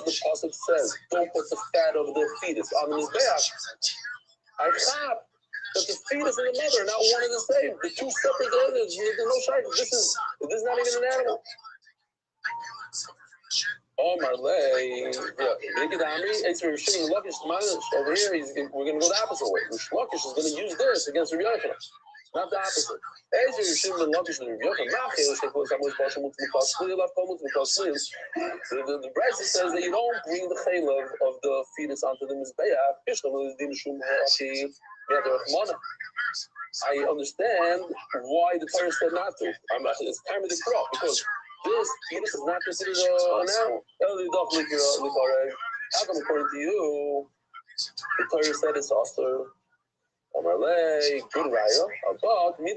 the pasuk says, don't put the fat of the fetus on the mizbeach. I chop that the fetus and the mother are not one and the same. The two separate entities. There's no shayk. This is not even an animal. Oh, Marley. Yeah. Over here, we're going to go the opposite way. Shlokish is going to use this against Rabbi Yochanan. Not the opposite. The Brisa says that you don't bring the chaylev of the fetus onto the mizbeach. I understand why the Torah said not to. It's time of the crop because this fetus is not considered an animal. How come according to you, the Torah said it's also good raya, but we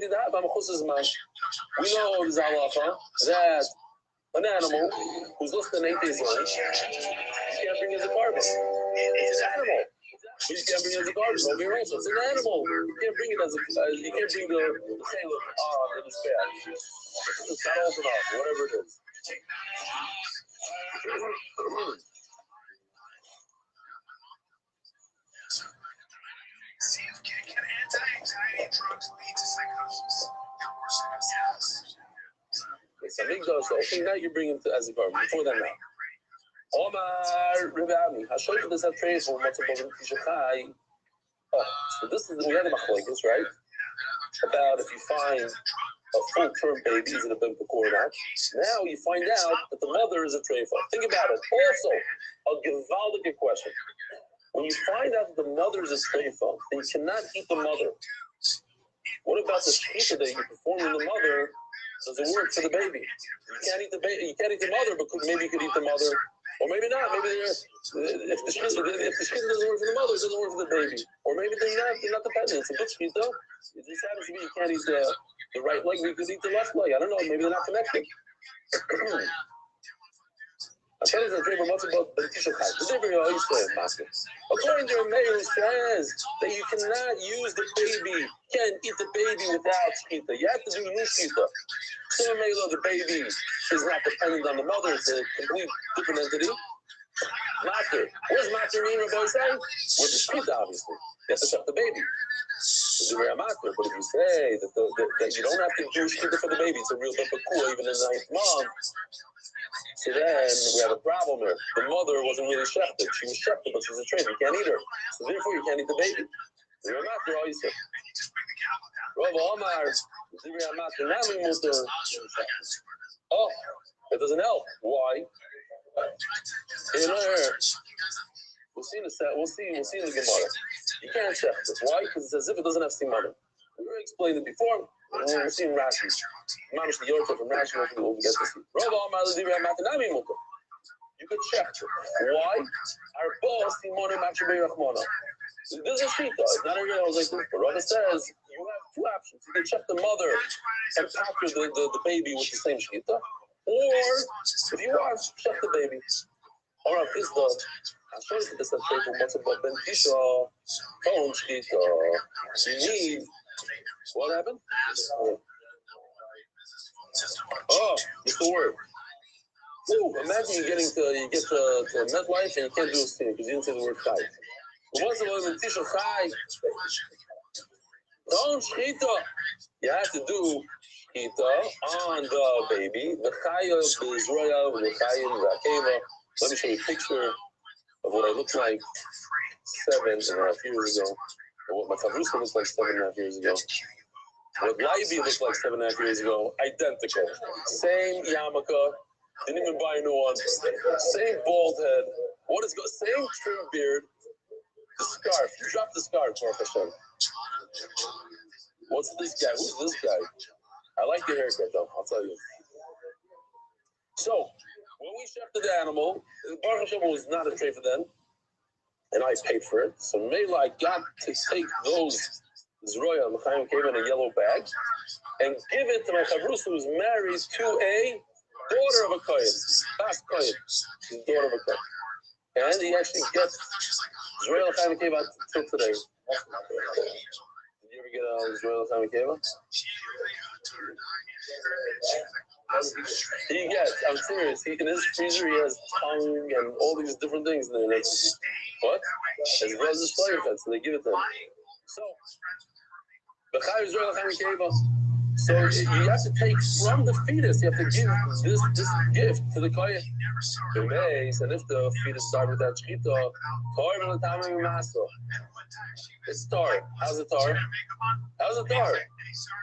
know the halacha that an animal who's less than 8 days old, you can't bring as a carbon. It's an animal. But you can't bring it as a carbon. Over here also, it's an animal. You can't bring it as a, you can't bring the chaylev in the spare. It's not open up, whatever it is. Can anti-anxiety drugs lead to psychosis? So now you bring him to as a carbon. Before that now. Omar Rabbi Rothschild does that phrase for what's above Tishachai. So this is we had a machlokes, right? About if you find a full-term baby, is it a bimpa or not? Now you find out that the mother is a treifa. Think about it. Also, a gewaldige question. When you find out that the mother is a treifa, then you cannot eat the mother. What about the shechita that you perform in the mother? Does it work for the baby? You can't eat the baby. You can't eat the mother, but maybe you could eat the mother, or maybe not. Maybe if the shechita doesn't work for the mother, it doesn't work for the baby, or maybe they're not dependent. It's a good shechita. It just happens to be you can't eat the right leg, but you could eat the left leg. I don't know. Maybe they're not connected. According to Rabbi Rothschild, according to Meir, who says that you cannot use the baby, can't eat the baby without shechita. You have to do new shechita. So the baby is not dependent on the mother; it's a complete different entity. Matter. What does matter mean, Rabbi say? With the shechita, obviously, you have to shech the baby. But if you say that you don't have to do shechita for the baby, it's a real bimpa even in the 9th month. So then we have a problem here. The mother wasn't really shechted. She was shechted, but she's a trade. You can't eat her. So therefore, you can't eat the baby. Oh, it doesn't help. Why? We'll see in the Gemara. You can't shecht it. Why? Because it's as if it doesn't have stimana. We already explained it before. We're seeing Rashi. Mamish the Yorta from Rashi. We'll get to see. You could check it. Why? Our boss, Timon Machibei Rachmona. This is a shita. It's not a real like this. But Rabbi says you have two options. You can check the mother and packer the baby with the same shita. Or, if you want, check the baby. All right, this dog. I'll show you this from what's about Ben Tisha. Phone shita. You need. What happened? Oh, it's the word. Ooh, imagine you get to MetLife and you can't do a thing because you didn't say the word chai. What's the word Tisha chai? Don't shita. You have to do shita on the baby. The chai of Israel, the chai of the Akeva. Let me show you a picture of what I looked like 7.5 years ago. Or what my Chavrusa looked like 7.5 years ago. What Leiby looked like 7.5 years ago. Identical. Same yarmulke. Didn't even buy a new one. Same bald head. What is good? Same trim beard. The scarf. You dropped the scarf, Baruch Hashem. What's this guy? Who's this guy? I like your haircut, though. I'll tell you. So, when we shechted the animal, Baruch Hashem was not a tray for them, and I paid for it. So Mela, I got to take those Zroya, L'chaim came in a yellow bag, and give it to my Chavrusa who's married to a daughter of a Kohen. Fast Kohen. She's daughter of a Kohen. And he actually gets Zroya L'chaim came out till today. Did you ever get Israel Kamikeva? He gets, I'm serious, in his freezer he has tongue and all these different things in there. What? His brother's flavor fed, so they give it to him. So, so you have to take from the fetus, you have to give this gift to the kohen. And if the fetus died without shechita, it's tar. How's it tar? How's it tar?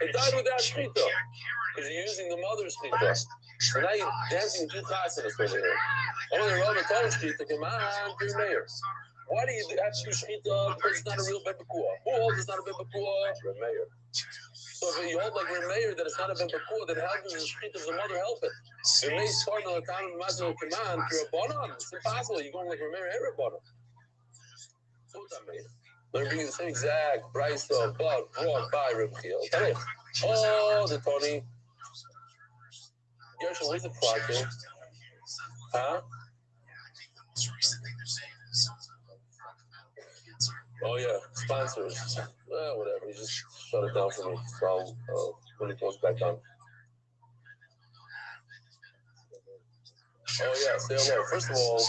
It died without shechita because you're using the mother's shechita. So now you're dancing two chasanas over here. Oh, the Rabbi told shechita, come on, you're mayor. Why do you have to do shechita? Because it's not a real ben b'kua. Who holds it's not a ben b'kua? The mayor. So if you hold like Remeir that it's not a ben b'kua, then how does the shechita of the mother help it? Remeir's part of the time of the mazel command to Rabbanon. It's impossible. You're going like Remeir and Rabbanon. So what's that mean? They're bringing the same exact price of blood brought by Rabbi. Oh, the Tony. Gershon, where's the project? Huh? Oh yeah, sponsors. Well, whatever. He just shut it down for me. So when it goes back on. Oh yeah, say hello. First of all,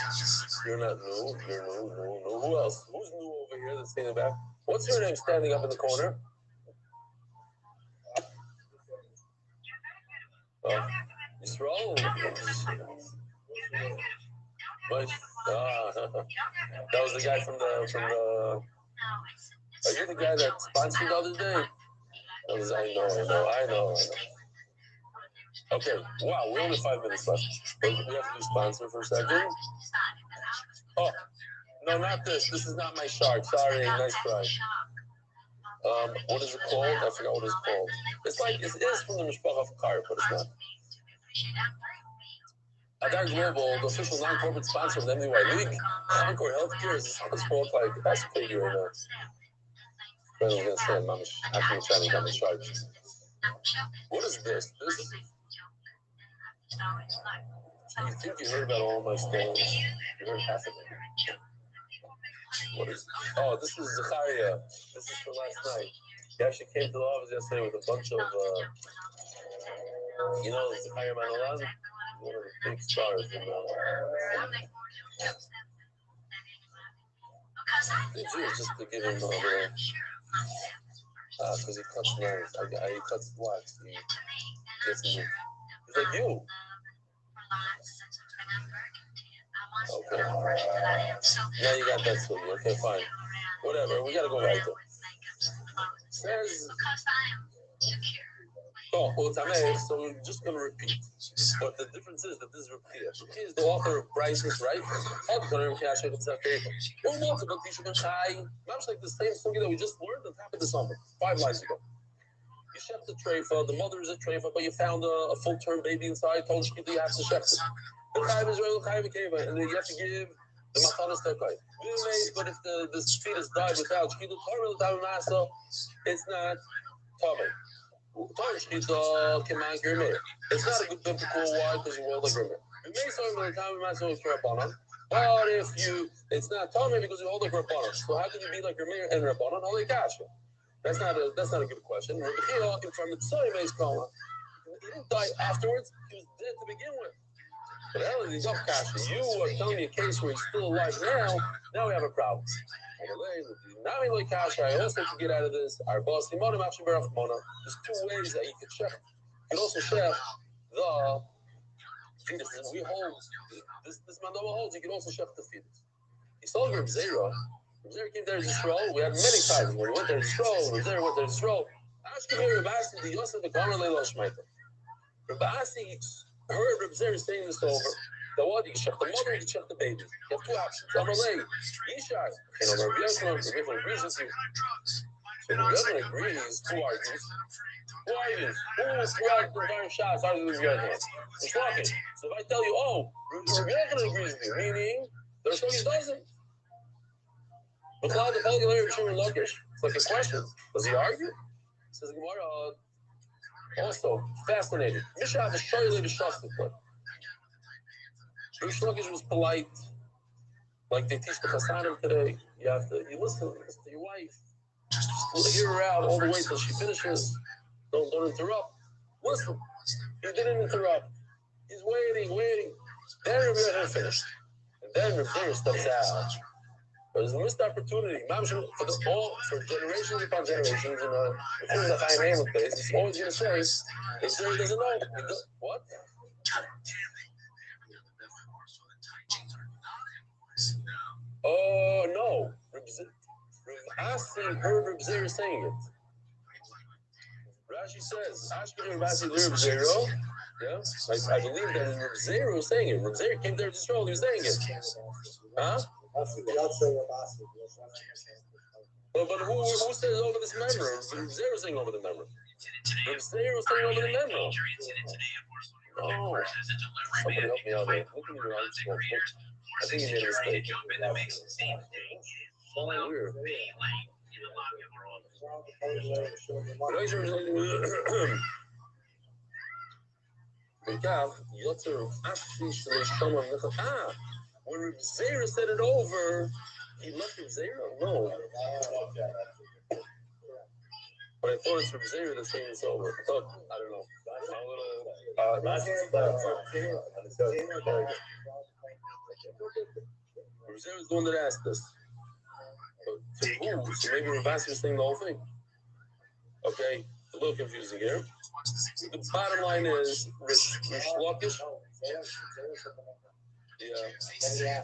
you're not new. You're new. Who else? Who's new over here that's standing back? What's your name standing up in the corner? Yisrael? That was the guy from the. Are you the guy that sponsored the other day? I know. Okay, wow, we only 5 minutes left. But we have to do sponsor for a second. Oh, no, not this. This is not my shark. Sorry, nice try. What is it called? I forgot what it's called. It's like, it is from the Mishpacha of Kar, but it's not. Adar Global, the official non-corporate sponsor of the MDY League, Encore Healthcare is this called like, that's crazy right now. I was going to say, I'm actually trying to come in charge. What is this? You think you heard about all my stories? You heard half of it. What is? Oh, this is Zachariah. This is from last night. He actually came to the office yesterday with a bunch of, Zachariah Manolan, one of the big stars in the Jews, just to give him a little, because he cuts nails. He cuts blacks. He gets me. He's like you. Okay. Now you got that story. Okay, fine. Whatever. We gotta go right there. Says. Oh, well, it's so we're just gonna repeat. But the difference is that this is Rabbi. He is the author of Bryces, right? Much like the same story that we just learned on top of the summer, 5 lines ago. You chef the treifa, the mother is a treifa, but you found a full-term baby inside. Told you you have to chef it. The chayv Israel chayv keva, and then you have to give the matanas tekai. But if the fetus died without shchita torah without masa, it's not tamei. It's not a good biblical why because you will like Rabbi. You may say by the time we might say it's Rabbanon, but if it's not tamei because you hold like Rabbanon. So how can you be like Rabbi and Rabbanon? Holy kasha. That's not a good question. Rabbi Chia from the Tzoy Meis Kama. He didn't die afterwards. He was dead to begin with. But Ellen, he's up kasha. You are telling me a case where he's still alive now. Now we have a problem. I also can get out of this. Our boss, there's 2 ways that you can check. You can also check the fetus. We hold this mandama holds. You can also check the fetus. He saw Reb Zera. Reb Zera came there to Yisrael. We had many times when he went there to Yisrael. Reb Zera went there to Yisrael. Ashkenazi Reb Asi the Yosef the Gomer Leila Shmeita. Reb Asi heard Reb Zera saying this over. The what? You can check the mother, you can check the baby. You have 2 options. Amalei, Yishai, and Rabbi Yosef agrees with you. So Rabbi Yosef agrees, who argues? Who argues? Who throughout the entire shots argues with Rabbi Yosef? We're talking. So if I tell you, oh, Rabbi Yosef agrees with you, meaning the Rosh doesn't. But Cloud the Pelgalair of Shimon Lakish. It's like a question. Does he argue? Says Gemara. Also, fascinating. Mishav is shortly to Shafik. Rish Lakish was polite, like they teach the Chassanim today. You listen to your wife. We'll hear her out all the way till she finishes. Don't interrupt. Listen, he didn't interrupt. He's waiting. Then Rabbi Yochanan finished. And then Rabbi Yochanan steps out. There's a missed opportunity. For generations upon generations, the thing that I name with this, it's always going to say, if Zeri doesn't know, what? Oh, no. Asi heard Reb Zera saying it. Rashi says, Ashkenaz Rabbi Reb Zera. Yeah, I believe that Reb Zera was saying it. Reb Zera came there to Israel, he was saying it. Huh? But who says over this member? Reb Zera was saying over the member. Reb Zera was saying over the member. Oh, somebody help me out there. Look at your eyes. I think you made a mistake. So weird. When Reb Zera said it over, he left Reb Zera? No. But I thought it's Reb Zera that's saying it's over. I don't know. Reb Zera is the one that asked this. So maybe Ravasi was saying the whole thing. Okay, a little confusing here. The bottom line is Rish Lakish. Yeah.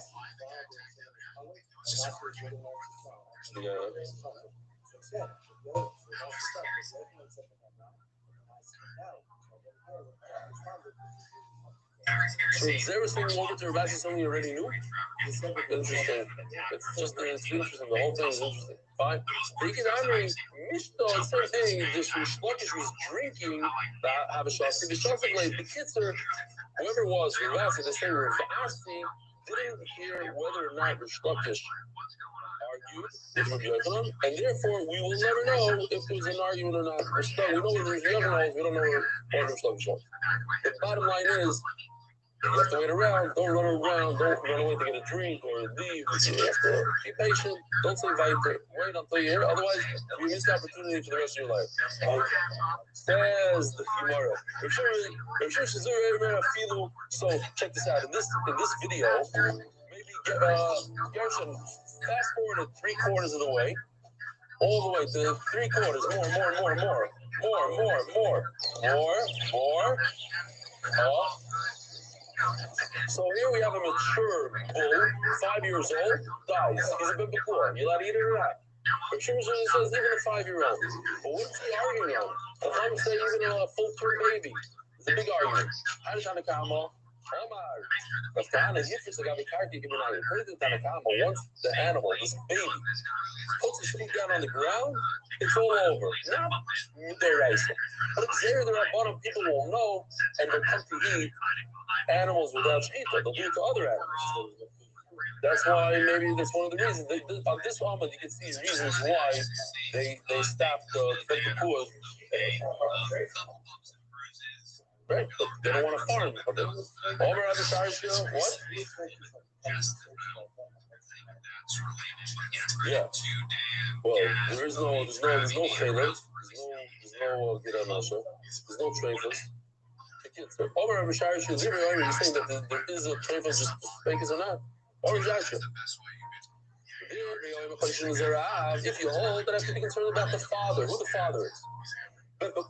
So is there something over to Rabbi something you already knew? Interesting. It's interesting. The whole thing is interesting. Fine. Taking Amri, Mishto, same thing. This Shlokish was drinking have a shasi. The shasi like the kids are whoever it was, Ravasi, the same Ravasi didn't hear whether or not Shlokish argued with Rabbi Yochanan, and therefore we will never know if there was an argument or not. We know what Rabbi Yochanan knows, we don't know what Rabbi Shlokish knows. The bottom line is, you have to wait around, don't run around, don't run away to get a drink or leave. You have to be patient, don't say weiter, wait until you hear, otherwise you miss the opportunity for the rest of your life. Says the Gemara. So check this out. In this video, maybe Gershon fast forward to 3/4 of the way, all the way to 3/4, more. So here we have a mature bull, 5 years old, dies. He's a bit before. You allowed to eat it or not? But Shimon says even a 5-year-old. But what's the argument on? The Chachamim say even a full-term baby. It's a big argument. How does Tanakama? Once the animal, this baby, puts his foot down on the ground, it's all over. Now, they're racing. But if there are bottom, people won't know, and they'll come to eat animals without shechita. They'll do it to other animals. That's why maybe that's one of the reasons. On this Amud, you can see reasons why they stopped the Pekuah. Right, they don't want to farm. Over other sides, what? Yeah. Well, there's no trailers. There's no Giranasha. There's no trailers. Over Rabbi Shari, you're saying that there is a trailer just fakers or not. Or Jasha. If you hold, then I have to be concerned about the father. Who the father is. But you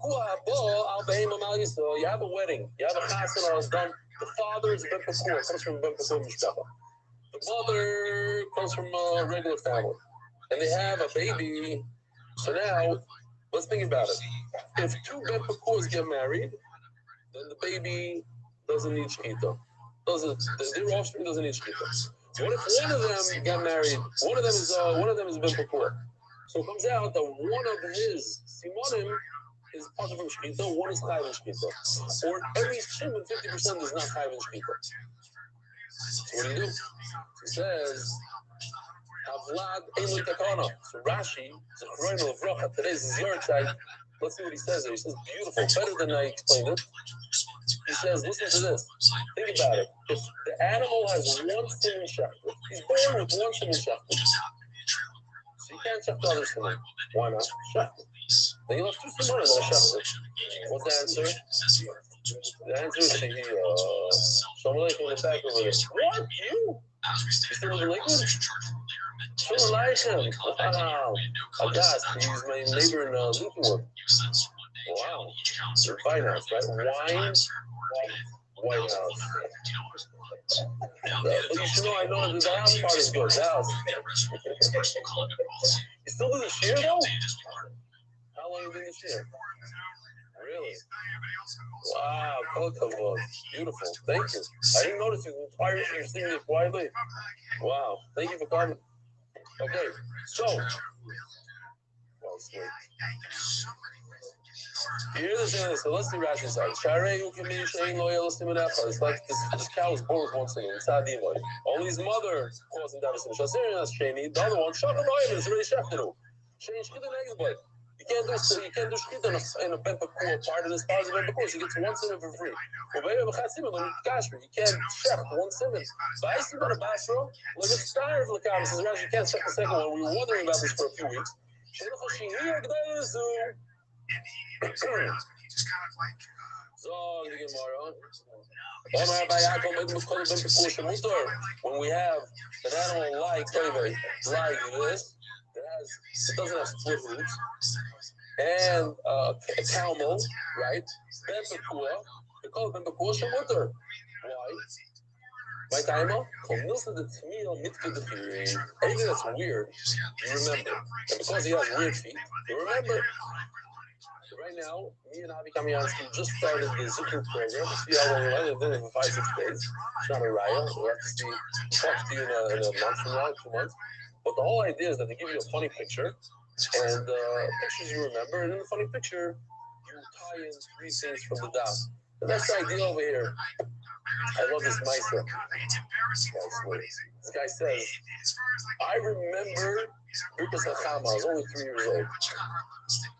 have a wedding, you have a chasana is done. The father is Ben Pekuah, comes from Ben Pekuah Mishpacha. The mother comes from a regular family, and they have a baby. So now, let's think about it. If 2 Ben Pekuahs get married, then the baby doesn't need shechita. Their offspring doesn't need shechita. What if one of them got married? One of them is Ben Pekuah. So it comes out that one of his simonim is part of shechita, one is chayv shechita. Or every shimon, 50% is not chayv shechita. So what do you do? He says, Havlad Eilu Takana. So Rashi, Zechroinu Levrocha, today's is your child. Let's see what he says there. He says, beautiful, better than I explained it. He says, listen to this. Think about it. If the animal has one siman shechita, he's born with one siman shechita. So you can't check the other simon. Why not? Check. Then you left two simon and then check it. What's the answer? The answer is Shalom Aleichem in the back over there. What? You? You still in the liquid? Shalom Aleichem. Wow. Agas, he's my neighbor in Lincolnwood. Wow. They're White House, right? Wine? White House. But you should know, I know that the house part is good. The house. You still do the shear, though? How long have you been this year? Really? Wow, beautiful. Thank you. I didn't notice you inquired you're singing it quietly. Wow, thank you for coming. Okay, so here's the thing. So let's do Rashi's side. It's like this cow is born with one thing. It's not the one. Only his mother causing that. The other one, shut the noise. It's really shafted. Change the next boy. You can't do shkita in a bempa cool part of this part of the bempa cool. She gets one simon for free. You can't check one simon. But I see about a basro. Look at Steiner for the comments. You can't check the second one. We were wondering about this for a few weeks. When we have an animal like this, it doesn't have split roots, and a camel, right? Bempekua, they call it Bempekua Shemutter. Why? My timer? Anything that's weird, you remember. And because he has weird feet, you remember. Right now, me and Avi Kamiansky just started the Zucker program. See how long we went. We've been in for 5-6 days. It's not a riot. We'll have to talk to you in a month from now, 2 months. But the whole idea is that they give you a funny picture, and pictures you remember, and in the funny picture, you tie in 3 things from the daf. And that's the idea over here. I love this Meister. This guy says, I remember Birkas Hachama. I was only 3 years old.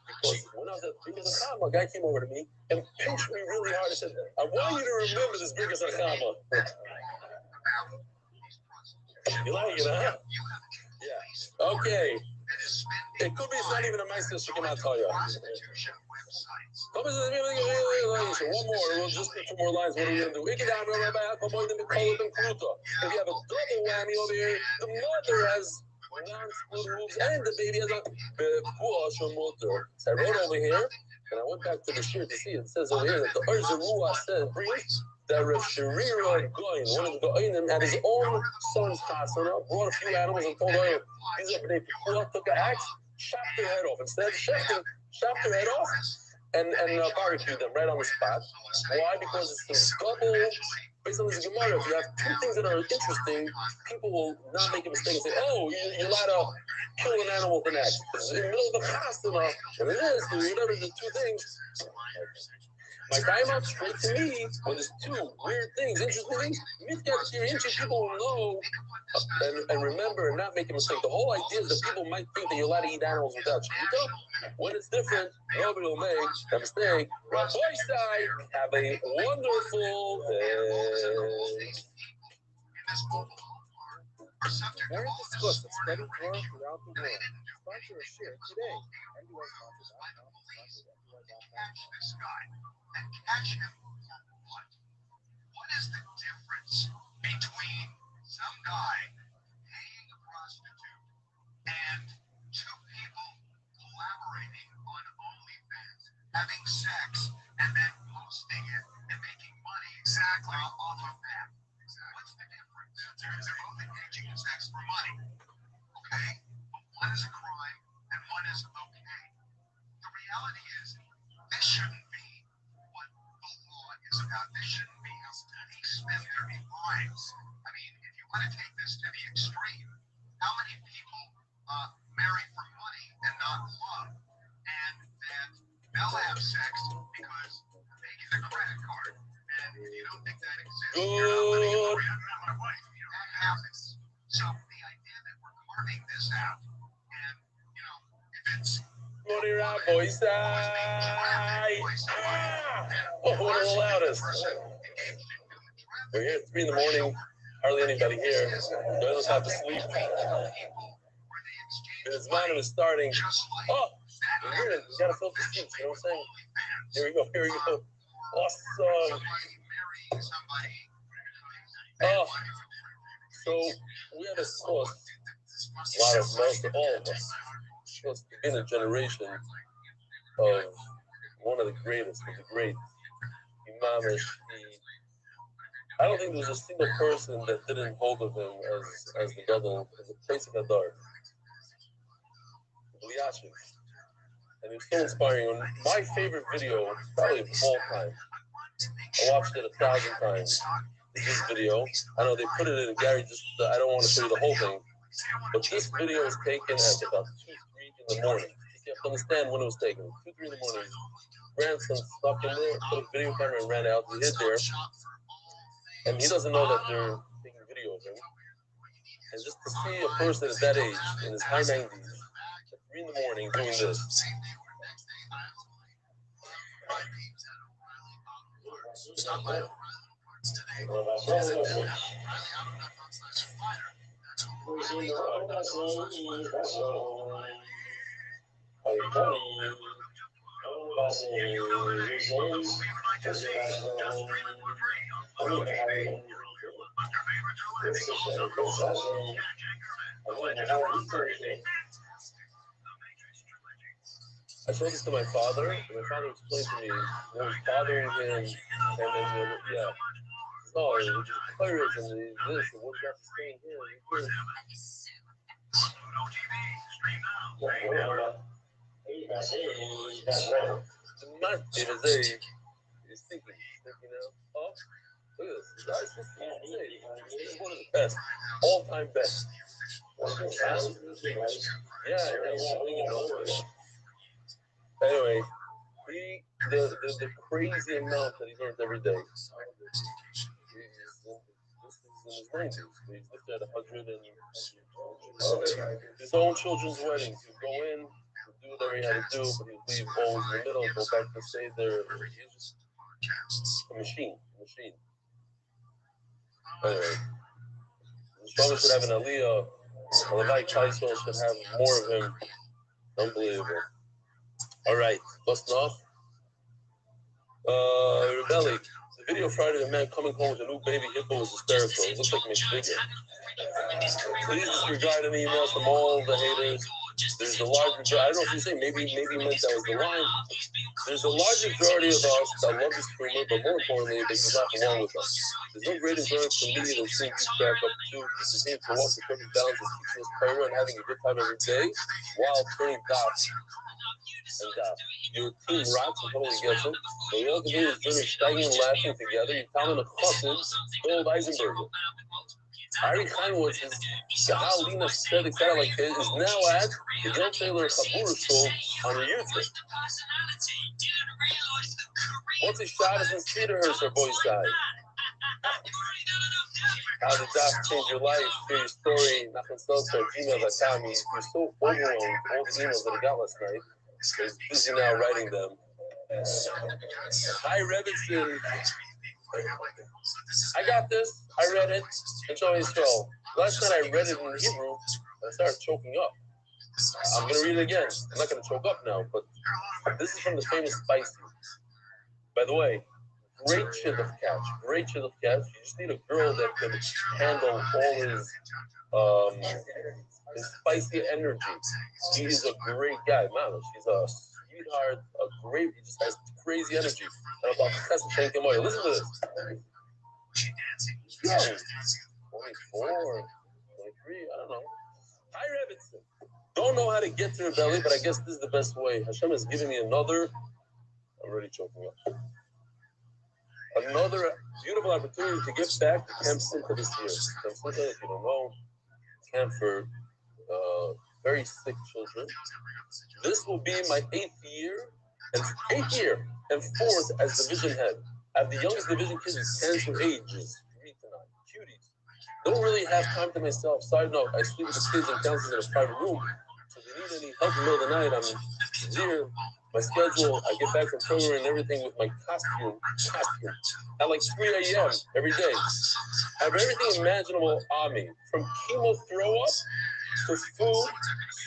Because when I was at Birkas Hachama, a guy came over to me and pinched me really hard and said, I want you to remember this Birkas Hachama. You like it, huh? Yeah. Okay. It could be it's not even a Meister, she cannot tell you. One more, we'll just do 2 more lines. What are we going to do? If you have a double whammy over here, the mother has non-split moves and the baby has a motor. So I wrote over here, and I went back to the shirt to see it. It says over here that the Urzarua said, that Rav Sharira Goin, one of the Goinim, had his own son's chasana, brought a few animals and told her, these are B'nai Pekua, took an axe, chopped their head off. Instead of shafting, chopped their head off, and barbecued them right on the spot. Why? Because it's the double, based on this Gemara, if you have 2 things that are interesting, people will not make a mistake and say, oh, you're allowed to kill an animal with an axe. It's in the middle of the chasana, and it is, whatever the 2 things. My time out straight to me when there's 2 weird things, interesting things. People will know and remember and not make a mistake. The whole idea is that people might think that you're allowed to eat animals without shkita. When it's different, nobody will make a mistake. Rabbi Rothschild, have a wonderful day. Very discussed and spreading throughout the world. Sponsor a share today. And catch him for what? What is the difference between some guy paying a prostitute and 2 people collaborating on OnlyFans, having sex, and then posting it and making money exactly off of that? What's the difference? They're both engaging in sex for money, okay? But one is a crime and one is okay. The reality is, this shouldn't be what the law is about. This shouldn't be how studies spend their lives. I mean, if you want to take this to the extreme, how many people marry for money and not love? And then they'll have sex because they get a credit card. And if you don't think that exists, you're not living in the reality of life. That happens. So the idea that we're carving this out, and, if it's Morning, Rabbi Rothschild. Oh, what are the loudest? We're here at 3 in the morning. Hardly anybody here. None of us have to sleep. And his man was starting, oh, we gotta fill the seats, you know what I'm saying? Here we go. Awesome. Oh, so we had a source, a lot of most of all of us, was in a generation of one of the greatest, of the great Imamish. I don't think there was a single person that didn't hold of him as the Gadol, as the place of Hadar. And it was so inspiring. My favorite video, probably of all time, I watched it 1,000 times. This video, I know they put it in Gary, just I don't want to show you the whole thing, but this video was taken at about 2, 3 in the morning. You have to understand when it was taken. 2, 3 in the morning. Grandson stuck in there, put a video camera and ran out. He hid there, and he doesn't know that they're taking video of him. And just to see a person at that age, in his high 90s, at 3 in the morning, doing this. I showed this to my father, and my father explained to me what was bothering him, and then, oh, it was just pirates and this, and what got to stay in here, he's thinking now, oh, look at this, this is one of the best, all-time best. Yeah, anyway, the crazy amount that he learns every day. This is in his 90s. He's lived at 100 and his own children's weddings. He'd go in, he'd do whatever he had to do, but he'd leave always in the middle, go back to stay there. He's just a machine. Anyway, the Shalom should have an Aliyah. Levi Kaisel should have more of him. Unbelievable. All right, busting off. Rebelli. The video Friday, the man coming home with a new baby hippo was hysterical. It looks like Miss Figure. Please disregard any emails from all the haters. There's a large majority. I don't know if you say maybe meant that was the line. There's a large majority of us that love this streamer, but more importantly, they do not belong with us. There's no great endurance for me than seeing you back up to continue to walk the perfect balance of teaching us prayer and having a good time every day while turning dots. And your team rocks and totally gets it. So we all continue to journey staggering and laughing together. You tell them the chassid, old Eisenberger. Ari Chaimowitz is Shahal Lina said etc. like this is now at the John Taylor Chabur show on YouTube. Once he shot us in Cedarhurst, our boys died. How did that change your life? Hear your story. gmail.com. He's so overwhelmed all the emails that he got last night. He's busy now writing them. Hi, Rebbitzin. I got this. I read it. It's always so. Last night I read it in Hebrew and I started choking up. I'm going to read it again. I'm not going to choke up now, but this is from the famous Spicy. By the way, great shidduch catch. Great shidduch catch. You just need a girl that can handle all his spicy energy. He is a great guy. Man, she's a sweetheart, a great, he just has crazy energy. And about Chesed Kemoy. Listen to this. Yeah. 24, 23, I don't know. Hi, Rebbitzin. Don't know how to get to her belly, but I guess this is the best way. Hashem has given me another, I'm already choking up. Another beautiful opportunity to get back to Camp Simcha this year. Camp Simcha, if you don't know, camp for very sick children. This will be my 8th year and 4th as division head. I have the youngest division kids is 10 to ages. 3 to 9. Cuties. Don't really have time to myself. Side note, I sleep with the kids and counselors in a private room. So if they need any help in the middle of the night, I'm here. My schedule, I get back from program and everything with my costume at like 3 a.m. every day. I have everything imaginable on me, from chemo throw up to food,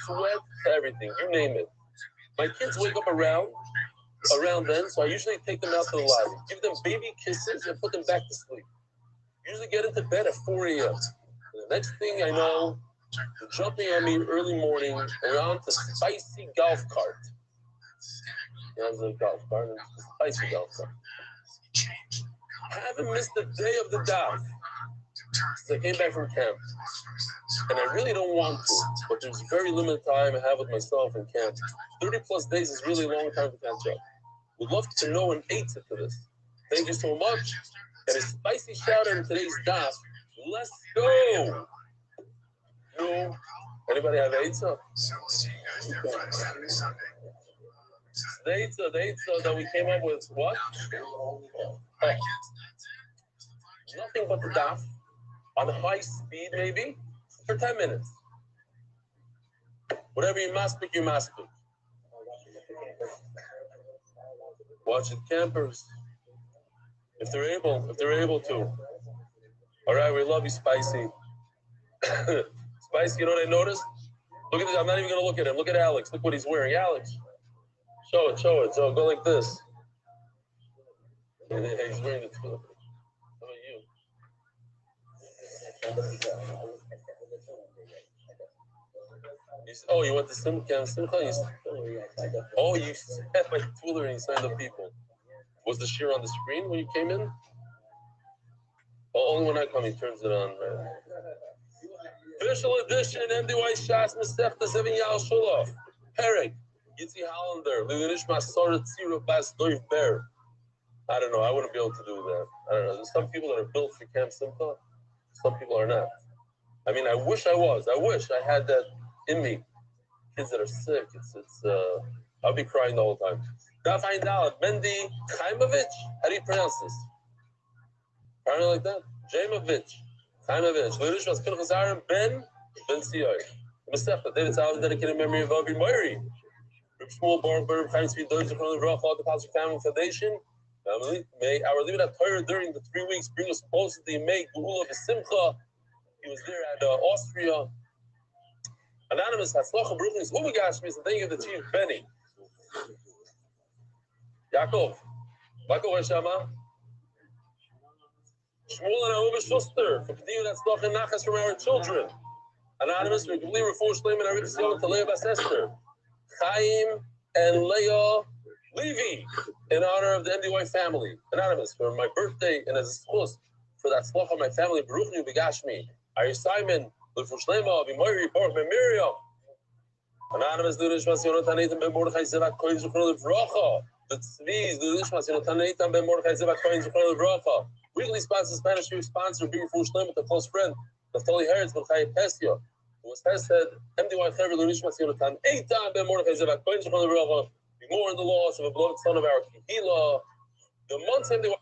sweat, to everything, you name it. My kids wake up around then, so I usually take them out to the lobby, give them baby kisses, and put them back to sleep. Usually get into bed at 4 a.m. The next thing I know, they're jumping on me early morning around to spicy golf cart. There's a golf cart, it's a spicy golf cart. I haven't missed a day of the daf since I came back from camp. And I really don't want to, but there's very limited time I have with myself in camp. 30 plus days is really a long time to catch up. Would love to know an answer to this. Thank you so much. And a spicy shout out in today's daf. Let's go! No. Anybody have Eitzah? The Eitzah that we came up with, what? Nothing but the daf on high speed, maybe, for 10 minutes. Whatever you must speak, you must speak. Watch it, campers. If they're able to. All right, we love you, Spicy. Spicy, you know what I noticed? Look at this. I'm not even going to look at him. Look at Alex. Look what he's wearing. Alex. Show it. So go like this. He's wearing the tefillin. How about you? Oh, you went to Simcha? Oh, you had my Twitter and you signed up people. Was the share on the screen when you came in? Oh, only when I come, he turns it on. Right? Official edition, MDY Shas Masechta Zevin Yal Sholof. Perek, Yitzi Hollander, Lunish Masora Tzira Bas Doiv Bear. I don't know. I wouldn't be able to do that. I don't know. There's some people that are built for Camp Simcha. Some people are not. I mean, I wish I was. I wish I had that in me. Kids that are sick, I'll be crying the whole time. Dafai Dalet, Mendy Chaimovich. How do you pronounce this? Apparently like that. Jaimovich. Chaimovich. Ludish was Pinchas Aaron Ben Sioy. Masechta. David Salvin dedicated memory of Avi Moiri. Rip Shmuel Baruch Baruch Chaim Tzvi Dozer Chron Levrach all the Pastor Family Foundation. May our Levit Torah during the 3 weeks bring us closer to the Yemei Geula V'Simcha. He was there at Austria. Anonymous Hatzlacha Bruchnis Ubagashmis, and thank you to the Chief Benny. Yaakov, Shama. Shmuel and Ahuba Schuster for continuing that Hatzlacha and Nachas from our children. Anonymous, we complete Refuah Shleim and Arif Sion to Leah Bas Esther, Chaim and Leah Levy in honor of the MDY family. Anonymous, for my birthday and as a schus for that Hatzlacha my family Baruch Hu Begashmi. Ari Simon. For Shlema, Bimoiri, Baruch Ben Miriam. Anonymous, Ludish Masionatan Nathan Ben Mordechai Zevak Kohen Zuchron Levracha. The Tzviz, Ludish Masionatan Nathan Ben Mordechai Zevak Kohen Zuchron Levracha. Weekly sponsor, Spanish Week sponsor, being for Shlema with a close friend, Naftali Heretz Ben Chai Pesio. Who was said, MDY Chaver Ludish Masionatan Eitan Ben Mordechai Zevak Kohen Zuchron Levracha. Be more in the loss of a beloved son of our Kihila. The months MDY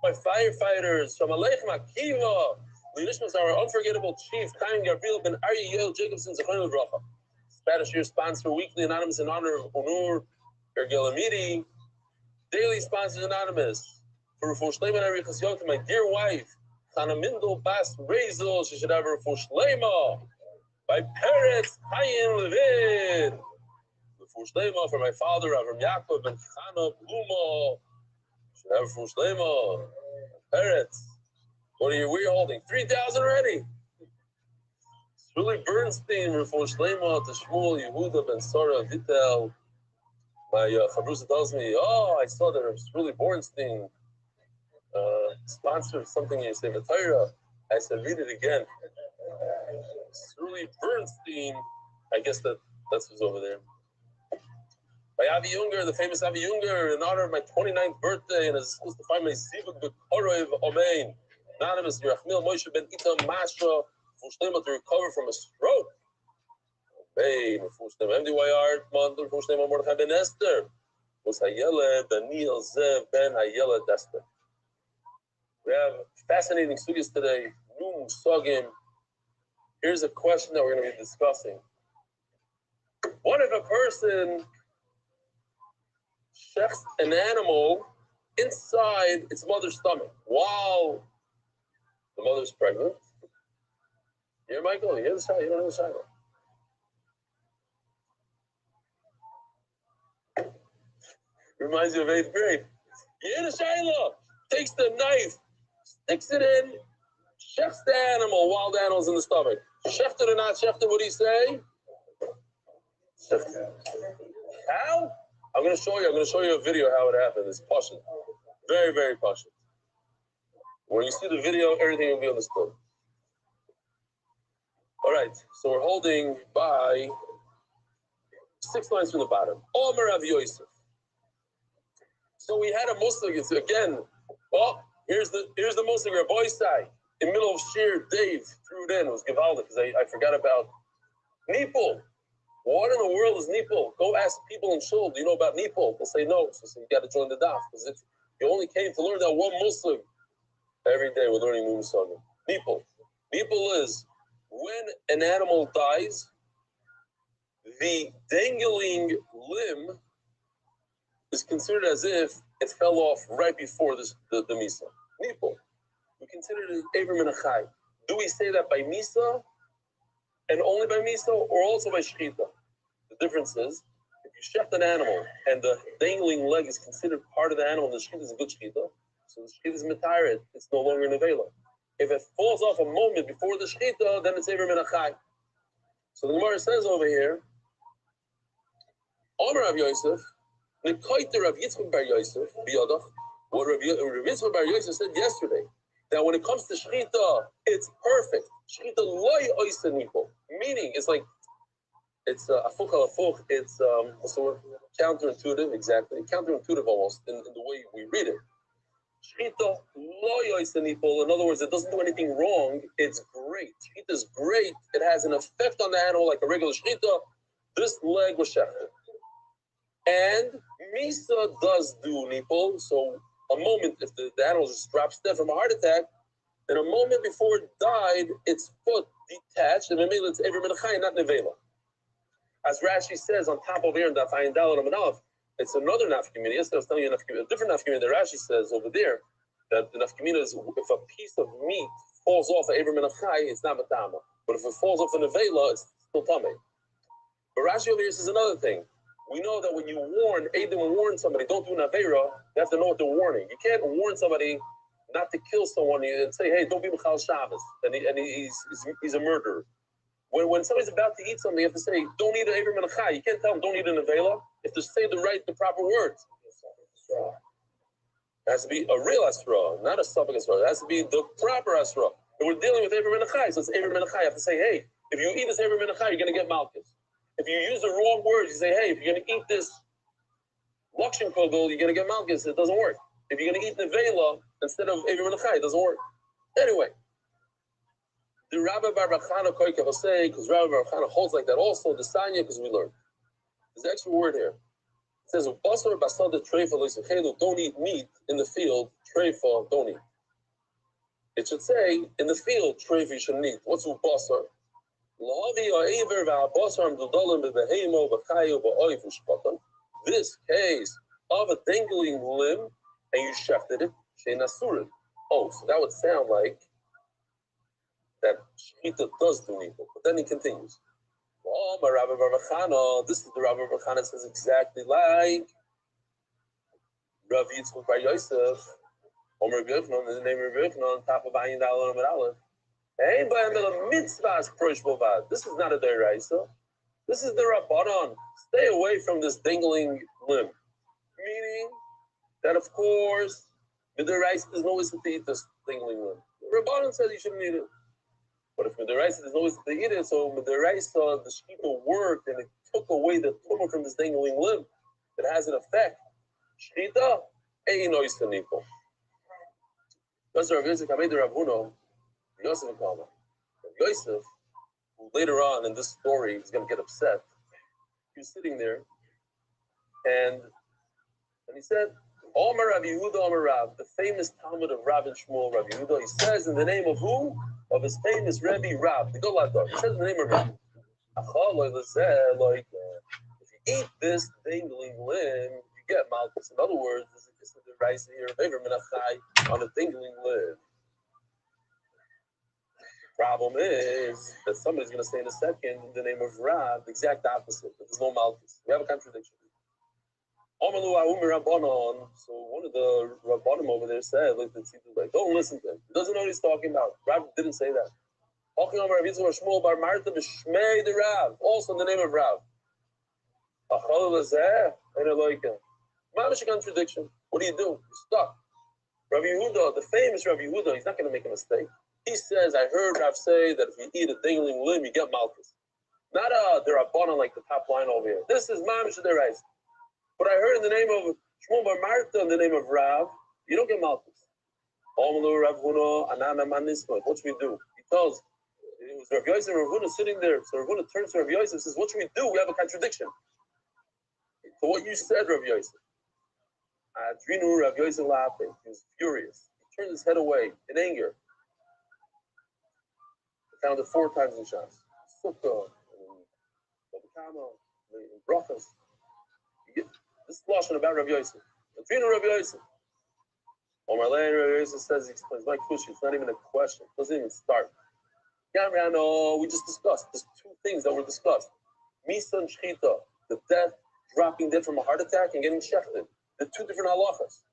firefighters from Aleichem Akiva. Leadishmas, our unforgettable chief, Chaim Gabriel Ben Arya Yael Jacobson, Zechron Levracha. Spanish Year sponsor, weekly anonymous in honor of Onur Ergelamidi. Daily sponsors anonymous. For Refuah Shleima and Arichas Yom to my dear wife, Chana Mindel Bas Rezel, she should have a Refuah Shleima. By Peretz Chaim Levin. Refuah Shleima for my father, Avram Yaakov Ben Chana Bluma. Should have a Refuah Shleima. Peretz. What are you holding? 3,000 already. Shuli Bernstein, Refuah Shleima, to Shmuel, Yehuda, Ben Sora, Vitel. My Chabrusa tells me, I saw that Shuli Bernstein sponsored something in Yisei Torah. I said, read it again. Shuli Bernstein, I guess that's who's over there. By Avi Yunger, the famous Avi Yunger, in honor of my 29th birthday, and is supposed to find my Sivuk B'Koroev Omein. Anonymous, Yerachmiel Moshe Ben Itam Mashra, Refuah Shleima to recover from a stroke. Hey, Refuah Shleima, MDY Art, Refuah Shleima Mordechai Ben Esther. Was Hayela Daniel Zev Ben Hayela Dester. We have fascinating studios today. New Musagim. Here's a question that we're going to be discussing. What if a person shechs an animal inside its mother's stomach while the mother's pregnant, You hear Michael? You hear the shayla? You don't know the shayla. Reminds you of 8th grade. You hear the shayla? Takes the knife, sticks it in, chefs the animal, wild animals in the stomach. Chefed it or not chefed it, what do you say? How? I'm going to show you. I'm going to show you a video how it happened. It's pashut. Very, very pashut. When you see the video, everything will be understood. All right. So we're holding by 6 lines from the bottom. Omer Rav Yosef. So we had a Muslim again. Oh, here's the Muslim Rabbi side. In the middle of Shir, Dave threw it in. It was Givaldi because I forgot about Nipul. What in the world is Nipul? Go ask people in Shul. Do you know about Nipul? They'll say no. So you got to join the daf because if you only came to learn that one Muslim every day, we're learning new Muslim. Nipul. Nipul is when an animal dies, the dangling limb is considered as if it fell off right before the Misa. Nipul. We consider it Aver min Achai. Do we say that by Misa and only by Misa or also by Shechita? The difference is, if you shecht an animal and the dangling leg is considered part of the animal, the Shechita is a good Shechita, so the Shechita is metired, it's no longer an Avela. If it falls off a moment before the Shechita, then it's Aver min Achai. So the Gemara says over here, Omer Rav Yosef, Nekaita Rav Yitzchak bar Yosef, biyadach, what Rav Yitzchak bar Yosef said yesterday, that when it comes to Shechita, it's perfect. Shechita loy oisa nipol. Meaning, it's like, it's afuch al afuch, it's, what's the word? Counterintuitive, exactly. Counterintuitive almost, in the way we read it. Shechita loy oisa nipol. In other words, it doesn't do anything wrong. It's great. Shechita is great. It has an effect on the animal like a regular Shechita. This leg was shechted. And Misa does do nipol, so a moment, if the animal just drops dead from a heart attack, then a moment before it died, its foot detached, and maybe it's Ever min Achai, not Nevela. As Rashi says on top of here in Daf Ayin Daled Amud Aleph, it's another nafkamina. Yesterday I was telling you a different nafkamina that Rashi says over there, that the nafkamina is if a piece of meat falls off of Ever min Achai, it's not matama. But if it falls off a Nevela, it's still tame. But Rashi over here says another thing. We know that when you warn, Adam will warn somebody, don't do an Aveira, you have to know what they're warning. You can't warn somebody not to kill someone and say, hey, don't be Michal Shabbos, and he's a murderer. When somebody's about to eat something, you have to say, don't eat an Aver min Achai. You can't tell them, don't eat an Avela. You have to say the proper words. It has to be a real Asra, not a Sabbath Asra. It has to be the proper Asra. And we're dealing with Aver min Achai, so it's Aver min Achai. You have to say, hey, if you eat this Aver min Achai, you're going to get Malchus. If you use the wrong words, you say, hey, if you're going to eat this Lakshin Kogel, you're going to get Malchus. It doesn't work. If you're going to eat Nevela instead of Aver min Achai, it doesn't work. Anyway, the Rabbi Bar Chana Koike will say, because Rabbi Bar Chana holds like that also, the Sanya, because we learned. There's an extra word here. It says, Basar Basada Treifa, don't eat meat in the field, Treifa, don't eat. It should say, in the field, Treifa, you shouldn't eat. What's Basar? This case of a dangling limb and you shefted it, shenasurin. Oh, so that would sound like that Shechita does do evil. But then he continues. Oh, my Rabbi Baruch, this is the Rabbi Baruch says exactly like Rav Yitzchak bar Yosef, Omer Bivnon, the name of Bivnon, on top of Ayin Daled Amud Aleph. This is not a deraisa. This is the Rabbanon. Stay away from this dangling limb. Meaning that, of course, the deraisa there's no reason to eat this dangling limb. The Rabbanon says you shouldn't eat it. But if the deraisa there's no reason to eat it, so the deraisa, the shechita worked and it took away the tumor from this dangling limb. It has an effect. Shechita, ein oisa nipol. That's Rav Yitzchak Hamed Rav Huno. Yosef and Kalma. Yosef, who later on in this story is going to get upset, he was sitting there and he said, Omer Rabbi Yehuda Omer Rav, the famous Talmud of Rav and Shmuel Rabbi Yehuda, he says in the name of who? Of his famous Rabbi Rav, the Golador. He says in the name of Rav. If you eat this dangling limb, you get Malchus. In other words, this is the rice here of Ever min Achai on a dangling limb. Problem is that somebody's going to say in a second in the name of Rav the exact opposite. That there's no Malchus. We have a contradiction. So one of the Rabbanim over there said, like, don't listen to him. He doesn't know what he's talking about. Rav didn't say that. Also in the name of Rav. Contradiction. What do? You're stuck. Rabbi Yehuda, the famous Rabbi Yehuda, he's not going to make a mistake. He says, I heard Rav say that if you eat a dingling limb, you get Malchus. Not a Rabbanon like the top line over here. This is Mamish Derais. But I heard in the name of Shmuel Bar Martha, in the name of Rav, you don't get Malchus. What should we do? He tells, it was Rav Yosef and Rav Huna sitting there. So Rav Huna turns to Rav Yosef and says, what should we do? We have a contradiction. So what you said, Rav Yosef. Adrinu Rav Yosef laughing. He was furious. He turned his head away in anger. He found it 4 times in Shas. Sukkah, Babakama, in Brachas. This is Lashon about Rav Yosef. Adrinu Rav Yosef. Omar Lein, Rav Yosef says, he explains, my kushi, it's not even a question. It doesn't even start. We just discussed. There's 2 things that were discussed. Misa and Shchita, the death, dropping dead from a heart attack and getting shechted. The 2 different halachas.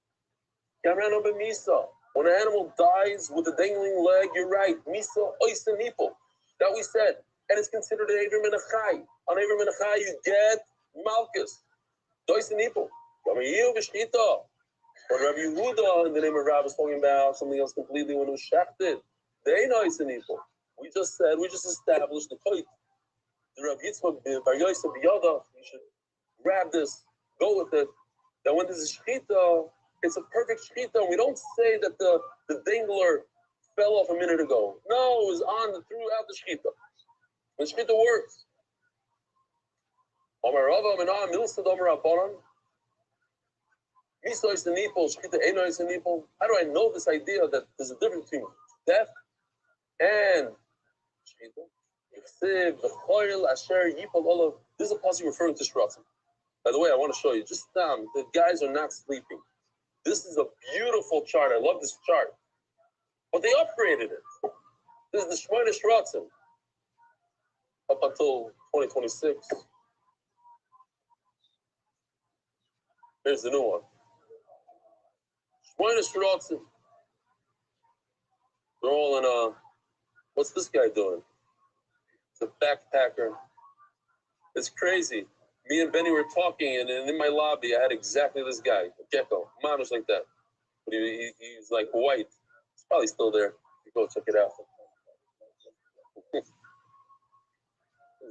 Misa, when an animal dies with a dangling leg, you're right. Misa, oisen nipple. That we said. And it's considered an Eiver Menachai. On Eiver Menachai, you get Malchus. Oisen nipple. When Rabbi Yehuda, in the name of Rav, is talking about something else completely when it was shechted, they know oisen nipple. We just established the point. The Rav Yitzchak Bar Yosef B'Yada, you should grab this, go with it. That when there's a shechita, it's a perfect shechita. We don't say that the dingler fell off a minute ago. No, it was on throughout the shechita. The shechita works. How do I know this idea that there's a difference between death and shechita? This is a passage referring to Shratzim. By the way, I want to show you, just the guys are not sleeping. This is a beautiful chart. I love this chart. But they upgraded it. This is the Shmoyne Shratzim. Up until 2026. Here's the new one. Shmoyne Shratzim. They're all in a, what's this guy doing? It's a backpacker. It's crazy. Me and Benny were talking, and in my lobby, I had exactly this guy, a gecko, mamish like that. But he's like white. It's probably still there. You go check it out. This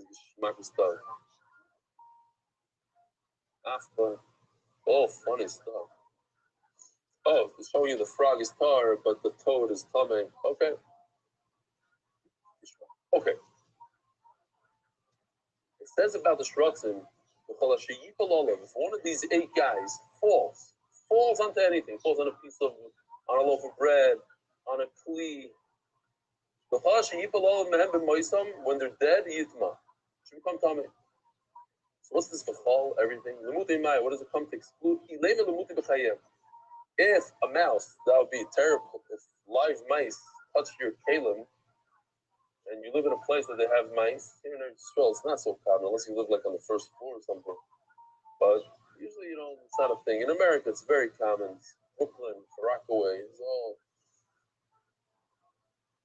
is schmacky stuff. After, oh, funny stuff. Oh, it's showing you the frog is tar, but the toad is tummy. Okay. Okay. It says about the Shrutzim, if one of these 8 guys falls onto anything, falls on a loaf of bread, on a kli, when they're dead, yitma. Should become tummy. So what's this b'chol? Everything. What does it come to exclude? If a mouse, that would be terrible. If live mice touch your kalim, and you live in a place where they have mice, here in Israel, it's not so common unless you live like on the first floor or something. But usually, it's not a thing. In America, it's very common. It's Brooklyn, Rockaway, it's all.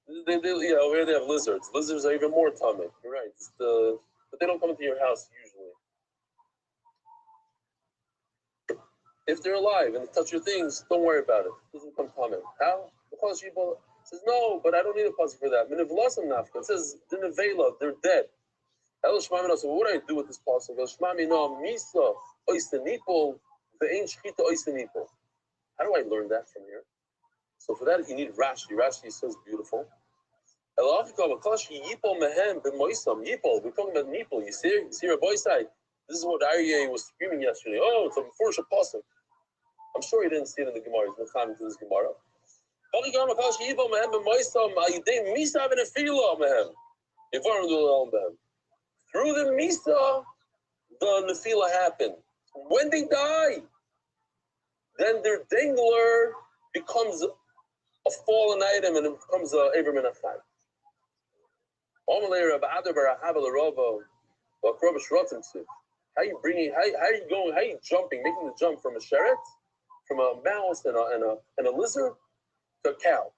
Over here they have lizards. Lizards are even more tummy. You're right. But they don't come into your house usually. If they're alive and they touch your things, don't worry about it. It doesn't come tummy. How? Because people says, no, but I don't need a puzzle for that. It says, the nevela, they're dead. So what do I do with this puzzle? How do I learn that from here? So for that, you need Rashi. Rashi says beautiful. We're talking about nipple. You see our boy side. This is what Aryeh was screaming yesterday. Oh, it's a first apostle. I'm sure he didn't see it in the Gemara. He's not into this Gemara. Through the Misa, the Nefila happened. When they die, then their dingler becomes a fallen item and it becomes a Eiver Menachai. How you bringing? How you going? How you jumping? Making the jump from a sheret, from a mouse and a lizard to a cow.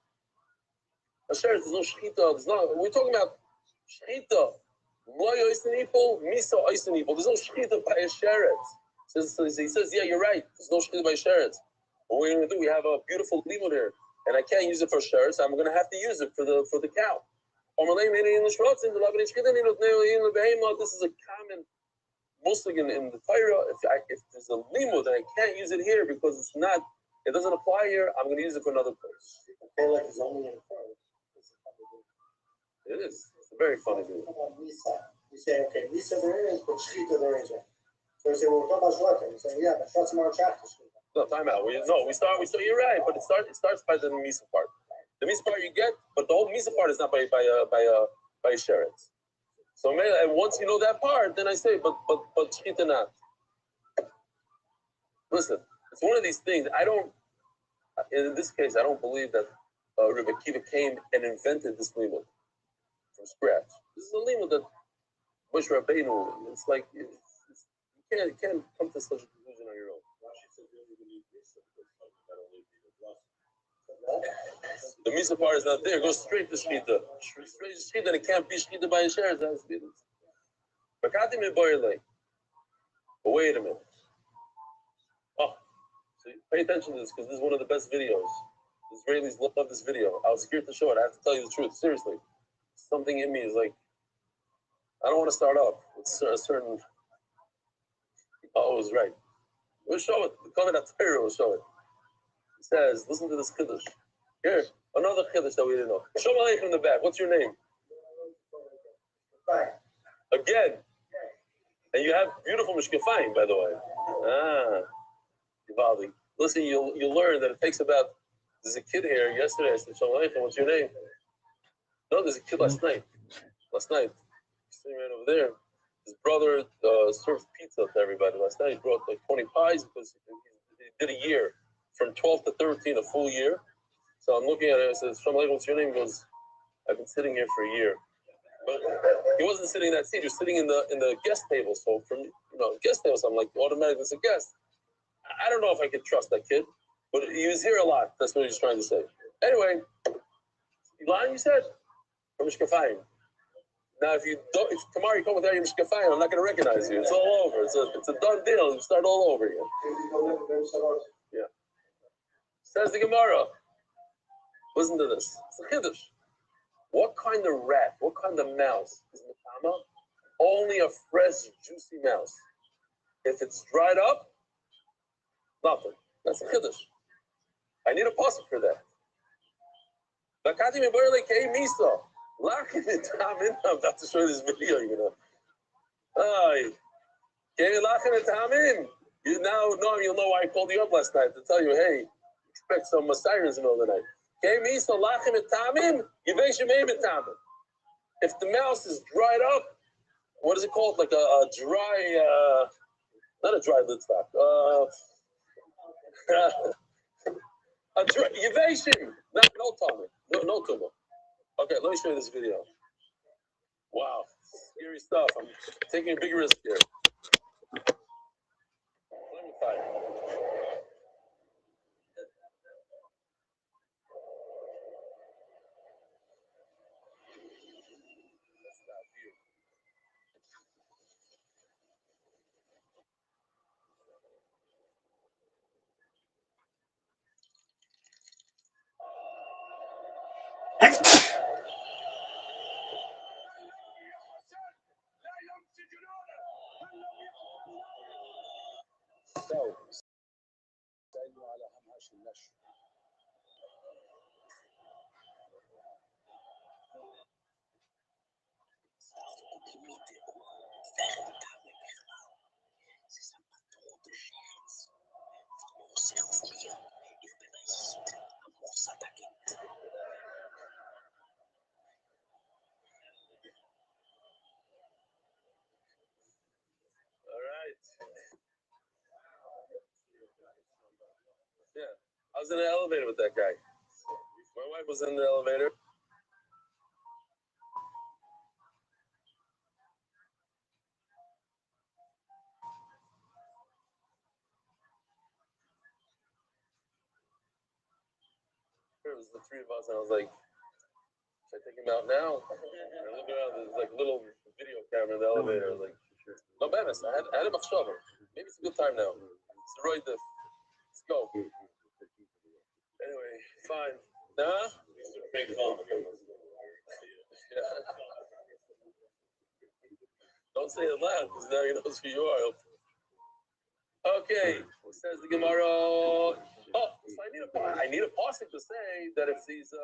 A sheret, there's no shechita. There's no. We're talking about shechita. Loy oistenipol, miso oistenipol. There's no shechita by a sheret. So he says, yeah, you're right. There's no shechita by sheret. What we're going to do? We have a beautiful limud here, and I can't use it for sheret, so I'm going to have to use it for the cow. This is a common mostly in the Torah. If there's a limud and I can't use it here because it doesn't apply here, I'm going to use it for another place. It is. It's a very funny video. You say, okay, Lisa there is, but Shita there isn't. So you say, well, we're talking about Shlokim. You say, yeah, but Shlokim are chapter. No, time out. We start. You're right, but it starts by the Misa part. The Misa part you get, but the whole Misa part is not by Sheret. So and once you know that part, then I say, but Shita not. Listen, it's one of these things. In this case, I don't believe that Rabbi Akiva came and invented this limud from scratch. This is a limud that Moshe Rabbeinu. It's like you can't come to such a conclusion on your own. The Misa part is not there. It goes straight to Shchita. Straight to Shchita, and it can't be Shchita by a share. But wait a minute. Oh, so pay attention to this because this is one of the best videos. The Israelis love this video. I was scared to show it. I have to tell you the truth. Seriously. Something in me is like, I don't want to start off with a certain. Oh, it was right. We'll show it. The Kohen HaTorah will show it. It says, listen to this Kiddush. Here, another Kiddush that we didn't know. Shalom Aleichem in the back. What's your name? Again. And you have beautiful mishkafayim, by the way. Givaldi. Listen, you'll learn that it takes about. There's a kid here yesterday. I said, Shalom Aleichem, what's your name? No, there's a kid last night. He's sitting right over there. His brother served pizza to everybody last night. He brought like 20 pies because he did a year. From 12 to 13, a full year. So I'm looking at it. I said, Shalom Aleichem, what's your name? He goes, I've been sitting here for a year. But he wasn't sitting in that seat. He was sitting in the guest table. So from guest table, so I'm like, automatically it's a guest. I don't know if I could trust that kid, but he was here a lot. That's what he was trying to say. Anyway, Ilan, you said from Mishkafayim. Now, if tomorrow you come without your Mishkafayim, I'm not going to recognize you. It's all over. It's a done deal. You start all over again. Yeah. Says the Gemara. Listen to this. It's a Kiddush. What kind of rat, what kind of mouse is Matama? Only a fresh, juicy mouse. If it's dried up, nothing. That's a Kiddush. I need a pasuk for that. I'm about to show this video, You now know you'll know why I called you up last night to tell you, hey, expect some sirens in the middle of the night. If the mouse is dried up, what is it called? Like a dry, not a dry lid stock. A dry, Yevashim. No tumor. No tumor. Okay, let me show you this video. Wow, scary stuff. I'm taking a big risk here. Let me find it. Yeah, I was in the elevator with that guy. My wife was in the elevator. was the three of us, and I was like, should I take him out now? And I look around, there's like a little video camera in the elevator. I was like, no, Bemis, I had a machshava. Maybe it's a good time now. It's the right diff. Let's go. Anyway, fine. Nah? Yeah. Don't say it loud, because now he knows who you are. Okay, says the Gemara. Oh, so I need a pasuk to say that if these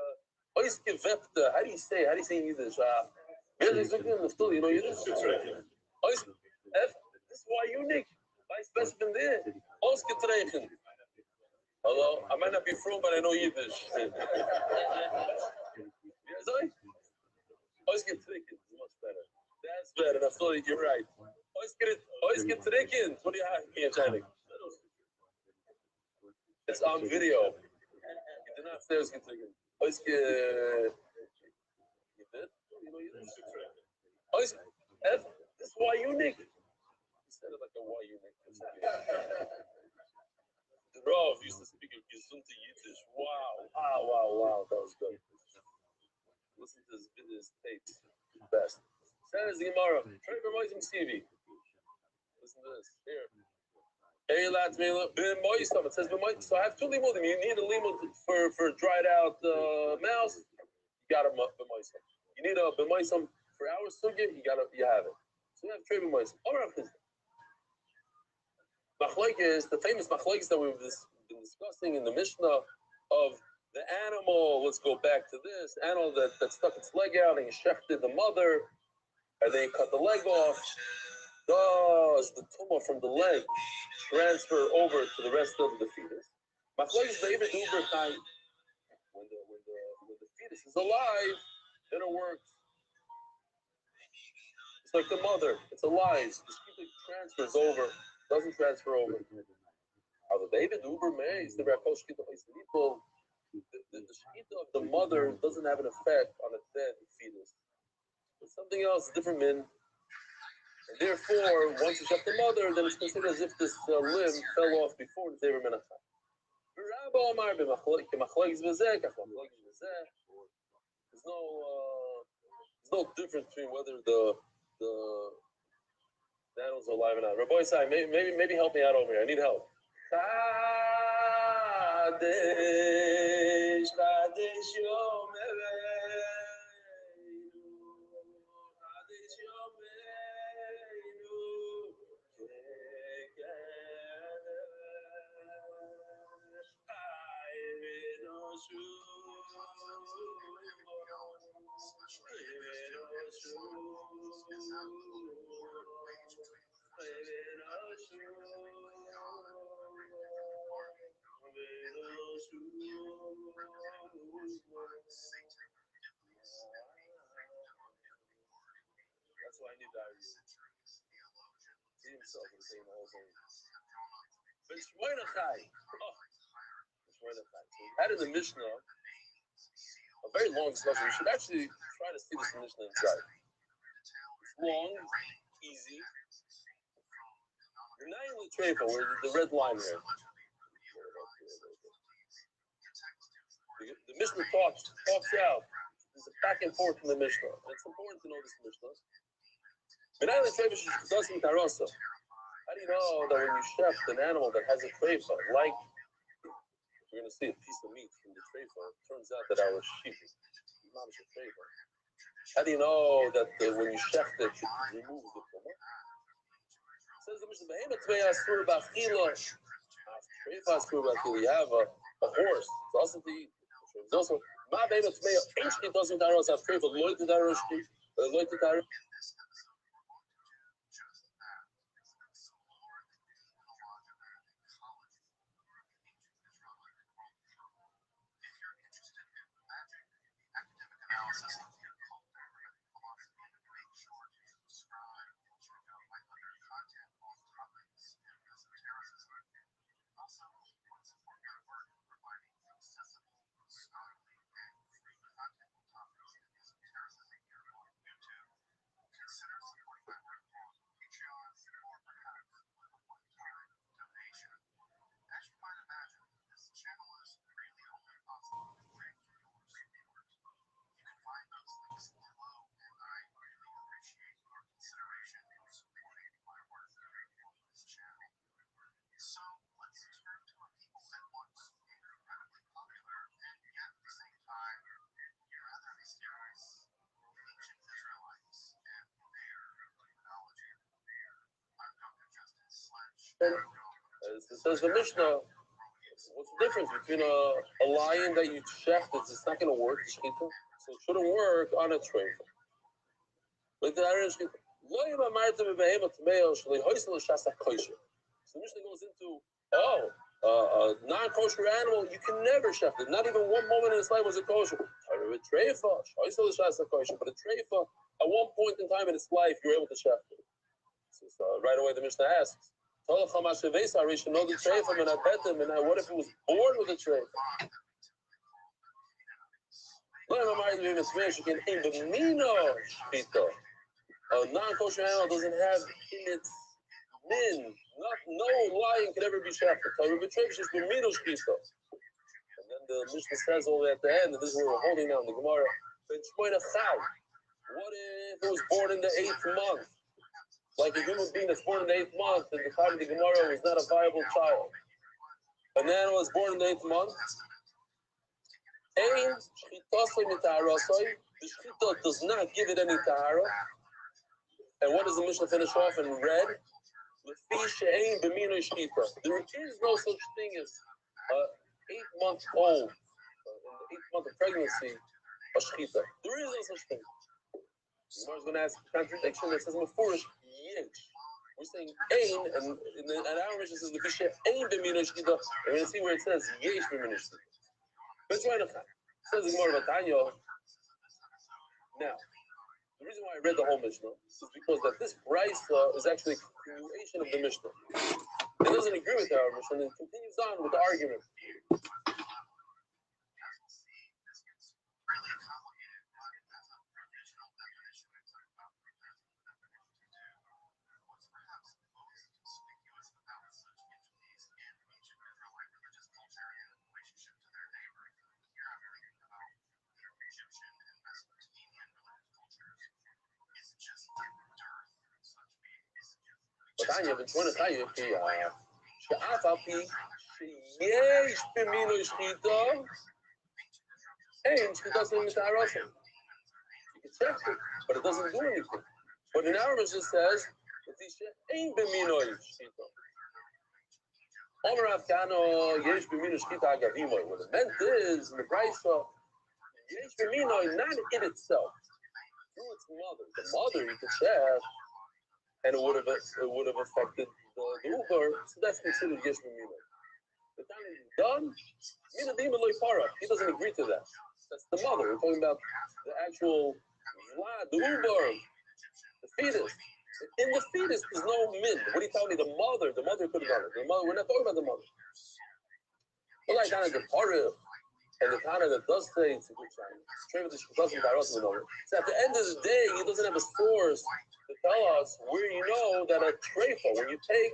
oiskevepta, how do you say in Yiddish? You know Yiddish? This is why unique. Vice best there. Oisketreichen. Although I might not be from, but I know Yiddish. Oisketreichen is much better. That's better. That's totally, you're right. Oisketreichen. What do you have? It's on video. You did not say Oisketreichen. Oiske. You did? You know Yiddish? This is why unique. He said it like a why unique. The Rav used to speak a gesunte Yiddish. Wow. That was good. Listen to his tapes. Best. Says the Gemara. Trevor Moisem TV. Listen to this. Here. It says, so I have two limudim. You need a limud for dried out mouse. You got a b'moisem. You need a b'moisem for our sugya. You have it. So you have trei b'moisem. Machlokes, the famous machlokes that we've been discussing in the Mishnah of the animal. Let's go back to this animal that stuck its leg out and you shechted the mother, and then you cut the leg off. Does the tumor from the leg transfer over to the rest of the fetus? Machlokes David Uber time. When the fetus is alive, then it works. It's like the mother. It's alive. It transfers over. Doesn't transfer over. The David Uber Mays, the shkita of the mother doesn't have an effect on a dead fetus. It's something else, different min. And therefore, once you shut the mother, then it's considered as if this limb fell off before the Zever Menachem. There's no difference between whether the animals are alive or not. Rabbi Sai, maybe help me out over here. I need help. That's why I need that. See himself in the same whole thing. But it's Shmoinachai. So we had in the Mishnah a very long discussion. We should actually try to see this in Mishnah inside. It's long, easy. You're not in the treifa, where the red line here. The Mishnah talks out. There's a back and forth in the Mishnah. And it's important to know this Mishnah. How do you know that when you chef an animal that has a treifa, like you're going to see a piece of meat from the treifa, it turns out that our sheep is not a treifa. How do you know that when you chef it, you remove the tumor? Says the Mishnah, you have a horse, it's also to eat. It's also, So let's turn to a people that once incredibly popular and yet at the same time your other mysterious ancient Israelites and their terminology and their undoubted justice / It says the Mishnah, what's the difference between a lion that you shecht, it's not going to work, shechita, so it shouldn't work on a tray. But the Irish shechita, lo yim amarta b'behema t'meo shalei hoysel l'shasa kosher. So the Mishnah goes into, a non-kosher animal, you can never shecht it. Not even one moment in his life was it kosher. A treifa, hoysel l'shasa kosher, but a treifa, at one point in time in its life, you're able to shecht it. So right away the Mishnah asks, what if it was born with a treifa? A non-kosher animal doesn't have in its min, no lion can ever be shafted. And then the Mishnah says all the way at the end, and this is what we're holding now in the Gemara. What if it was born in the 8th month? Like a human being that's born in the 8th month, and the time of the Gemara was not a viable child. And then it was born in the 8th month. The shechita does not give it any tahara. And what does the Mishnah finish off in red? There is no such thing as an 8-month-old, in the 8th month of pregnancy, a shechita. There is no such thing. Gemara is going to ask a contradiction that says mefurish yesh. We're saying ein, and our Mishnah says lefisha ein b'mino shechita. And we're going to see where it says yesh b'mino shechita. But it's right enough. It says the Gemara Batanya. Now, the reason why I read the whole Mishnah is because that this brisa is actually a continuation of the Mishnah. It doesn't agree with our Mishnah, and it continues on with the argument. Tanya, but one of Tanya, she'af al pi sheyesh b'mino shchita, and she doesn't even ta'arasa. You can check it, but it doesn't do anything. But in our Mishnah says that she ain't b'mino shchita. Omer Avkano yesh b'mino shchita agavimoy. What it meant is in the brisa, yesh b'mino, not in itself, through its mother. The mother you could check. And it would have affected the Uber, so that's considered yesh b'mino. The time is done, mina dima loy para. He doesn't agree to that. That's the mother. We're talking about the actual vlad, the Uber, the fetus. In the fetus, there's no min. What are you telling me? The mother could have done it. The mother, we're not talking about the mother. Well, like kind of the para, and the kind that does say it's a good sign. So at the end of the day, he doesn't have a source to tell us where you know that a treifa, when you take,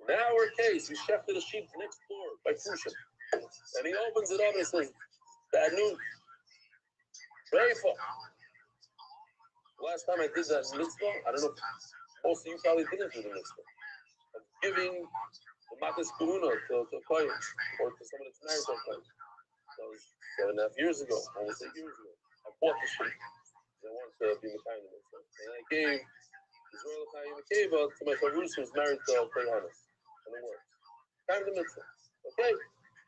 in our case, we shechted a sheep next door by Fushim. And he opens it up and says, bad news. Treifa. Last time I did that mitzvah, I don't know, most of you probably didn't do the mitzvah. Of giving the matas kuruna to a kohen, or to someone that's married to a kohen. That was 7.5 years ago, almost 8 years ago. I bought the sheep. I wanted to be Mekayim mitzvah. And I gave Israel Chaim Mekayim to my Chavrush who's married to Kohen Hannes. And it worked. Kind of the mitzvah. Okay?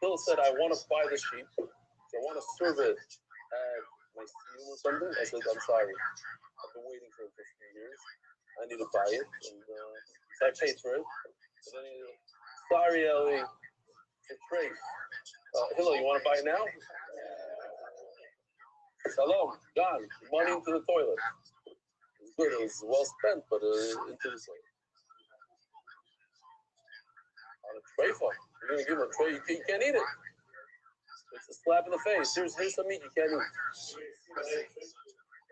Bill said, I want to buy the sheep. So I want to serve it at my stadium or something. I said, I'm sorry. I've been waiting for it for a few years. I need to buy it. And so I paid for it. And then he said, sorry, Ellie, for trade. Hillel, you want to buy it now? Shalom, John, money into the toilet. It was good, it was well spent, but into the toilet. On a tray for it. You're going to give him a tray, you can't eat it. It's a slap in the face. Here's some meat you can't eat.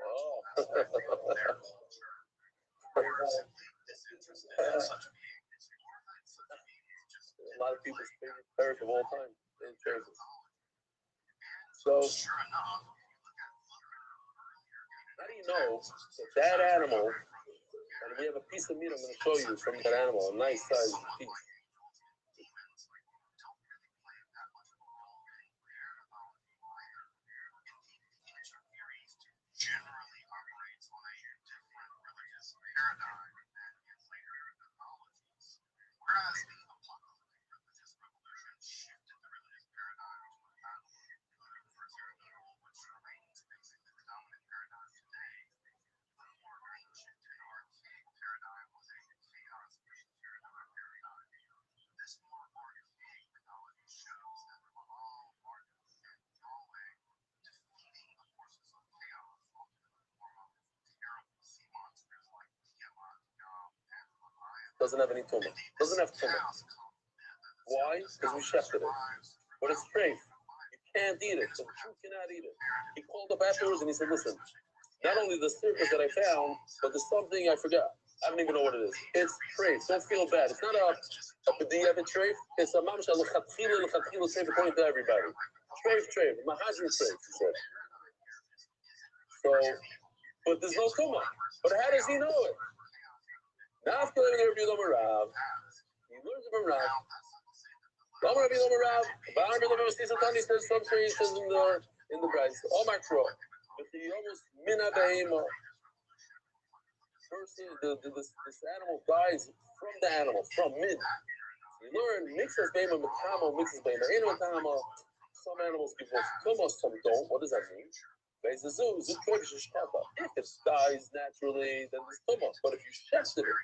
Oh. A lot of people's favorite parrot of all time. So, know that animal, and we have a piece of meat I'm going to show you from that animal, a nice sized piece. Generally operates on a different religious paradigm than its later mythologies. Whereas the apocalyptic religious revolution shifted the religious paradigm to a battle of good versus evil, which remains basically the dominant paradigm today. The more ancient and archaic paradigm was a chaos versus paradigm. This more archaic mythology shows that the Baal, Marduk, and Yahweh defeating the forces of chaos, often in the form of terrible sea monsters like Tiamat, Yam, and Leviathan. Doesn't have any tumor. Doesn't have tumor. Why? Because we shefted it. But it's straight. You can't eat it. The Jew cannot eat it. He called up afterwards and he said, listen, not only the circus that I found, but there's something I forgot. I don't even know what it is. It's trafe. Don't feel bad. It's not a b'diavad trafe. It's a mamash l'chatchila trafe according to everybody. Trafe. Mahajim trafe, he said. So, but there's no tumah. But how does he know it? Now after Rabbi Rav, he learns from Rav. Rabbi Rav, he says some creations in the Bryce. All my crow. But he almost mina behema. First, this animal dies from the animal, from mid. You learn mixes behema matama, mixes behema. Ain't matama. Some animals give us tumah, some don't. What does that mean? If it dies naturally, then it's tumah. But if you shefted it,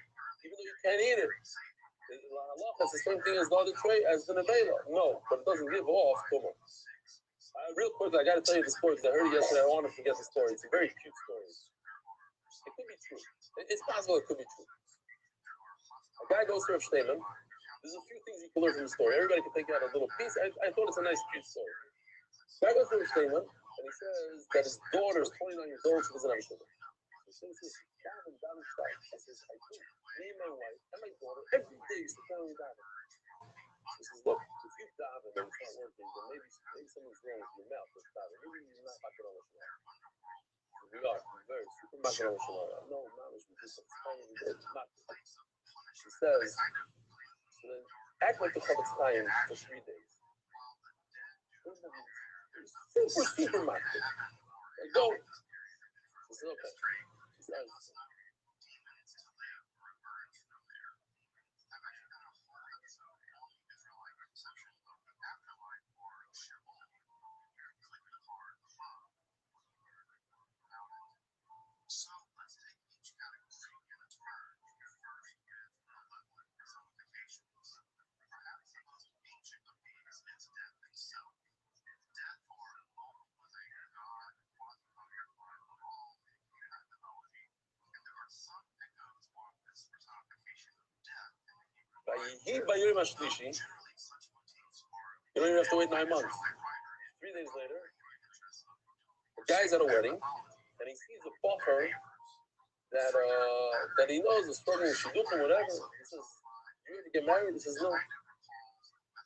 even though you can't eat it, that's the same thing as the other tray, as the nevela. No, but it doesn't give off tumah. Real quick, I got to tell you the story because I heard it yesterday. I want to forget the story. It's a very cute story. It could be true. It's possible it could be true. A guy goes to Rav Shneeman. There's a few things you can learn from the story. Everybody can take out a little piece. I thought it's a nice, cute story. Guy goes to Rav Shneeman, and he says that his daughter is 29 years old. She doesn't have a children. So he says, down inside. He says, I do. Me and my wife and my daughter every day used to tell me daven. He says, look, if you daven and it's not working, then maybe something's wrong with your mouth. It's daven. Maybe you're not making on the we are very super making on the no, mamish, we do something. Not. She says, so then act like the Chavetz Chaim for 3 days. Super making. Go. She says, okay. She says, So let's take each category in a turn. First is malevolent personifications. Perhaps the most ancient of these is death itself. Death or Lol was a god quasi-god of all in Canaanite mythology, and there are some echoes on this personification of death in the Hebrew. Generally, such motifs are. You don't even have to wait 9 months. 3 days later, the guy's at a wedding, and he sees a buffer that he knows is struggling with shidduchim, whatever. He says, "You ready to get married?" He says, "No."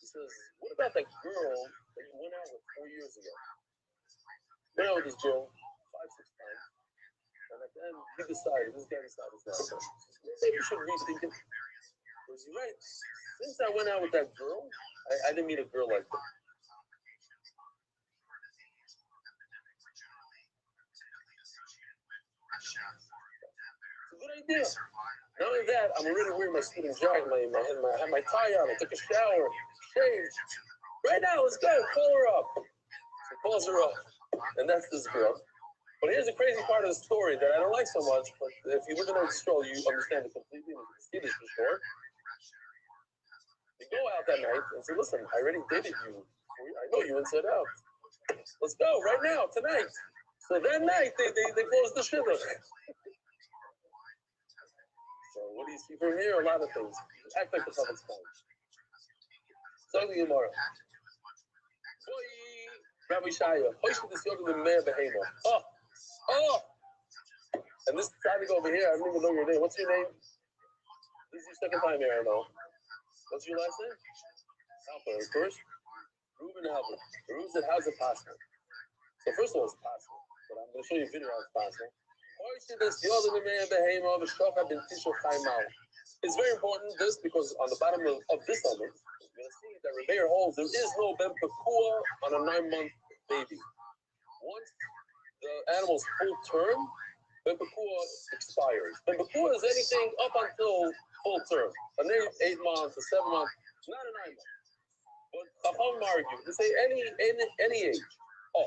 He says, "What about that girl that you went out with 4 years ago?" Went out with this girl 5, 6 times, and at the end, this guy decided now. Maybe you should rethink it. Because you're right. Since I went out with that girl, I didn't meet a girl like that. It's a good idea. Not only that, I'm already wearing my student jacket, I have my tie on, I took a shower, shaved. Right now, let's go, call her up. So calls her up, and that's this girl. But here's the crazy part of the story that I don't like so much, but if you look at the stroll, you understand it completely, and you can see this for sure. You go out that night and say, listen, I already dated you. I know you inside out. Let's go, right now, tonight. So that night, they closed the shidduch. So what do you see from here? A lot of things. Act like the Chavetz Chaim. So the Gemara. Rabbi Shaya. Oh! And this time to go over here, I don't even know your name. What's your name? This is your second time here, I know. What's your last name? Alpha. First? Reuben Alpha. Reuben said, how's it possible? So first of all, it's possible. But I'm going to show you a video how it's possible. It's very important this because on the bottom of this element, you're going to see that Rabbi holds there is no ben pekua on a 9-month baby. Once the animal's full term, ben pekua expires. Ben pekua is anything up until full term. And then 8 months or 7 months, not a 9 months. But Chacham argue, they say any age. Oh,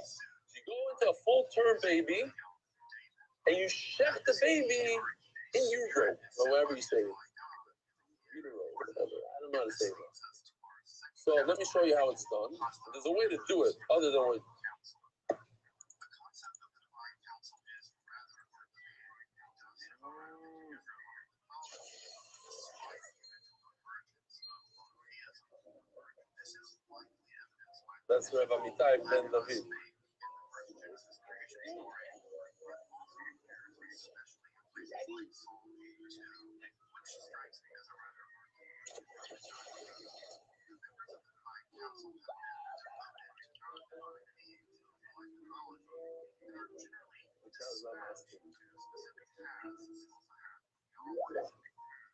you go into a full term baby and you shech the baby in utero, or whatever you say. Utero, whatever. I don't know how to say that. So let me show you how it's done. There's a way to do it other than what. That's Rabbi Amitai ben David.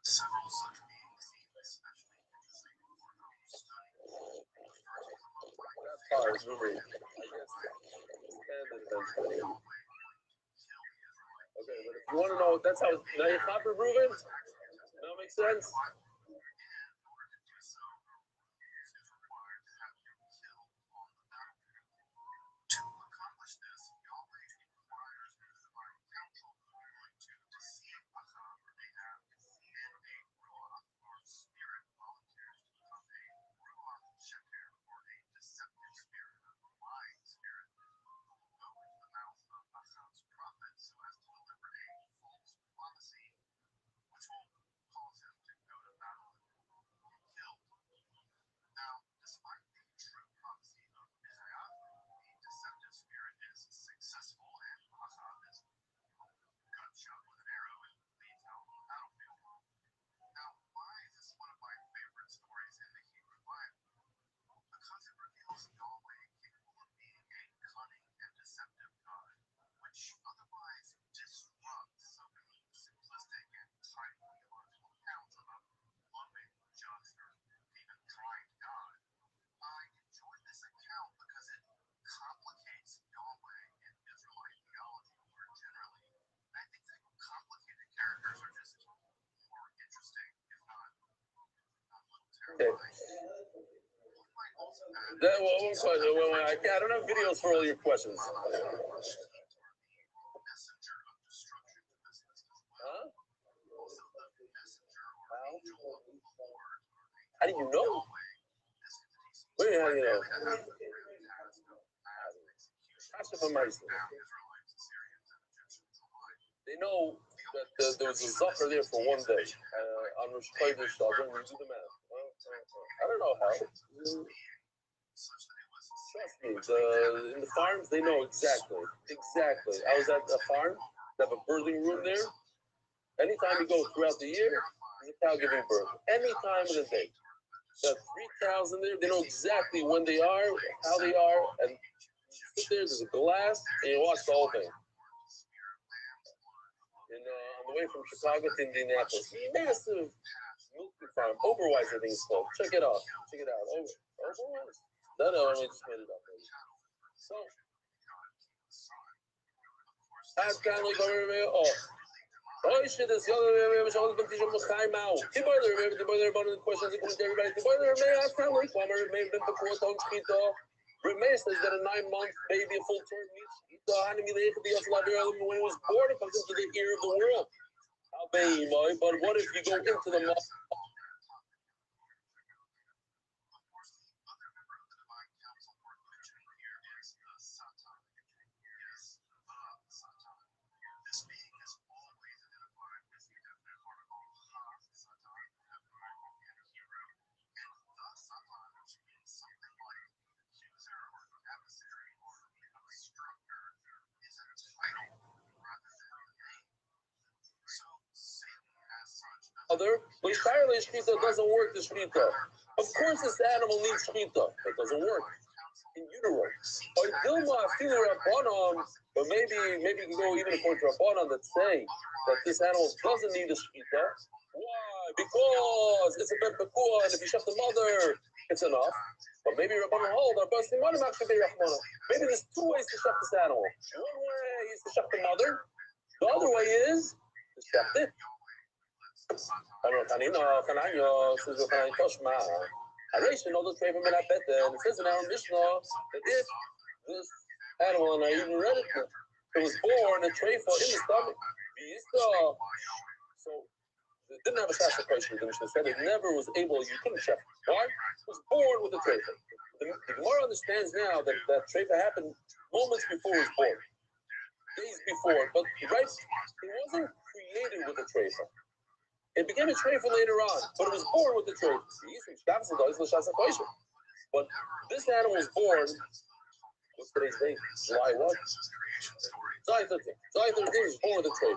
Several such beings, especially interesting for those studying That's hard, really. Okay, but if you want to know, that's how. Now you copy Reuben? That makes sense? To accomplish this, Yahweh requires the divine counsel to deceive Achab or Ahab, and a ruach or spirit volunteers to become a ruach sheker or a deceptive spirit, a lying spirit, who will go into the mouth of Achab's prophet so as to deliver a false prophecy, which will cause him to go to battle and be killed. Now, despite the true prophecy of Isaiah, the deceptive spirit is successful and Achab is gunshot with an arrow and leads out on the battlefield. Now, why is this one of my favorite stories in the Hebrew Bible? Because it reveals Yahweh capable of being a cunning and deceptive God, which otherwise disrupts so many simplistic and tight theological accounts of a loving, just, or even kind God. I enjoy this account because it complicates Yahweh and Israelite theology more generally. And I think that complicated characters are just more interesting, if not a little terrifying. One might also add That one question. I don't have videos for all your questions. messenger of destruction to this list as well. Huh? Also, the messenger or angel of the Lord, or the How do you know? Yahweh. This entity seems Wait, how do you know? to have the grim task of mass execution, Ask if I'm right. now Israelites, Assyrians, and Egyptians alike. They know that there was a Zucker there for one day. On Rosh Chodesh, I'll bring you to the math. I don't know how. Such that it was Trust me, in the farms, they know exactly. Exactly. I was at a farm, they have a birthing room there. Anytime you go throughout the year, there's a cow giving birth. Any time of the day. There are 3 cows in there. They know exactly when they are, how they are, and you sit there, there's a glass, and you watch the whole thing. On the way from Chicago to Indianapolis, massive milking farm, Overwise, I think it's called. Check it out. Check it out. Overwise? No, I just made it up. So, that's kind of like oh, shit, this the other way, which I was going to teach them time out. The boiler, about the questions, everybody. The boiler, I found like, maybe the quote on Skito. Remay says that a 9-month baby, a full term means when he was born, it comes into the ear of the world. But what if you go into the mouth? But entirely Shkita doesn't work the Shkita. Of course this animal needs Shkita. It doesn't work. in utero. Or Dilma Afilu Rabbanon, or maybe you can go even according to Rabbanon that say that this animal doesn't need a shkita. Why? Because it's a ben pekua, and if you shech the mother, it's enough. But maybe Rabbanon hold our busting money actually be Rahmana. Maybe there's two ways to shech this animal. One way is to shech the mother. The other way is to shech it. I don't know, Kananyo, says Yochanan Toshma. I raised to know the tray from it, and it says in our Mishnah that if this animal, and I even read it, it was born a tray for in the stomach. So it didn't have a sacrifice. The Mishnah said it never was able, you couldn't check. Why? It was born with a tray. The Gemara understands now that that tray happened moments before it was born, days before, but right, it wasn't created with a tray. It became a tray later on, but it was born with the tray. But this animal was born, what's today's date? July what? July 13th. July 13th was born with a tray.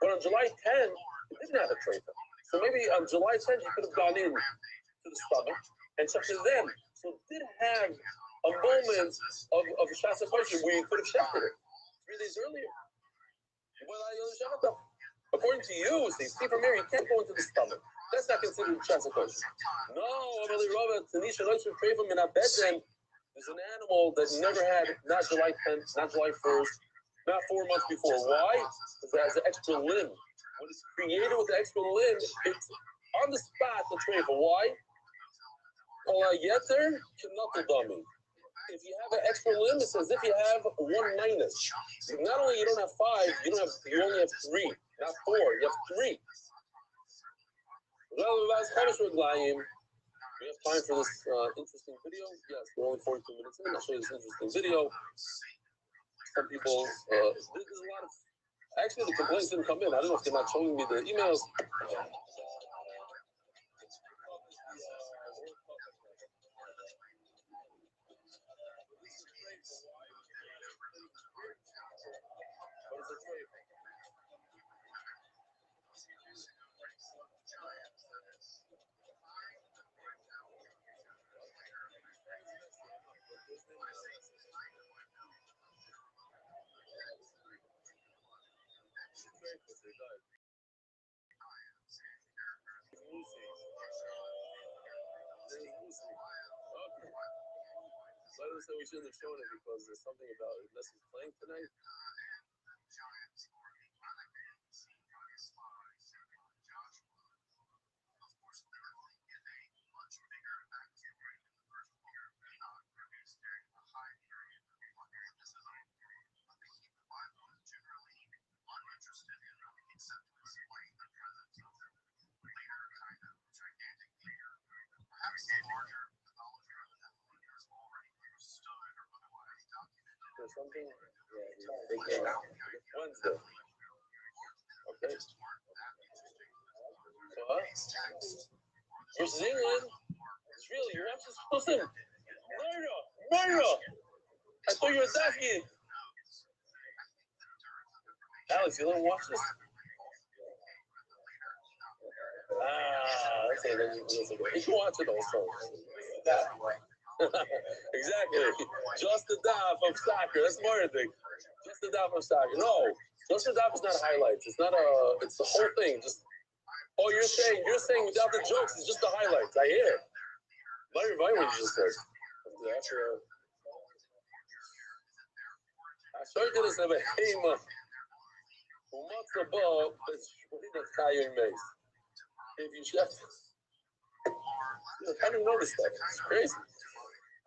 But on July 10th, it didn't have a tray. So maybe on July 10th, you could have gone in to the stomach and checked it then. So it did have a moment of a Shasa question where you could have checked it 3 days earlier. According to you, see from here, you can't go into the stomach. That's not considered Shasa question. No, there's an animal that never had, not July 10th, not July 1st, not 4 months before. Why? Because it has an extra limb. When it's created with the extra limb, it's on the spot, the tray. Why? If you have an extra limb, it's as if you have 1 minus. Not only you don't have 5, you only have 3, not 4. You have 3. We have time for this interesting video. Yes, we're only 42 minutes in. I'll show you this interesting video. Some people, there's a lot of. Actually, the complaints didn't come in. I don't know if they're not showing me the emails. So I don't say we shouldn't have shown it because there's something about it. Unless he's playing tonight. There's something. Yeah, they came out Wednesday. Okay. So, versus England. It's really your absence. Listen, Myra. I thought you were attacking. Alex, you don't watch this. That's it. You can watch it also. Exactly. Just the daf of soccer. That's more thing. Just the daf of soccer. No, just the daf is not highlights. It's not it's the whole thing. Just you're saying without the jokes, it's just the highlights. I hear it. My review what you just said. That's I showed you this about Hema. What's the ball? It's that's Kayan Mace. If you chef, I didn't notice that. It's crazy.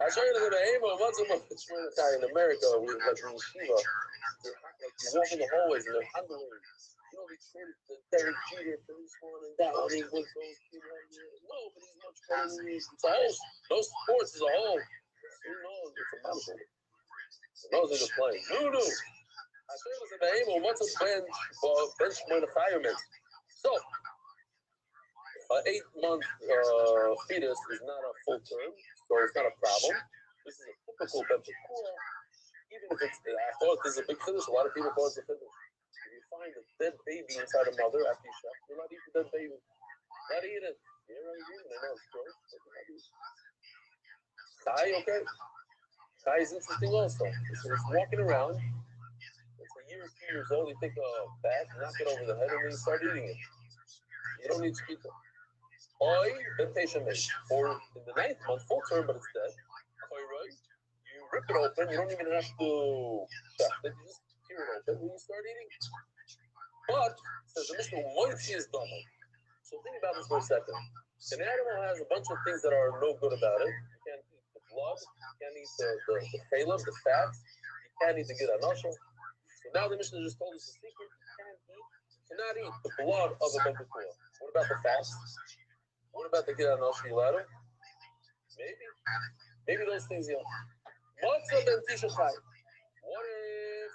I showed you the Hema. What's the ball? It's in America with like in Shiva. You walk in the hallways and they're handling. They traded the Derek Jeter for this one and that one. He went those people. No, but he's much better than me. It's a whole. Those sports as a whole. Who knows? It's a mountain. Those are just playing. No. I say it was a name. What's a bench requirement? So, an 8-month fetus is not a full term, so it's not a problem. This is a typical bench. Even if it's, I thought this is a big finish. A lot of people call it a finish. If you find a dead baby inside a mother after you shot, you're not eating the dead baby. Not eating it. You're not eating it. I know it's gross. Die, okay? Guy is interesting also. So it's walking around. It's a year, 2 years old. You take a bat, knock it over the head, and then you start eating it. You don't need shkita. Oi, temptation made. Or in the 9th month, full term, but it's dead. You rip it open. You don't even have to chef it. You just tear it open and you start eating. But says the Mishnah, moitzi is done. So think about this for a second. An animal has a bunch of things that are no good about it. You can't eat the blood. You can't eat the chalav, the fats. You can't eat the gid anosha. So now the Mishnah just told us the secret. You cannot eat the blood of a ben b'kuah. What about the fats? What about the gid anosha? You let him? Maybe those things you. What's up in Tisha Chai? What if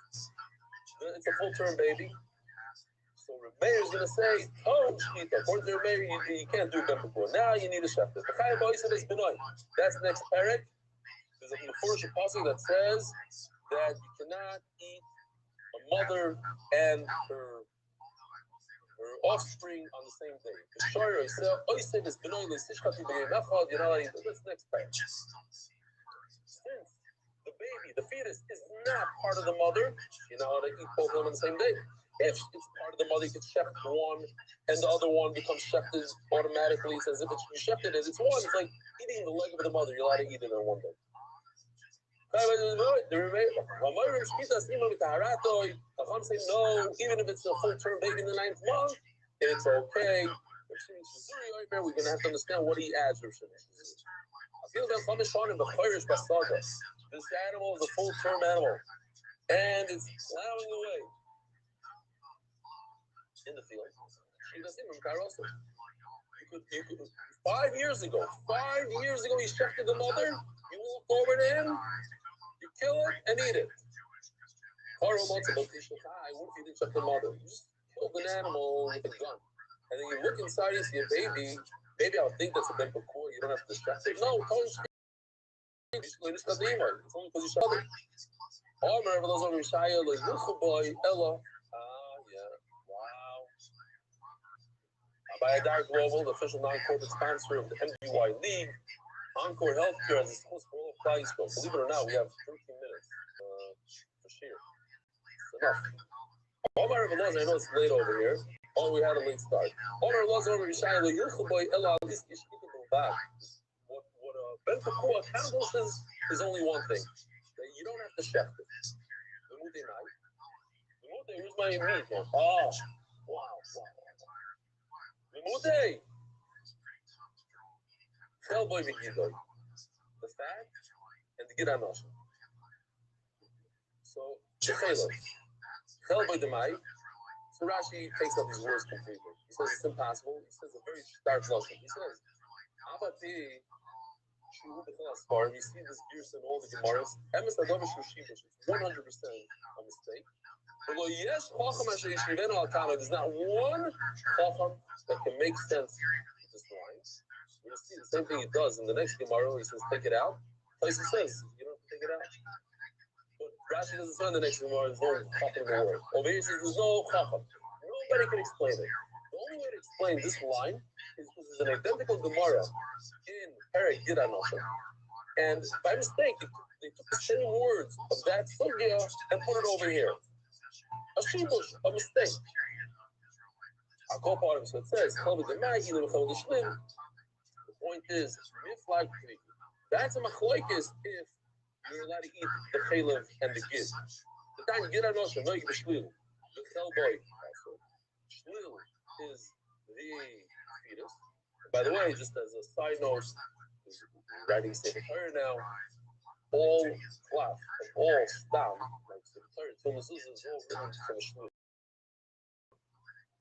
it's a full-term baby? So Rabbi is going to say, oh, shkita. According to Rabbi, you can't do ben b'kuah. Now you need a shepherd. The Chayim Ba'isa is benoi. That's the next parak. There's a Mefurish passage that says that you cannot eat a mother and her offspring on the same day. The Shara is Oisev is benoi l'sishchati b'nei mechad. You're not allowed to eat. That's the next parak. Since the baby, the fetus, is not part of the mother, you're not allowed to eat both of them on the same day. If it's part of the mother, you can shepherd one, and the other one becomes shepherded automatically. It's as if it's shepherded as it's one. It's like eating the leg of the mother. You're allowed to eat it in one day. The Chacham say no, even if it's a full-term baby in the 9th month, it's okay. We're going to have to understand what he adds. This animal is a full-term animal, and it's plowing away in the field. She doesn't even also. You could 5 years ago, he shechted the mother. You walk over to him, you kill it and eat it. What if you didn't shecht the mother? You just killed an animal with a gun, and then you look inside, you see a baby. Maybe I'll think that's a ben b'kuah. You don't have to shecht it. No, it's only because you shot it. Bayadar Global, the official non-corporate sponsor of the MDY League, Encore Healthcare as a host for all of Klal Yisrael. Believe it or not, we have 13 minutes for share. It's enough. Omar Rabbi Rothschild, I know it's late over here. Oh, we had a late start. Omar Rabbi Rothschild, what Ben B'kuah accomplishes is only one thing. You don't have to chef it. Where's my meat? Oh, wow. Lemudei. Chelboy v'gidoy. The fat and the gid anosha. So, chelav. Chelboy demai. So Rashi takes up these words completely. He says it's impossible. He says a very stark notion. He says, Abati, shuhu b'chel asfar. We see this gears in all the Gemaras. Emes adover shushivish. It's 100% a mistake. There's not one chacham that can make sense with this line. We're going to see the same thing he does in the next Gemara. He says, take it out. Place it says, you don't have to take it out. But Rashi doesn't say in the next Gemara, there's no chacham in the world. Over here he says, there's no chacham. Nobody can explain it. The only way to explain this line is because there's an identical Gemara in Perek Gid Anosha. And by mistake, they took the same words of that sugya and put it over here. A shibush, a mistake. I'll call part of it. So it says, the point is, that's a machlokes if you're allowed to eat the chalav and the gid. The time gid anosha, no, you can shlil. The chelboy also. Shlil is the fetus. By the way, just as a side note, writing Sefer Torah now, all cloth, all stam, like Sefer Torah, till mezuzah is all written from shlil.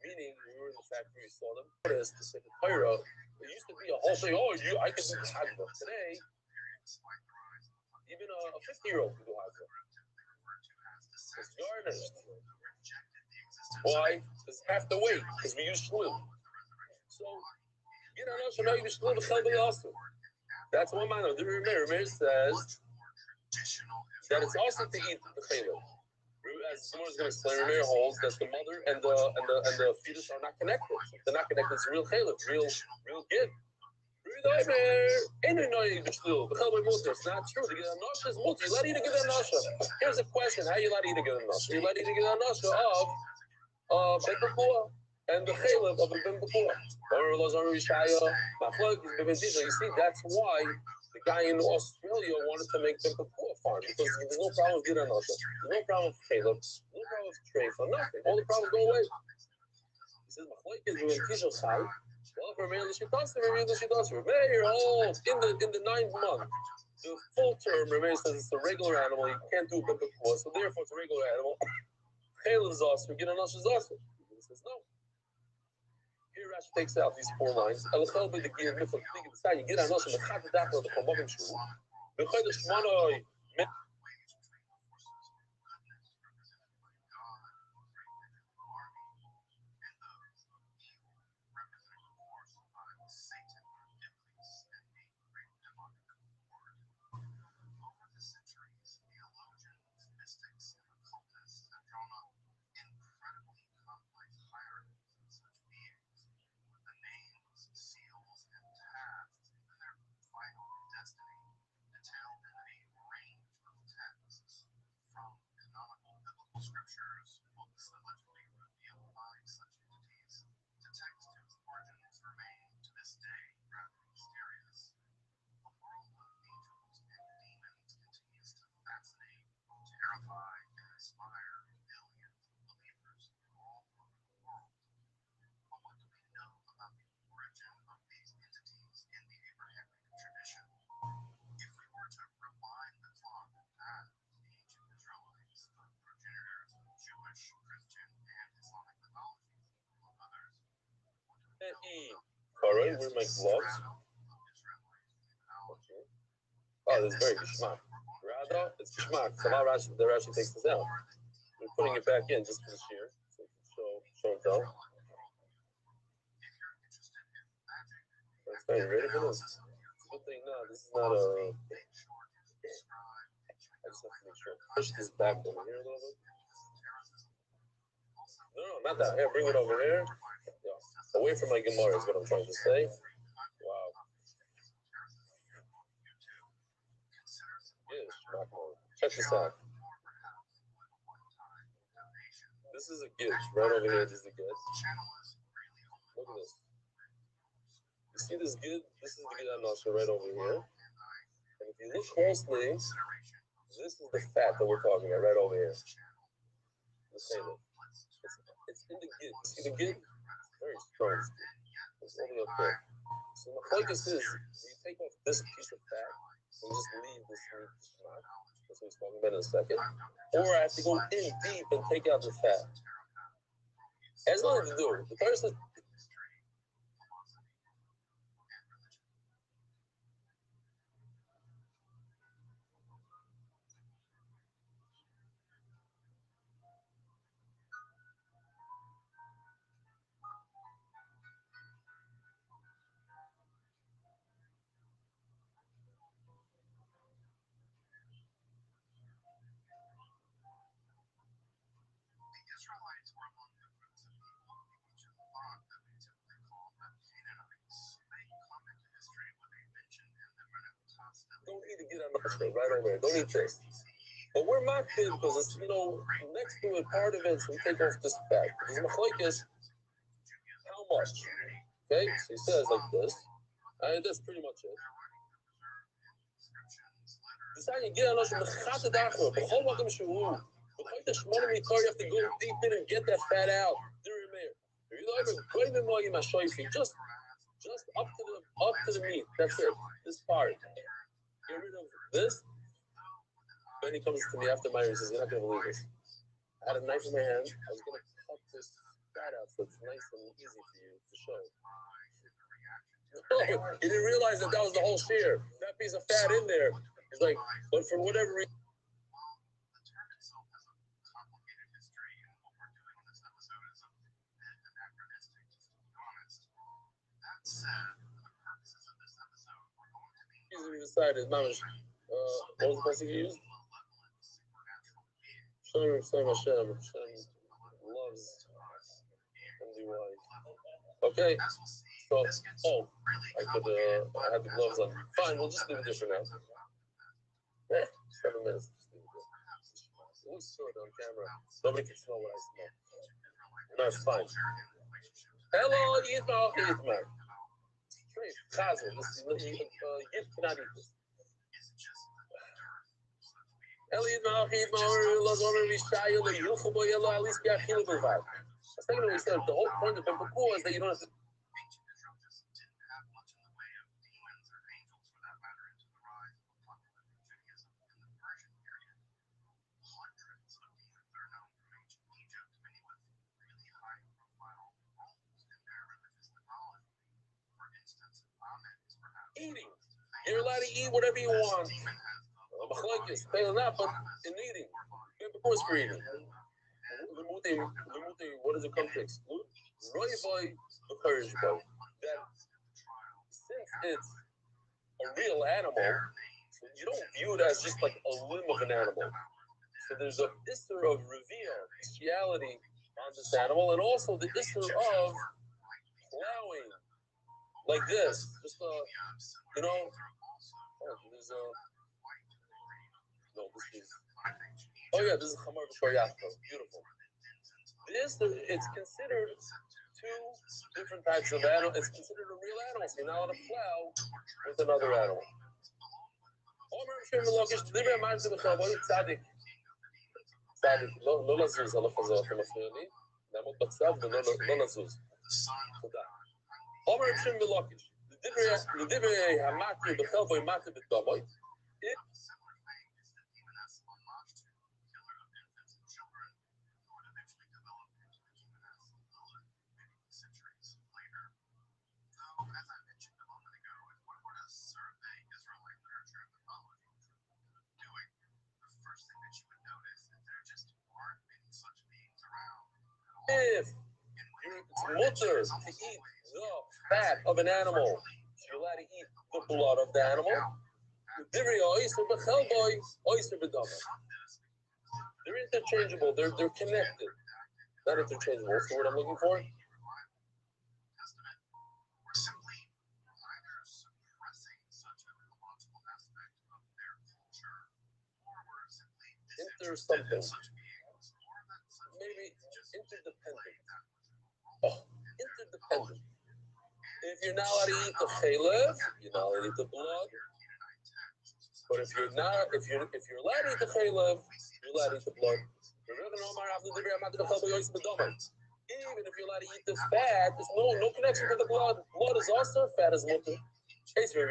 Meaning, we were in the factory, saw them. Notice the Sefer Torah, there used to be a whole thing, I can do this haggadah. Today, even a 50-year-old can do haggadah. It's garnished. Why? Because half the weight, because we use shluim. So, so now you use shluim with somebody else. That's one man. The Rameir says that it's also to eat the chalav. As someone is going to explain, Rameir holds that the mother and the fetus are not connected. If they're not connected, it's real chalav, real gid. It's not true. To get a nosha is multi. You're allowed to get a nosha. Here's a question: how you allowed to get a nosha? You're allowed to get a nosha of ben bakua and the chaylev of a ben bakua. You see, that's why the guy in Australia wanted to make ben bakua farm because there's no problem with getting a nosha. There's no problem with chaylev. There's no problem with treifa. Nothing. All the problems go away. He says, well, for Meir L'Shitasa, Meir holds in the 9th month. The full term, Meir says it's a regular animal. You can't do ben bakua, so therefore it's a regular animal. Chaylev is also, get a nosha is also. He says no. Here Rashi takes out these 4 lines. You get a nosha mechat dachor the chomavim shu. B'chodesh shmonoi. Scriptures, books allegedly revealed by such entities, to texts whose origins remain to this day rather mysterious. The world of angels and demons continues to fascinate, terrify, and inspire millions of believers all over the world. But what do we know about the origin of these entities in the Abrahamic tradition? If we were to rewind the clock back to the ancient Israelites, the progenitors of Jewish, Christian, and Islamic mythologies, among others, what do we know Alright, we make vlogs. Oh, this is very geschmack. Rado, it's geschmack. So now the Rashi takes this out. We're putting it back in just for this year. So show and tell. That's fine. You ready for this? It's a good thing. No, this is not a. I just have to make sure. Push this back over here a little bit. No, not that. Here, bring it over here. Yeah. Away from my Gemara is what I'm trying to say. Wow. Yes, check this out. This is a gift right over here. This is a gift. Look at this. You see this good? This is the good anosha right over here. And if you look closely, this is the fat that we're talking about right over here. The same. It's in the good. See the good? Very strong. It's only up there. So the focus is, you take off this piece of fat and just leave this meat schmack. That's what he's talking about in a second. Or I have to go in deep and take out the fat. It has nothing to do. The person. Israelites were among the groups of people of the ancient thought that we typically call the Canaanites. They come into history with a mention in the Renaissance. Don't need to get on the straight right over here. Don't need this. But we're not good because it's, next to it, part of it, so we take off this fat. Because machlokes, how much? Okay, so he says like this. That's pretty much it. This how you get on us from the chatadachro, the whole welcome shuhu. You have to go deep in and get that fat out. Just up to the meat. That's it. This part. Get rid of this. Then he comes to me after my and says, "You're not gonna believe this. I had a knife in my hand. I was gonna cut this fat out so it's nice and easy for you to show." Oh, he didn't realize that was the whole shear. That piece of fat in there. He's like, but for whatever reason. Easily decided, Mamish. What was the best thing you used? Shem Hashem. Hashem loves MDY. Okay. So, I had the gloves on. Fine, we'll just leave it there for now. 7 minutes. It looks short on camera. Nobody can smell what I smell. No, it's fine. Hello, Yitmar. Straight, Chazer. You cannot eat this. Hello, Yitmar. Lazar, Rishayel, Yuchubo, Yellow, at least Yachil, Bavad. The second one we said, the whole point of Bimbaku is that you don't have to. Eating. You're allowed to eat whatever you want. Fail not, but in eating. Before it's for eating. What does it come to exclude? That since it's a real animal, you don't view it as just like a limb of an animal. So there's a issur of reveal, bestiality on this animal, and also the issur of plowing. Like this, just there's no, this is, this is Chamar B'Shoyachto, beautiful. It's considered two different types of animal. It's considered a real animal, so you're not allowed to plow with another animal. לא לזוז, לא חזור, אתם מפריעים לי, לעמוד בצד ולא לזוז. תודה. אומר רשם מלוקיש, לדברי המטרי בחלבוי מטרי בדומוי, if it's mutter to eat the fat of an animal, you're allowed to eat the blood of the animal. They're interchangeable. They're connected. Not interchangeable. What's the word I'm looking for? Inter something. Maybe interdependent. Interdependent. If you're not allowed to eat the chalev, you're not allowed to eat the blood. But if you're allowed to eat the chalev, you're allowed to eat the blood. Even if you're allowed to eat the fat, there's no connection to the blood. Blood is also fat as mutter. It seems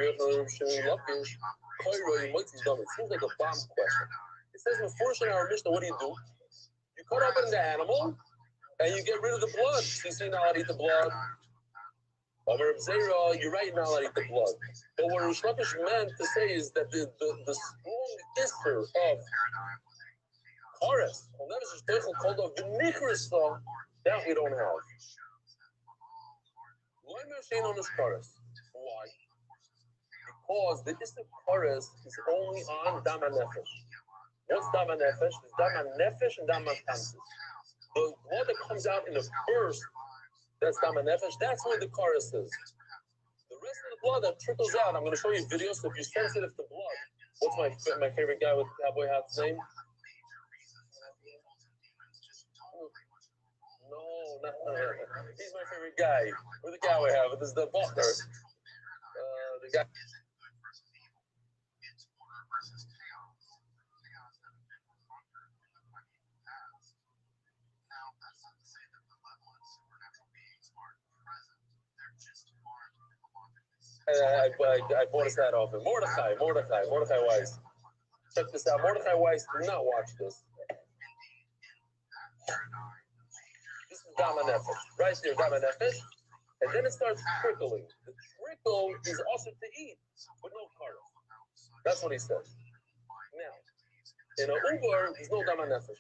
like a bomb question. It says before in our Mishnah, what do? You cut open the animal and you get rid of the blood. So you say not allowed to eat the blood. You're right, not allowed to eat the blood. But what Rish Lakish meant to say is that the strong issur of chorus, called of the nichris, that we don't have. Why am I saying on this chorus? Why? Because the issur chorus is only on dama nefesh. What's dama nefesh? It's dama nefesh and dama tamsis. The blood that comes out in a burst, that's dama nefesh. That's where the chorus is. The rest of the blood that trickles out, I'm going to show you videos. So if you're sensitive to blood, what's my favorite guy with the cowboy hat's name? No, not he's my favorite guy with the cowboy hat. But this is the Buckner. The guy. I bought his hat off him. Mordechai Weiss. Check this out. Mordechai Weiss, do not watch this. This is Dama Nefesh. Right there, Dama Nefesh. And then it starts trickling. The trickle is also to eat, but no carbs. That's what he says. Now, in an Uber, there's no Dama Nefesh.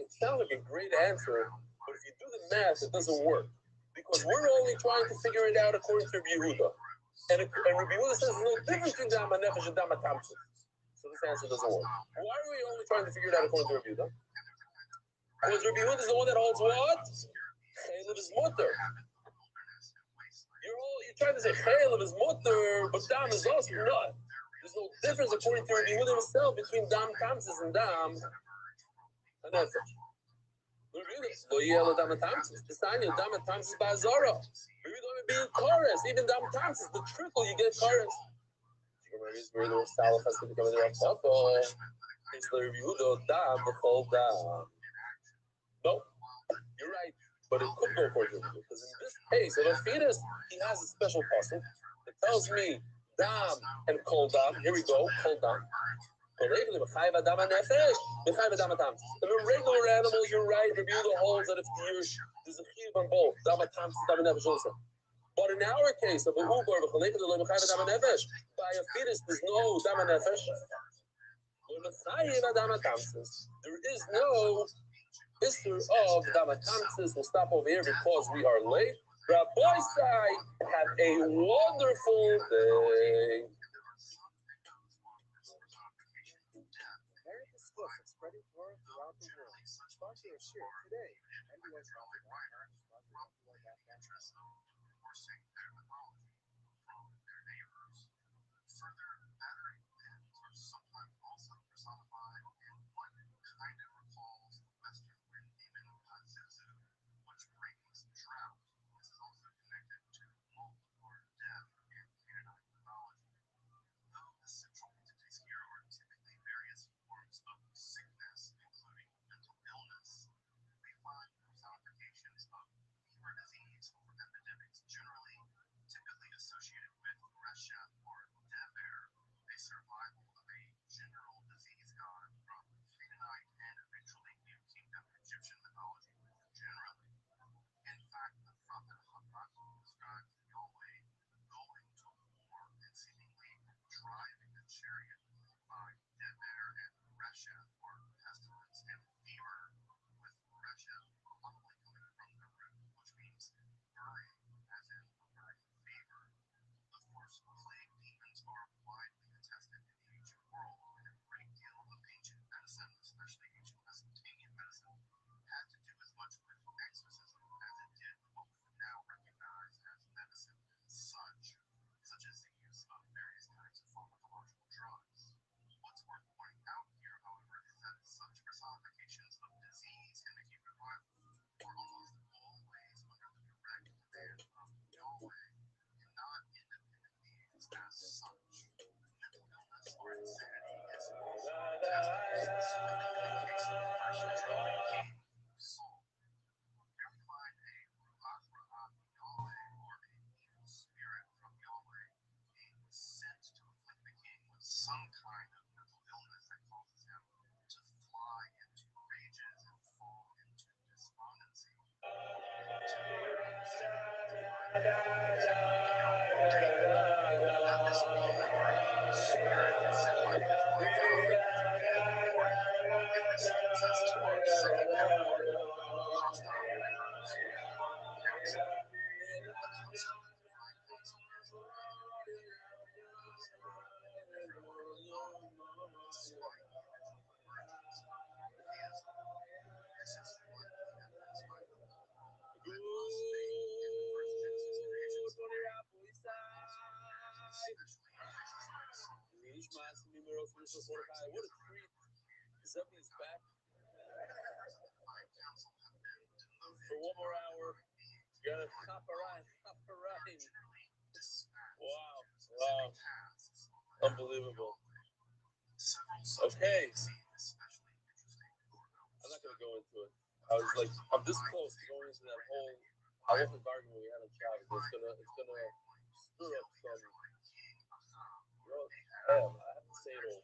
It sounds like a great answer, but if you do the math, it doesn't work. Because we're only trying to figure it out according to Rabbi Yehuda. And Rabbi Yehuda says there's no difference between Dama Nefesh and Dama Tamsis. So this answer doesn't work. Why are we only trying to figure it out according to Rabbi Yehuda? Because Rabbi Yehuda is the one that holds what? Chaylev is mutter. Chaylev is mutter, but dam is also not. There's no difference according to Rabbi Yehuda himself between dam tamsis and dam and nefesh. Lo yelo dam tamsis. The sign of dam tamsis ba'azara. Maybe don't be in chorus. Even dam tamsis, the trickle you get chorus. Where the salaf has to become a direct couple. It's the Rabbi Yehuda dam the full dam. No, you're right. But it could go for him because in this case, of a fetus, he has a special person that tells me dam and kol dam. Here we go, kol dam. In a regular animal, you're right. The Yehuda holds that if there's a chiyuv on both, dam and tamsis, dam and nefesh also. But in our case, of a uber, by a fetus, there's no dam and nefesh. There is no Mr. of Damatansis will stop over here because we are late. Rabbi Sai, have a wonderful day. Parent discuss and spreading Torah throughout the world. Sponsor a share today. Further, battering pins are sometimes also personified in what kind of recalls the Western wind demon Pazuzu, which brings drought. This is also connected to mold or death in Canaanite mythology. Though the central entities here are typically various forms of sickness, including mental illness, we find personifications of fever disease or epidemics generally typically associated with Resha or Dever, a survival of a general disease god from Canaanite and eventually New Kingdom Egyptian mythology generally. In fact, the prophet Habakkuk describes Yahweh going to war and seemingly driving a chariot pulled by Dever and Resha or pestilence and fever, with Resha probably coming from the root, which means burning, as in a burning fever. Of course, plague demons are widely attested in the ancient world, and a great deal of ancient medicine, especially ancient Mesopotamian medicine, had to do as much with exorcism as it did what we would now recognize as medicine such as the use of various kinds of pharmacological drugs. What's worth pointing out here, however, is that such personifications of disease in the Hebrew Bible were almost always under the direct command of Yahweh and not independent beings as such. Mental illness or insanity is Saul. Here we find a Ruach Ra'ah Yahweh, or an evil spirit from Yahweh, being sent to afflict the king with some kind of mental illness that causes him to fly into rages and fall into despondency. At this moment, the spirit sent by his wife witnesses to our second hostile neighbors. What a treat. Somebody's back for one more hour. You gotta hop around. Wow. Unbelievable. Okay. I'm not gonna go into it. I was like, I'm this close to going into that whole elephant argument we had on Shabbos. It's gonna stir up some. I have to say it over.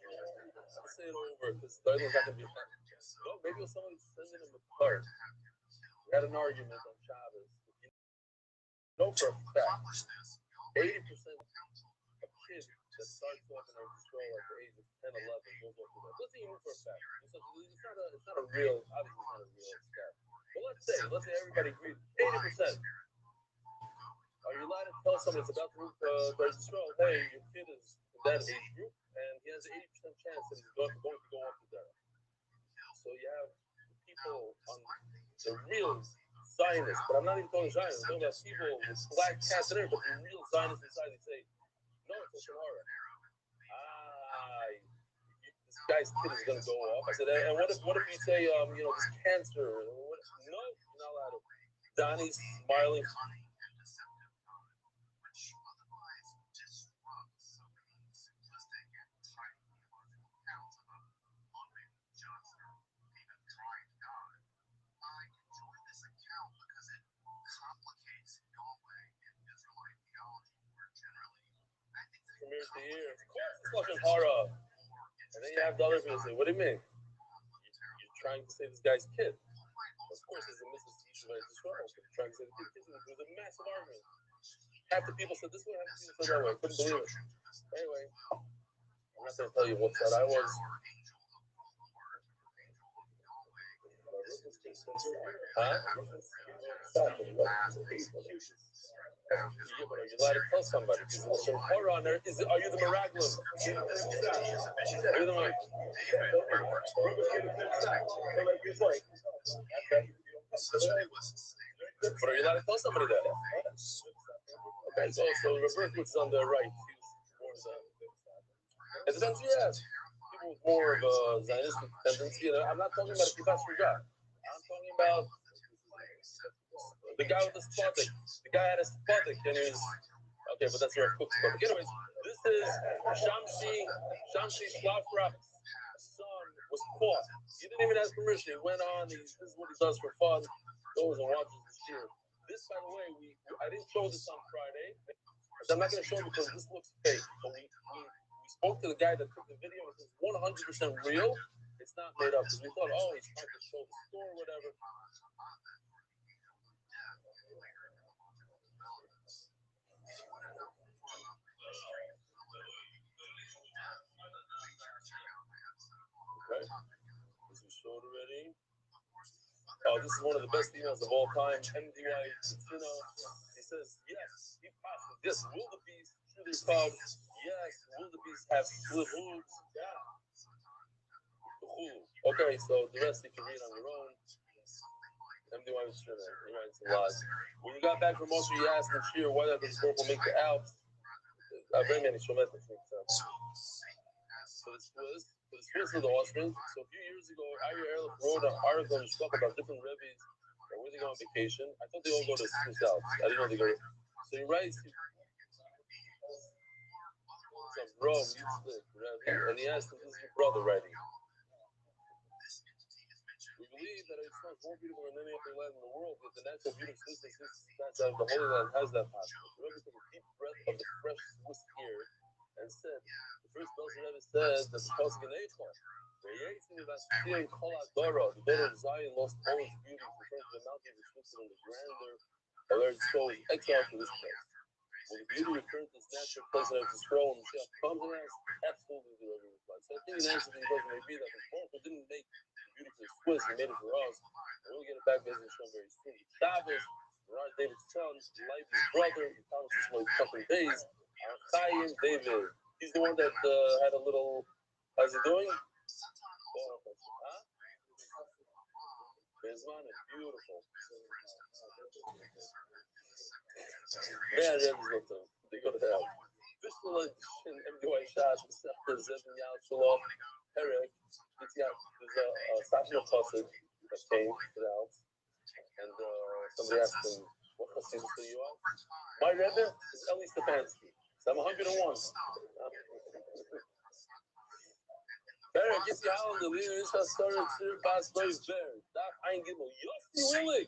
Because Darlan's not gonna be fun. No, maybe it was somebody sending him a card. We had an argument on Shabbos. You know for a fact, 80% of kids that starts off in a stroll at the age of 10, 11 goes off to that. Let's say you know for a fact. It's not a real, obviously not a real stat. But let's say everybody agrees, 80%. Are you allowed to tell someone it's about to move to stroll, hey, your kid is in that age group, and he has an 80% chance that he's going to go off to that. So you have the people on the real Zionists, but I'm not even calling Zionists. I'm talking about people with black cats in there, but the real Zionists inside. They say, no, it's a Hara. This guy's kid is going to go off. I said, and what if you say, this cancer? What, no, you're not allowed to. Donnie's smiling. Here. Of course, it's fucking horror. And then you have the other people say, what do you mean? You're trying to say this guy's kid. Of course, it's a Mrs. Yeshiva as well. You're trying to say the kid. It was a massive argument. Half the people said this way, half the people said that way. I couldn't believe it. Anyway, I'm not going to tell you what side I was. Huh? Yeah, but are you allowed to tell somebody? Is there horror on there? Are you the Miraglim? Are you the But are you allowed to tell somebody that? Okay, so reverse what's on the right. It depends, yeah. People with more of a Zionistic tendency. I'm not talking about a professor guy. I'm talking about the guy with the spotting. The guy had a spotting and he was okay, but that's your cook spotting. Anyways, this is Shamshi Shlafrak's son was caught. He didn't even ask permission. He went on. This is what he does for fun. Goes and watches the shir. This, by the way, I didn't show this on Friday. I'm not going to show it because this looks fake. But we spoke to the guy that took the video. It's 100% real. It's not made up because we thought, oh, he's trying to show the store or whatever. Okay. This we showed already. Oh, this is one of the best emails of all time. MDY Tzino. He says, yes, he passes. Yes, will the beast chew their cubs? Yes, will the beast have split hooves? Yeah. Okay, so the rest you can read on your own. MDY Tzino. He writes a lot. When you got back from Moshe, you asked him, Shir, why did this purple make the Alps? Very many Shometas make sense. So this was the offspring. So a few years ago, Ari Erlich wrote an article and spoke about different rabbis and where they go on vacation. I thought they all go to south. I didn't know they go to. So he writes some Rome, and he asked him, this is your brother writing. We believe that it's not more beautiful than any other land in the world, but the natural beauty of Swiss the Holy Land has that passion. The Rebbe took a deep breath of the fresh Swiss air and said, the first Belzer Rebbe said that the Pasuk in Eichel, the daughter of Zion lost all its beauty in front of the mountains of Switzerland, the grandeur of Eretz Yisrael was exiled to this place. When the beauty returned to its natural place in Eretz Yisrael, and Mashiach comes and asks, absolutely the Rebbe replied. So I think the answer to the question may be that the Prophet didn't make the beauty for the Swiss, he made it for us. And we'll get it back to Israel very soon. Shabbos, David's son, Levi's brother, he tells us like a couple of days, Chaim David. He's the one that had a little, how's he doing? Bezman is beautiful. Man, they go to hell. Vishal in MDY Shad, Mr. Zevin Yal Shalom, Eric, there's a Sasha Chassid that came to the house, and somebody asked him, what Chassidus do you are? My Rebbe is Eli Stefanski, so I'm 101. Barry, get the island, the leader is started to pass by Barry. That I ain't getting no Yossi Willig.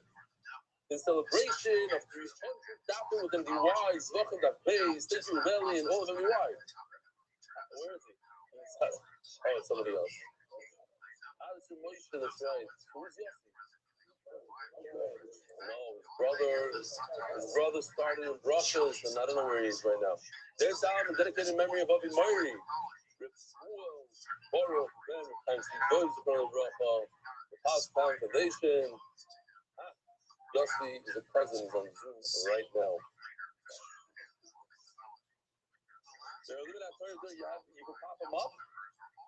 In celebration of 300 Dapper with MDY, Zvachim Dapay, State Rebellion, all of MDY. Where is he? Oh, it's somebody else. That's Moshe, that's right. Who's Yossi? No, his brother started in Brussels, and I don't know where he is right now. There's a dedicated memory of Avi Mori. Baruch, times he goes to the House Foundation. Yossi is a president on Zoom right now. They're living at Thursday. You can pop them up.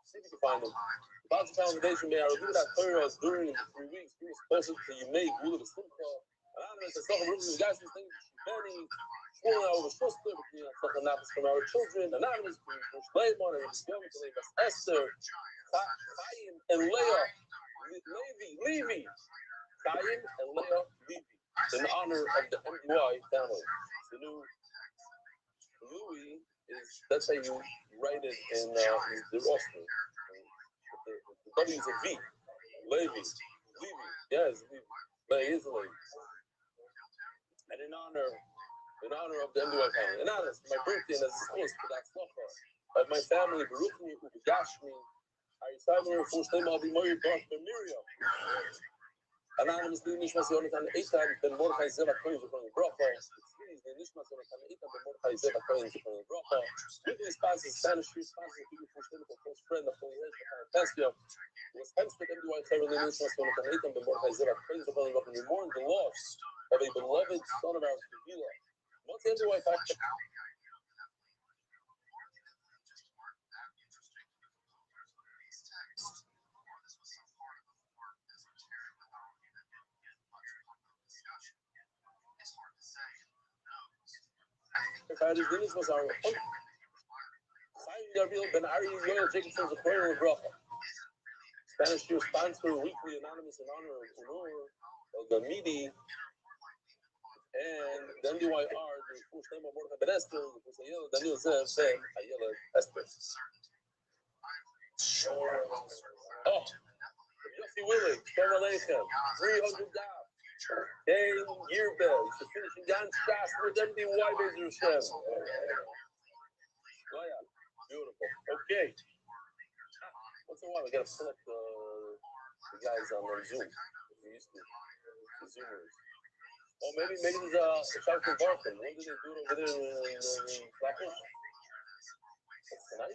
See if you can find them. The House Foundation, may I review that Torah during the 3 weeks. We were supposed to make Gula the Simcha Anonymous, I saw the rooms of the guys who think Benny, falling over Schuster, from our children. Anonymous, Shleimon, and Esther, Chaim, and Leah, Levi, Chaim, and Leah, Levi, in honor of the MDY family. The new Louis is, that's how you write it in the offspring. The W is a V. Levi. Yes, Levi. But it is a Levi. And in honor of the MDY family. And honest, my birthday, and as a host for that slaughter of my family, Baruchni, Ubigashmi, Arisador, Fushtem, I'll be Moyer, Dark, Miriam. Anonymous, the Nishmas Yonatan Eitan, Ben Mordechai Zeva Coins from the Brocha. The Nishmas Yonatan Eitan, Ben Mordechai Zeva Coins from the Brocha. Weekly sponsors, Spanish free sponsors, people for Shtemical close friend of Holy Head, Pastia. Was hence with MDY Terror, the Nishmas Yonatan Eitan, Ben Mordechai Zeva Coins from the Brocha. We mourn the loss of a beloved son of ours, Sevilla. What's the MDY factor? If I had his was our Ben Ari Yoel Jacobson's Aquarium of Bracha. Spanish Jew sponsor weekly anonymous in honor of Unor, the Midi, and the MDYR, the first name of Mordechai Ben Esther, the first Ayala, Daniel Zev, Ben Ayala Esther. Oh, Yossi Willig, Shem Aleichem, 300 dollars. Hey, year bells, the finishing down fast with MDY Bezer Shem. Oh yeah, beautiful. Okay. Once in a while, we gotta pull up the guys on Zoom. We used to, the Zoomers. Oh, maybe there's a shout to Barton. When did they do it over there in Flatbush? That's tonight?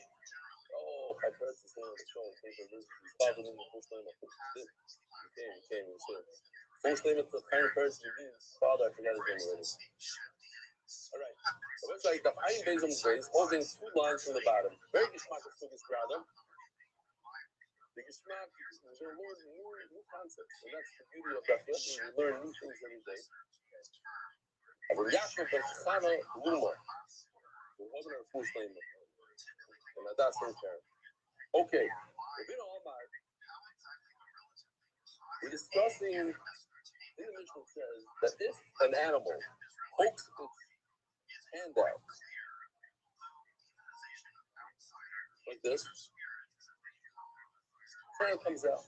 Oh, I heard the name of the show. He's probably in the first name of this. He came, so. First name of the kind of person his father, I forgot his name already. Alright. So it's like the Ein Bezum Grace, holding two lines from the bottom. Very Geschmack of Sugas Grada. The Geschmack, we're going to learn new concepts. And that's the beauty of that. We learn new things every day. Aber Yaakov ben Chana Luma. We're holding our first name. And that's our parent. Okay. We're discussing. In the Mishnah says that if an animal pokes its hand out like this, hand comes out,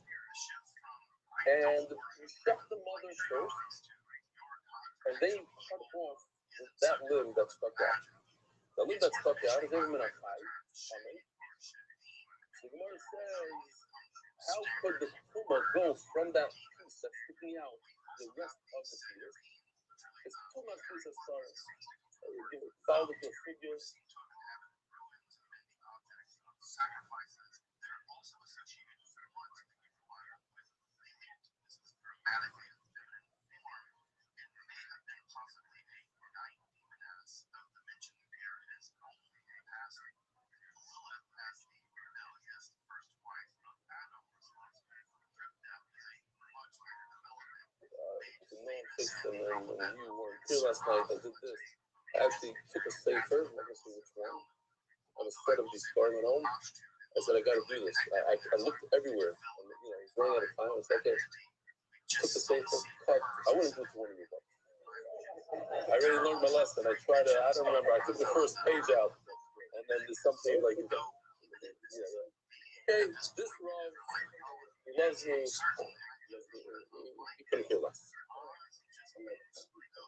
and you check the mother first, and then you cut off that limb that stuck out. The limb that stuck out is every minute high. So the Gemara says, how could the puma go from that piece that's sticking out the rest of the fetus? It's too much piece of stars. Follow the figures. And then when you weren't here last night, I did this. I actually took a safer, let me see which one. On a set of these starting at home. I said, I got to do this. I looked everywhere. And, I was running out of time. I was like, okay. Took the safer, cut. I wouldn't do it to one of you, but I already learned my lesson. I tried to, I don't remember. I took the first page out. And then there's something like, okay, this Rav, he loves me. He couldn't care less.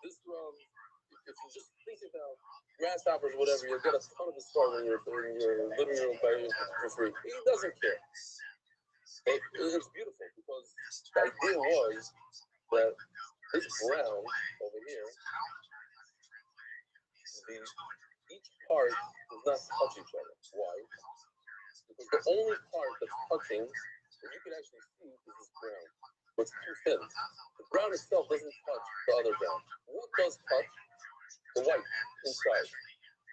This Rav, if you just think about grasshoppers or whatever, you'll get a ton of his stuff in your living room for free. He doesn't care. But it's beautiful because the idea was that this ground over here, each part does not touch each other. Why? Because the only part that's touching, that you can actually see, is this ground. But it's too thin. The ground itself doesn't touch the other ground. What does touch? The white inside.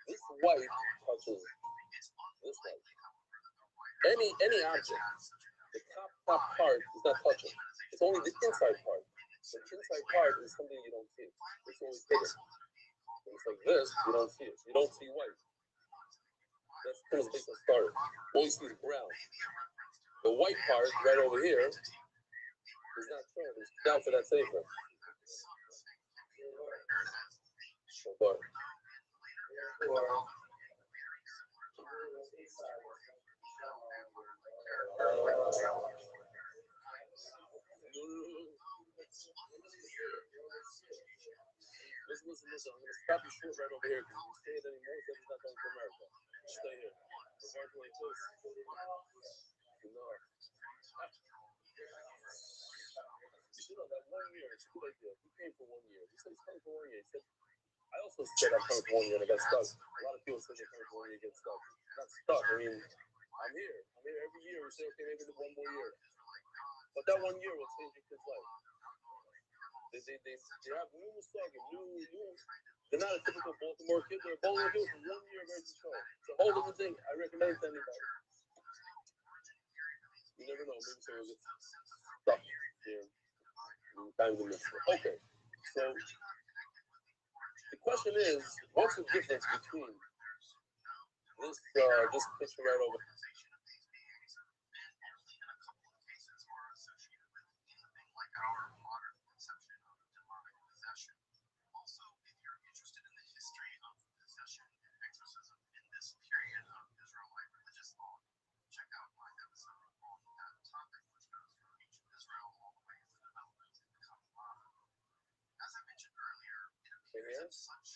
This white touches this white. Any object, the top part is not touching. It's only the inside part. The inside part is something you don't see. It's always hidden. When it's like this, you don't see it. You don't see white. That's kind of based on starter. All you see is brown. The white part right over here is not shown. It's down for that safer. So far. Listen. I'm going to stop you short right over here because if you stay it anymore, then it's not going to America. Stay here. It's hard to like this. You know. You should know that 1 year, it's a good idea. He came for 1 year. He said he's coming for 1 year. He said, I also said I'm coming for 1 year and I got stuck. A lot of people say they're coming for 1 year and get stuck. Not stuck. I mean, I'm here. Every year. We say, okay, maybe 1 more year. But that 1 year will change your kid's life. They have new mussagim, new. They're not a typical Baltimore kid. They're a Baltimore kid for 1 year of Eretz Yisrael. It's a whole different thing. I recommend it to anybody. You never know. Maybe someone gets stuck here. Okay. So the question is, what's the difference between this picture right over?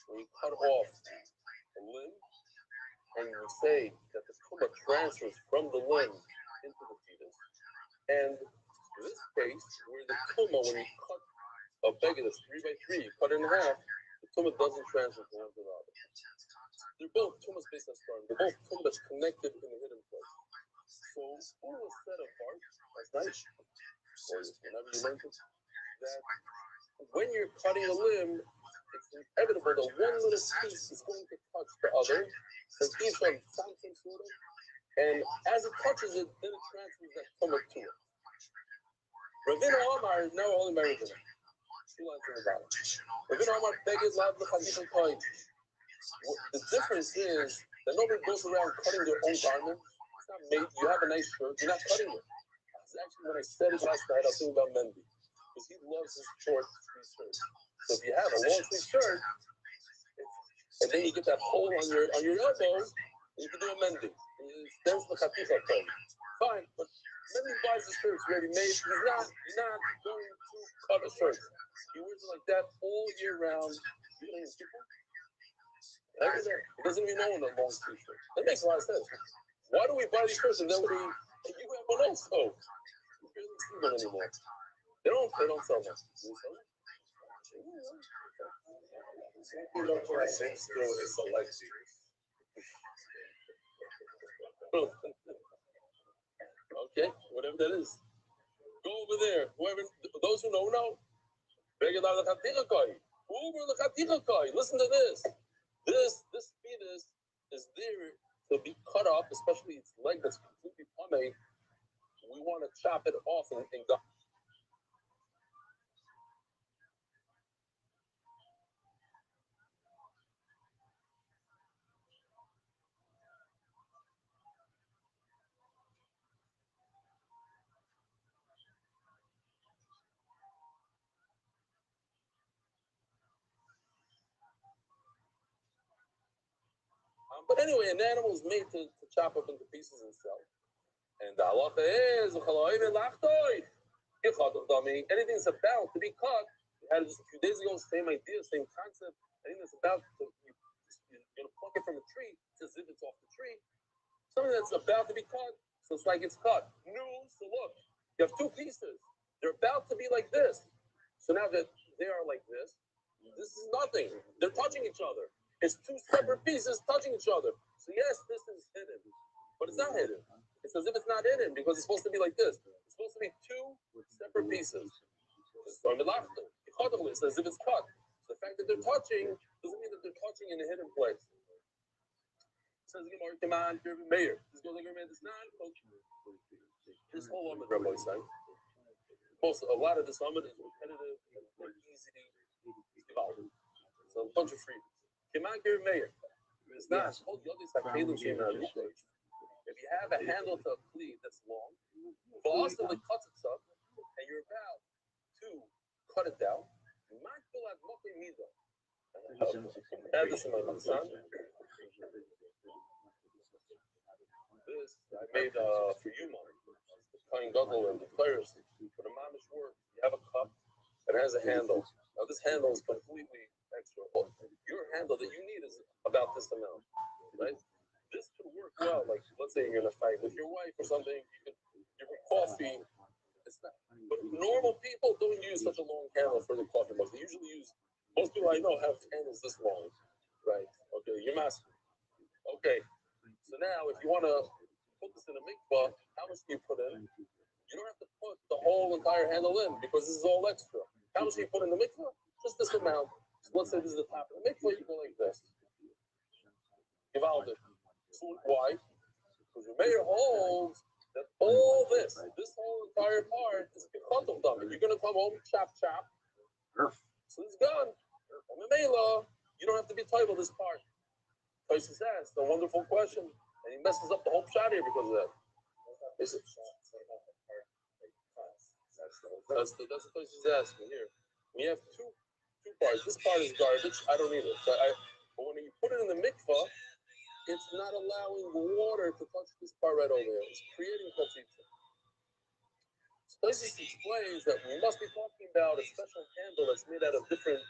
We cut off the limb and we say that the tumor transfers from the limb into the fetus. And in this case, where the tumor, when you cut a beggar that's 3 by 3, you cut it in half, the tumor doesn't transfer from one to the other. They're both tumors based on sperm. They're both tumors that's connected in the hidden place. So who was set apart last night, or whenever you learned it, that when you're cutting a limb, it's inevitable that one little piece is going to touch the other, and each of something sort of, and as it touches it, then it transfers that tumor to it. Rabbi Omar is now only married to them. 2 lines in the bottom. Rabbi Omar begged love the Chadif and the difference is that nobody goes around cutting their own garment. It's not made. You have a nice shirt, you're not cutting it. This is actually when I said it last night, I was thinking about Mendy, because he loves his short sleeve shirt. So if you have a long sleeve shirt, and then you get that hole on your elbow, you can do a Mendy. It stems the Chatifa code. Fine, but Mendy buys the shirts ready made. He's not going to cut a shirt. He wears it like that all year round. You know, every day. He doesn't even know in a long sleeve shirt. That makes a lot of sense. Why do we buy these shirts and then you have one also? You barely see them anymore. They don't sell them. Do you sell them? I think still is select series. Okay, whatever that is. Go over there. Whoever, those who know. Listen to this. This fetus is there to be cut off, especially its leg that's completely pomade. We want to chop it off and go. But anyway, an animal is made to chop up into pieces and sell. And the halacha is anything that's about to be cut. We had it just a few days ago, same idea, same concept. Anything that's about to you're gonna pluck it from a tree, it's as if it's off the tree. Something that's about to be cut, so it's like it's cut. So look, you have 2 pieces. They're about to be like this. So now that they are like this is nothing. They're touching each other. It's 2 separate pieces touching each other. So yes, this is hidden, but it's not hidden. It's as if it's not hidden because it's supposed to be like this. It's supposed to be 2 separate pieces. It's as if it's cut. So the fact that they're touching doesn't mean that they're touching in a hidden place. It says Mayor. This goes like this whole Amud Rabbi saying. A lot of this Amud is repetitive and involved. So a bunch of freebies. Kimakir Mayor. It's not. If you have a handle to a cleat that's long, Boston cuts it up, and you're about to cut it down. Add this in my son. This I made for you, Mom. Kind Guggle and the players for the mamish work. You have a cup that has a handle. Now this handle is completely extra. Well, your handle that you need is about this amount, right? This could work well. Like let's say you're in a fight with your wife or something. You could give her coffee. It's not. But normal people don't use such a long handle for the coffee mugs. They usually use. Most people I know have handles this long, right? Okay, you're masking. Okay, so now if you want to put this in a mikvah, how much do you put in? You don't have to put the whole entire handle in because this is all extra. How much do you put in the mikvah? Just this amount. So let's say this is the top of the mikvah, you go like this. Givaldic. So why? Because your mayor holds that all this whole entire part is kechantum dummy. You're going to come home, chop, chop. So it's gone. You don't have to be titled this part. Tosis asked a wonderful question, and he messes up the whole shot here because of that. That's what Tosis asked me here. We have two parts. This part is garbage. I don't need it. But when you put it in the mikvah, it's not allowing the water to touch this part right over here. It's creating kachitza. So Tosis explains that we must be talking about a special handle that's made out of different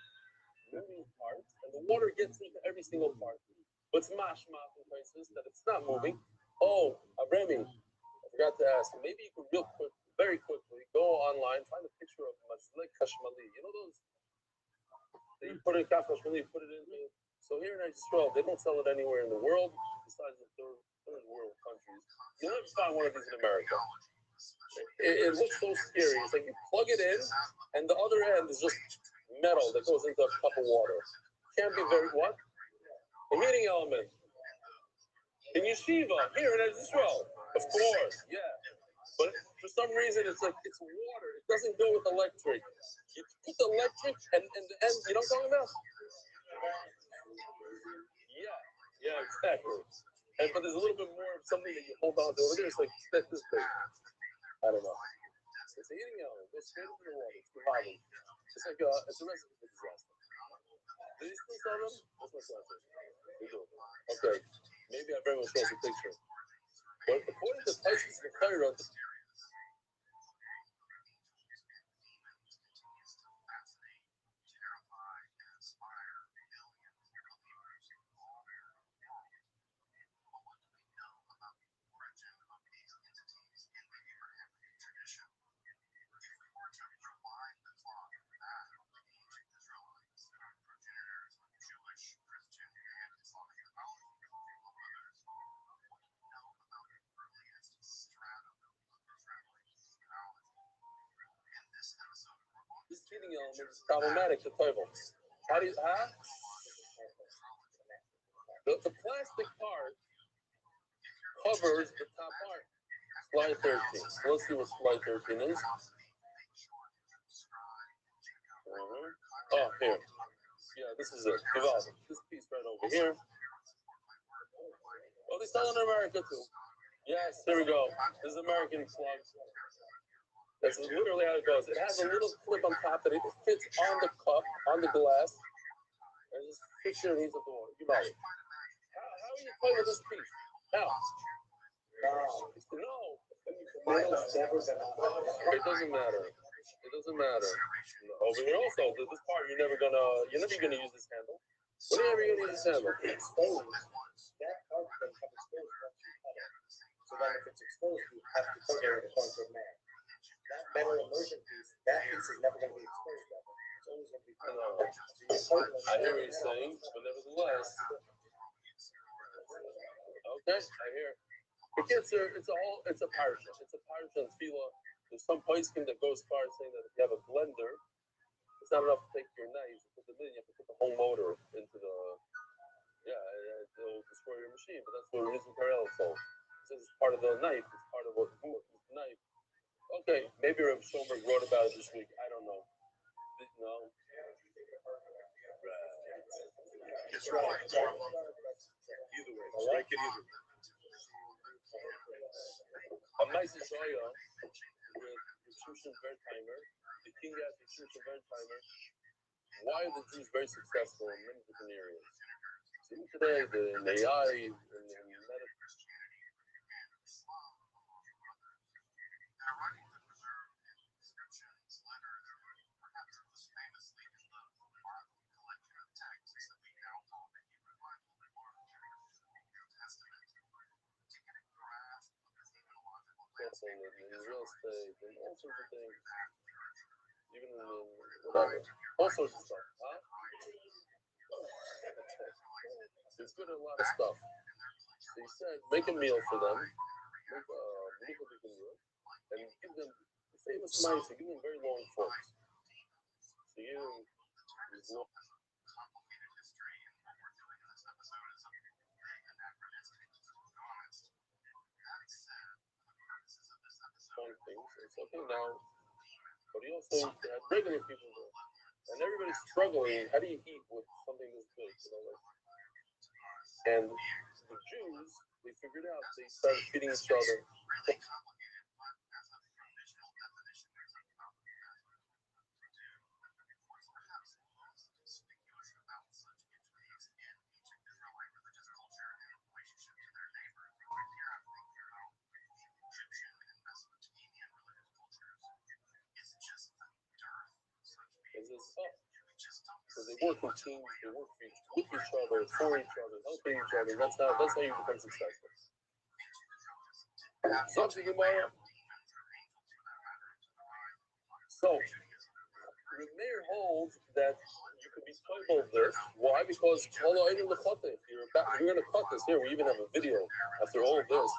moving parts, and the water gets into every single part. But it's mashma in places that it's not moving. Oh, Remy, I forgot to ask. Maybe you could very quickly go online, find a picture of mazlik kashmali. You know those? You put it in kaf kashmali, put it in. So here in Israel, they don't sell it anywhere in the world besides the third world countries. You'll never find one of these in America. It looks so scary. It's like you plug it in, and the other end is just metal that goes into a cup of water. Can't be very what? A heating element. In yeshiva, here in Israel, of course, yeah. But for some reason, it's like it's water. It doesn't go with electric. You put the electric and the end. You know what I'm talking about? Yeah, exactly. But there's a little bit more of something that you hold on to. Look at this, like this big. I don't know. It's a heating element. It's straight into the water. It's revolving. It's like it's a recipe for disaster. Do you still sell them? That's my question. We do. Okay. Maybe I very much show us a picture. But according to Tyson's Torah, this heating element is problematic to Toivel. The plastic part covers the top part. Slide 13. So let's see what slide 13 is. Oh, here. Yeah, this is it. This piece right over here. Oh, they sell it in America too. Yes, here we go. This is American plug. That's literally how it goes. It has a little clip on top that it fits on the cup, on the glass, and just fits your needs at the water. You buy it. How are you playing with this piece? How? No. It doesn't matter. It doesn't matter. Over here also, this part you're never gonna use this handle. When are you ever gonna use this handle? Exposed. That part can become exposed once you cut it. So then if it's exposed, you have to put it according to a man. That metal immersion piece, that piece is never going to be exposed ever. It's always going to be cut out. I hear what you're saying, but nevertheless. Okay, I hear. It's a parasha. It's a parasha and tefillah. There's some poskim that goes far as saying that if you have a blender, it's not enough to take your knife and put them in. You have to put the whole motor into the. It'll destroy your machine. But that's what we're using parallel. It says it's part of the knife. It's part of what the knife. Okay, maybe Reb Schoenberg wrote about it this week. I don't know. No. That's right. Either way, strike it either way. A Maisa Shoya with Shushan Wertheimer, the king after Shushan Wertheimer. Why are the Jews very successful in many different areas? So today, in AI, in medical. In real estate, and all sorts of things, even in whatever, all sorts of stuff. Huh? It's good at a lot of stuff. So he said, make a meal for them, make a meal, and give them the famous mice, give them very long forks. So you these long. Things. It's okay now, but he also had regular people there, and everybody's struggling. How do you eat with something this big? And the Jews, they figured out, they started feeding each other. So they work with teams, they work with each other, for each other, helping each other. That's how you become successful. So, Meir holds that you could be told this. Why? Because you're going to cut this. Here, we even have a video after all of this.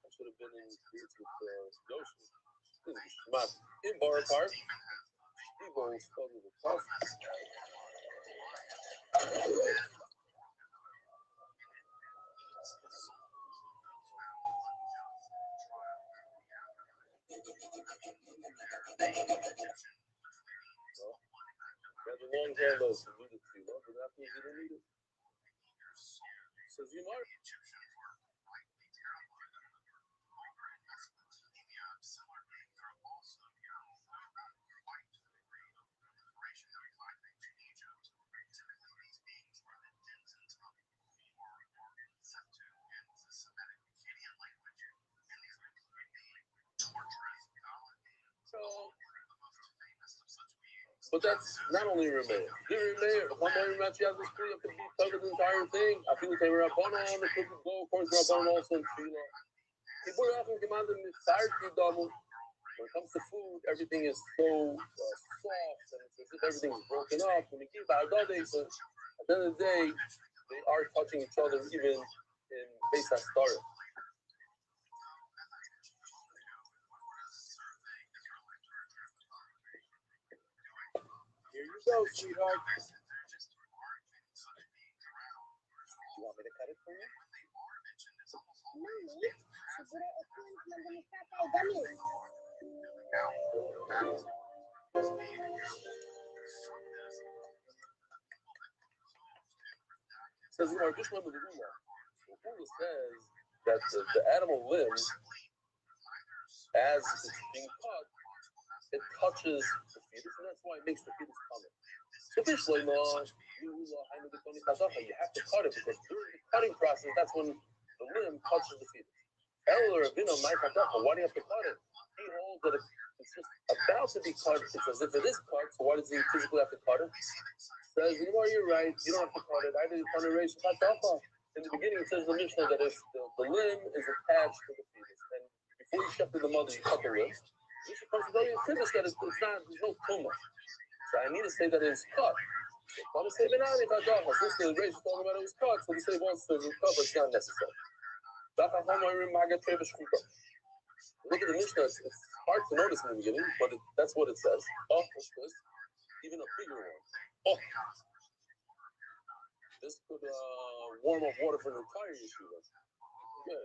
I should have been in Yoshi. In Bar Park. People study the stuff. The long handles to do the tefillah, but after you don't need it. Says Yomar. But that's not only Rameir. The Rameir, if I'm only Rameir, you have this tefillah could be covered the entire thing. I feel like they were Rabbanon, the could go, of course, Rabbanon also in tefillah. People often demand them when it comes to food, everything is so soft and it's as if everything's broken up. When you give Ardade, so at the end of the day, they are touching each other even in Beis HaStarim. Here you go, sweetheart. You want me to cut it for you? Says, just remember the rule. The rule says that the animal limbs, as it's being cut, it touches the fetus, and that's why it makes the fetus come in. So you have to cut it because during the cutting process, that's when the limb touches the fetus. Why do you have to cut it? He holds that it's just about to be cut. It's as if it is cut, so why does he physically have to cut it? Says, you're right, you don't have to cut it. I didn't cut it. In the beginning, it says in the Mishnah that if the limb is attached to the fetus, and before you shove to the mother, you cut the limb. You should consider your finish that it's not, there's no tumor. So I need to say that it's cut. I'm going to say, since the race is talking about it was cut, so we say once it's cut, but it's not necessary. Look at the Mishnah, it's hard to notice in the beginning, but that's what it says. Oh, what's this? Even a bigger one. Oh, this could warm up water for the entire yeshiva. Yes,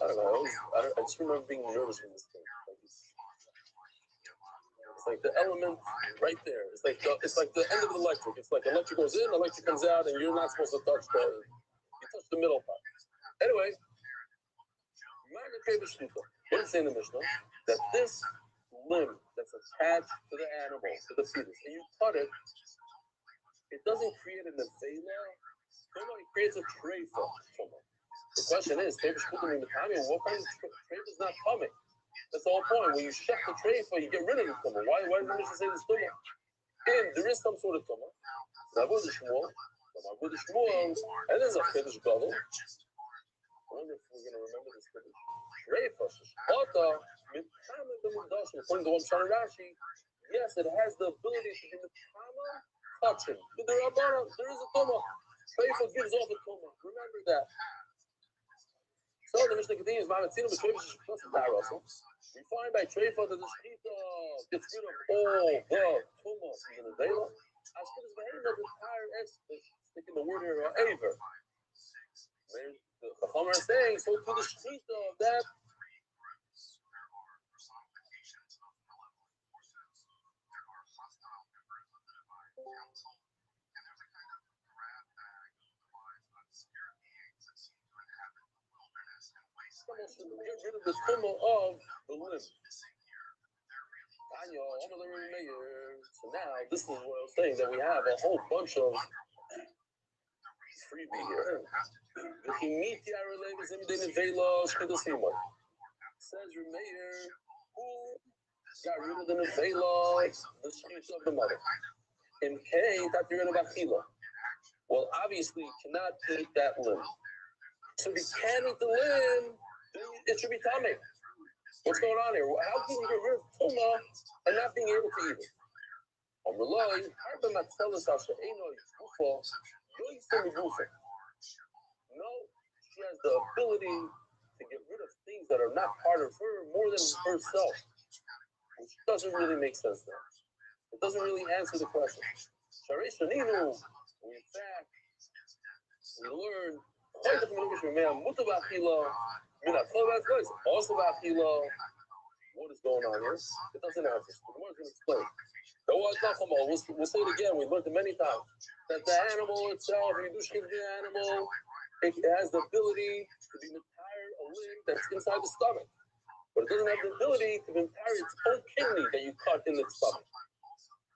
I don't know. I just remember being nervous with this thing. Like it's like the element right there. It's like the end of the electric. It's like electric goes in, electric comes out, and you're not supposed to touch you touch the middle part. Anyway, what does it say in the Mishnah? That this limb that's attached to the animal, to the fetus, and you cut it, it doesn't create a nevela. It creates a treifa. The question is, what kind of treifa is not coming? That's the whole point. When you shut the treifa, you get rid of the tumor. Why did the Mishnah say this tumor? And there is some sort of tumor. And there's a Kiddush Gadol. I wonder if we're going to remember this Kiddush. According to one Shana Rashi, yes, it has the ability to be the Tama touching. But there is a tumor. Treifa gives off a tumor. Remember that. So the Mishnah continues, we find by Treifa that the Shechita gets rid of all the tumors in the Nevela. As good as the entire sticking the word here, Aver. The Chomer is saying, so to the Shechita of that. Get rid of the tumor of the limb. So now, this is what I was saying, that we have a whole bunch of freebie here. Says Remeir, who got rid of the nevela, the shechita of the mother. In K, that you're going to bachila. Well, obviously, you cannot eat that limb. So if you can't eat the limb, it should be tummy. What's going on here? How can you get rid of tumah and not being able to eat it? No, she has the ability to get rid of things that are not part of her more than herself, which doesn't really make sense now. It doesn't really answer the question. In fact, we learn also about Hilo. What is going on here? It doesn't answer. The more is going to explain. We'll say it again. We learned it many times. That the animal itself, when you do shechita the animal, it has the ability to be entire a limb that's inside the stomach. But it doesn't have the ability to entire its own kidney that you cut in the stomach.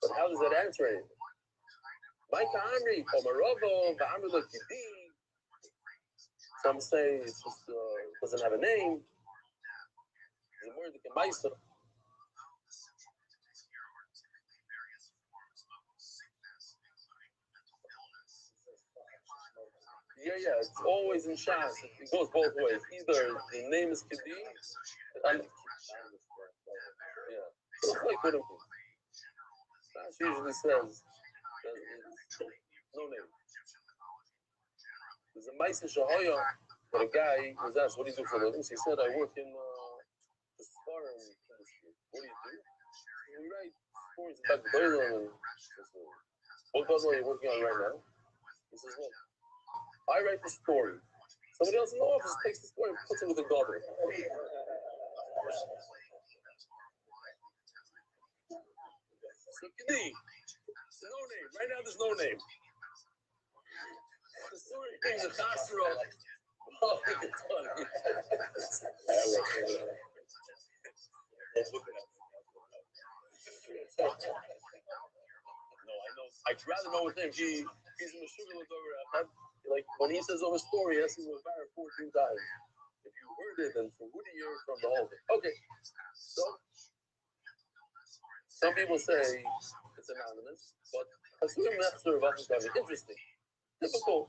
But how does that answer anything? Some say it just doesn't have a name. The word that can yeah, it's always in Shas. It goes both ways. Either the name is Kedi, and like what Shas usually says no name. There's a Maisa Shahoya that a guy was asked, what do you do for a living? So he said, I work in the foreign industry. What do you do? We write stories about Balaam and what Balaam are you working on right now? He says, well, I write the story. Somebody else in the office takes the story and puts it with a daughter. So Kedi, no name. Right now there's no name. The story is a chasro. Oh, it's funny. No, I know. I'd rather know with him. He's in the sugar over. Like when he says over story, he has to go back 14 times. If you heard it, then for who do you hear from the whole thing? Okay. So some people say it's anonymous, but interesting. Typical.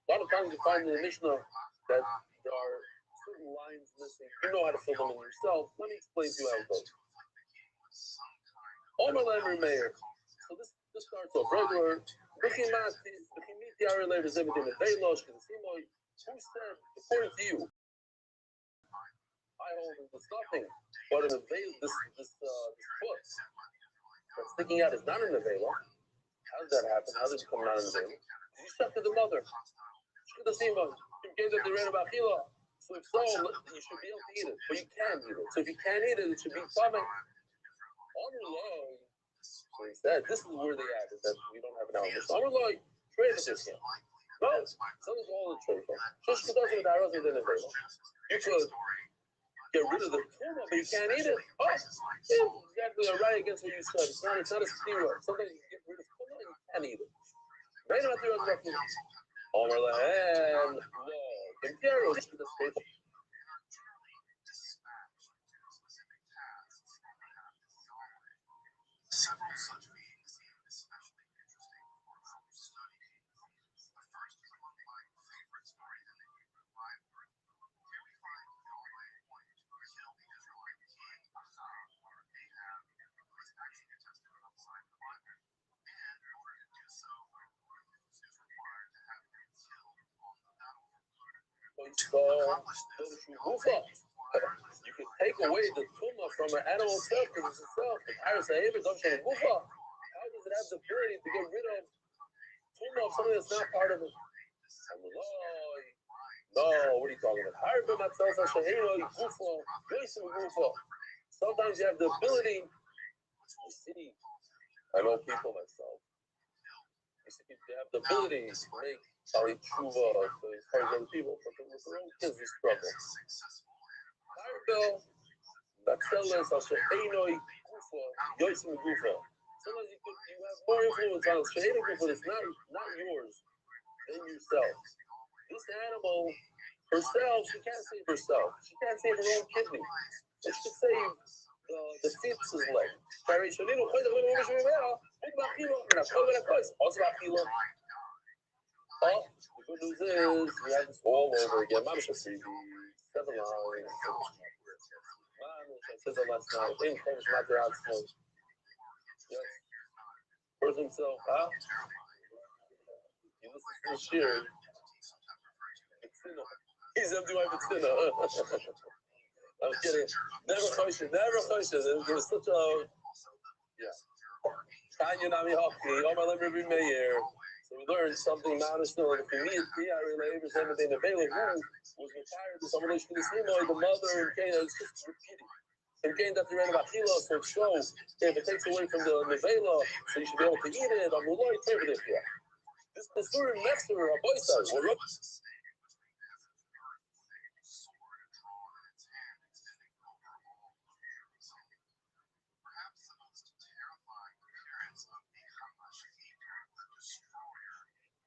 A lot of times you find in the Mishnah that there are certain lines missing. You know how to fill them in yourself. Let me explain to you how it goes. So this starts off regular. Who said, according to you, I hold it's nothing, but in the veil, this foot that's sticking out is not in the veil. How did that happen? How did it come out in the veil? You stuck to the mother. You gave it the red about Hila. So if so, you should be able to eat it, but you can't eat it. So if you can't eat it, it should be coming. So instead, this is where they added that we don't have an element. So Amrullah, trade the discount. No, something's all the trade. Just because of the arrows and then the veil. You could get rid of the tumor, but you can't eat it. Oh, yeah, exactly a right against what you said. It's not a steroid. Sometimes you get rid of tumor and you can't eat it. Right now, the other thing. Amrullah, and no, imperial just with the state. Several such beings seem especially interesting for our study. The first is among my favorite stories in the Hebrew Bible. Here we find Yahweh wanting to kill the Israelite king Ahab, or Ahab, who is actually attested outside the Bible. And in order to do so, a ruse is required to have him killed on the battlefield. To accomplish this, Yahweh You can take away the tumor from an animal itself because it's itself. How does it have the ability to get rid of tumor of something that's not part of it? No, what are you talking about? Sometimes you have the ability. You see, I know people myself. You see, they have the ability to make Sali Tshuva to encourage other people, but with their own kids, they struggle. Sometimes you have more influence on Shahida Gufa that's not yours than yourself. This animal herself, she can't save herself. She can't save her own kidney. She can save the fetus's leg. Oh, the good news is we have this all over again. Mama should see the 7 lines. I said that last night. Yes. Person himself, huh? You listen to the shir. He's empty wife at dinner. I'm kidding. Never question. There was such a, yeah. Tanya Nami Hockey, Omar Lemmer Meir. So we learned something not as still. If you meet Tia, Relay, everything available, who was retired to some relation to the mother, and Cain, it's just repeating. And Cain that they ran about Hilo, so it shows if it takes away from the Nevela, so you should be able to eat it. I'm Muloy, Tabitha. This is the story of Metzler, a boy says. Perhaps the most terrifying appearance of the Hamashahid, the destroyer,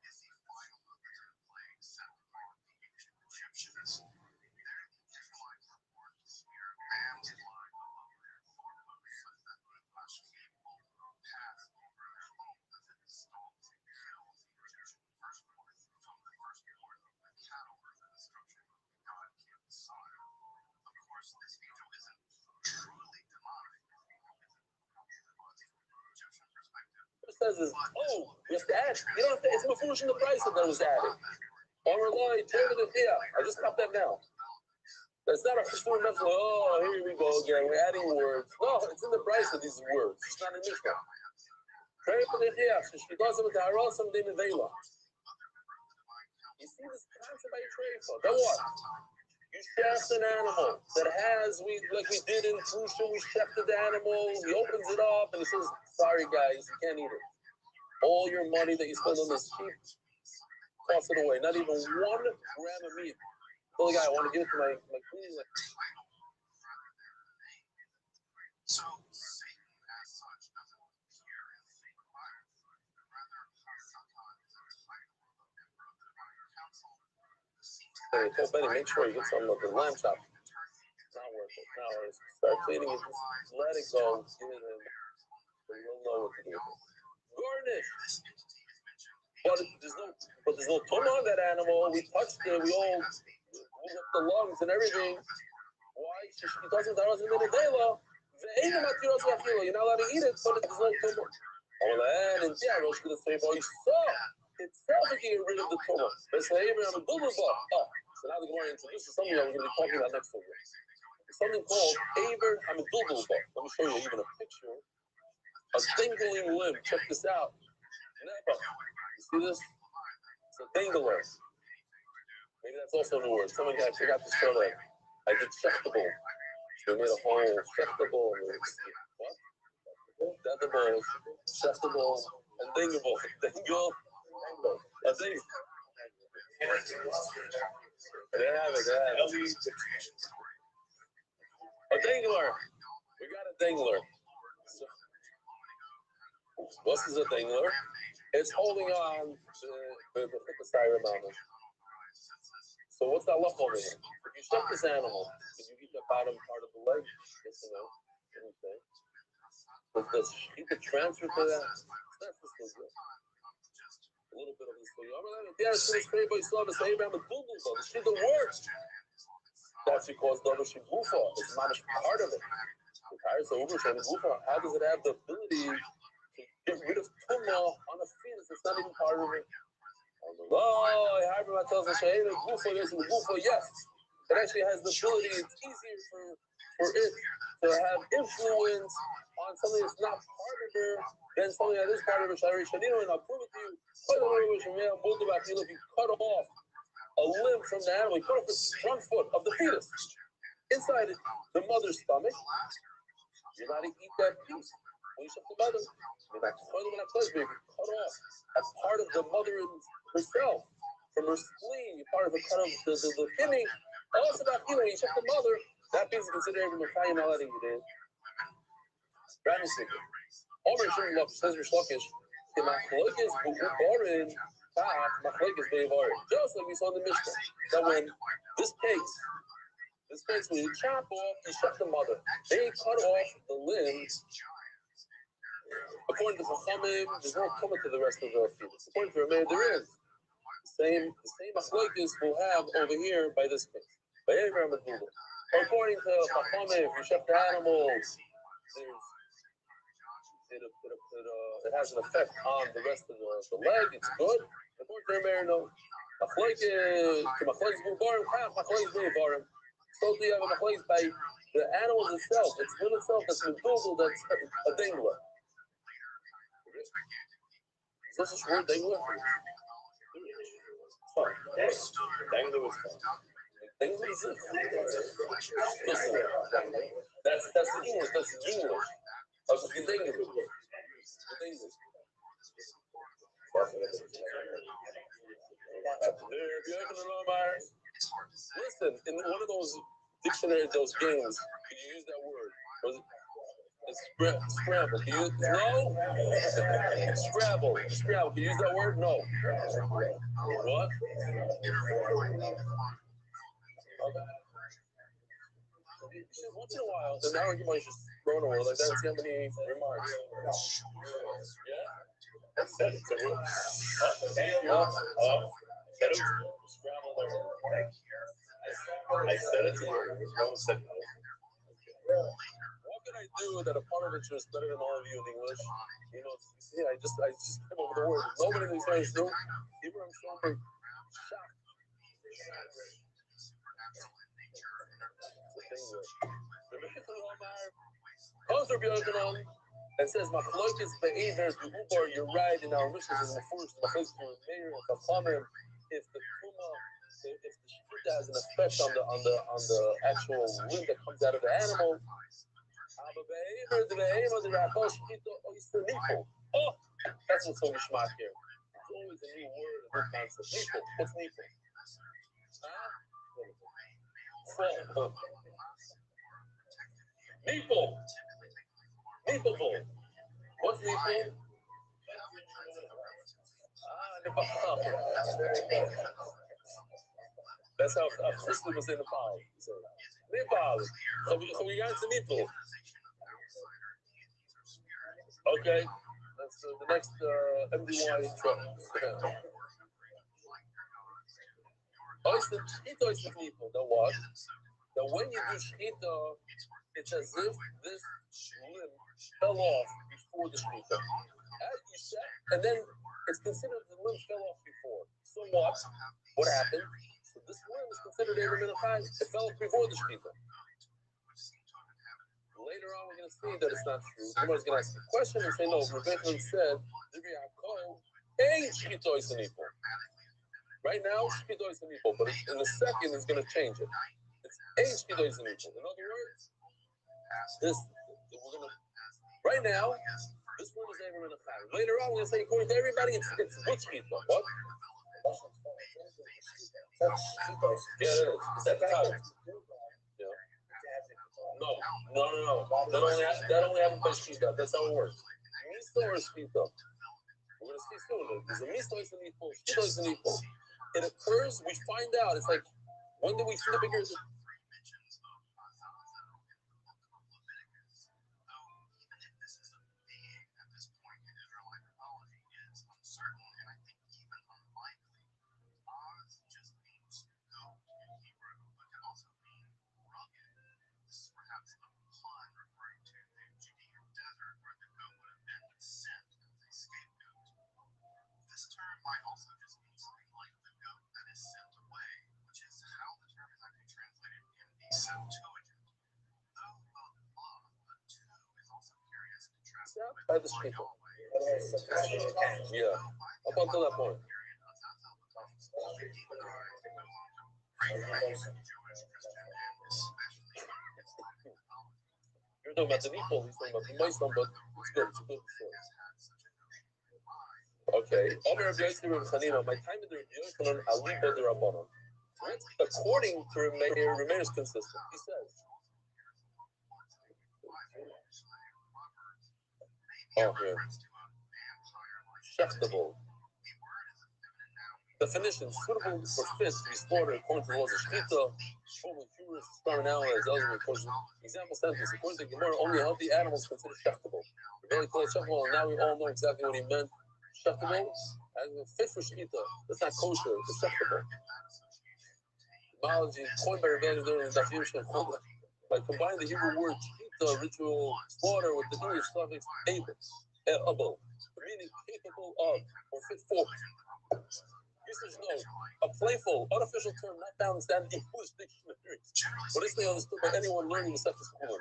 is the final of the 10 plagues set upon the ancient Egyptians. There, the Israelites were warned to smear man's blood above their doorposts so that the Hamashahid will pass over their homes as it stalks and kills the Egyptian firstborn from the firstborn of the cattle or the destruction of the God-killed son. Of course, this angel isn't truly demonic. Says is, oh, you have to add. You don't have to, it's Mafush in the price that was added. I just got that now. That's not a Chishmur Metzler. Oh, here we go again. We're adding words. No, it's in the price of these words. It's not in Mishnah. Pray for the Chiach. She does it with the Harosam de Nevela. You see this concept by your trade for. Then what? You chef an animal that has, like we did in Fushim, we chefted the animal, he opens it up, and he says, sorry guys, you can't eat it. All your money that you spend on this sheep, toss it away. Not even 1 gram of meat. Tell the guy, I want to give it to my cleaning. So, Satan as such doesn't appear in the sacred Bible, but rather Hasatan is a title of a member of the divine council. Hey, tell Benny, make sure you get some of the lamb chop. It's not worth it. Now, start cleaning it, just let it go, give it in, so you'll know what to do with it. Garnish! But there's no tumor on that animal. We touched it, we all moved up the lungs and everything. Why? She doesn't in the Dela. You're not allowed to eat it, but there's no tumor. And yeah, Rosh could say, well, you saw itself to get rid of the tumor. But say, I'm a double bar. Oh, so now the Gemara introduces something that we're going to be talking about next week. It's something called Aver Hamidulbul. Let me show you even a picture. A dingling limb. Check this out. Never. You see this? It's a dingler. Maybe that's also a new word. Someone I forgot to spell that. I did checkable. So we made a whole checkable. What? Deadables, chestables, and dingables. Dingle, a ding. They have it. A dingler. We got a dingler. What is a dingler? It's holding on to the styrofoam on it. So what's that left over here? If you shove this animal, can you eat the bottom part of the leg? Yes or no? Anything? Does the sheep transfer to that? That's the thing. A little bit of this for you. Yeah, it's this great, but it's not the same. I'm a boo-boo, though. This is the worst. That's because the other sheep goofa is not a part of it. The tires are over, so the goofa, how does it have the ability to get rid of tumma on a fetus? It's not even part of it. Oh, I have my tells us, hey, the goofa, there's the goofa, yes. It actually has the ability, it's easier for it to have influence on something that's not part of her than something that is part of her. And I'll prove it to you. If you cut off a limb from the animal, you cut off the front foot of the fetus inside the mother's stomach, you're not to eat that piece. When you shut the mother, you're not to cut off a part of the mother herself from her spleen, part of the cut of the kidney. Also, that when you shut the mother, that piece is considered even a fine melody. It is. Rabbi Rothschild. Omer Shem Lach says Rishlakish, the machlokes u'borin kach machlokes be'vorin. Just like we saw in the Mishnah, that when this case when you chop off, you shut the mother. They cut off the limbs. According to Chachamim, there's no coming to the rest of the fetus. According to Rameir, there is. The same machlokes we'll have over here by this case. By Abraham and Google. According to Chachamim, if you shut the animals, it has an effect on the rest of the leg. It's good. According to Rameir, no. Machlokes bubarim, machlokes bubarim. So do you have a machlokes by the animals itself? It's in itself that's been Google that's a dingler. Is this a word dingler? Fine. Yes. Dangler is fine. Dangler is it. That's the English. That's the English. Of the dangler. The dangler. Listen, in one of those dictionary, those games, can you use that word? It's scramble. Can you use no? Scrabble. Scrabble. Can you use that word? No. What? Once in a while, the now you might just throw in a word like that. See how many remarks. Yeah. That's it. It's a word. Scrabble there. I said it to you. No one said no. What can I do that a part of it is better than all of you in English? You know, see, I just came over the word. Nobody in these guys do. Even I'm so shocked. It says, "Machlokes be'ever u'ubar." You're right. In our mishnah, in the first, machlokes be'ever of Chachamim, if the tumah, if the shkita has an effect on the actual wind that comes out of the animal. Oh, that's what's so mishmak here. It's always a new word, a new concept. Nipple. What's nipple? Nipple. Nipple. What's nipple? That's how Christy was in Nepal. Nepal. So we got to nipple. Okay. That's the next MDY truck. Oyster people. Now what? Now when you do shkita, it's as if this limb fell off before the shkita. As you said, and then it's considered the limb fell off before. So what? What happened? So this limb is considered a minachai. It fell off before the shkita. Later on, we're going to see that it's not true. Somebody's going to ask a question and say, no, Rebecca said, ain't shkita is an equal. Right now, shkita is an equal, but in a second, it's going to change it. It's ain't shkita is an equal. In other words, we're going to Right now, this one is Ever in a Chai. Later on, we're going to say, according to everybody, it's good shkita. What? Yeah, it is. Is that time? Yeah. No. That only happens by shkita. That's how it works. Misto or shkita? We're going to see soon. There's a misto is an equal, shkita is an equal. It occurs, we find out. It's like, when do we see the bigger? Might also just mean something like the goat that is sent away, which is how the term is actually translated in the Septuagint. Though both love, the two is also curious contrasted By with the shkita. Yeah, Up until that point. You're talking about the equal, he's talking about the Muslim, but it's good. It's a good story. Okay. Omer Rabbi Yossi Rabbi Chanina, my time in the Rabbi Yochanan Ali Beder Rabbanon. According to Rameir, Rameir is consistent. He says, oh, here. Shechtable. Definition: suitable for fish to be slaughtered according to the laws of Shkita. Shmuel Curious starting out as eligible. Example sentence: according to Gemara, only healthy animals considered shechtable. We really call it shechtable, and now we all know exactly what he meant. Shechtable, as a fish for Shkita. That's not kosher. It's shechtable. Etymology coined by Rabbi during the Dafim Shechol, by combining the Hebrew word Shkita, ritual slaughter, with the English suffix able, meaning capable of or fit for. Usage note: a playful, artificial term not found in standard English dictionaries, but is understood by anyone learning the subject school.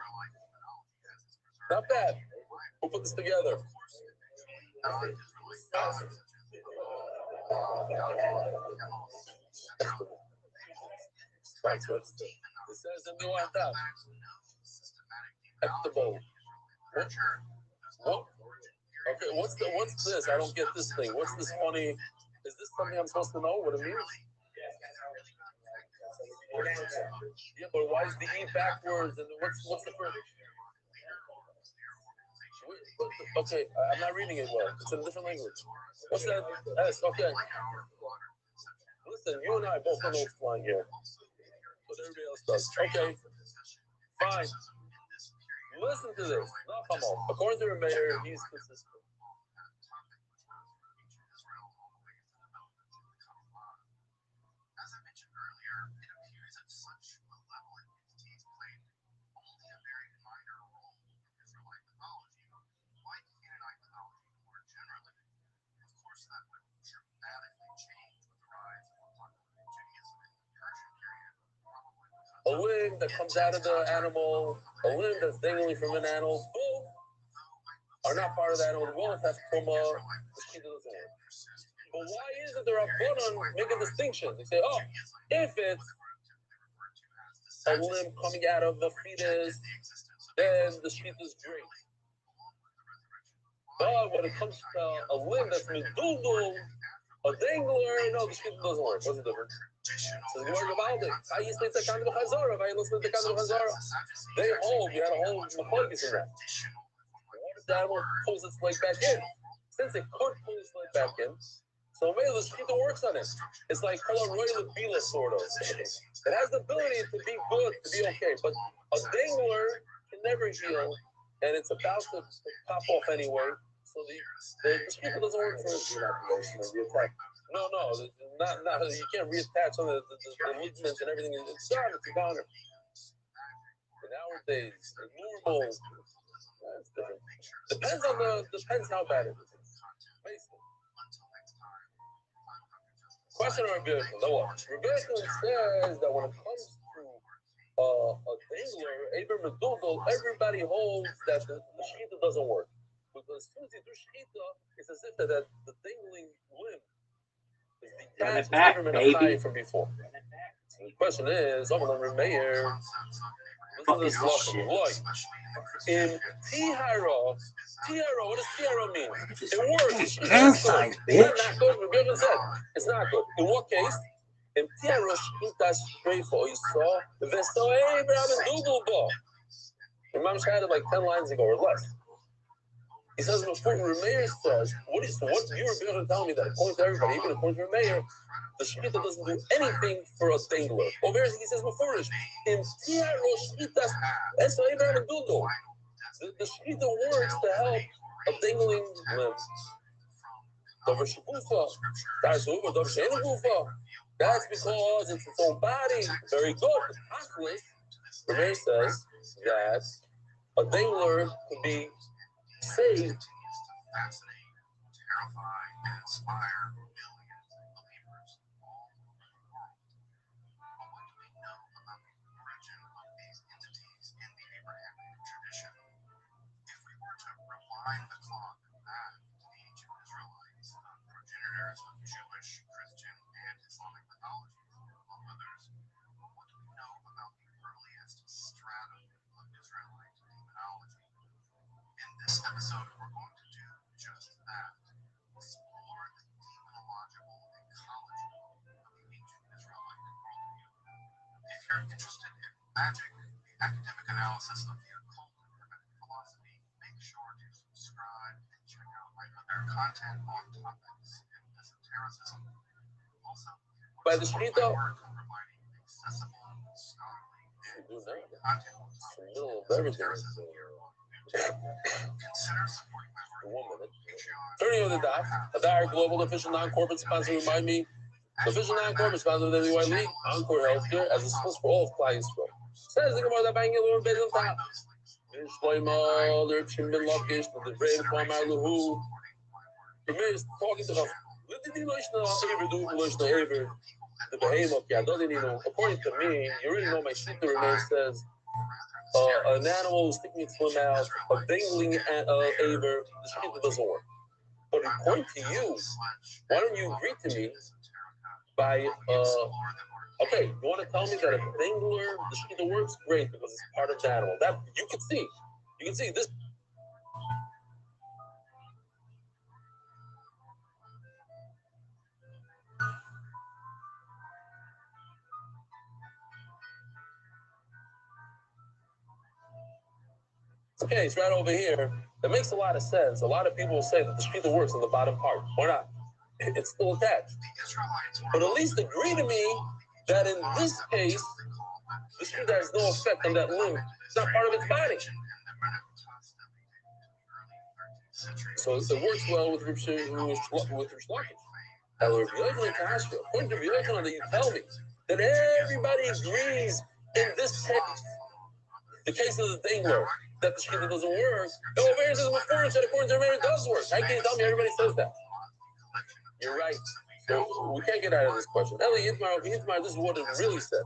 Not bad. We'll put this together. It says in the Wanda. Actable. What? Okay, what's this? I don't get this thing. What's this funny? Is this something I'm supposed to know what it means? Yeah, but why is the E backwards? And what's the first? Okay, I'm not reading it well. It's in a different language. What's that? S. Okay. Listen, you and I both know what's flying here. What everybody else does. Okay. Fine. Listen to this. According to the mayor, he's consistent. A limb that comes out of the animal, a limb that's dangling from an animal, both are not part of the animal. Both have from the Shkita doesn't work. But why is it the Rabbanon make a distinction? They say, oh, if it's a limb coming out of the fetus, then the Shkita is great. But when it comes to a limb that's medudul, a dangler, no, the Shkita doesn't work. What's the difference? So the word about it. I used to say kind of Hazara. I listened to kind of Hazara. They hold. You had a whole machlokas in that. What if the animal pulls its leg back in? Since it could pull its leg back in, so maybe the Shkita works on it. It's like Kol Roy Bila sort of. It has the ability to be good, to be okay, but a dangler can never heal, and it's about to pop off anyway. So the Shkita doesn't work for the attack. No, not you can't reattach on the ligaments and everything. It's done. It's gone. But nowadays, the normal, that's different. Depends how bad it is. Basically. Question on Rabbi Rothschild. No one. Rabbi Rothschild says that when it comes to a dangler, Abram Medudal, everybody holds that the Shkita doesn't work. Because as soon as you do Shkita, it's as if that the dangling limb is detached from before. So the question is, Meir, Listen to this lashon. Why? In tihara, what does tihara mean? It works. Inside, It's bitch. not good. Rabbi Rothschild said it's not good. In what case? In tihara, shkitas shreifo. You saw the vestoe Abraham and Dugelba. Imam had it like 10 lines ago or less. He says before Rameir says, what you were going to tell me that according to everybody, even according to Rameir, the Shkita doesn't do anything for a dangler. Over here, he says before in Tiaro Shkitas, that's why Abraham and Dudo. The Shkita works to help a dangling limb. Dover Shabufa, that's over, Dover Shabufa. That's because it's its own body. Very good. Rameir says that a dangler could be saved. Fascinate, terrify, and inspire millions of believers all over the world. But what do we know about the origin of these entities in the Abrahamic tradition? If we were to rewind the clock back to the ancient Israelites, progenitors of Jewish, Christian, and Islamic mythologies, among others, what do we know about the earliest strata of Israelite demonology? In this episode, we're going to do just that. Explore the demonological ecology of the ancient Israelite worldview. If you're interested in magic, the academic analysis of the occult and hermetic philosophy, make sure to subscribe and check out my other content on topics in esotericism. Also, By the Shkita, work on providing accessible, scholarly, and content on topics of esotericism here on Consider supporting my work on Patreon. Turning on the dot, a direct global official non-corporate sponsor remind me. The official non-corporate sponsor of the WY League, Encore Healthcare, as a sponsor for all of clients. Says the Gemara that banging a little bit on top. Shloimo, they're Chimbin Luckish, the brave Kwamar Luhu. Premier is talking to them. The behemoth, yeah, doesn't you know? According to me, you already know my shita Remain says an animal sticking its limb out, a dangling aver, the shita doesn't work. But according to you, why don't you agree to me by okay, you want to tell me that a dangler, the shita works? Great, because it's part of the animal. That you can see this. Okay, it's right over here. That makes a lot of sense. A lot of people will say that the shkita works on the bottom part. Why not? It's still attached. But at least agree to me that in this case, the shkita has no effect on that limb. It's not part of its body. So it works well with Rishlokish. Now, according to Rabbi that you tell me that everybody agrees in this case, the case of the dangler, that the shkita doesn't work. No, over here says before it said according to Rabbi it does work. How can you tell me everybody says that? You're right. So we can't get out of this question. Eli Yitmar, this is what it really said.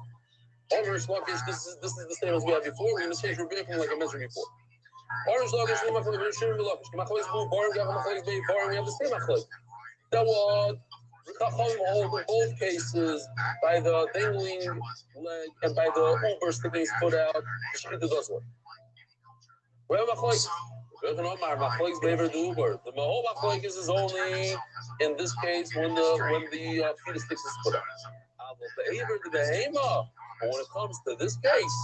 Orange Lakish, this is the same as we had before. We're going to change Rabbi like I mentioned before. Orange Lakish, we have the same achlok. That was in both cases by the dangling leg and by the uber sticking his foot out. The shkita does work. We have achlok. The whole achlok is only in this case when the fetus sticks his foot out. But when it comes to this case,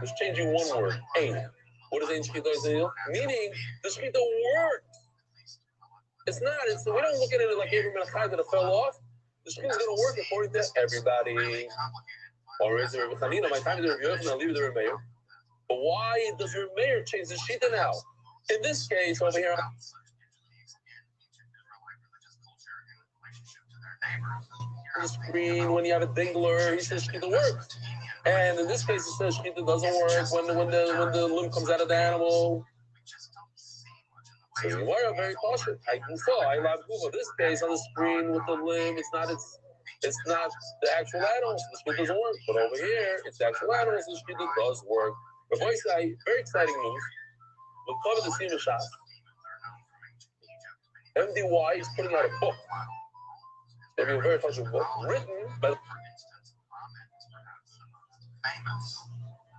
it's changing one word. Ain. What does ain shkita mean? Meaning the shkita works. It's not. We don't look at it like Abraham and Chai that fell off. The shkita is going to work according to everybody. Or is there my time is Rabbi Yochanan, leave the Rabbi. But why does your mayor change the shita now? In this case over here. On the screen, when you have a dingler, he says shkita works. And in this case, it says shkita doesn't work when the limb comes out of the animal. So you are very cautious. I love Google. This case on the screen with the limb, it's not the actual animals. The shkita doesn't work. But over here, it's the actual animals. The shkita does work. But very exciting news. We'll cover the Sima shot. MDY is putting out a book. It's going to be a very touching book written by famous.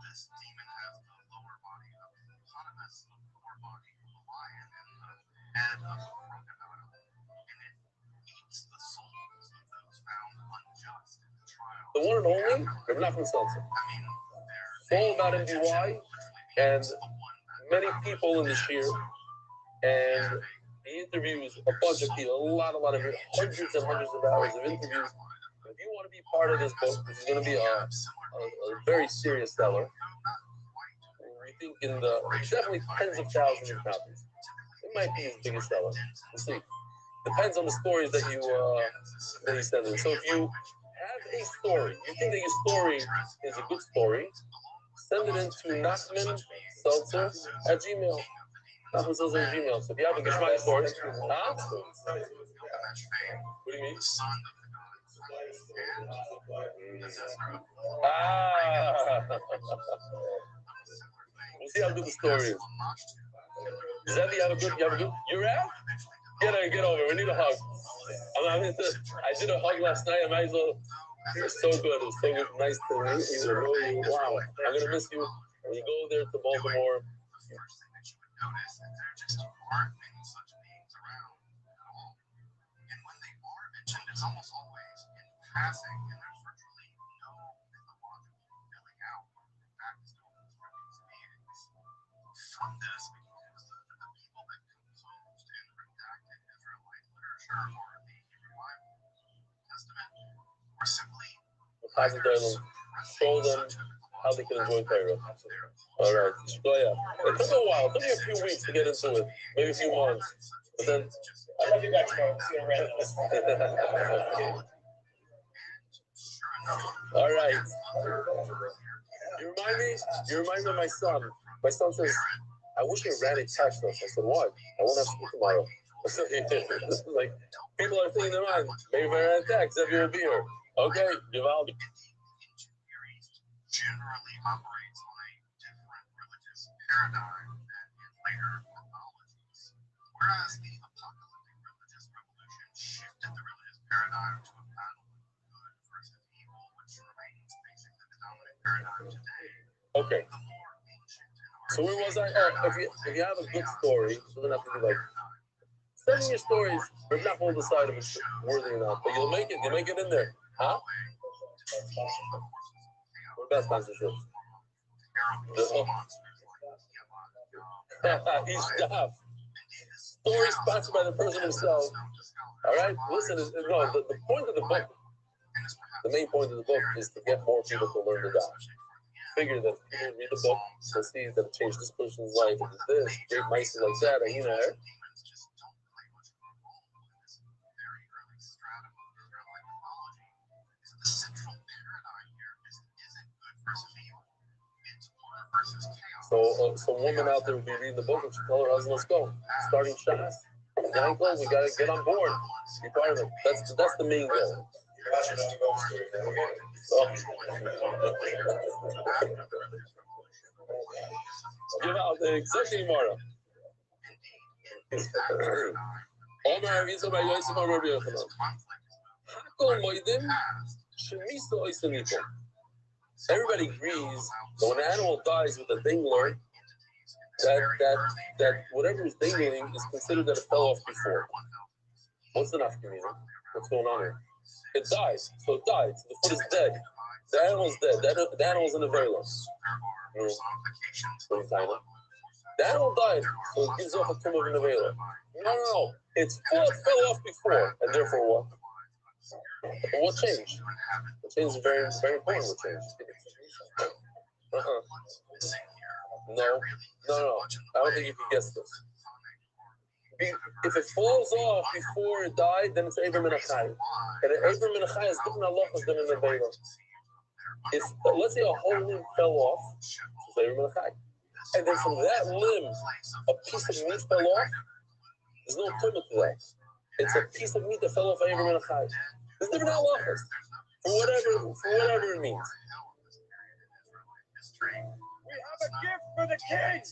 This demon has the lower body of the hippopotamus, the lower body of the lion, and the head of the crocodile. And it eats the souls of those found unjust in the trial. The one and only, they're not from Seltzer. I mean, It's all about MDY and many people in this year. And he interviews a bunch of people, a lot of hundreds and hundreds of hours of interviews. If you want to be part of this book, which is going to be a very serious seller, we think definitely tens of thousands of copies. It might be his biggest seller. We'll see. Depends on the stories that you send in. So if you have a story, you think that your story is a good story, send it into nachmanseltzer@gmail.com. Nachmanseltzer@gmail. So if you have a Gishmai story, huh? What do you mean? We'll see how good the story is. Zevi, you have a good, you're out? Get over. We need a hug. I did a hug last night. I might as well. It was so good. It was so good. Nice to meet you. Really, wow. I'm gonna miss you when you go there to Baltimore. The first thing that you would notice is there just aren't many such beings around at all. And when they are mentioned, it's almost always in passing, and there's virtually no mythological filling out or backstories for these beings. From this, we can conclude that the people that composed and redacted Israelite literature or the Hebrew Bible, Testament, were simply show them how they can enjoy Torah. All right. So yeah, it took a while. It took me a few weeks to get into it, maybe a few months. But then I love you guys, bro. See you around. all right. You remind me of my son. My son says, I wish you ran a text us. I said, why? I won't have school tomorrow. Like, people are thinking in their mind, maybe if I ran a text, Zevi will be here. Okay, Yuval. Generally operates on a different religious paradigm than in later mythologies. Whereas the apocalyptic religious revolution shifted the religious paradigm to a battle of good versus evil, which remains basically the dominant paradigm today. Okay. The more ancient and so where was I? If you have a good story, it doesn't have to be like sending your stories. We're not going to decide if it's worthy or not, but you'll make it in there. Huh? What about sponsorships? Each job. Story sponsored by the person himself. All right? Listen, no, the point of the book, the main point of the book is to get more people to learn the Daf. Figure that people read the book, they'll see that it changed this person's life, and this, great mice like that, and you know. The central paradigm here isn't good versus evil. It's order versus chaos. So woman out there will be reading the book and she tell her husband, let's go. Starting shots. Yanko, we gotta get on board. Be part of it. That's the main goal. Give out the executive order. Omar Yisrael by Yosef Rabbi Rothschild. Hakol Moedim. Everybody agrees that when an animal dies with a dingler, that whatever is dingling is considered that it fell off before. What's the nafkamina? What's going on here? It dies, so it died. So the foot is dead. The animal's dead. The animal's in a vela. The animal died, so it gives off a tum of an avela. No. Its foot fell off before, and therefore what? What changed? What changed is very, very important. What changed? No. I don't think you can guess this. If it falls off before it died, then it's Abram and Achai. And an Abram and Achai is different halachas than in the Veda. If, let's say a whole limb fell off, it's Abram and Achai. And then from that limb, a piece of meat fell off, there's no tumah to that. It's a piece of meat that fell off Abram and Achai. There's different halachas for whatever it means. We have a gift for the kids.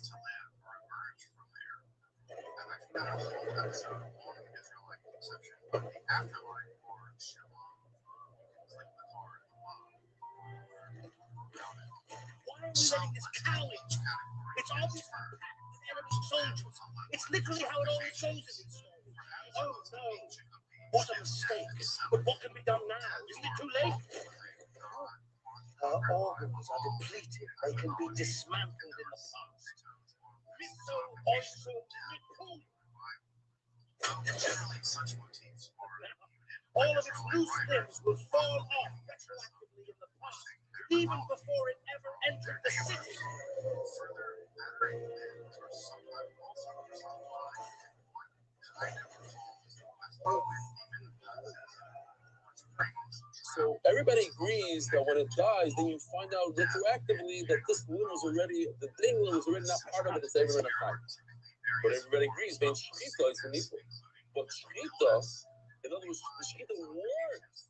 we letting this cowage? It's obviously packed with enemy soldiers. It's literally how it always goes in these stories. Oh no, what a mistake. But what can be done now? Isn't it too late? Her organs are depleted. They can be dismantled in the past. Miso oisu nipu. All of its loose limbs will fall off retroactively in the past, even before it ever entered the city. So everybody agrees that when it dies, then you find out retroactively that this limb was already, the dingling was already not part of it, it's ever in a fight. But everybody agrees, being shchita is an equal. But shchita, in other words, the shchita works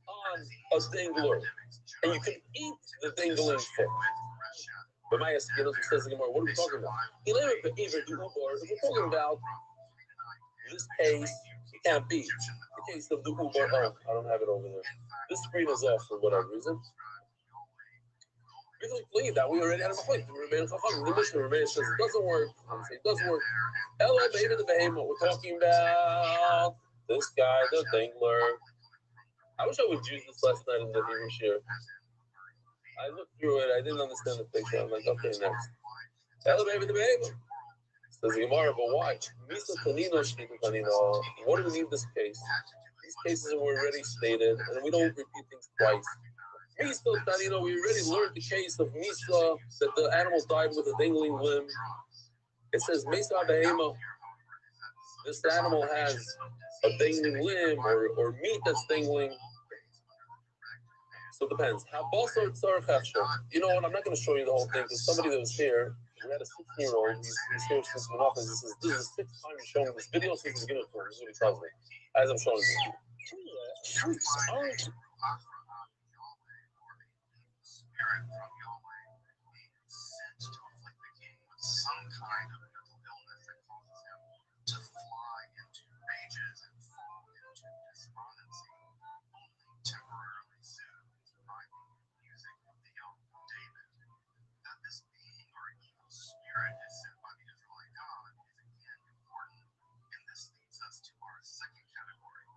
on a dingler, and you can eat the dingling foot. But my asking says again, what are we talking about? If we're talking about this case, it can't be the case of the Uber. Oh, I don't have it over there. This screen is off for whatever reason. We can believe that we already had a point. The Mishnah says it doesn't work. It doesn't work. Hello, baby, the behemoth. We're talking about this guy, the dingler. I wish I would use this last night in the Hebrew shir. I looked through it. I didn't understand the picture. I'm like, okay, next. Hello, baby, the behemoth. Says the Gemara, but why? Misa Tanino, Shkita Tanino. What do we need this case? These cases were already stated, and we don't repeat things twice. Misa Tanino, we already learned the case of Misa, that the animal died with a dangling limb. It says, Misa Behema, this animal has a dangling limb or meat that's dangling. So it depends. You know what? I'm not going to show you the whole thing because somebody that was here, we had a 16-year-old. He's here since my office. This is the sixth time he's showing this video since the beginning of the This is what he tells me as I'm showing you. Fruits aren't. Some kind of mental illness that causes him to fly into rages and fall into despondency, only temporarily soothed by the music of the young David. That this being or evil spirit is sent by the Israelite God is again important, and this leads us to our second category,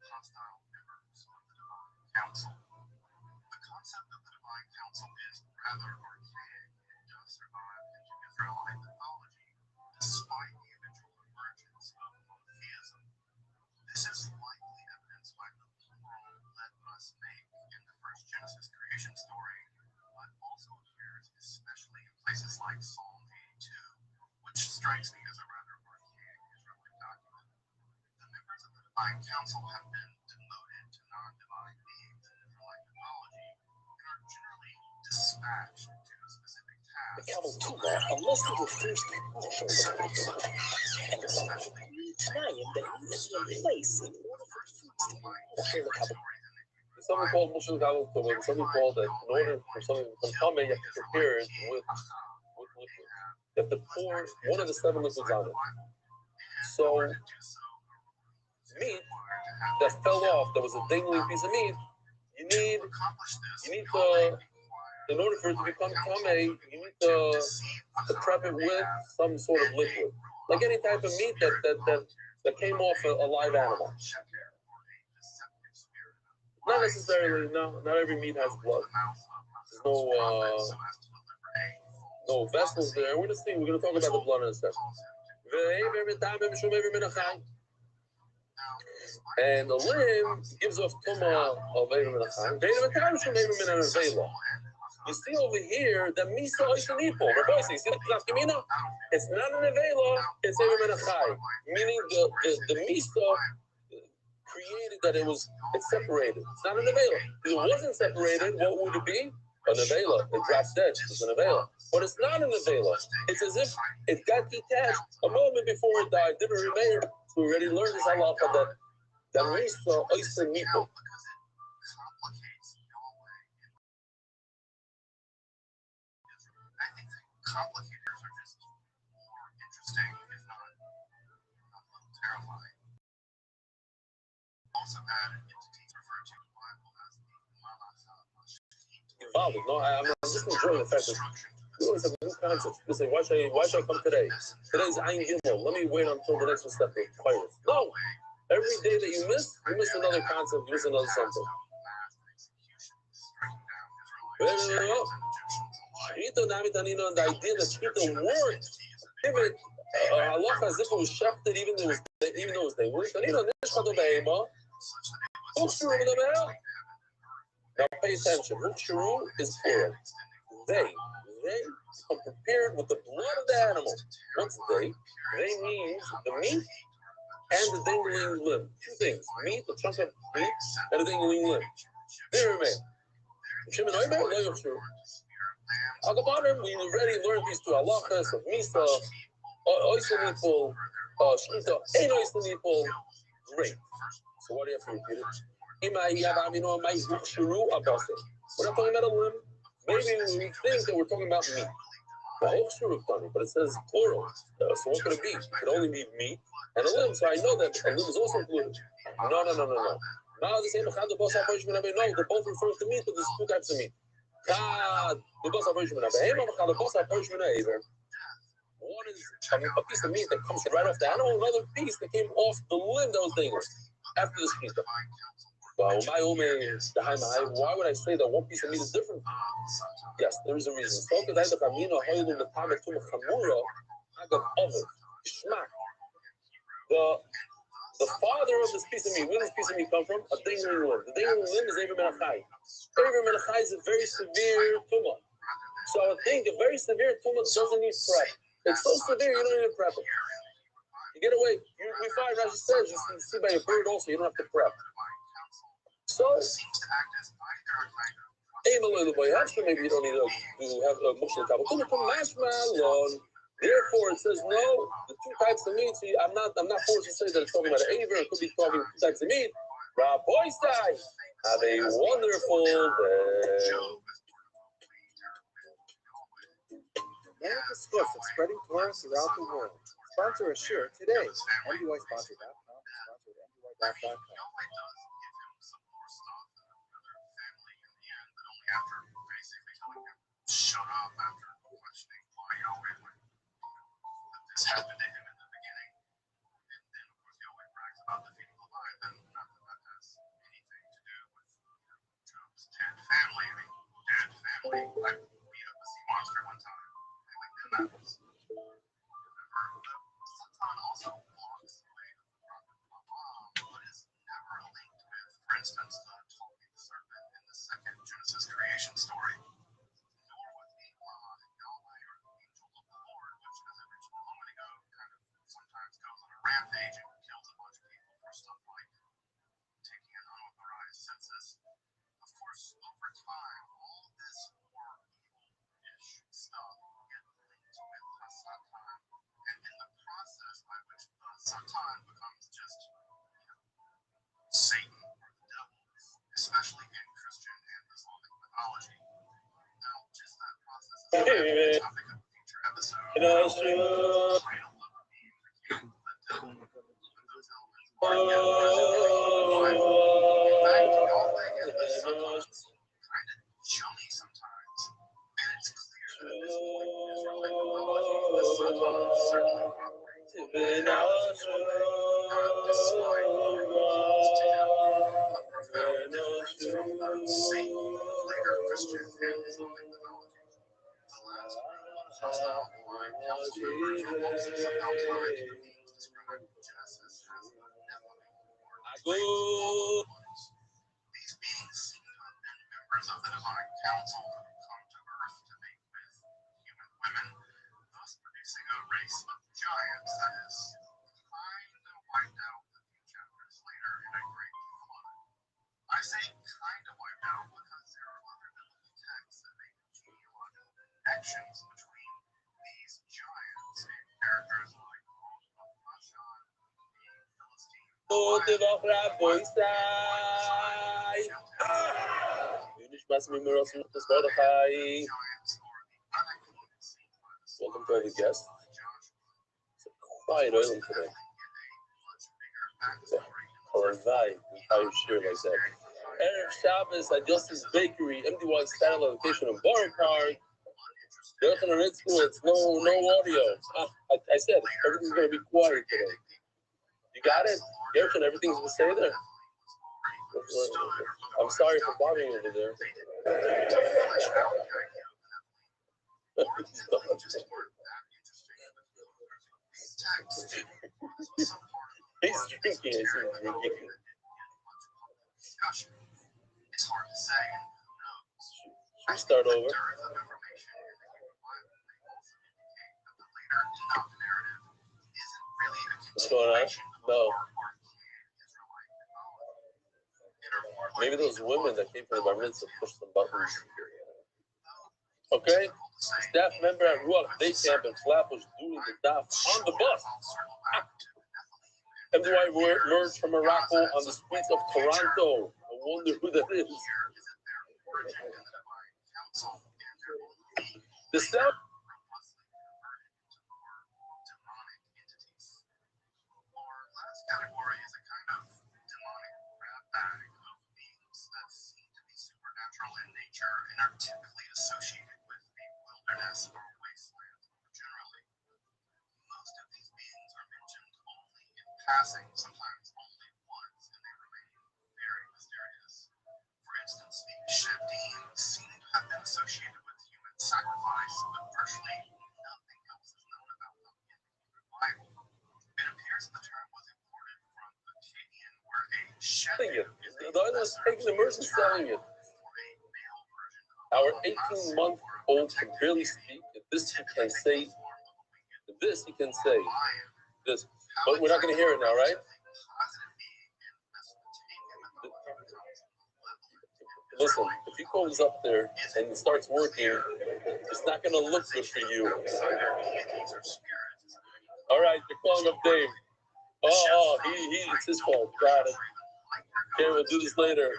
hostile members of the divine council. The concept of the divine council is rather archaic and does survive into Israelite mythology, despite the eventual emergence of monotheism. This is likely evidenced by the plural "let us make" in the first Genesis creation story, but also appears especially in places like Psalm 82, which strikes me as a rather archaic Israelite document. The members of the divine council have been demoted to non-divine beings in Israelite mythology and are generally dispatched to a specific task. The camel too, unless they were first to show the and especially Tanaim that needs to be in place in order for the fruits to be the camel. There's something called Mushal Galil Tumim. Something called that in order for something to become you have to prepare it with liquid. You have to pour one of the 7 liquids on it. So meat that fell off, that was a dangling piece of meat, you need to, in order for it to become tamei, you need to prep it with some sort of liquid, like any type of meat that came off a live animal. Not necessarily. No, not every meat has blood. There's no vessels there. We're going to talk about the blood in a second. And the limb gives off tuma of Eivim Menachai. You see over here that Misa is an equal. You see the it's not an Avela, it's Eivim Menachai. Meaning the Misa created that it's separated. It's not an Avela. If it wasn't separated, what would it be? An Avela. It drops dead. It's an Avela. But it's not an Avela. It's as if it got detached a moment before it died, didn't remain. So we already learned this halacha that Misa is an equal. Complicators are just more interesting, if not a little terrifying. Also added entities referred to in the Bible as the Malachah. involved. No, I'm just enjoying the fact that we always have new concepts. You say, why should I come today? Today's Ayin Gimel. Let me wait until the next step of Pirates. No. Every day that you miss another concept, you miss another something. The idea that Shkita worked, pivot, halacha as if it was shafted, even though it was they worked. Now pay attention. Huksharu is plural. They become prepared with the blood of the animal. What's they? They means the meat and the dangling limb. Two things: meat, the chunk of meat, and the dangling limb. They remain. Agabarim, we already learned these two halachas of misa, oyster meatball, shkita, and oyster meatball. Great. So what do you have to repeat it? We're not talking about a limb. Maybe we think that we're talking about meat. But it says plural. So what could it be? It could only be meat and a limb. So I know that a limb is also included. No. Now the same. No, they're both referring to meat, but there's two types of meat. One is a piece of meat that comes right off the animal, another piece that came off the limb that was dangerous after the shkita. Why would I say that one piece of meat is different? Yes, there is a reason. The father of this piece of meat, where does this piece of meat come from? A dangling limb. The dangling limb is Ever Menachai. Ever Menachai is a very severe tumor. So I would think a very severe tumor doesn't need prep. It's so severe, you don't need to prep it. You get away. We find, Rashi says, you can see by a bird also, you don't have to prep. So, maybe you don't need to have a mushal kabbalah. Therefore, it says no. The two types of meat. See, I'm not forced to say that it's talking about an aver. It could be talking two types of meat. Rabbi Rothschild, have a wonderful day. America's Swift of spreading Torah throughout the world. Sponsor a shirt today. MDYsponsor.com. Sponsor at MDY.com. Shut up after questioning why Yahweh would this happened to him in the beginning. And then, of course, Yahweh brags about defeating Goliath, and not that that has anything to do with Job's dead family. I mean, dead family. I beat up a sea monster one time. And like, then that was. Remember, the Satan also blocks the way of the prophet Balaam, but is never linked with, for instance, the talking serpent in the second Genesis creation story. Rampage and kills a bunch of people for stuff like taking an unauthorized census. Of course, over time, all this more evil-ish stuff gets linked with the Satan, and in the process by which the Satan becomes just, Satan or the devil, especially in Christian and Islamic mythology. Now, just that process is a topic of a future episode. These beings seem to have been members of the divine council who come to Earth to mate with human women, thus producing a race of giants that is kind of wiped out a few chapters later in a great flood. I say kind of wiped out because there are other biblical texts that make genealogical connections between these giants and characters like Bashan, the Philistine. Welcome to every guest. It's a quiet island today. Or a vibe, how you share like that. Erev Shabbos at Justin's Bakery, MDY style location in Borough Park. Welcome to Red School. It's no audio. I said everything's going to be quiet today. You got it? Gershon, everything's going to stay there. I'm sorry for bothering you over there. He's drinking. He's drinking. It's hard to say. Should we start over? What's going on? No. Maybe those women that came from the bar mitzvah pushed some buttons. Okay? Staff member at Ruach Day Camp in Flatbush doing the daf on the bus. MDY emerged from Morocco on the streets of Toronto. I wonder who that is. The sound. Our last category is a kind of demonic grab bag of beings that seem to be supernatural in nature and are typically associated with the wilderness or wasteland. Generally, most of these beings are mentioned only in passing, sometimes only once, and they remain very mysterious. For instance, the Shadim seem to have been associated with human sacrifice, but virtually nothing else is known about them in the Hebrew Bible. It appears the term was imported from Akkadian, where a Shadim is a taking immersion selling it. Our 18-month-old can barely speak. This he can say. This he can say. This, but we're not going to hear it now, right? Listen, if he goes up there and starts working, it's not going to look good for you. All right, you're calling up Dave. Oh, it's his fault. Got it. Okay, we'll do this later.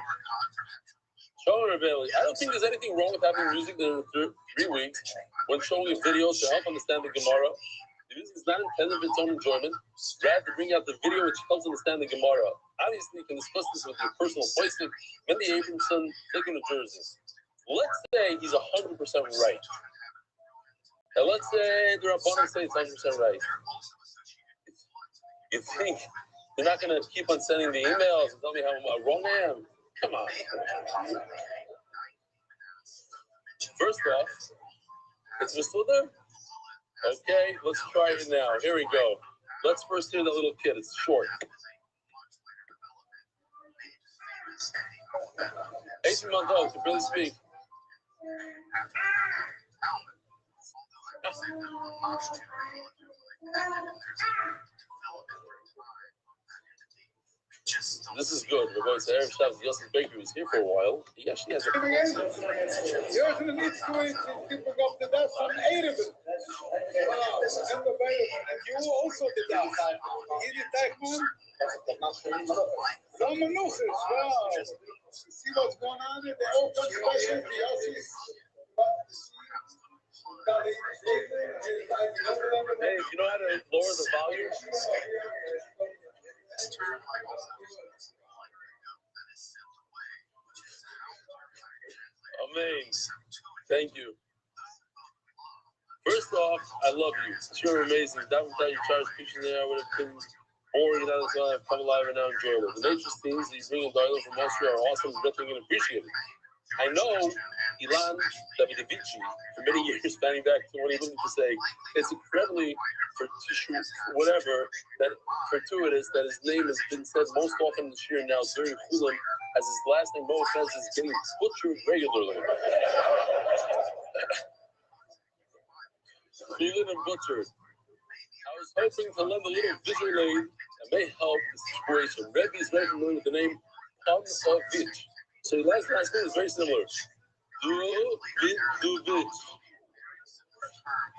Showing Bailey. I don't think there's anything wrong with having music in 3 weeks when showing a video to help understand the Gemara. The music is not intended for its own enjoyment, rather to bring out the video which helps understand the Gemara. Obviously, you can discuss this with your personal placement. Mendy Abramson, Lincoln, New Jersey. Let's say he's 100% right. And let's say the Rabbanim say it's 100% right. You think you're not going to keep on sending the emails and tell me how wrong I am? Come on. First off, it's Mr. there? Okay, let's try it now. Here we go. Let's first hear the little kid. It's short. 18-month-old, can barely speak. This is good. We're going to Erev Shabbos. Yosef Bakery was here for a while. He actually has a... Yours needs to people go to that from 8 of it. And you also did that. He did that one. Some manuchas. Wow. See what's going on there? They open special for Yosef. Hey, you know how to lower the volume? Amen. Thank you. First off, I love you. You're amazing. That without your charge picture there, I would have been boring and that's why I've come alive and now enjoyable. The nature scenes that you bring in dialogue from Austria are awesome, definitely and appreciated. I know Ilan Davidovici for many years, spanning back to when he lived to say it's incredibly fortuitous that his name has been said most often this year now during Chulim, as his last name, no offense, is getting butchered regularly. Chulim and butchered. I was hoping to lend a little visual aid that may help the situation. Rebbe is very familiar with the name Pavlovich. So your last name is very similar. Duvich.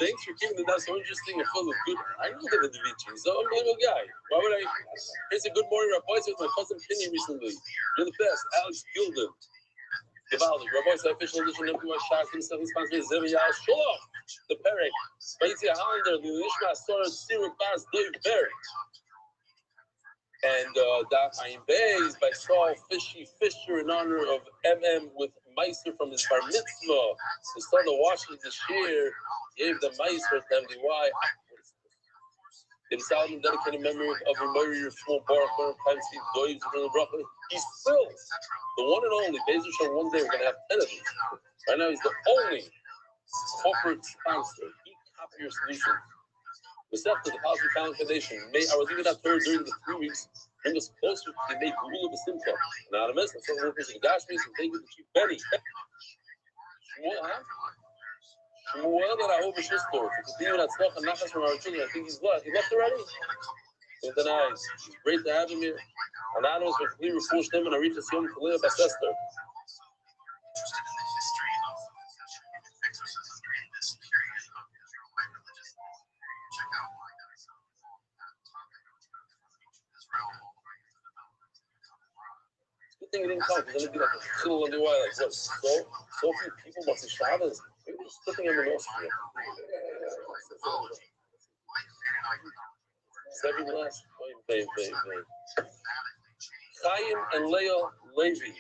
Thanks for keeping the dance so interesting and full of good. I know David Davici. He's an unbelievable guy. Why would I? Here's a good morning, Rabbi. With my cousin Penny recently. You're the best. Alex Gilden. Givaldi. Rabbi's official edition of my shots and stuff. He's sponsored by Zeviyah Shalom. The Perek. Spacey Hollander. The Nishma Sora Siruk Bas Dave Perek. And Daf Ayin Beis by Saul Fisher in honor of MM with Meiser from his bar mitzvah. The son of Washington Shear gave the Meiser to MDY. It is out in dedicated memory of Murray Shmuel Baruch Times Steve Doyes from the Brooklyn. He's still the one and only. Bezer Show one day we're gonna have 10 of these. Right now he's the only corporate sponsor. E-Copier Solutions. Receptive to the Positive Talent Foundation. I was even at her during the 3 weeks. Bring us closer to the May Gula Basimcha. Anonymous, I'm so workers in Gashmis, and thank you to Chief Benny. Shmuel, huh? Shmuel that I hope is his story. For continuing that stuff and nachas from our children. I think he's left. He left already? So nice. It's great to have him here. Anonymous, for completely refused him, and I reached a Yom Kalea Basester. Good thing he didn't come, because then it'd be like a little under wire, like what? So few people must have shot us. Maybe just putting him in Austria. Seven last. Wait. Chaim and Leah Levy.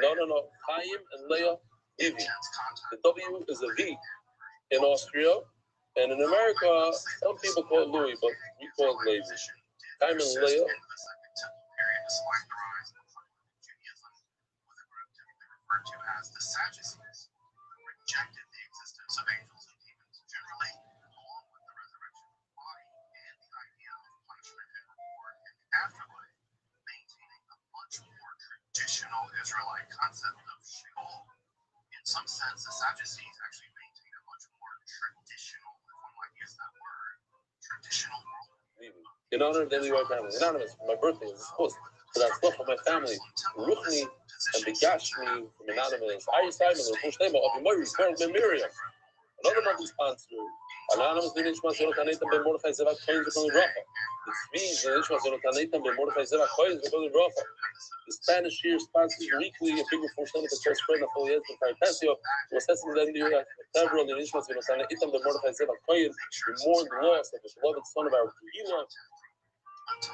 No. Chaim and Leah Levy. The W is a V in Austria, and in America, some people call it Louis, but we call it Levy. Chaim and Leah. To as the Sadducees, who rejected the existence of angels and demons generally, along with the resurrection of the body and the idea of punishment and reward in the afterlife, maintaining a much more traditional Israelite concept of Sheol. In some sense, the Sadducees actually maintain a much more traditional, if one might use that word, traditional worldview. In honor of the Levi family, anonymous, for my birthday, is supposed for that stuff of my family, Ruchni and Begashmi from Anonymous, Ari Simon, or Pushtema of Yomori, Carl Ben Miriam. Another monthly sponsor, Anonymous, the Nishma Zerotanatan Ben Mordechai Zevach Koyens from the Rafa. It's me, the Nishma Zerotanatan Ben Mordechai Zevach Koyens from the Rafa. The Spanish year sponsors weekly a figure for Shem, the first friend of Foliet from Carpasio, who assessing the year several the Nishma Zerotanatan Ben Mordechai Zevach Koyens, who mourned the loss of the beloved son of our Kehillah.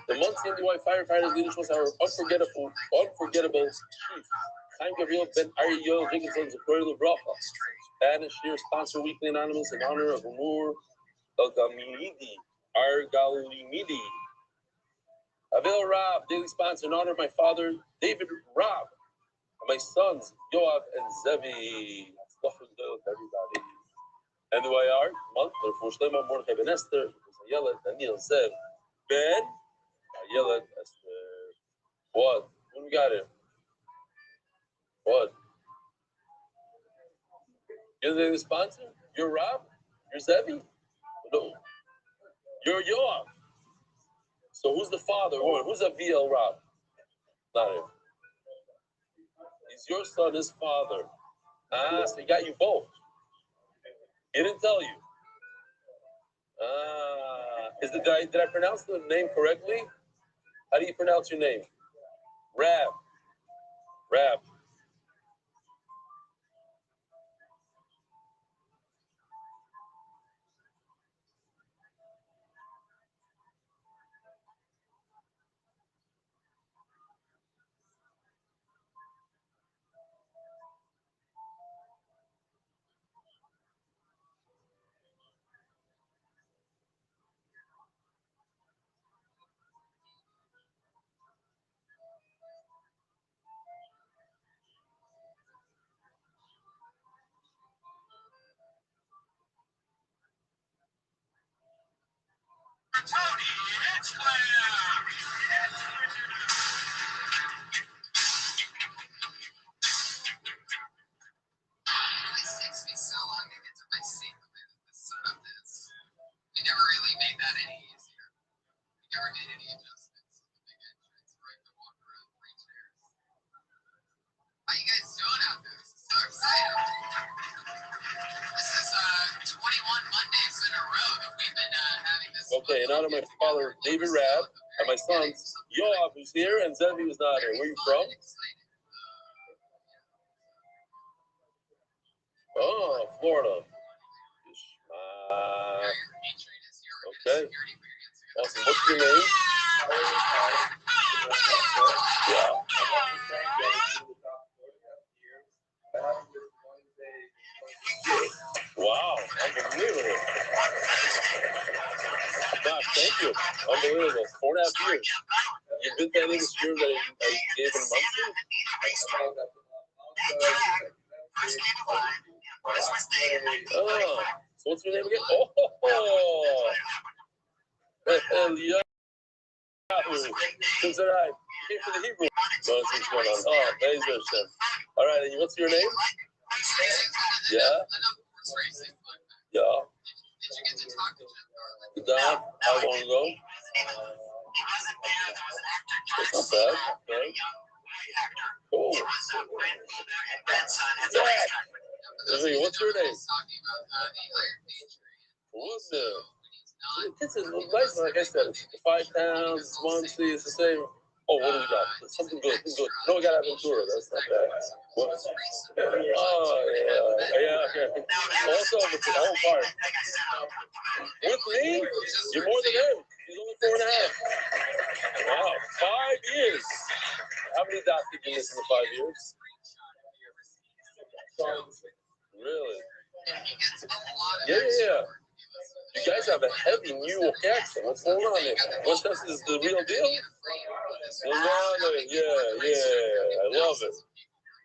The Muncie NDY firefighters leadership was our unforgettable chief. Chaim Gabriel Ben Ariel Dickinson Zakoy Bracha. Spanish year sponsor weekly anonymous in honor of Umur Argalimidi. ViralRabbi daily sponsor in honor of my father David Rabb and my sons Yoav and Zevi. Everybody. NDYR month for Shlema Mordechai Ben Esther, Ayala Daniel Zev Ben. Yell at what? What we got here? What? You're the sponsor? You're Rob? You're Zevi? No. You're Yoav. So who's the father? Or who's a ViralRabbi? Not him. He's your son, his father. Ah, so he got you both. He didn't tell you. Ah, did I pronounce the name correctly? How do you pronounce your name? Rab. Tony, it's It takes me so long to get to my seat the way that this setup is. We never really made that any easier. We never made any adjustments to the big entrance where I could walk around 3 chairs. How you guys doing out there? This is so exciting. This is 21 Mondays in a row that we've been having this. Okay, in honor of my father, David Rabb, and my sons, Yoav, who's here, and Zevi, who's not here. Where are you from? Oh, Florida. Okay. Awesome. What's your name? you. Unbelievable. 4.5 years. You've been that this year that I gave him monthly? Oh, so what's your name again? Oh, Eliyahu. Since I came from the Hebrew. Oh, what's going on? Oh, Bezer Hashem. All right, and what's your name? Yeah? Yeah. That, how long ago? That's not bad. Okay. Cool. Yeah. What's your name? What's the? It's a nice, like I said, 5 pounds, monthly, it's the same. Oh, what do we got? Something good, good. No, we got Aventura, that's not bad. What? Oh, yeah, okay. Also, with the whole part. With me, you're more than him. He's only 4.5. Wow, 5 years. How many dots did you miss in the 5 years? Really? Yeah. You guys have a heavy New York accent. What's going on there? What's this is the real deal? Yeah, I love it.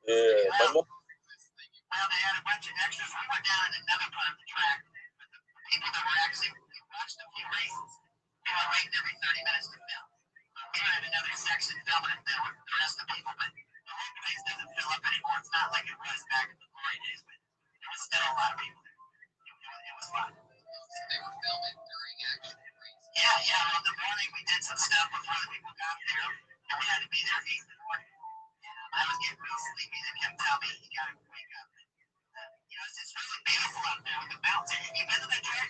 Yeah. My mom. Well, they had a bunch of extras. We went down in another part of the track. But the people that were actually, we watched a few races. We were waiting every 30 minutes to film. We were in another section filming and with the rest of the people. But the whole place doesn't fill up anymore. It's not like it was back in the glory days. But there was still a lot of people there. It was fun. They were filming during action. Yeah. In the morning we did some stuff before the people got there. And we had to be there 8 in the morning. I was getting real sleepy. They kept telling me you gotta wake up. It's really beautiful out there with the mountain. Have you been to that track?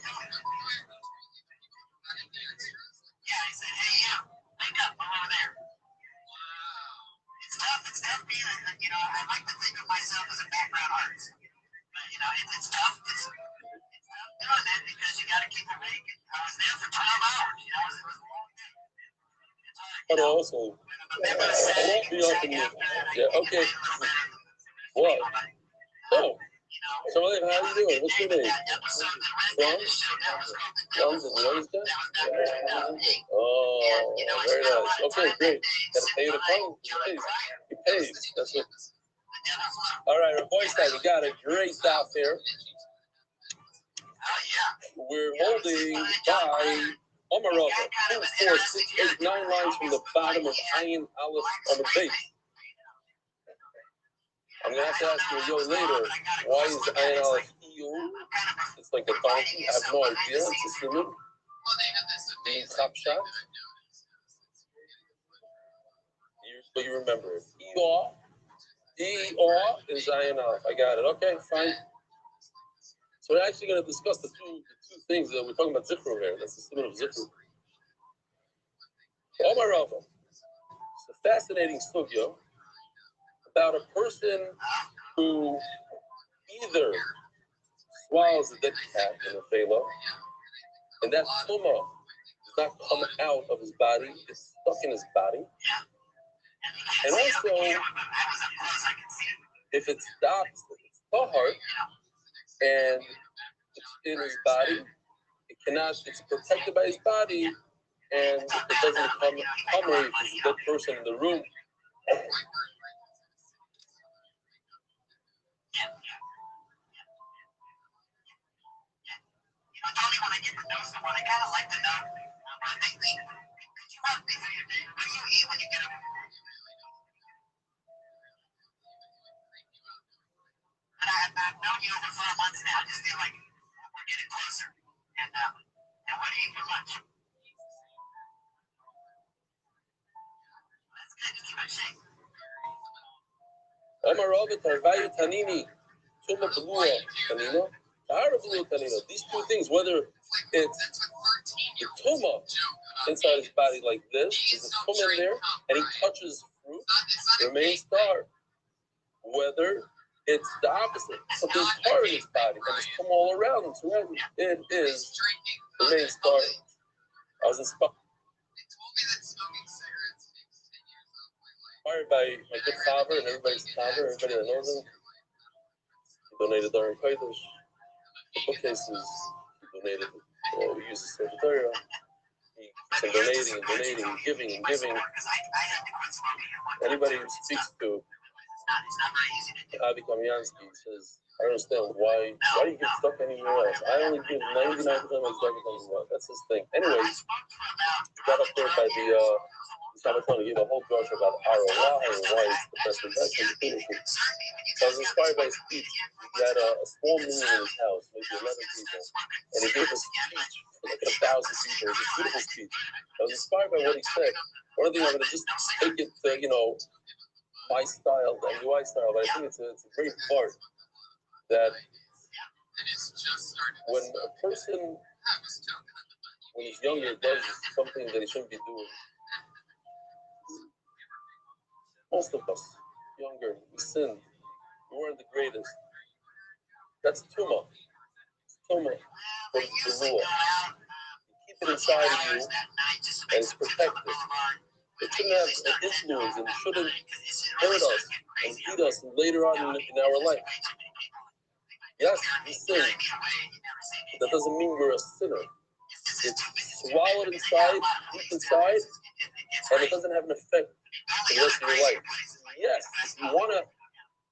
Yeah, he said, hey, wake up, I'm over there. Wow. It's tough being, I like to think of myself as a background artist. But, it's tough. It's tough doing that because you gotta keep awake. I was there for 12 hours, it was a long day. But also, I won't be on the news. Yeah, okay. What? Oh. So, how are you doing? What's your name? Franz? Franz and what is that? Oh, very nice. Okay, great. Gotta pay the phone. He pays. That's it. All right, our voice side, we got a great stop here. We're holding by Omarova, 2, 4, 6, 8, 9 lines from the bottom of Ayin Aleph on the base. I'm going to have to ask you later, why is Ayin Aleph Iyul? It's like a donkey. I have no idea. It's a simon. The top shot. But you remember it. Iyul. Iyul is Ayin Aleph. I got it. Okay, fine. So we're actually going to discuss the two things that we're talking about Zikru here. That's the simon of Zikru. Omar Rava. It's a fascinating sugya about a person who either swallows a dead cat in a phela, and that tumah does not come out of his body, it's stuck in his body. And also, if it stops, it's tahar, and it's in his body, it's protected by his body, and it doesn't become hamri if there's a dead person in the room. Tony, when I get to know someone, I kind of like to know what they think. Could you walk me through your day? What do you eat when you get up? And I've known you over 4 months now. I just feel like we're getting closer. And what do you eat for lunch? That's good. Just keep it shape. These two things, whether it's the tumah inside his body like this, there's a tumah in there, and he touches fruit, it remains tar. Whether it's the opposite, so there's tar in his body, and there's tumah all around him, so it remains tar. I was inspired by my good father and everybody's father, everybody that knows him. He donated during Kodesh. The bookcases he donated. We use the Torah. He and donating and giving and giving. Anybody who speaks to Avi Kamiansky says, I don't understand why do you give stuff anywhere else? I only give 99% of my stuff comes to. That's his thing. Anyway, he got up there by the Sabbaton to give a whole drush about ROI and why it's the best investment. So I was inspired by his speech. He had a small meeting in his house, maybe 11 people, and he gave a speech for like 1,000 people. It was a beautiful speech. I was inspired by what he said. One of the things I'm going to just take it to, my style, the UI style, but I think it's a great part that when a person, when he's younger, does something that he shouldn't be doing. Most of us, younger, we sinned. We weren't the greatest. That's tumah. It's tumah from the rule. You keep it inside of you, and it's protected. It shouldn't have an influence and shouldn't hurt us and beat us later on in our life. Yes, you sin, but that doesn't mean you're a sinner. It's swallowed inside, deep inside, and it doesn't have an effect for the rest of your life. Yes, if you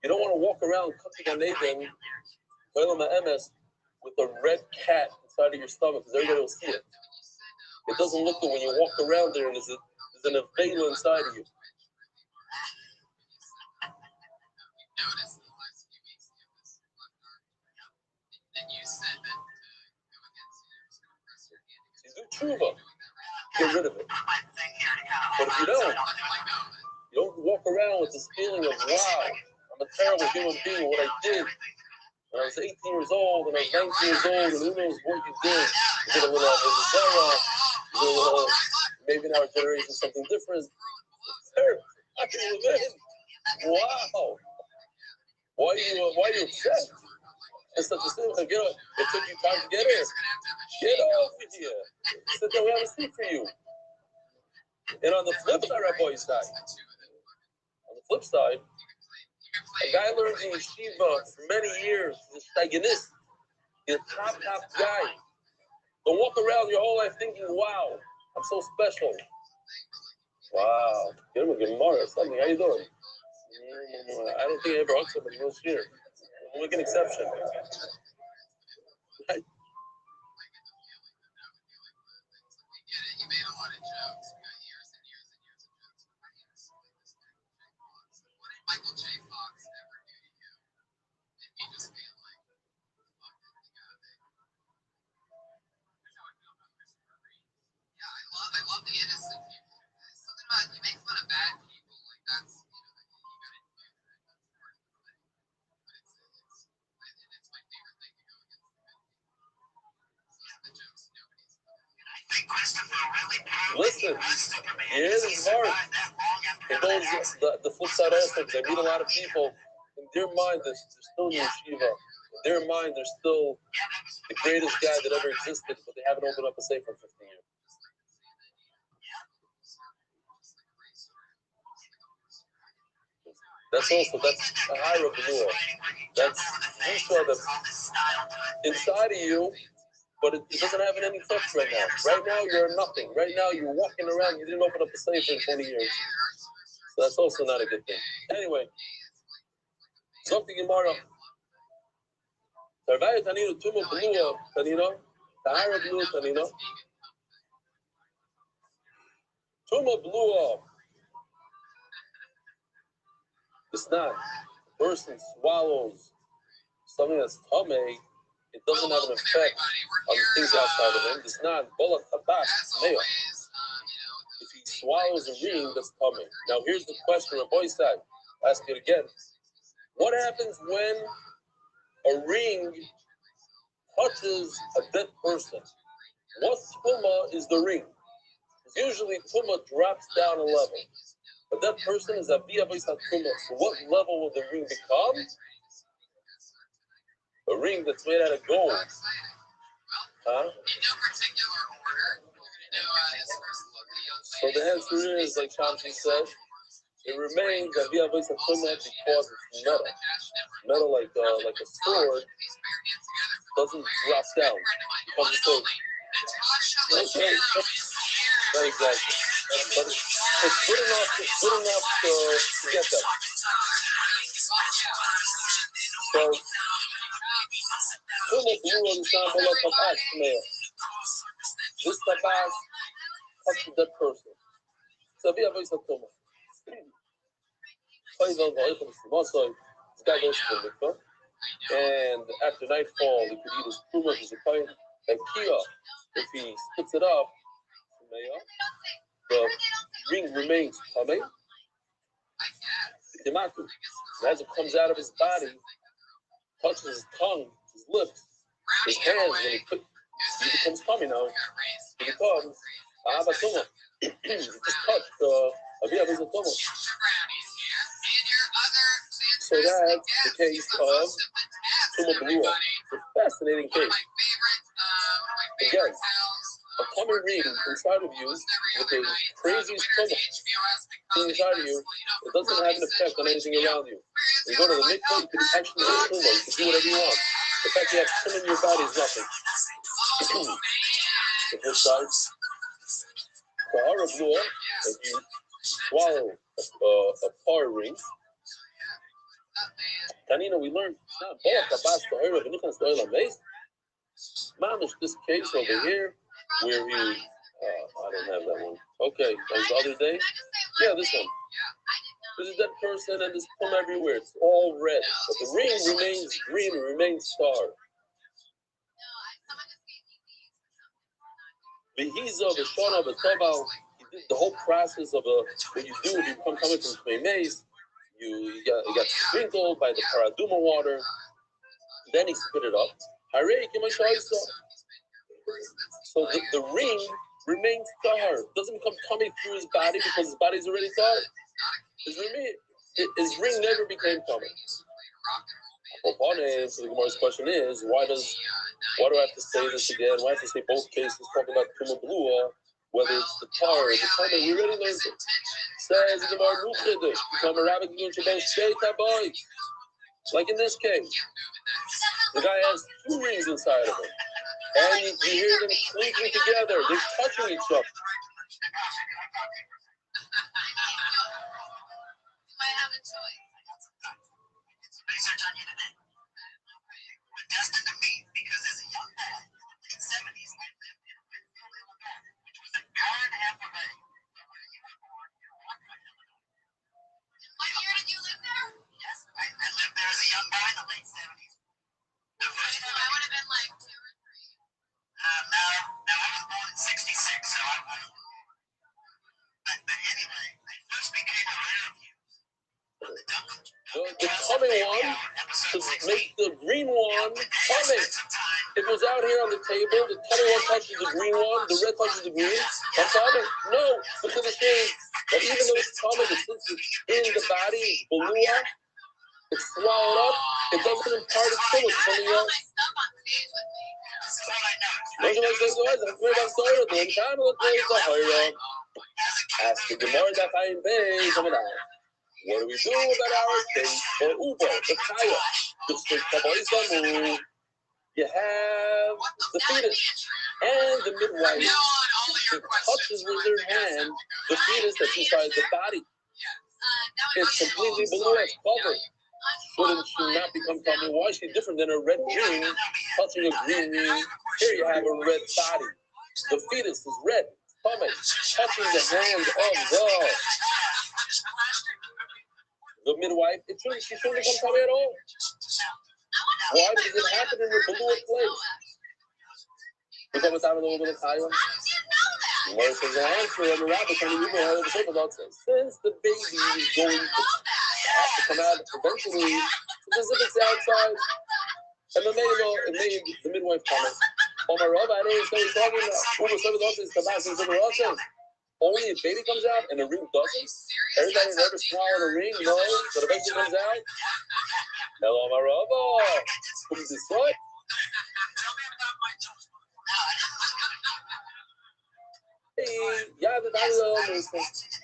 don't want to walk around cooking on Nathan, MS, with a red cat inside of your stomach, because everybody will see it. It doesn't look good when you walk around there and there's an avela inside of you. You do tshuva, get rid of it. But if you don't walk around with this feeling of, wow, I'm a terrible human being, what I did when I was 18 years old, and I was 19 years old, and who knows what you did. You did a little Avizera, you did a little, maybe in our generation, something different. It's terrible. I can imagine. Wow. Why are you upset? It's such a simple. Get up. It took you time to get in. Get off of here. Sit there, we have a seat for you. And on the flip side, Rabbi side, a guy learns in yeshiva for many years. He's a staginist. He's a top guy. Don't walk around your whole life thinking, wow, I'm so special. Wow. Give him a Gemara or something. How you doing? I don't think I ever hugged somebody who was here. We'll make an exception. Right? I love the innocent people. Something about you make fun of bad people, like that's you gotta do that. But it's my favorite thing to go against the good people. The jokes nobody's. I think Christopher really listen, it is hard. It goes the flip side also, because I meet a lot of people, in their mind they're still in yeshiva. In their mind they're still the greatest guy that ever existed, but they haven't opened up a safe for 15 years. That's a higher of the law. That's Yeshua that's inside of you, but it doesn't have any effect right now. Right now, you're nothing. Right now, you're walking around. You didn't open up a safe in 20 years. So that's also not a good thing. Anyway, something Gemara. Tarvaya Tanino, Tumo Blua, Tanino, Tahara Blua, Tanino. Tumo Blua. It's not. A person swallows something that's tame, it doesn't have an effect on the things outside of him. It's not bullet tabak, snail. If he swallows a ring, that's tame. Now here's the question Rabbi said. I'll ask it again. What happens when a ring touches a dead person? What tumah is the ring? Because usually tumah drops down a level. But that person is a v'avos hatumah. So what level will the ring become? A ring that's made out of gold. Huh? So the answer is, like Shamsi said, it remains a v'avos hatumah because it's metal. Metal like a sword doesn't drop down. It becomes a sword. Okay. Not exactly. But it's good enough to get them. So, como blue on some below tabas smell. This tabas touches that person. So we have a tuma. This guy goes to the mikvah, and after nightfall, he could eat his truma, his akayim, and kia. If he splits it up, the ring remains tamei. As it comes out of his body, touches his tongue, his lips, his hands, when he becomes tummy now. He becomes abatuma. He just touched a tuma. So that's the case of Tuma Blua. It's a fascinating case. Again, a tummy ring inside of you with a crazy tumma inside of you, it doesn't have an effect on anything around you. When you go to the mikvah, you can actually do tumma. You can do whatever you want. The fact you have tumma in your body is nothing. The flip side, Tahara Blua, if you swallow a par ring, Tanina, we learned Mamish, this case over here, where he, I don't have that one. Okay, that was the other day. Yeah, this one. This is that person, and there's plum everywhere. It's all red, but the ring remains green, remains star. Behiza, Bishana, Betabal, he did the whole process of what you do if you come coming from Tmei Mace. You got sprinkled by the paraduma water, then he spit it up. So the ring remains tar. It doesn't become tummy through his body because his body's already tar. His ring never became tummy. So the Gemara's question is, why do I have to say this again? Why do I have to say both cases talking about Tuma Blua, whether it's the tar or the tummy? We already learned it. Says the Gemara Mukhedish, become a rabbi like in this case. The guy has two rings inside of him. And you hear them clinking together. They're touching each other. Destined to meet because as a young man, in the late 70s, I lived in Whitfield, Illinois, which was an hour and a half away from where you were born in Rockford, Illinois. What year did you live there? Yes, I lived there as a young boy in the late 70s. I would have been like 2 or 3. No, I was born in 66, so I wasn't. But anyway, I first became aware of you. The coming one to make the green one coming. If it was out here on the table, the coming one touches the green one, the red touches the green. I'm coming. No, because the thing is that even though it's coming, since it's in the body, it's balua, it's swallowed up, it doesn't impart its full to something else. Ask the Gemara that I invade. What do we do about our case for Uber, the Kaya? You have the fetus and the midwife. She touches with her hand the fetus that's inside the body. It's completely below, it's covered. Shouldn't she not become tummy? Why is she different than a red ring touching a green ring? Here you have a red body. The fetus is red, tummy, touching the hand of the midwife. She shouldn't become tummy at all. Why does it happen in the below place? Become a time of the woman of Kaya. Gemara says the answer of the rabbi since the baby is going to have to come out eventually, because if it's outside, and the midwife comment. Oh my rabbi, I didn't say he's talking about only if baby comes out and the ring doesn't. Everybody's ever swallowed a ring knows that eventually comes out. Hello, my rabbi. Who's this what?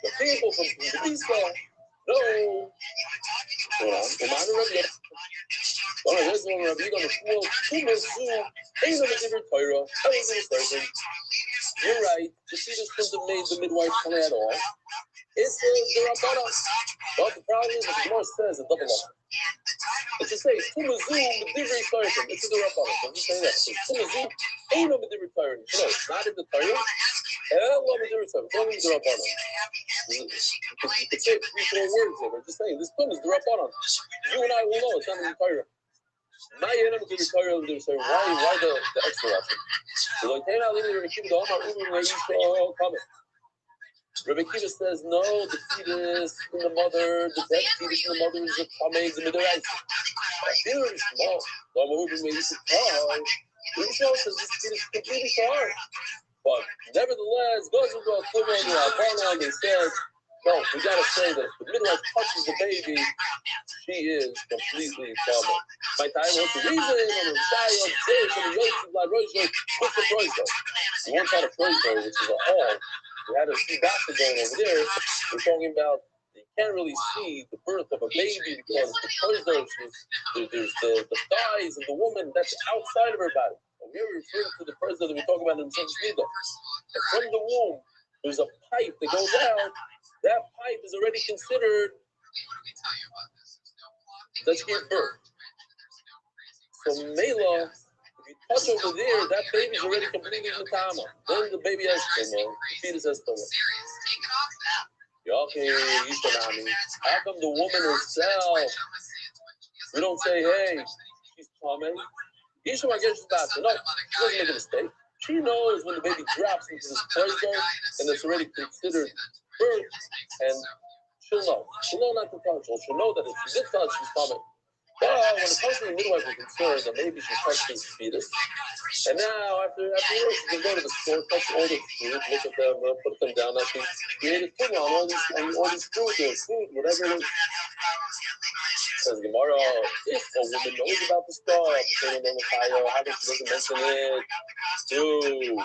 The people from Lisa know. There's one Rabbi on the school, 2 months soon, ain't gonna give her Torah. you're right. The fetus couldn't have made the midwife come at all. It's the Rabbanah. But the problem is, the Gemara says a double law. It's to say, Tumazum, the different Torah. This is the Rabbanah. Don't you say that? Tumazum, ain't no different Torah. No, it's not in the Torah. Hell of a different Torah. It's only the Rabbanah. You could say 3-4 words there, but just saying, this Tum is the Rabbanah. You and I will know it's not in the Torah. Why the extra option? So like, hey, now leave it keep the Omar comment. Rabbi Kiva says, no, the fetus in the mother, the dead fetus in the mother is a tamei the midoraisa. Very small. The Omar maybe it's a car. Rabbi Kiva says this fetus is completely far. But nevertheless, goes into a full on the Albanah and they said, no, we gotta say that if the midwife touches the baby, she is completely covered. My time was the reason on the child, this and the Yosef like Rothschild, what's the Rothschild? We once had a Rothschild, which is a hall. We had a few doctors going over there. We're talking about you can't really see the birth of a baby because the Rothschild, there's the thighs of the woman that's outside of her body. And we're referring to the Rothschild that we talk about in Shem's Midah. And from the womb, there's a pipe that goes out. That pipe is already considered that's give birth. So Mela, if you touch over there, that baby's already completely matama. Then the baby has tuma, the fetus has tuma. Okay, how come the woman herself, we don't say, hey, she's tame? Yishma, I guess she's not. No, she doesn't make a mistake. She knows when the baby drops into this corridor and it's already considered birth, and she'll know. She'll know not to touch. She'll know that if she did touch, she's coming. But when it comes to the midwife, we're concerned that maybe she touched his fetus. And now, after work, she can go to the store, touch all the food, look at them, put them down. Now she created tumor on all these food, whatever it is. Says Gemara, if a woman knows about the stuff, how come she doesn't mention it? Dude.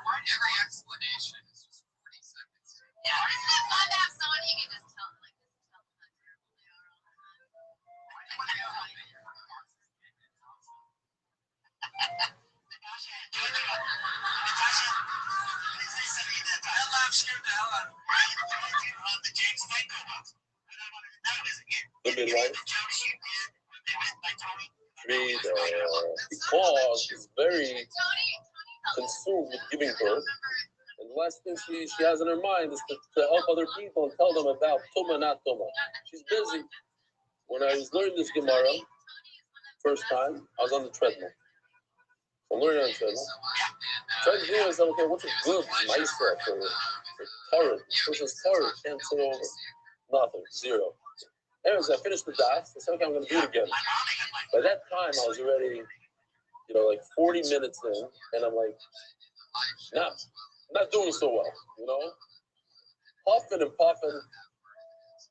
Every explanation is just 40 seconds. Yeah, or if it's not that someone, you can just tell them, like, this is how terrible they are all the That laugh scared the hell out of me. The midwife. Because she's very consumed with giving birth, and the last thing she has in her mind is to help other people and tell them about Tuma, not Tuma. She's busy. When I was learning this Gemara, first time, I was on the treadmill. So I'm learning on the treadmill. Trying to do is, okay, what's a good Maisa for Torah? What's this Torah? Can't say over. Nothing. Zero. Anyways, I finished the daf. I said, okay, I'm going to do it again. By that time, I was already, like 40 minutes in, and I'm like, not doing so well, puffing and puffing.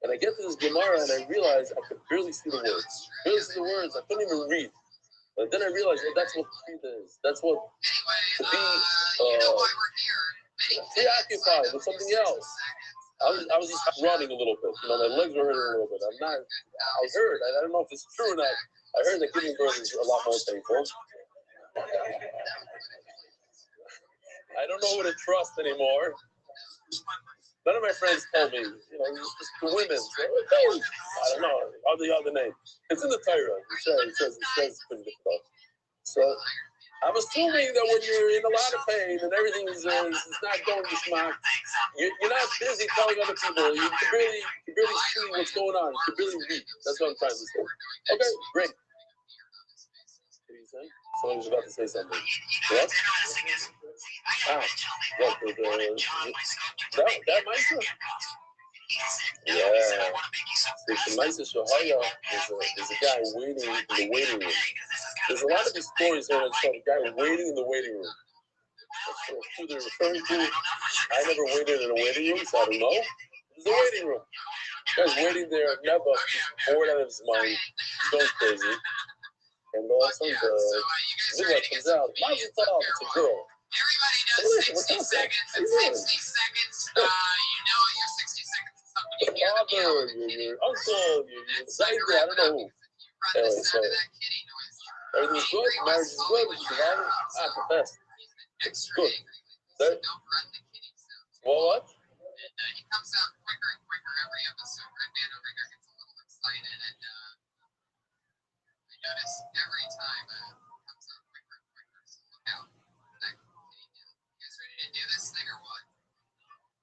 And I get to this Gemara, and I realize I could barely see the words. I couldn't even read. But then I realized that's what faith is. That's what to be preoccupied with something else. I was just running a little bit. My legs were hurting a little bit. I don't know if it's true or not. I heard that giving birth is a lot more painful. I don't know who to trust anymore. None of my friends told me, just the women. I don't know, all the other name. It's in the Torah. It says it's pretty difficult. So I'm assuming that when you're in a lot of pain and everything is not going to smack, you're not busy telling other people. You can barely see what's going on. You can barely read. That's what I'm trying to say. Okay, great. Someone was about to say something. What? What? That Maisa? Yeah. The Maisa Shahaya is a guy waiting in the waiting room. There's a lot of these stories here that's called a guy waiting in the waiting room. That's who they're referring to. I never waited in a waiting room, so I don't know. It's a waiting room. The guy's waiting there, never, bored out of his mind. He's going crazy. And all of a sudden, the midwife comes out. Mazel tov, it's a girl. Everybody knows 60 seconds. In 60 seconds, your 60 seconds is something you your father, your uncle, your Zaidi, I don't know who. So Everything's good. Marriage is good. Surviving. The best. It's good. That, what? He comes out quicker and quicker every episode. Red Man over here gets a little excited, and I notice every time it comes out quicker and quicker. So look out. You guys ready to do this thing or what?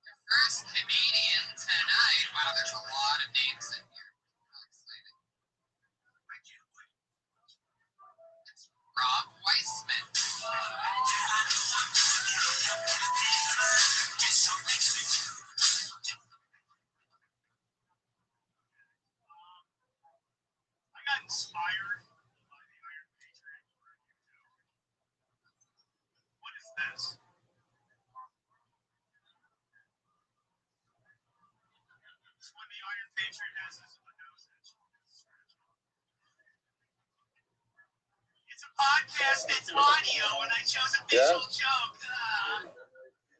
Your first comedian tonight. Wow, there's a lot of names in here. How exciting. I can't wait. It's Rob Weissman. I got inspired by the Iron Patriot for a YouTube. What is this? This one the Iron Patriot has is a nose edge. It's a podcast, it's audio, and I chose a visual joke.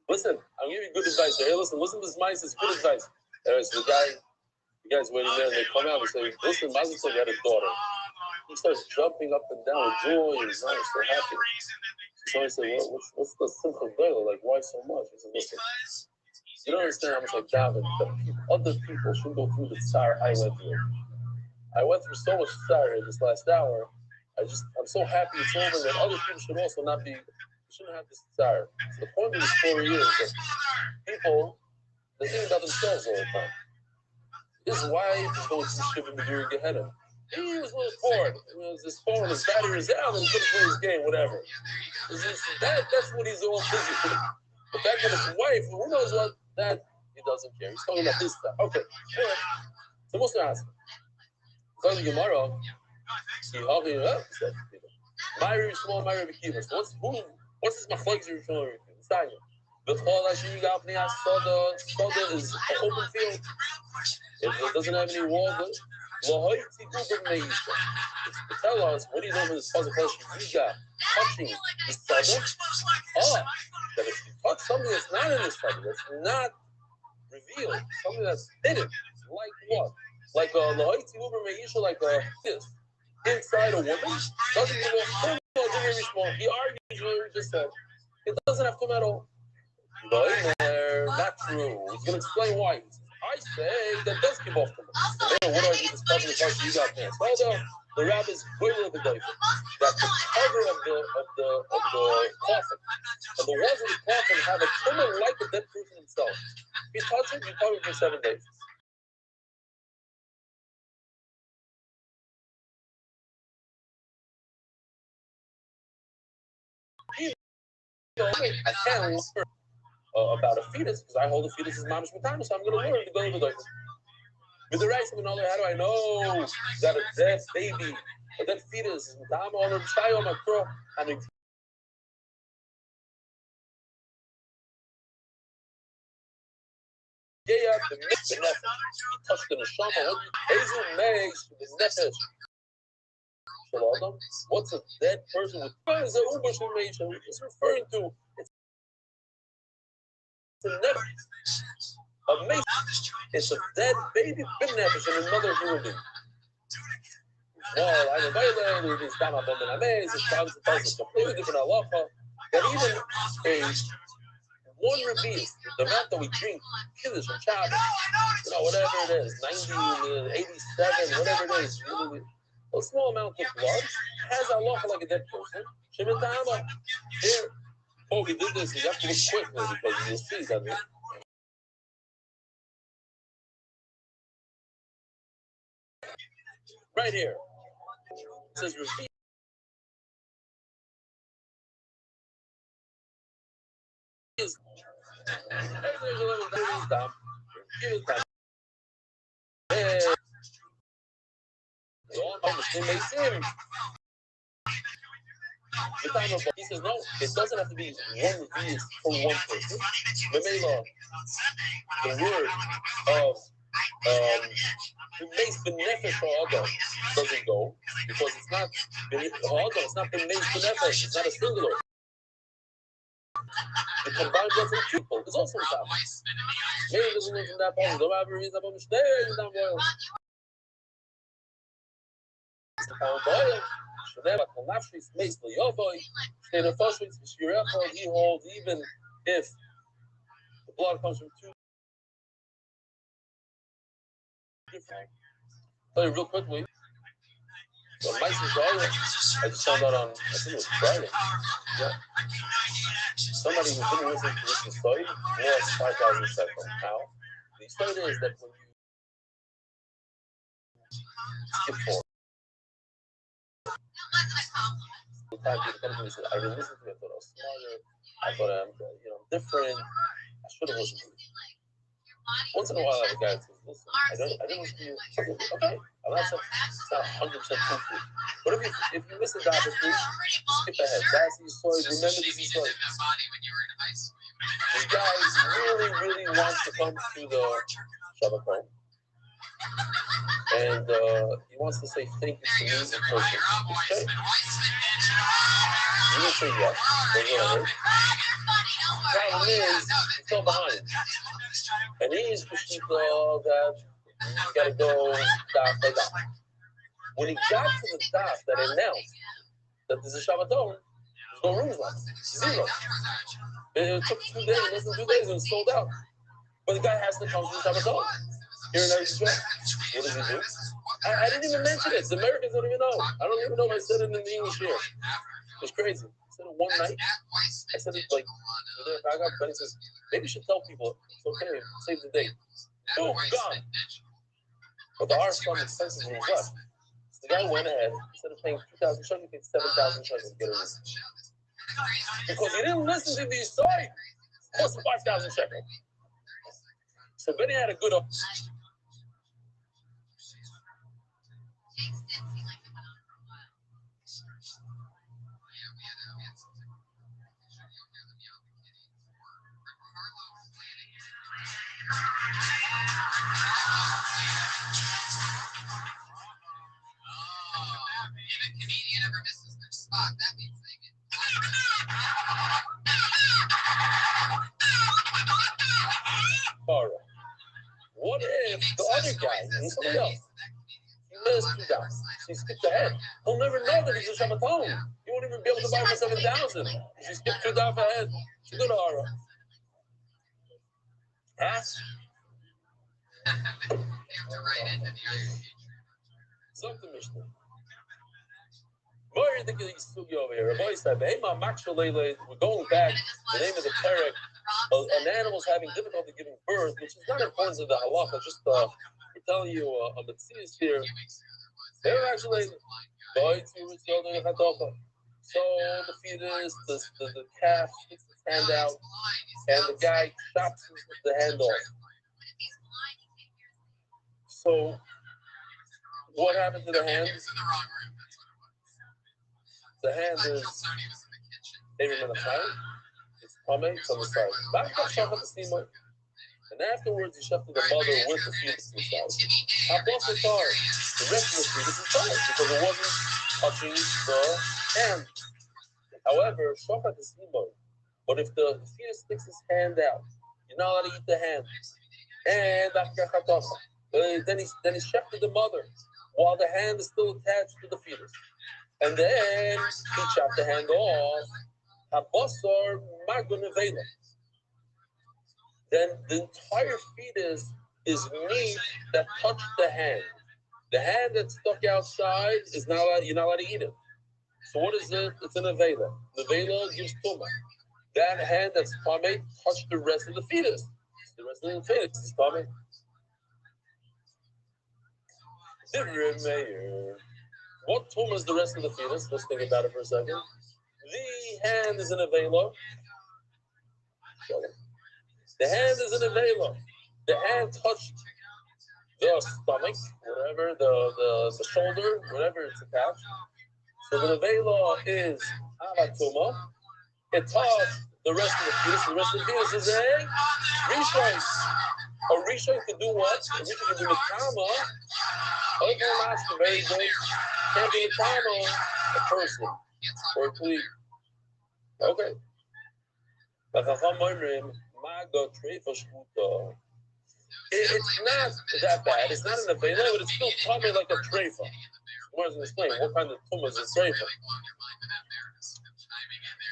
Listen, I'm giving you good advice. Hey, listen to this mice. It's good advice. Anyways, the guy's waiting there, and they come out and say, listen, Mazel Tov, you had a daughter. He starts jumping up and down with joy, and he's so happy. So I say, well, what's the simple deal? Like, why so much? He said, listen, you don't understand how much like David, other people should go through the tsar I went through. I went through so much tsar in this last hour. I'm so happy it's over that other people should also not be, shouldn't have this tsar. So the point of this story is that people, they think about themselves all the time. His wife is going to the ship in the Gehenna Gehenna. He was a little bored. His phone, his battery was out, and he couldn't play his game, whatever. That's what he's all busy for. The fact that his wife, who knows what, that he doesn't care. He's talking about his stuff. Okay, all right. So what's the answer? So the Gemara, he said, Myri small, Myri Kiva. So what's this machlex you're referring to? It's not you. The Soda is an open field. If it doesn't have any walls, it's to tell us what do you know from this puzzle question? You got touching the Soda. That if you touch something that's not in this Soda, that's not revealed, something that's hidden, like what? Like this. Inside a woman doesn't give a very small. He argues what we just said. It doesn't have to come at all. No, not true. He's going to explain why. I say that does give off to him. What are you discussing the part you got pants? Well, the rabbis clearly the day that the cover of the coffin and the walls of the coffin have a tumor like a dead person himself. If you touch it, you cover it for 7 days. I can't learn about a fetus because I hold a fetus as mamish matama, so I'm going to learn to go to the doctor. With the rice, how do I know that a dead baby, a dead fetus is matama on a child on my throat? I mean, the nefesh, touch the neshama. Hazel makes the nefesh. What's a dead person with? Is an uber information? It's referring to. It's a nefesh. Amazing. It's a dead baby nefesh and another human being. Well, I know it's kind of amazing. It's completely different halacha. That even one Rabbi, the amount that we drink, Kiddush and Shabbos, whatever it is, 90, 87, whatever it is, a small amount of blood has halacha like a dead person. Shemin Ta'ama. Here, before we did this, you have to look quickly because you'll see that. Right here. It says repeat. There's a little bit he says no, it doesn't have to be one reveal for one person. The word of it makes benefit for other doesn't go because it's not it's not the makes benefit, it's not a singular. The combined words of people is also a topic. Maybe it doesn't mean from that point. Don't have a reason about mistake. It's the pound boil. He holds even if the blood comes from two different. Tell you real quickly. So I just found out on, I think it was Friday. Yeah. Somebody who didn't listen to this story lost 5,000 shekels. How? The story is that when you skip forward, the time people come to me and say, I didn't listen to it, I thought I was smarter, I thought I'm different, I should have listened to it. Once in a while I have a guy that says, listen, I didn't listen to you. Okay, I'm not saying it's not 100% truthful. But if you miss a dot or two, skip ahead. That's the story. Remember this story. This guy really wants to come to the Shabbat home. And he wants to say thank you to me in person. Okay? You didn't say yes. That's what I heard. The problem is, he's still behind. And he's pushing that you gotta go daf by daf. When he got to the daf that announced that there's a Shabbaton, there's no rooms left. Zero. It took 2 days, less than 2 days, and it was sold out. But the guy has to come to the Shabbaton. Here in Israel. What does he do? I didn't even mention it. The Americans don't even know. I don't even know if I said it in the English here. It's crazy. I said it one night. I said it like, I got Benny says, maybe you should tell people it's okay, save the date. Boom, gone. But the RSM expensive rooms left. So the guy went ahead, instead of paying 2,000 shekels, he paid 7,000 shekels to get a room. Because he didn't listen to the story. It cost 5,000 shekels. So Benny had a good If a comedian ever misses their spot, that means they get. What if the other guy, somebody else, he missed 2,000, so he skipped ahead? He'll never know that he's a Shabbaton. You won't even be able to buy for 7,000. If you skip 2,000 ahead, you go to Hara. Ask. Something Mishnah. More ridiculous sugi over here. Rabbi said, we're going back. The name of the parak, an animal's having difficulty giving birth, which is not important to the halacha. Just we're telling you a mitzvah here. They were actually so the fetus, the calf sticks its hand out, and the guy chops the hand off. So what happened to the hand? The hand is it's coming from the side. And afterwards, he shoved to the mother with the fetus inside. The rest of the fetus inside because it wasn't touching the hand. However, but if the fetus sticks his hand out, you're not allowed to eat the hand. And then he shoved to the mother while the hand is still attached to the fetus. And then he chopped the hand off. Then the entire fetus is meat that touched the hand. The hand that's stuck outside is not allowed, you're not allowed to eat it. So what is it? It's an avela. The avela gives tumah. That hand that's tamei touched the rest of the fetus. The rest of the fetus is tamei. What tumah is the rest of the fetus? Let's think about it for a second. The hand is an avela. The hand is an avela. The hand touched the stomach, whatever, the shoulder, whatever it's attached. So the avela is alatuma. It touched the rest of the fetus. The rest of the fetus is a rishon. A rishon can do what? A rishon can do mikama. Very good. Can't be mikama a person or a plea. Okay. It's not that bad. It's not an avela, but it's still coming like a treifa. Gemara is going to explain what kind of tumah is this treifa.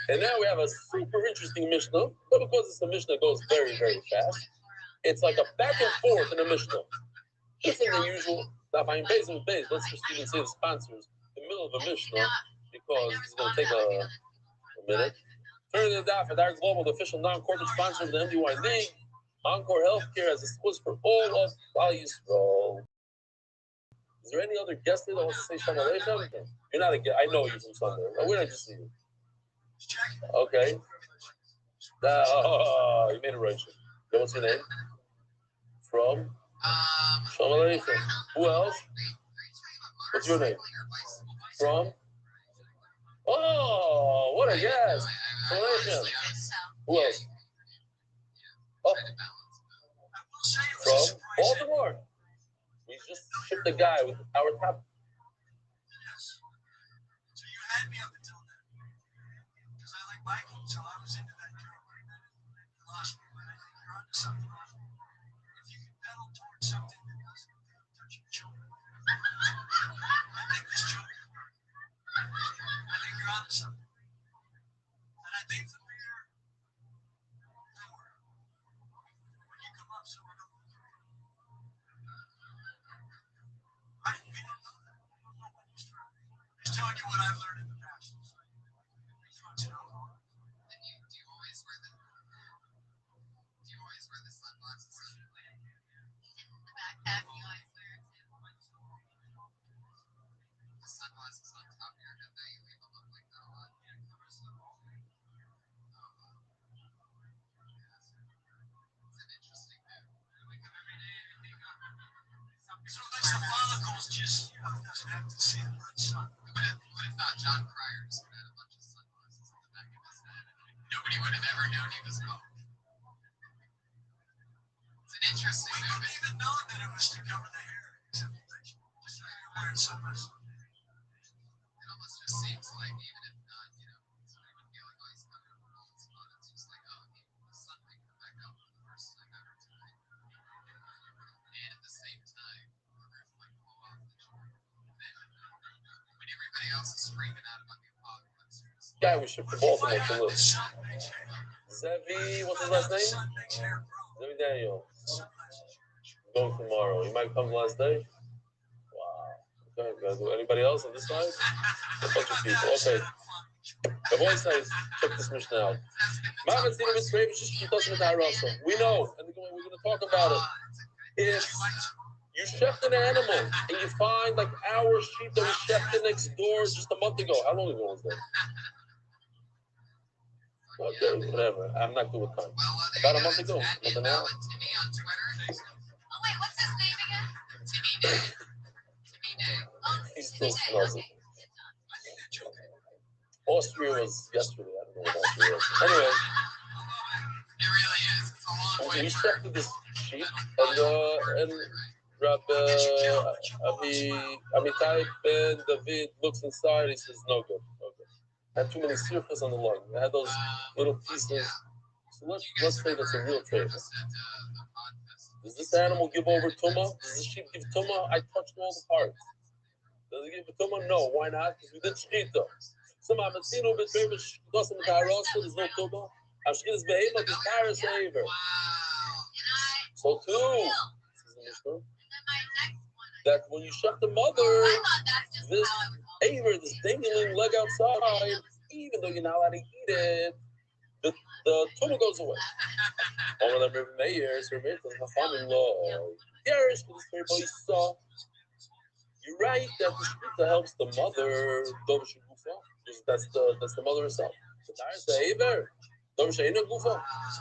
And now we have a super interesting Mishnah, but because it's a Mishnah that goes very, very fast, it's like a back and forth in a Mishnah. Different than usual. Let's just even say the sponsors in the middle of a Mishnah because it's going to take a minute. Turn to the daf, Adar Global, the official non-corporate sponsor of the MDY League. Encore Healthcare as a sponsor for all of Klal Yisrael. Is there any other guest there that wants to say Shalom Aleichem? You're not a guest. I know you from somewhere. We're not just you. Okay. You made it right. What's your name? From? Shalom Aleichem. Who else? What's your name? From? Oh, what a guess. Shalom Aleichem. Who else? Oh. From Baltimore. We just shipped a guy with our top. So you had me up until then. Because I like Michael, so I was into that girl like that. You lost me, but I think you're onto something. If you can pedal towards something that doesn't touch your children, I think this children. I think you're onto something. And I think from here, when you come up, so we're going to right? We didn't know that. We don't know what he's trying. He's telling you what I've learned in the past. It's like, do you always wear the sunglasses? The backpack, you always wear it too. The sunglasses on top of your head that you leave them up like that a lot. Yeah, it covers them all. It's an interesting move. You wake up every day and you think so that's the follicles just, doesn't have to see the red sun. What if not John Cryer just had a bunch of sunglasses on the back of his head and nobody would have ever known he was gone? It's an interesting move. We wouldn't even know that it was to cover the hair, except that just like you're wearing sunglasses. It almost just seems like even if not, somebody would be like, oh, he's covered up with all this blood. It's just like, oh, the sun might come back out for the first time ever tonight. And at the same time, when everybody else is screaming out about the apocalypse. Guy we shipped to Baltimore to live. Zevi, what's his last name? Zevi Daniel. Going tomorrow. He might come the last day. Wow. Okay, anybody else on this side? A bunch of people. Okay. The voice says, check this mission out. We know, and we're going to talk about it. If you shepherd an animal and you find like our sheep that was shepherded next door just a month ago. How long ago was that? Okay, whatever. I'm not good with time. About a month ago. Month and a half. Oh, wait, what's his name again? Timmy. He still smells it. Austria was yesterday. I don't know what Austria is. Anyway. It really is. It's a long way. We shepherded this sheep and Rabbi Amitai Ben David looks inside. He says, no good. I had too many surface on the lung. I had those little pieces. So let's say that's a real trade. Does this animal give over tumah? Does this sheep give tumah? I touched all the parts. Does it give tumah? No. Why not? Because we did shchita. Some amatino b'trevish doesn't karosa. There's no tumah. Ashkidas behemoth is karos haver. So too. That when you shut the mother, this aver, this dangling leg outside, even though you're not allowed to eat it, the tumor goes away. All of them are mayors, or mayors, you're right that the shpita helps the mother. That's the mother herself.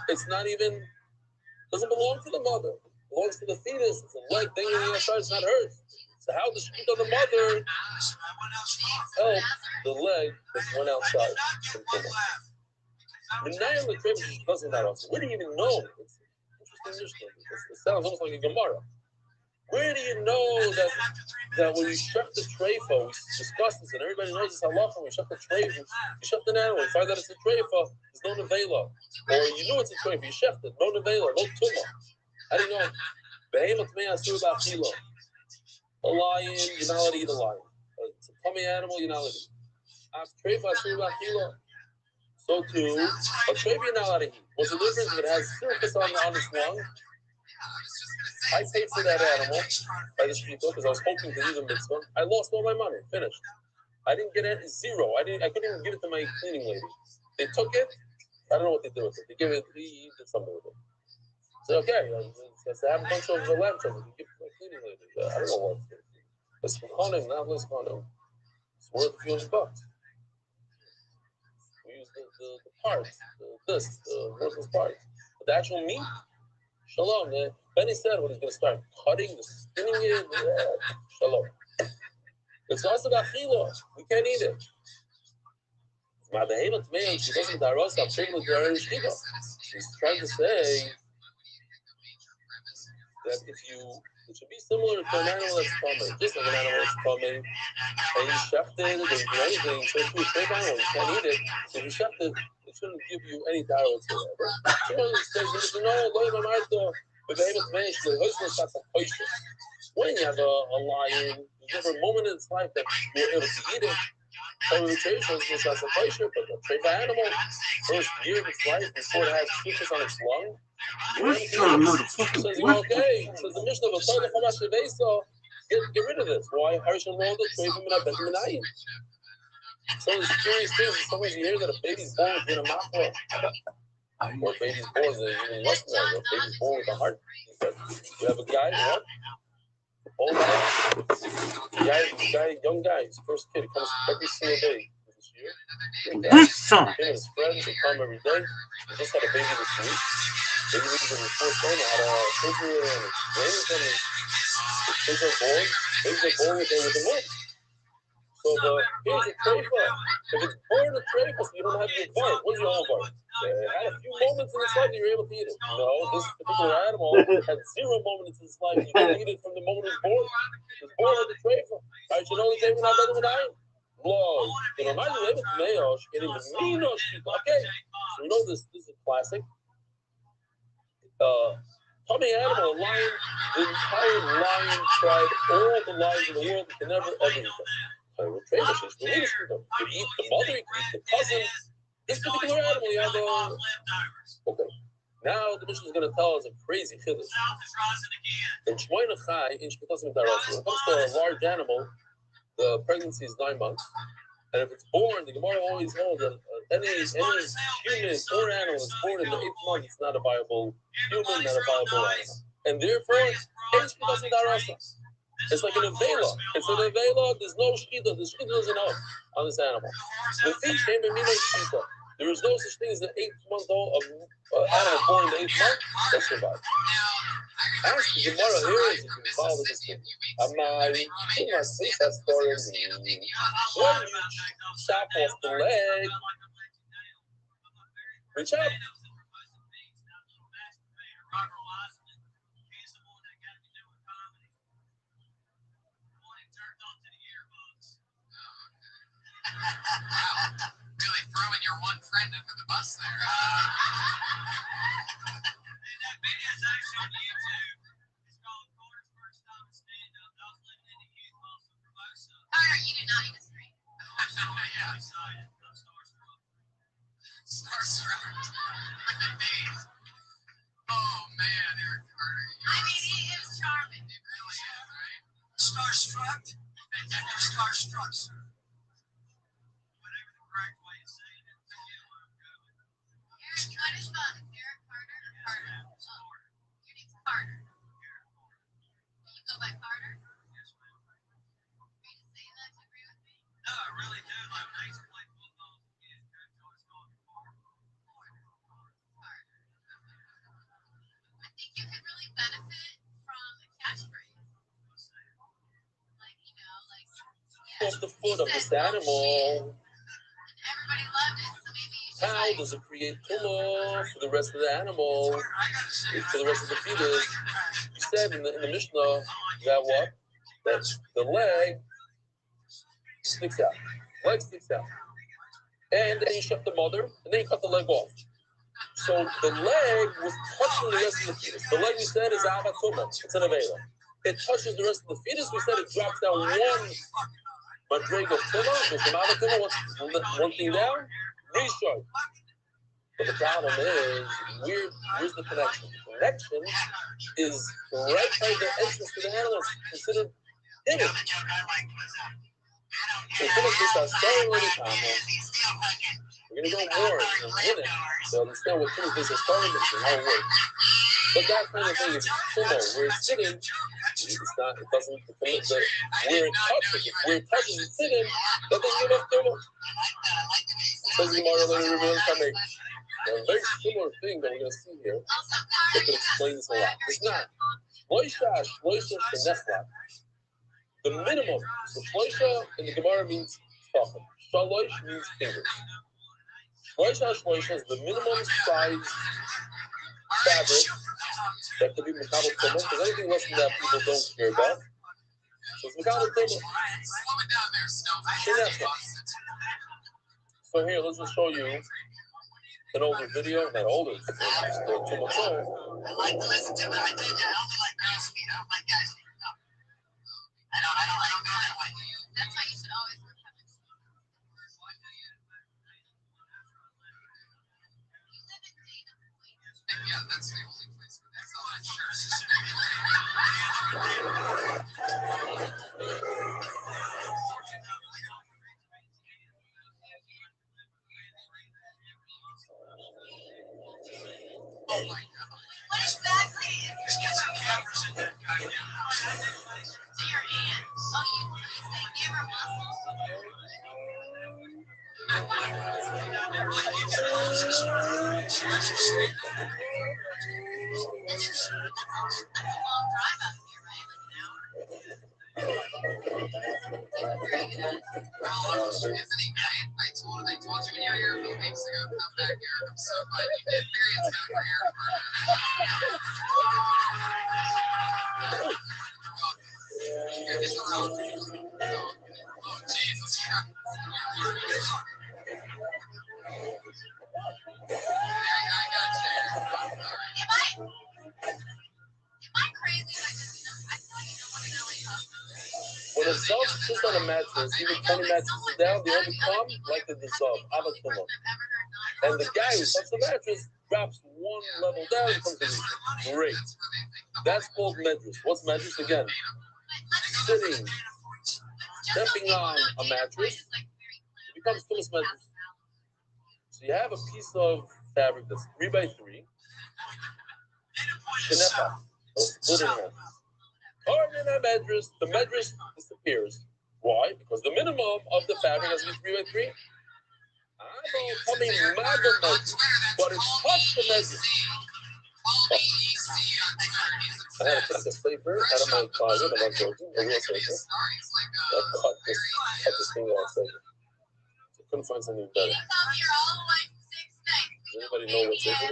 It's not even, doesn't belong to the mother. It belongs to the fetus. It's a leg dangling outside. It's not hers. So how does shpita the mother help the leg that went outside? Where do you even know? It's interesting. It sounds almost like a Gemara. Where do you know that when you shut the treifa, we discussed this, and everybody knows this halacha, when you shut the treifa, you shut the animal, you find out it's a treifa, there's no nevela. Or you know it's a treifa, you shut it, no nevela, no tumah. How do you know? A lion, you're not allowed to eat a lion. It's a tummy animal, you're not allowed to eat. So too, a treif you're not allowed to eat. What's the difference if it has surface on its lung? I paid for that animal by the shkita because I was hoping to use a mitzvah. I lost all my money. Finished. I didn't get it. Zero. I couldn't even give it to my cleaning lady. They took it. I don't know what they did with it. They gave it. He did something with it. So okay, I have a bunch of lamb chops. Give it to my cleaning lady. I don't know what. It's mechonim, not less mechonim. It's worth a few $100. We use the parts, the worthless parts. But the actual meat, shalom. Then he said when he's going to start cutting, spinning it, shalom. It's also about chila. We can't eat it. He's trying to say that it should be similar to an animal that's coming, just like an animal that's coming, and you shecht it, it doesn't do anything, so if you take animal, you can't eat it, so if you shecht it, it shouldn't give you any power whatsoever. Someone says, when you have a lion, there's never a moment in its life that you're able to eat it. Some of the traditions is as a kosher, but the trade animal, first year of its life, before it has surface on its lung, says, okay, says the Mishnah, get rid of this. Why? Some of the curious things, sometimes you hear that a baby's born with a mouthful, or a baby's born with even less than that, or a baby's born with a heart. You have a guy, what? Old guy, young guy, his first kid, he comes every single day this year. Him and his friends, they come every day. He just had a baby this week. Baby was in the fourth day, had a surgery and it's raining from his kids are born. Babies are born with the mom. So here's a treifa. If it's born a treifa, you don't have your bar. What's your whole bar? It had a few moments in its life you were able to eat it. No, this particular animal had 0 moments in its life. You couldn't eat it from the moment it was born. It was born with a treifa. I should only say when I'm better than I am. Blow. You know, imagine if it's mayo, she can't even mean no shit. Okay. So you know this is a classic. Tummy animal, lion, the entire lion tribe, all the lions in the world can never ever eat them. You eat the mother, you eat the cousin. This particular animal, you have okay. Now the Mishnah is going to tell us a crazy chiddush. In Shmoyna Chai, in Shmitasim Darasi, when it comes to a large animal, the pregnancy is 9 months. And if it's born, the Gemara always holds that any human or animal that's born in the 8th month, it's not a viable human, not a viable animal. And therefore, it's Shmitasim Darasi. It's like an avela. It's an avela. There's no shkita. The shkita doesn't know on this animal. The fish came in shkita. There is no such thing as an 8-month-old animal born in the 8th month that survives. Ask the Gemara here if you can follow this thing. I'm not in my sleep. That story is when you chop off the leg, reach out. Really throwing your one friend under the bus there. That video is actually on YouTube. It's called Corner's First Time in Stand-Up. I was living in the youth hall of Formosa. Carter, you do not need a screen. Yeah, I'm excited. I'm starstruck. Starstruck. Look at me. Oh, man, Eric Carter. I mean, he is charming. He really is, right? Starstruck? You're starstruck, sir. Whatever the correct way of saying it, I get where I'm going. Eric, what is the Eric Carter or Carter? Your name's Carter. Will you go by Carter? Yes, ma'am. Are you just saying that to agree with me? No, I really do. Like, when I used to play football as a kid, Coach always called me Carter. Carter. I think you could really benefit from a catchphrase. Like, you know, like, yeah. Off the foot of this animal. Everybody loved it, so maybe you should. How does it create tumor for the rest of the animal, for the rest of the fetus? You said in the Mishnah that what? That the leg sticks out. Leg sticks out. And then you shut the mother, and then you cut the leg off. So the leg was touching the rest of the fetus. The leg we said is avatuma. It's an avela. It touches the rest of the fetus. We said it drops down Madrega Tima, Mishimava Tima, one thing down, restart. But the problem is, where's the connection? The connection is right by the entrance to the animals, considered hidden. So finish this as starting time. We're gonna go more in a minute to understand what finish this as starting and how it works. But that kind of thing is similar. Where it's sitting, it's not. It doesn't. Where it touches, it's sitting. That doesn't give us thermal. Says the Gemara later reveals Kamei. A very similar thing that we're going to see here that could explain this a lot. It's not. Shloisha shenefla. The minimum. So shloisha in the Gemara means tachon. Shalosh means fingers. Shloisha is the minimum size fabric that could be mekabel tumah. Because anything less than that, people don't care about. So it's mekabel tumah. Shenefla. So here, let's just show you an older video, not older, it's still 2 months old. I like to listen to it. I only like girls' feet. I don't like guys' feet. No. I don't go that way. That's why you should always have it. Yeah, that's the only place where that's all I'm sure. Oh my God. What exactly? There's some cameras in that guy now. To your hand. Oh, you say give her muscles? That's a long drive up here, right? Like an hour? Anthony, I told you when you were here a few weeks ago, come back here. I'm so glad you did. Marion's back here. Oh, Jesus Christ. I got you. Am I crazy? I thought you don't want to know what you're talking about. When a dove sits on a mattress, even 20 mattresses down, they only come like the dove, Avatuma. And the guy who touches the mattress drops one level down and comes to me. Great. That's called medrash. What's medrash again? Sitting, stepping on a mattress, it becomes tumas medrash. So you have a piece of fabric that's 3 by 3, shenefa, split in half. Carved in a medrash, the medrash disappears. Why? Because the minimum of the fabric has to be 3 by 3. I'm coming medrash, but it's touched the medrash. I had to take a paper out of my closet, I'm not joking, a real paper. I cut this thing off paper. I couldn't find something better. Does anybody know what paper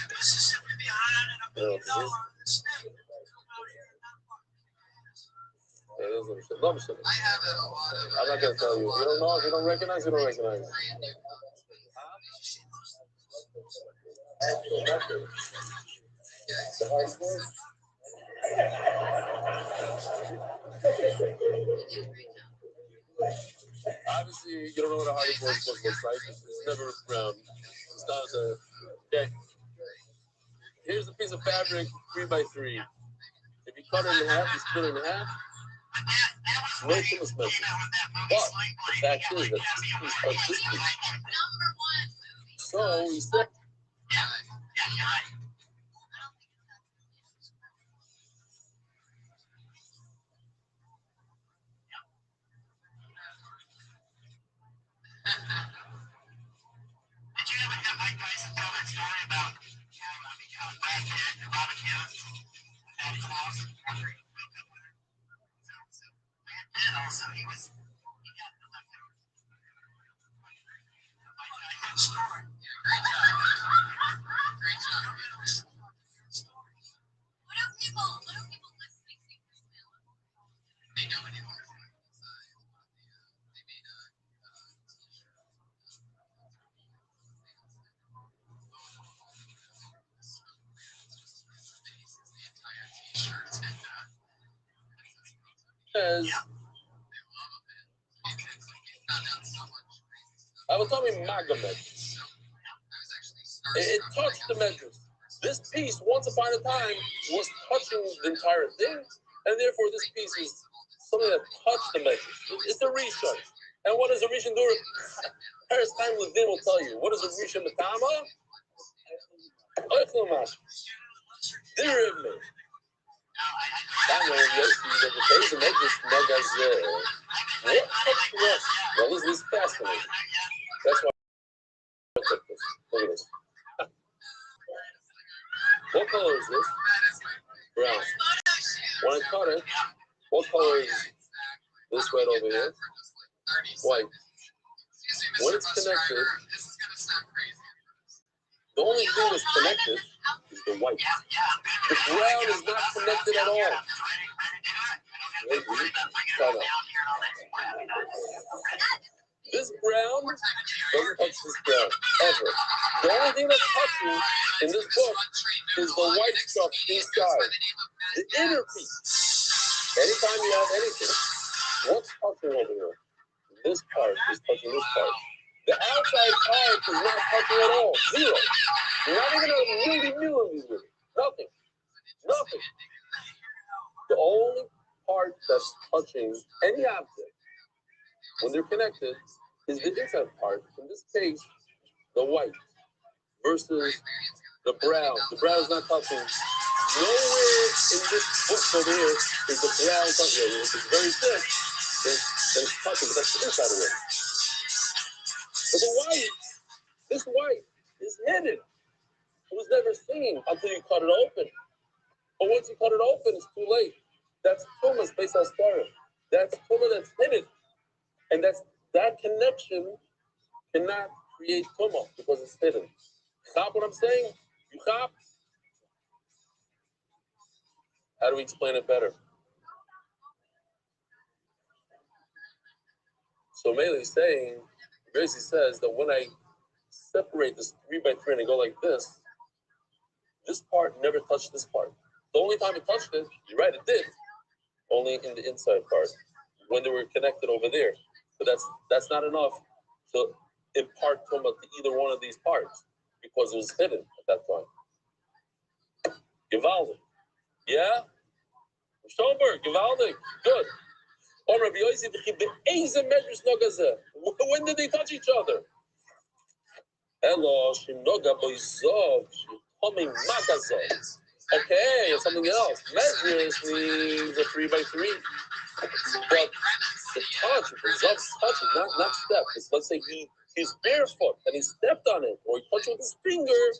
this is? I'm not going to tell you. If you don't know, if you don't recognize, you don't recognize. Obviously, you don't know what a harding board looks like. It's never round. It's not the. Okay. Here's a piece of fabric, 3 by 3. If you cut it in half, you split it in half. No too much messy. But the fact is that this piece cuts this piece. So we still. Did you ever hear Mike Tyson tell that story about when he comes back in and Robin Hood and his house after he broke up with her? And also he got the leftovers. Mike Tyson's story. Great job. Great job. What do people listening think this smell? They know anymore. They made a t-shirt. Says Now we're talking maga medrash. It touched the medrash. This piece, once upon a time, was touching the entire thing, and therefore this piece is something that touched the medrash. It's a rishon. And what does a rishon do? Paris time Levin will tell you. What is a rishon matama? Oichlamash. Dirivme. The case of medrash megas. What touched what? Well, this is fascinating. That's why I took this. Look at this. What color is this? Brown. When I cut it, what color is this right over here? White. When it's connected, the only thing that's connected is the white. The brown is not connected at all. Maybe. Try that. This brown doesn't touch this brown, ever. The only thing that's touching in this book is the white stuff inside. The inner piece. Anytime you have anything, what's touching over here? This part is touching this part. The outside part is not touching at all. Zero. You're not even a millimeter with it. Nothing. Nothing. The only part that's touching any object when they're connected is the inside part. In this case, the white versus the brown. The brown is not touching. Nowhere in this book over here is the brown touching. If it's very thick, then it's touching, but that's the inside of it. But the white, this white is hidden. It was never seen until you cut it open. But once you cut it open, it's too late. That's tumah based on starter. That's tumah that's hidden. And that connection cannot create tumah because it's hidden. Chop what I'm saying? You chop? How do we explain it better? So Mele is saying, basically says that when I separate this 3 by 3 and I go like this part never touched this part. The only time it touched it, you're right, it did, only in the inside part when they were connected over there. But that's not enough to impart tumah to either one of these parts because it was hidden at that time. Gewaldig. Yeah? Stolberg, gewaldig. Good. When did they touch each other? Hello, Shimnoga Boizov, Coming Magazov. Okay, it's something else. Medrash means a 3 by 3. But the touch, the Zov's touch is not step. It's, let's say he's barefoot and he stepped on it, or he touched with his finger.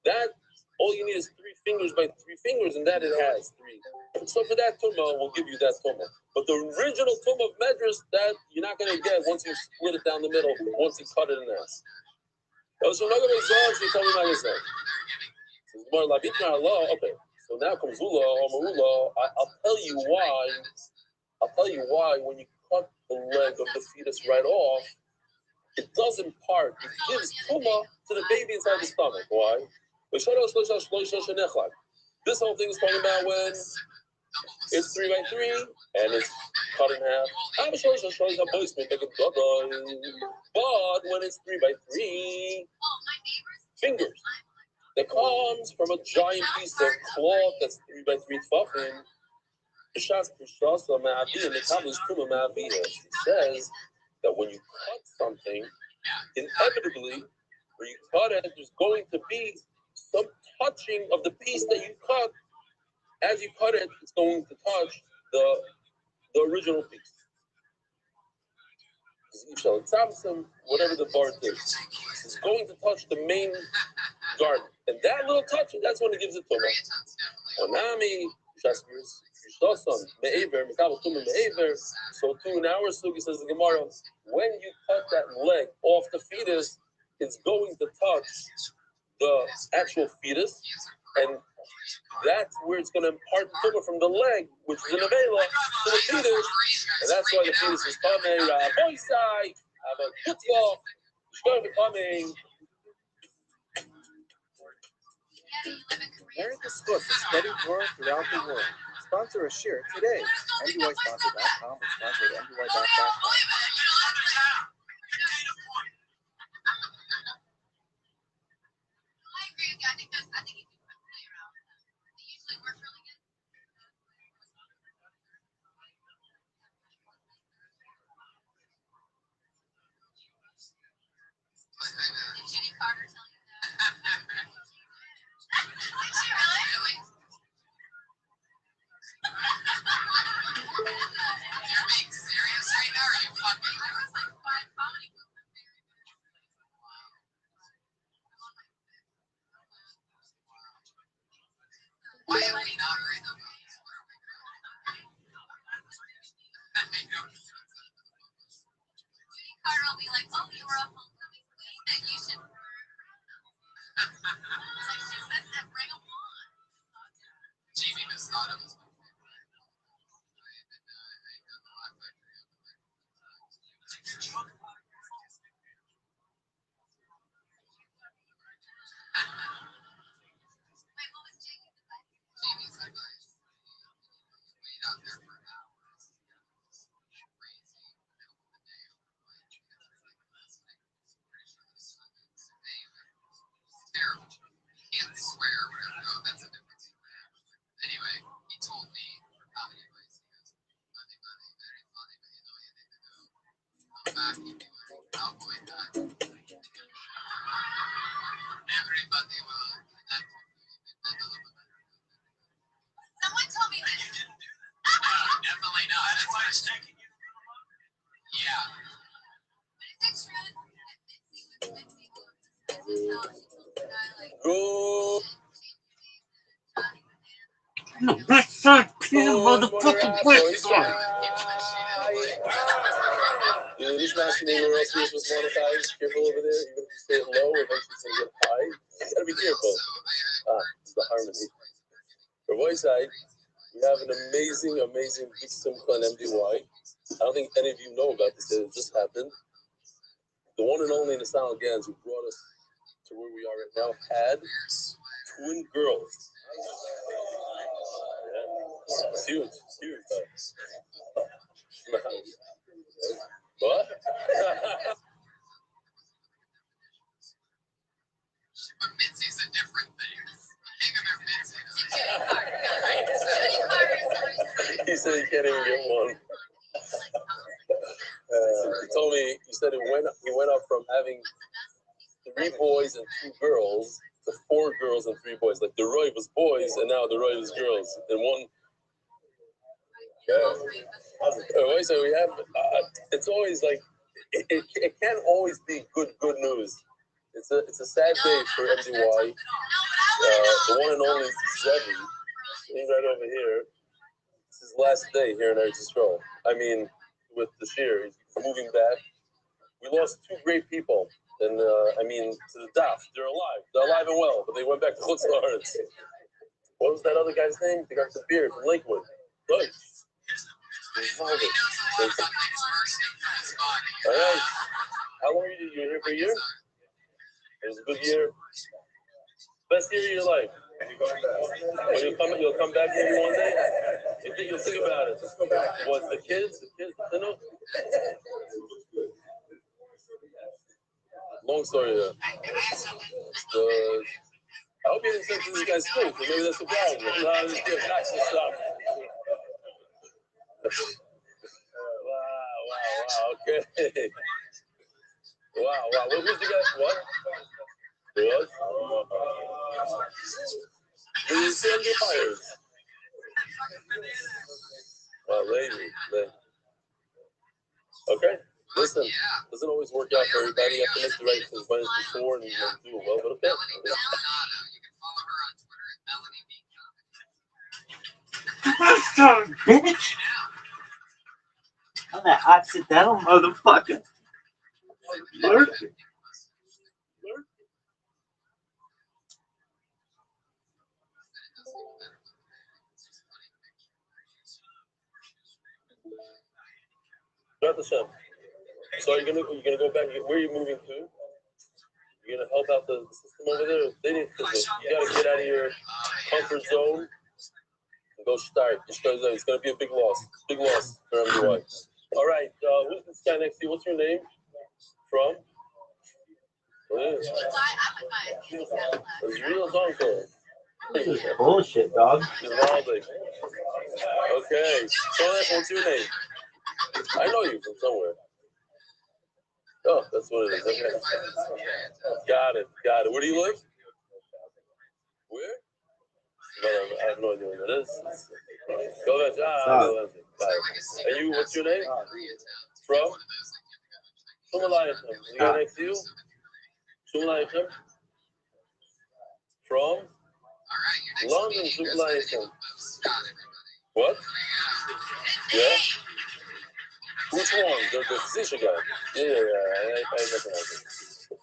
That all you need is 3 fingers by 3 fingers, and that it has 3. So for that tumah, we'll give you that tumah. But the original tumah of medrash, that you're not going to get once you split it down the middle, once you cut it in half. So not going to exhaust, you tell me not to say. Okay, so now comes Ula or Marula. I'll tell you why. I'll tell you why when you cut the leg of the fetus right off, it doesn't part. It gives tumah to the baby inside the stomach. Why? This whole thing is talking about when it's 3 by 3 and it's cut in half. But when it's 3 by 3 fingers, that comes from a giant piece of cloth that's 3 by 3 tefachim. It says that when you cut something, inevitably, where you cut it, there's going to be some touching of the piece that you cut. As you cut it, it's going to touch the original piece. Whatever the bar is, it's going to touch the main garden. And that little touch, that's when it gives it to me. So too in our sugi says the Gemara, when you cut that leg off the fetus, it's going to touch the actual fetus, and that's where it's going to impart the tumah from the leg, which is an avela, to the fetus, and that's why the fetus is coming. Rabbi Rothschild, coming. America Sports is spreading word throughout the world. Sponsor a share today. MDYsponsor.com or sponsor at MDY.com. Jamie just thought it was Jamie's advice. Wait out there for hours. Crazy. Terrible. Can't swear or whatever. No, that's a different story. Anyway, he told me for comedy advice, he goes, funny, very funny, but you know you need to go. Come back, you'd be like cowboy hat. Everybody will connect with you. Someone told me that you didn't do that. Definitely not. That's why it's taking you. Yeah. Go. No, that's not clear, motherfucking Boys, This last name or else was monetized. Careful over there. Even if you say it low, eventually it's going to get high. You gotta be careful. It's the harmony. For voice side, we have an amazing Big Simcha on MDY. I don't think any of you know about this. It just happened. The one and only Nasal Gans, who brought us to where we are right now, had twin girls. Yeah. It's huge. It's huge. What? But Mitzi's a different thing. Hang him at Mitzi. He said he can't even get one. He told me, he said he went up from having 3 boys and 2 girls to 4 girls and 3 boys. Like the Roy was boys and now the Roy was girls. And one. Yeah. So we have. It's always like it can't always be good news. It's a sad day for MDY. The one and only Zevi. He's right over here. It's his last day here in Eretz Yisrael. I mean, with the shir, he's moving back. We lost 2 great people. And I mean, to the daf, they're alive. They're alive and well, but they went back to Chutz La'aretz. What was that other guy's name? The guy with the beard from Lakewood. Good. All right. How long are you here for a year? It was a good year. Best year of your life. When you'll come back maybe one day. You'll think about it. What, the kids, you know? Long story there. I hope you didn't send to this guy's school, because maybe that's the problem. No, this kid knocks and stuff. Wow, okay. Wow. What was the guy? What? It was? Did you see him get fired? Lazy. Okay. Listen, doesn't always work out for everybody. You have to make the right things before and do it well, but okay. Bastard, bitch! I'm that accidental motherfucker. Perfect. So you're gonna go back. Where are you moving to? You're gonna help out the system over there. You gotta get out of your comfort zone and go start. It's gonna be a big loss. Big loss for everyone. All right. Who's this guy next to you? What's your name? From? It's real uncle. This is bullshit, dog. Okay. So what's your name? I know you from somewhere. Oh, that's what it is. Okay. Got it. Where do you live? Where? I have no idea where that is. Go ahead. And you, what's your name? From? Shumalayim. You got next to you? Shumalayim. From? London, Shumalayim. What? Yeah? Which one? The physician guy. Yeah. I recognize it.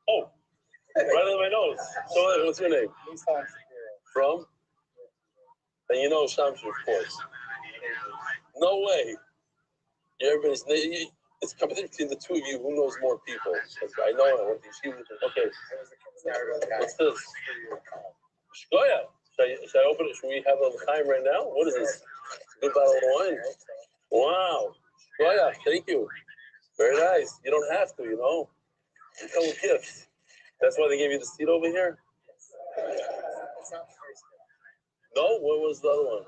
Oh, Right under my nose. So what's your name? From? And you know Shamshi, of course. No way. Everybody's it's competition between the two of you. Who knows more people? I know I went to yeshiva. Okay. What's this? Shkoya. Should I open it? Should we have a l'chaim right now? What is this? Good bottle of wine. Wow. Shkoya. Thank you. Very nice. You don't have to, you know. You come with gifts. That's why they gave you the seat over here? No? What was the other one?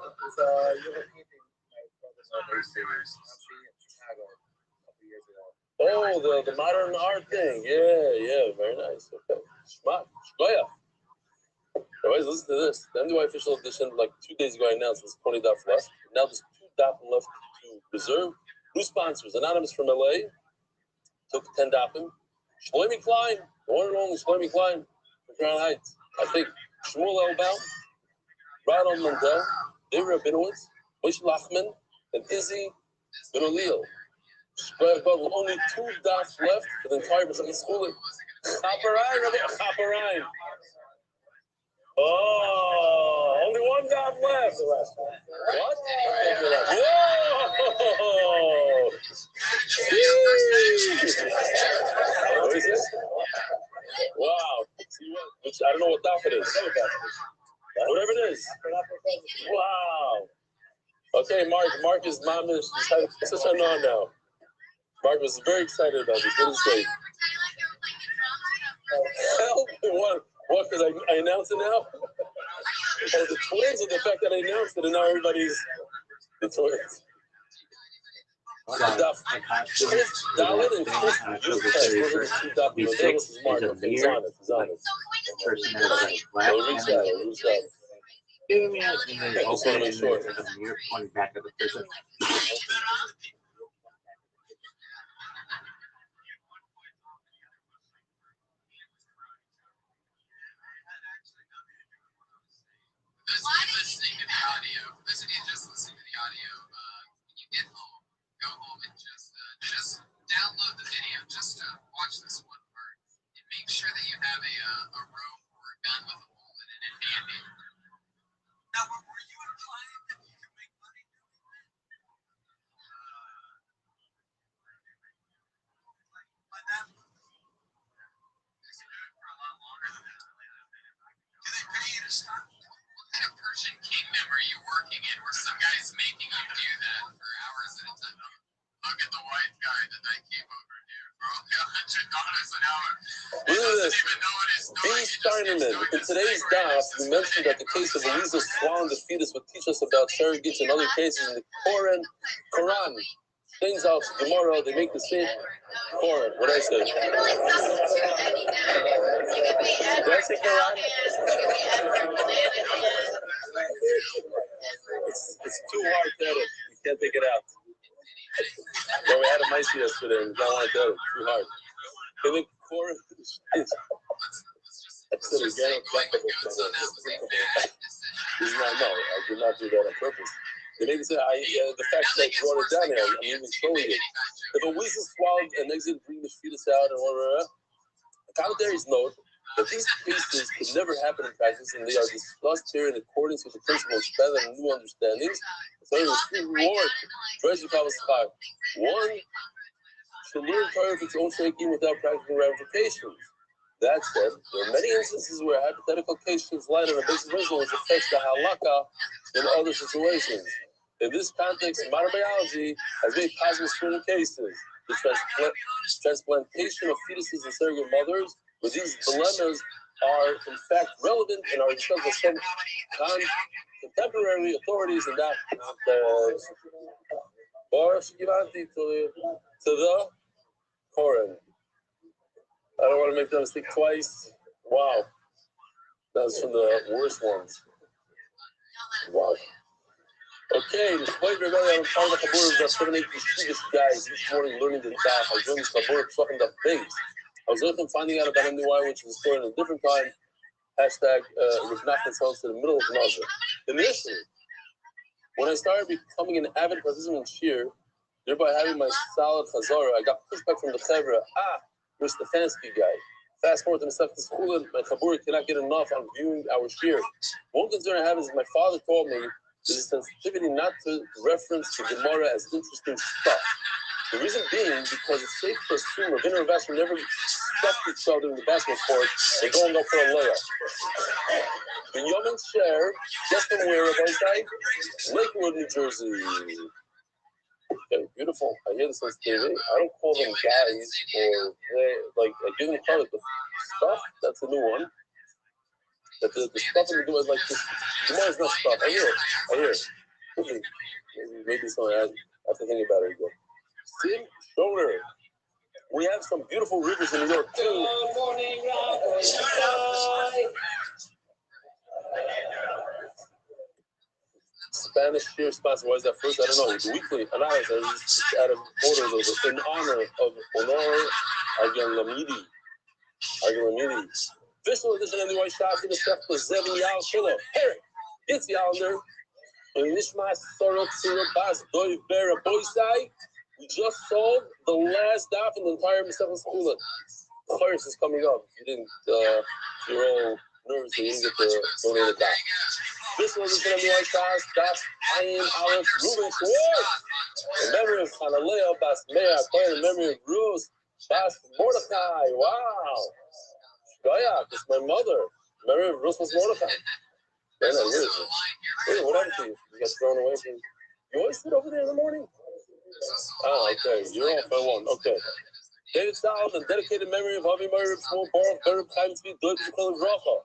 Oh, the modern art thing. Yeah. Very nice. Okay. Shmat. Shkoya. Otherwise, listen to this. The MDY official edition, like 2 days ago, I announced there's 20 daf left. Now there's 2 daf left to reserve. New sponsors. Anonymous from LA. Took 10 dafim. Shlomi Klein. The one and only Shlomi Klein. From Crown Heights. I think Shmuel Elbaum. Ronald Mandel. David Rabinowitz. Moshe Lachman. And Izzy Ben-Olil. Only 2 daf left for the entire B'Shem School. Chaparine. Oh, only 1 daf left. What? Whoa! What is this? Wow. Which, I don't know what daf it is. Whatever it is. Wow. Okay, Marcus, mom is such a no now. Mark was very excited about this. What is it? Help! What? Because I announced it now? Oh, the twins, or the fact that I announced it and now everybody's the twins. Dalit and Chris, this is Mark. Okay, he's on it. We'll reach out. I just want to make sure. Listening to the audio. Just listening to the audio. When you get home, go home and just download the video just to watch this one part. And make sure that you have a rope or a gun with a bullet in it handy. Now, were you implying that you can make money doing that? But that you can do it for a lot longer than that. Do they pay you to stop? What kind of Persian kingdom are you working in where some guy's making you do that for hours at a time? Look at the white guy that I came over here for only $100 an hour. He doesn't even know what he's doing. B. Steinerman, in today's daf, we mentioned that the case of a weasel swallowing the fetus would teach us about surrogates and other cases in the Quran. Things out tomorrow, they make the same Quran. What did I say? Did I say Quran? It's too hard to edit. You can't take it out. Well, we had a mice yesterday and we don't want to edit. Too hard. I think Quran is. I said again, no, I did not do that on purpose. They maybe say, the fact that I brought it down here, I'm even showing it. If a weasel swallowed and exit, bring the fetus out and whatever, the commentaries note that these cases could never happen in practice and they are discussed here in accordance with the principles better and new understandings. So it was free reward. One should learn Torah of its own shaking without practical ramifications. That said, there are many instances where hypothetical cases lie on a basic principle which affects the halakha in other situations. In this context, modern biology has made possible certain cases. The transplantation of fetuses and surrogate mothers, where these dilemmas are in fact relevant and are discussed by some contemporary authorities and not to the Koran. I don't want to make that mistake twice. Wow. That was from the worst ones. Wow. Okay, despite rebellion, I'm part of the Chabur of the 7-8 mischievous guys each morning learning the daf. I joined this Chabur talking about things. I was looking finding out about MDY, which was a story in a different time. Hashtag Rav Nachman's house in the middle of Nazar. Initially, when I started becoming an avid participant in Shir, thereby having my solid Chazara, I got pushback from the Chevra. You're a Stefanski guy. Fast forward to the stuff this Chulin, my Chabur cannot get enough on viewing our shir. One concern I have is my father told me there's a sensitivity not to reference the Gemara as interesting stuff. The reason being because it's safe to assume Rabbi Rothschild never stuffed each other in the basketball court and going up for a layup. The Yeoman share, just from where Rabbi side, Lakewood, New Jersey. Okay, beautiful. I hear this on TV. I don't call them guys or like I give them credit, but stuff, that's a new one. That the stuff in the do is like this. Gemara is not stuff. I hear it. Maybe something I have to think about it again. Sim Shoulder. We have some beautiful rivers in New York too. Good morning, Rabbi. Spanish beer spots. Why is that first? I don't know. It's weekly analysis. I just out of order a little bit in honor of Honor Agalamidi. Official edition of the White Shop to the chef was 7 Yal Kilo. Herrick, it's Yalner. And Nishma Sorot Sirabas Doi Vera Boisai. We just sold the last daf in the entire Masechah Chulin. The Chayrus is coming up. If you didn't, you're all nervous that you didn't get to donate a daf. This one is going to be like daf Ayin Aleph Ruben Schwartz. In memory of Hanaleo Bas Meah, in memory of Ruz Bas Mordechai. Wow. Shkoyak, it's my mother. In memory of Ruz Bas Mordechai. Hey, what happened to you? You got thrown away from... You always sit over there in the morning? Oh, okay. You're off by one. Okay. David Solomon, dedicated memory of Avi Meir, Shmuel Baruch, Bereb Chaim Tzvi, Doig Shmuel Bracha.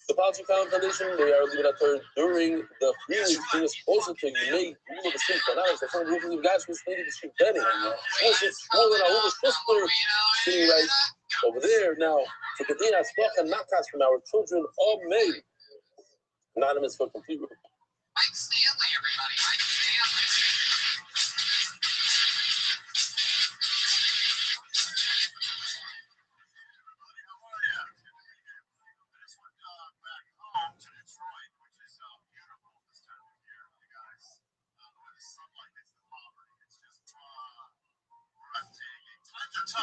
The Palchi Foundation, they are leaving at her during the free week, being exposed to you may rule of the same canals. The front group of guys was thinking to shoot Benny. Shmuel and Ahuva's sister sitting right over there. Now, for Kadina, Splach and Nakas from our children, all made. Anonymous for complete. Mike Stanley, everybody. Mike Stanley.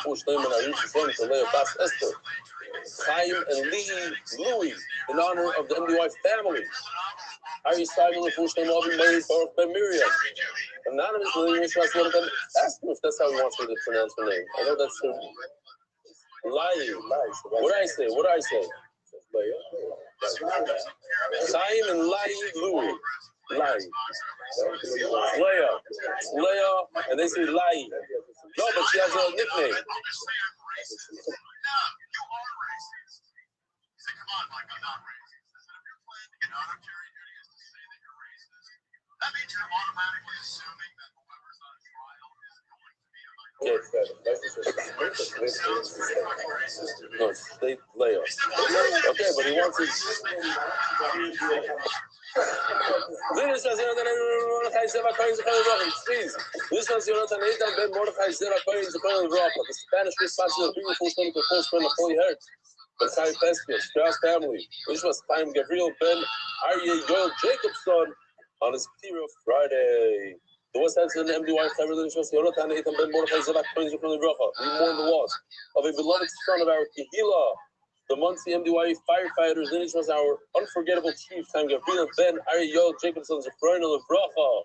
To Leah Bas Esther, Chaim and Louis, in honor of the MDY family. Harry Simon, the first name of Mary Baruch Ben Miriam. Anonymous, ask him if that's how he wants me to pronounce her name. I know that's her. What do I say? Chaim and Louis. Leah, and they say Lai. No, but she has a nickname. No, you are racist. He said, come on, Mike, I'm not racist. I said, if your plan to get out of jury duty is to say that you're racist, that means you're automatically assuming that whoever's on trial is going to be a minority. No, state Leah. Okay, but he wants his... Please. This was Jonathan Nathan Ben Mordechai Zera Kohen Zekoyen Rocha. The Spanish response to the people who stand to full friend of Holy Heart. The Kai Peskia, Strauss family. This was Chaim Gabriel Ben Aryeh Yoel Jacobson on his Ptira Friday. The West End and MDY family. This was Jonathan Nathan Ben Mordechai Zera Kohen Zekoyen Rocha. We mourn the loss of a beloved son of our Kehila. The Muncie MDY firefighters, then it was our unforgettable chief, Chaim Gabriel Ben Aryeh Jacobson, Zefroin of Bracha.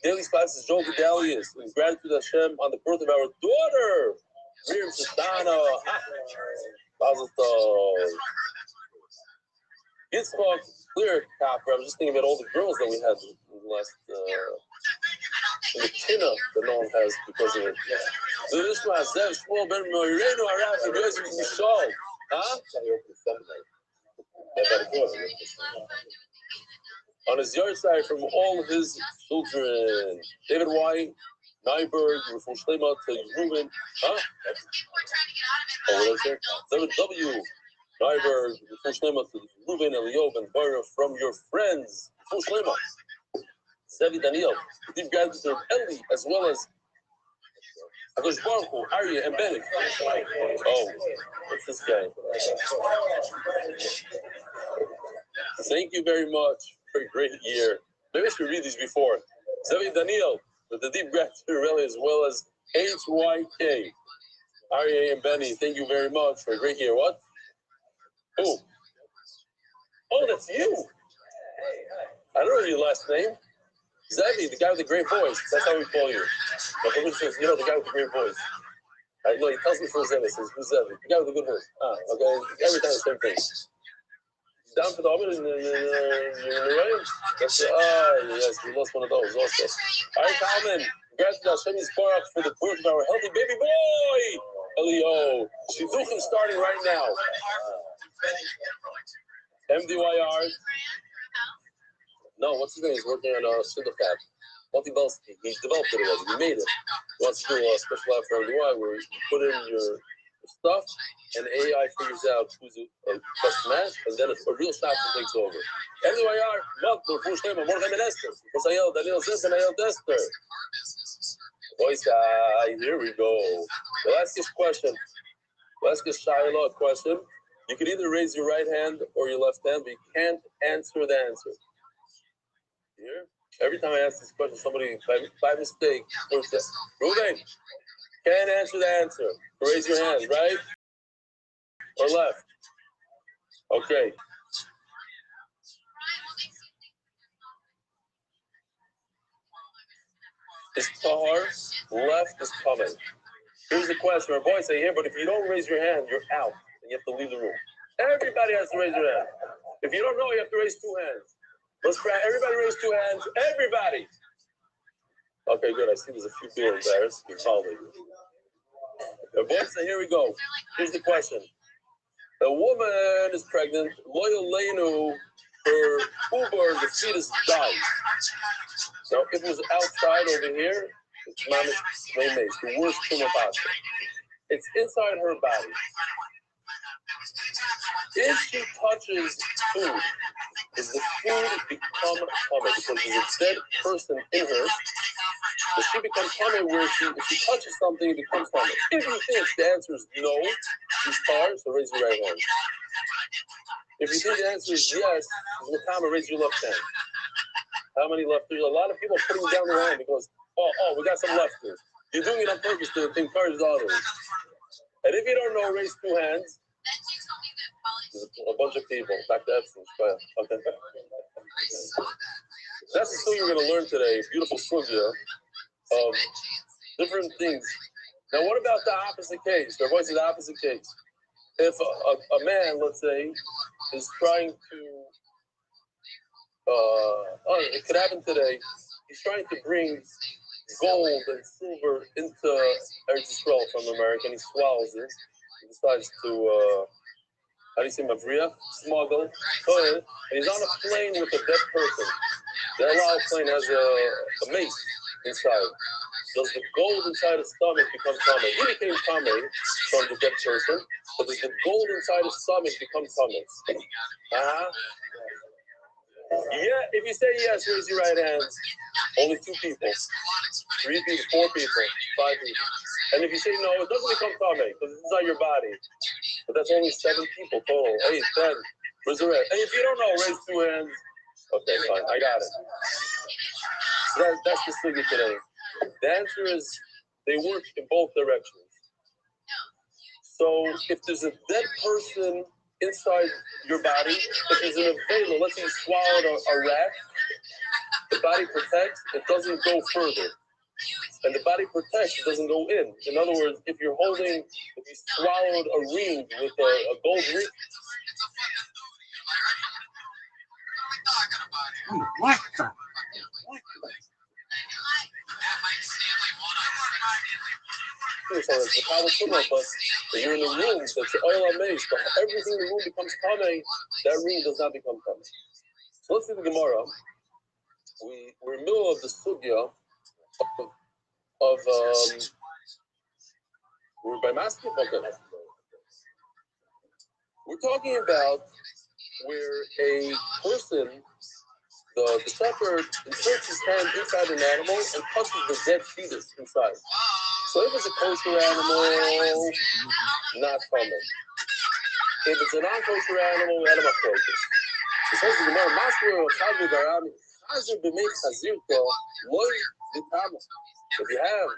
Daily Spots is Joel Gedalius, in gratitude to Hashem on the birth of our daughter, Miriam Sestana. Mazel Tov. Yitzchak Clear Copper. I was just thinking about all the girls that we had in the last, the Tina that no one has because of it. So this one, Zev Shmuel Ben Moirenu Arav, and yours is Mishal. Huh? On his yard side from all his children. David Y. Nyberg, from Shlema to Ruben. Huh? Oh, what did I say? David W. Nyberg, from Shlema to Ruben, Eliob, and Baira from your friends. From Shlema. Zevi Daniel. Deep gratitude to Eli, as well as Akash Baruch Hu, Aryeh, and Bennett. Oh, what's this guy? Thank you very much for a great year. Maybe I should read these before. Zevi Daniel, with the deep gratitude rally, as well as HYK. Aryeh and Benny, thank you very much for a great year. What? Who? Oh, that's you. I don't know your last name. Zevi, the guy with the great voice. That's how we call you. But the says, you know, the guy with the great voice. I know, he tells me for Zevi. He says, who's Zevi? The guy with the good voice. Okay. Every time the same thing. Down for the Omen in the rain. That's yes, we lost one of those also. All right, Kalman. Congrats to Hashem Yisparach for the birth of our healthy baby boy. Elio. Shidduchim starting right now. MDYR. No, what's his name? He's working on Shidduchim. Multi-Belsky. He developed it already. He made it. He wants to do a special app for MDY where you put in your stuff and AI figures out who's a best match, and then a real shopper takes over. MDYR. Look, the first name of Morgan and Esther. Daniel Zis and Ayel Dester. Boys, here we go. We'll ask this question. We'll ask this Shiloh question. You can either raise your right hand or your left hand, but you can't answer the answer. Here? Every time I ask this question, somebody, by mistake, says, Ruben, can't answer the answer. Raise your hand, right? Or left? Okay. Is Tahar left is coming? Here's the question. Our boys say here, but if you don't raise your hand, you're out. And you have to leave the room. Everybody has to raise their hand. If you don't know, you have to raise two hands. Let's try. Everybody raise two hands. Everybody. Okay, good. I see there's a few people embarrassed. You're following me. Our boys say, here we go. Here's the question. A woman is pregnant. Loyal Lenu, her Uber, the fetus died. Now, if it was outside over here, it's the worst tumor possible. It's inside her body. If she touches food, does the food become tummy? Because there's a dead person in her. Does she become tummy where if she touches something, it becomes tummy? If you think the answer is no, she's tired, so raise your right hand. If you think the answer is yes, raise your left hand. How many left? There's a lot of people putting down their hand because, we got some lefters. You're doing it on purpose to encourage others. And if you don't know, raise two hands. There's a bunch of people. Back to Epstein. Okay. That's the thing you're going to learn today. Beautiful sugya of different things. Now, what about the opposite case? There was the opposite case. If a man, let's say, is trying to, it could happen today. He's trying to bring gold and silver into Eretz Yisrael from America, and he swallows it. He decides to, how do you say, Mavriya? Smuggle. And he's on a plane with a dead person. The El Al plane has a mace inside. Does the gold inside his stomach become tummy? He became tummy from the dead person, but does the gold inside his stomach become tummy? Yeah, if you say yes, raise your right hand. Only 2 people, 3 people, 4 people, 5 people. And if you say no, it doesn't become tummy because it's inside your body. But that's only 7 people total. 8, 10. Resurrect. And if you don't know, raise 2 hands. Okay, fine. I got it. So that's the sugya today. The answer is they work in both directions. So if there's a dead person inside your body, if there's an avela, let's say you swallowed a rat, the body protects, it doesn't go further. And the body protects, it doesn't go in. In other words, if you swallowed a ring with a gold ring. What the? So it's the power tumor, but you're in the room, that's the oil amaze, but everything in the room becomes kameh, that ring does not become kameh. So let's see the Gemara. We're in the middle of the sugya of we're by masking? Okay. We're talking about where a person, the shepherd inserts his hand inside an animal and touches the dead fetus inside. So if it's a kosher animal, not common. If it's a non-kosher animal, we had a machlokas. It says the Gemara, Master of Chazir Barami, Chazir b'mei chazirto, loy v'tama. If you have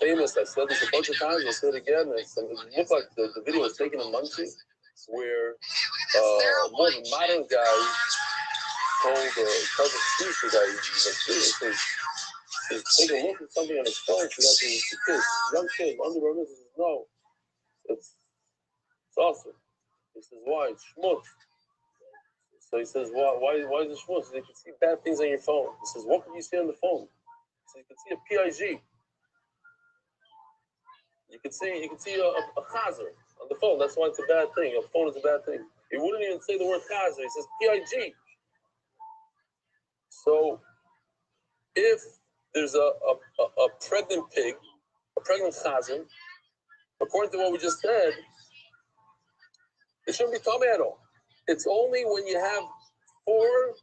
famous. I said this a bunch of times. I'll say it again. It looked like the video was taken in Muncie, where more of a modern guy told the producer guy, he says, take a look at something on his phone. So that's his kids, young kid, under he says, no, it's awesome. He says, why? It's schmutz. So he says, why is it schmutz? So you can see bad things on your phone. He says, what can you see on the phone? So you can see a PIG. You can see a chazer on the phone. That's why it's a bad thing. A phone is a bad thing. He wouldn't even say the word chazer. He says PIG. So if there's a pregnant pig, a pregnant chazer, according to what we just said, it shouldn't be tummy at all. It's only when you have four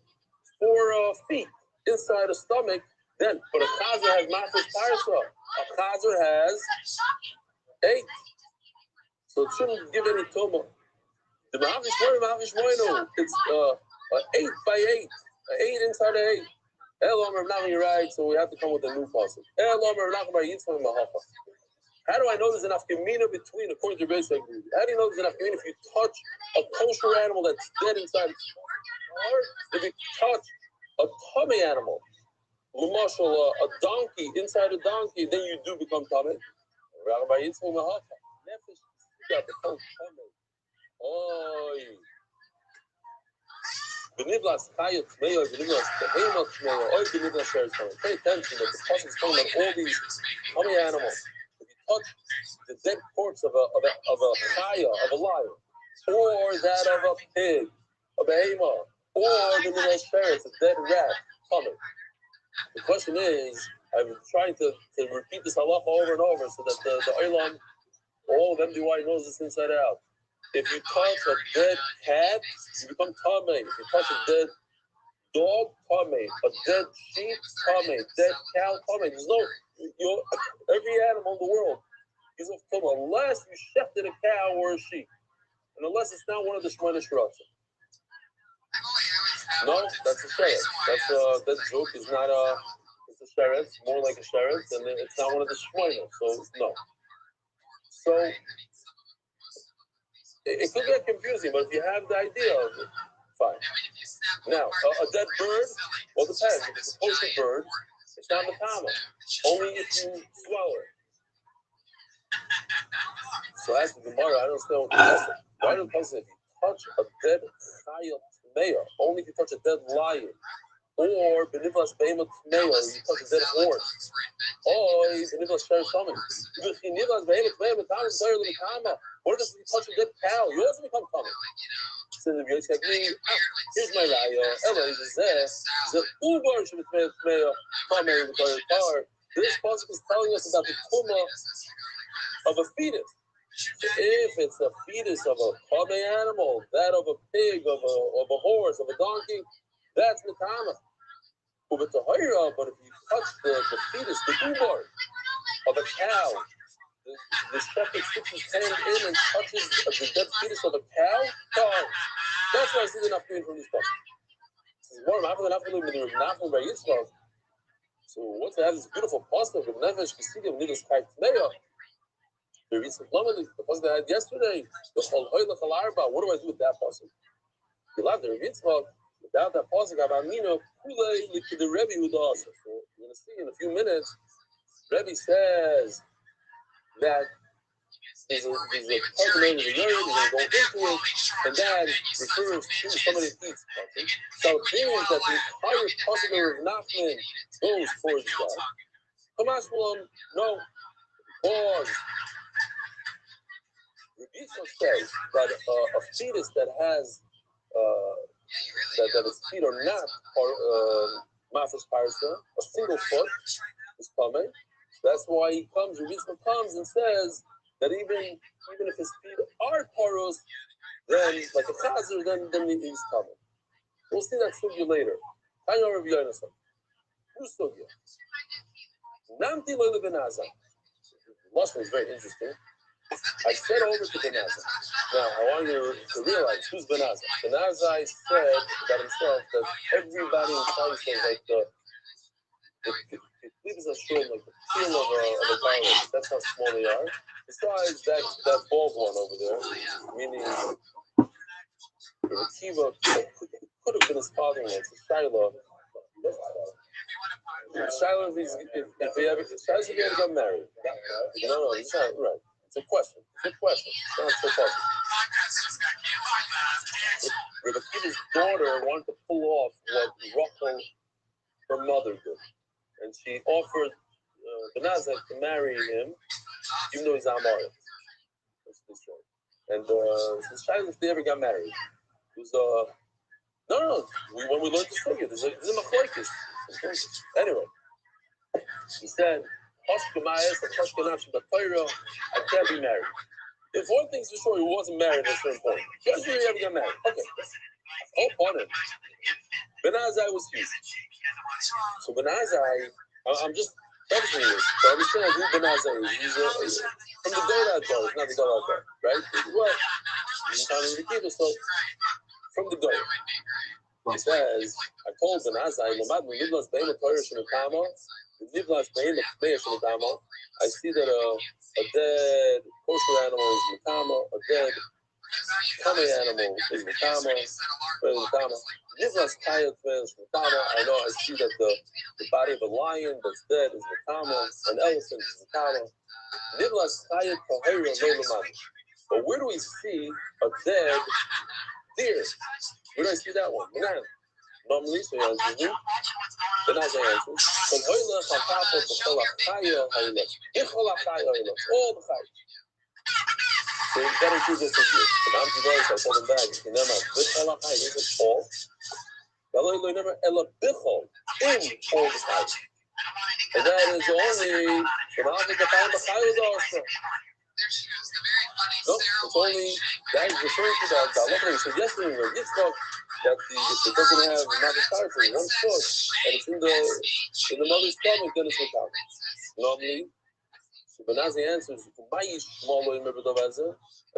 feet inside the stomach, then. But a chazer has mafis parsa. A chazer has 8. So it shouldn't give any tumah. The Mahavish Moino, it's 8 by 8. 8 inside of 8. You're right, so we have to come with a new passage. How do I know there's an afkamina between, according to Rabbi Rothschild? How do you know there's an afkamina if you touch a kosher animal that's dead inside? Or if you touch a tummy animal, Lumashal, a donkey, inside a donkey, then you do become tummy. Rabbi Yitzchak Mahafa. Nefesh got the whole tummy. Oy. Beniblas Kaya Tmeyo, Beniblas Behema Tmeyo, Oy Beniblas Sherry Tmeyo. Pay attention that the person is talking about all these tummy animals. If you touch the dead corpse of a chaya, of a lion, or that of a pig, a behema, or the Beniblas Sherry, it's a dead rat, tummy. The question is, I'm trying to repeat this halacha over and over so that the Olam, all of MDY knows this inside out. If you touch a dead cat, you become tamei. If you touch a dead dog, tamei. A dead sheep, tamei. Dead cow, tamei. There's no, every animal in the world is of tumah unless you shechted a cow or a sheep, and unless it's not one of the shmona shratza. No, that's a sheret. That joke is not a. It's a sheret. It's more like a sheret, and it's not one of the shmona. So no. So. It could get confusing, but if you have the idea of it, fine. Now, a dead bird, well, it depends. If it's a kosher bird, it's not matama. Only if you swallow it. So as the Gemara, I don't understand what the person. Why do the person, if you touch a dead chayot tmeya, only if you touch a dead lion, or benivlas behemot tmeya, you touch a dead horse, or benivlas sher stomach. Benivlas behemot tmeya, matama is better than matama. What if you touch a dead cow? You also become tummy. So the Rabbi said, here's my raya. Ella is there. The ubar should be tmeya, tummy with the car. This pasuk is telling us about the tumah of a fetus. If it's a fetus of a tummy animal, that of a pig, of a horse, of a donkey, that's matama. But if you touch the fetus, the ubar of a cow, the shepherd sticks his hand in and touches the dead fetus of a cow. That's why I see the nafkamin from this book. So once they have this beautiful pasta of nefesh kisidim nidas kai tmeya, the recent the pasta they had yesterday, the chol hoy lechal arba. What do I do with that pasta? You love the Yitzchak. Without that pasta, Gabamino kulei the Rebbe with us. So you're going to see in a few minutes. Rebbe says that there's a part of the urine, he's going to go into it, and that refers to somebody that eats something. So it means that the entire possible of Nachman goes towards that. Hamas will no pause. Rabbi says that a fetus that has that its feet are not mafis parsa, a single foot is coming. That's why he comes. Rabbi comes and says that even if his feet are paros, then like a chazer, then he's coming. We'll see that sugya later. I know Rabbi Yonasan. Who's sugya? Namti loyle benaza. Last one is very interesting. I said over to Benaza. Now I want you to realize who's Benaza. Benaza said about himself that everybody in Klal says like the leaves a shul like the peel of a garlic. That's how small they are. Besides that bald one over there, meaning the Kiva could have been his father-in-law. It's a Shiloh. Shiloh, if he ever got married. No, it's not right. It's a question. It's not so possible. Rabbi Kiva's daughter wanted to pull off what Rothschild, her mother, did. And she offered Benazek to marry him, even though he's Amar. And since Shiloh, if they ever got married, it was no. When we learned this story, there's a machlokes. Anyway, he said, I can't be married. If one thing's for sure, he wasn't married at a certain point. Just really ever got married. Okay. Hope on it. Benazai was huge. So Benazai, I'm just prefacing this to understand who Benazai is. He's from the Golat Bar, not the Golat Bar, right? Well, he's kind of the people, so from the Golat. He says, I told Benazai, I see that a dead kosher animal is Makama, a dead Kame animal is Makama, I know, I see that the body of a lion that's dead is Makama, an elephant is Makama. But where do we see a dead deer? Where do I see that one? Normally, so you answer. Then as I answer, all the chayes. So you better do this with you. The Mamti voice, I told him back, you never bichol chayes. This is all. You never ela bichol in all the chayes. And that is only the Mamti the time of chayes also. No, it's only that is referring to that. I said yesterday where Yitzchak that if it doesn't have another side for one foot and it's in the mother's stomach, then it's without. Normally, so Benazai answers, I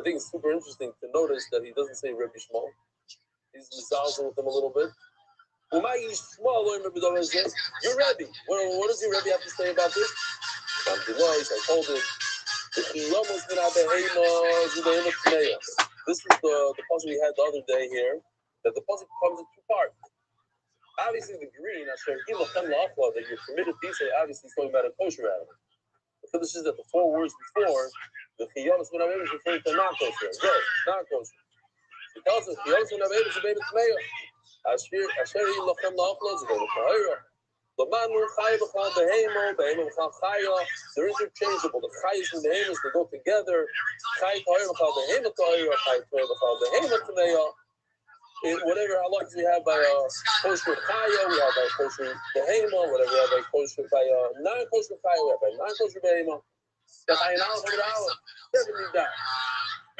think it's super interesting to notice that he doesn't say Rabbi Shmuel. He's misalzing with him a little bit. Your Rebbe. What does your Rebbe have to say about this? I told him. This is the puzzle we had the other day here. That the puzzle comes in two parts. Obviously, the green, that you're permitted to say, obviously, is talking about a kosher animal. So this is that the 4 words before, the Chiyamas Ben Aved is referring to non-kosher. Yes, non-kosher. It tells us, Chiyamas Ben Aved is a baby Tmeya. Asher Yilachem La'achla is a baby Tahira. Lamanu Chaya B'chal Behemo, Behemo B'chal Chaya. They're interchangeable. The Chayas and the Behemoth, they go together. Chaya Tahira B'chal Behemo Tahira, Chaya Tahira B'chal Behemo Tmeya. Whatever halachas we have by kosher chaya, we have by kosher behema, whatever we have by kosher by non-kosher chaya, we have by non-kosher behema. The chayin aleph and aleph, 70 down.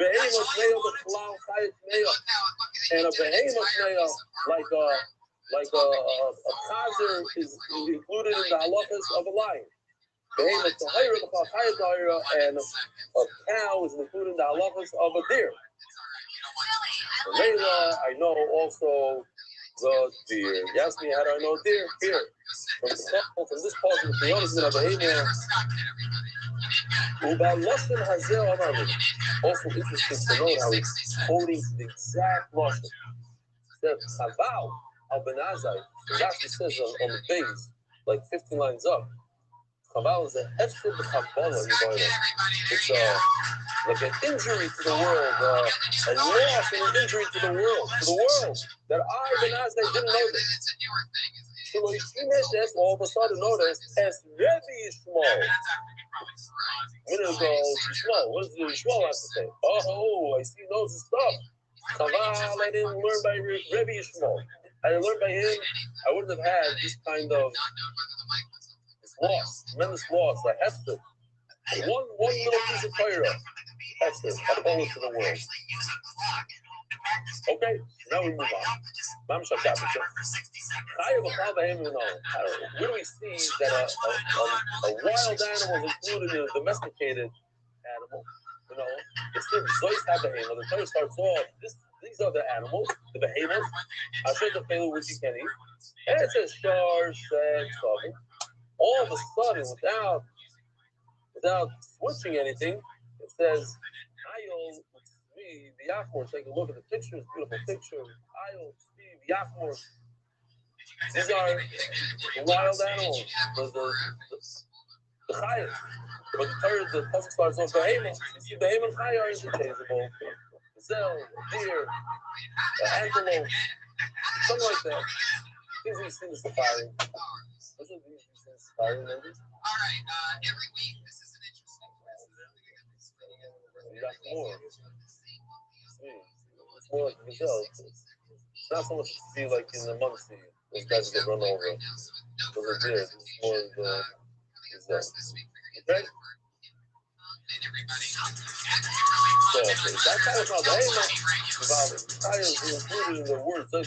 Behema tmeya, the chalal chaya tmeya, and a behema tmeya, like a chazer is included in the halachas of a lion. Behema tahira, the chaya tahira, and a cow is included in the halachas of a deer. Layla, I know also the deer. You asked me how do I know deer? Here. From this part of the Chiyamas Ben Aved. Also interesting to note how he's quoting the exact lashon. That Chaval al Benazai, Rashi says on the base, like 15 lines up. Chaval is a hefsed b'chabala. It's like an injury to the world, a loss and an injury to the world, that I, Benazai, didn't know this. So all of a sudden noticed as Rebbe Yishmael. Minute ago, Yishmael, what does the Yishmael have to say? Oh, I see he knows his stuff. Chaval, I didn't learn by Rebbe Yishmael. I didn't learn by him. I wouldn't have had this kind of loss, tremendous loss, like Esther. One little piece of Torah. Esther, I call it to the world. Okay, now we move on. Where do we see that a wild animal is included in a domesticated animal? It's the Zois HaBehemah. The Torah starts off, these are the animals, the behemoths. Asher the Pelu, which you can eat. And it says, Shar, Seg, Sogin. all of a sudden, without switching anything, it says, Ayol Tzvi V'Yachmor. Take a look at the pictures, beautiful picture. Ayol Tzvi V'Yachmor. These are the wild animals, the chayas. But the pasuk starts off behemoth. You see, behemoth and chaya are interchangeable. Gazelle, deer, antelope, something like that. Things we've seen in the safari. Those are things we've seen in the safari, maybe. All right, every week this is an interesting place. You got more. It's more like a gazelle. It's not so much to see like in the Muncie. Those guys get run over. Those are deer. It's more of the gazelle. Okay? So, that's how it's called behemoth. Chaya is included in the word. How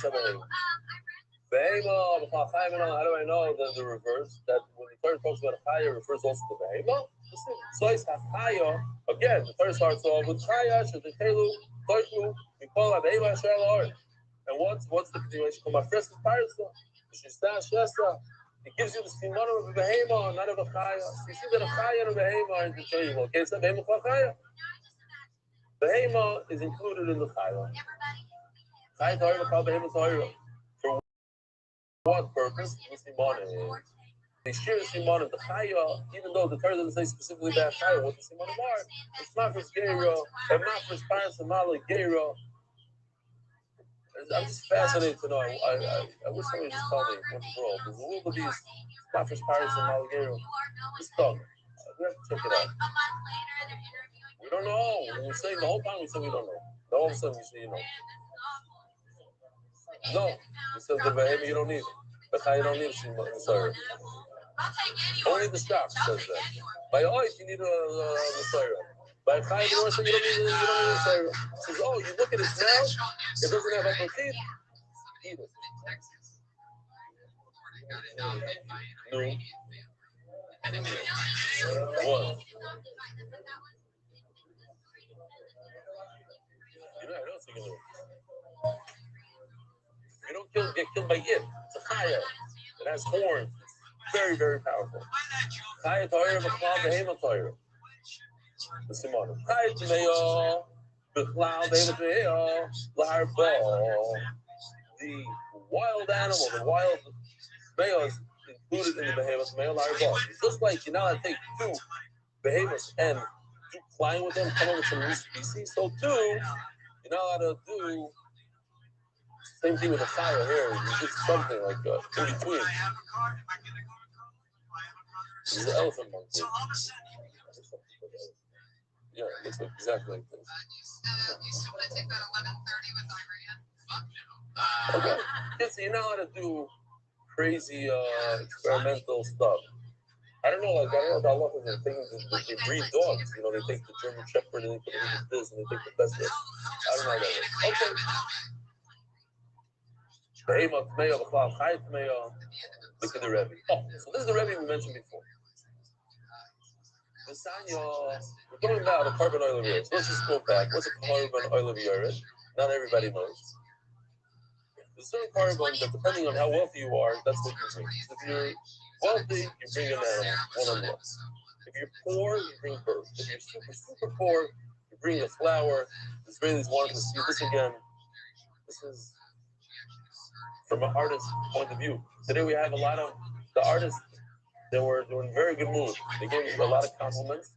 do I know that the reverse? That when the Torah talks about chaya, it refers also to behemoth? Again, the Torah starts off with chaya, shadetelu, toichu, we call it behemoth shel. And what's the continuation? Come on, first is parasol. It gives you the siman of a behemoth, not of a chaya. So you see that a chaya and a behemoth are interchangeable. Okay, it's a behemoth chaya. Behemoth is included in the chaya. Chaya Torah called behemoth Torah. For what purpose? The siman is. They share the siman of the chaya, even though the Torah doesn't say specifically about chaya. What the siman are? It's mafresh geira, and mafresh parasol malay geira. I'm just fascinated to know. I wish somebody just told me what's the role. There's a little of these mafresh parasol malay geira. Just talk. We have to check it out. We don't know. We're saying the whole time we say we don't know. Then all of a sudden we say you know. No. We said the behemoth you don't need it. The chaya you don't need it. Sorry. Only the shop says that. By ois you need a Messiah. By chaya you don't need a Messiah. Says, oh, you look at it now, it doesn't have upper teeth. Eat it. No. What? You know, I don't think you don't get killed by it. It's a chaya. It has horns. It's very, very powerful. Chaya Torah b'chlal behemoth Torah. The simon. Chaya Tmeyo b'chlal behemoth Torah l'harbo. The wild animal, the wild Tmeyo is included in the behemoth Tmeyo l'harbo. Just like you're not allowed to take two behemoths and do flying with them, come up with some new species. So too, you're not allowed to do same thing with the chaya here. You do something like in between. This is the elephant monkey. Yeah, it looks like exactly like this. You still want to take that 11:30 with Iran? Fuck no. Okay. Yeah, so you're not allowed to do crazy experimental stuff. I don't know if Allah is thinking that they breed dogs. You know, they take the German Shepherd and they put it in this and they take the best of it. I don't know that. Okay. Behemoth Tmeyo b'chlal chaya Tmeyo. Look at the Rebbe. Oh, so this is the Rebbe we mentioned before. The Sanya, we're talking about a carbon oil of yours. Let's just go back. What's a carbon oil of yours? Not everybody knows. There's certain carbon that, depending on how wealthy you are, that's what you bring. If you're wealthy, you bring an animal, one on one. If you're poor, you bring birds. If you're super, super poor, you bring a flower. The Israelis wanted to see this again. This is from an artist's point of view. Today we have a lot of the artists. They were in very good mood. They gave me a lot of compliments.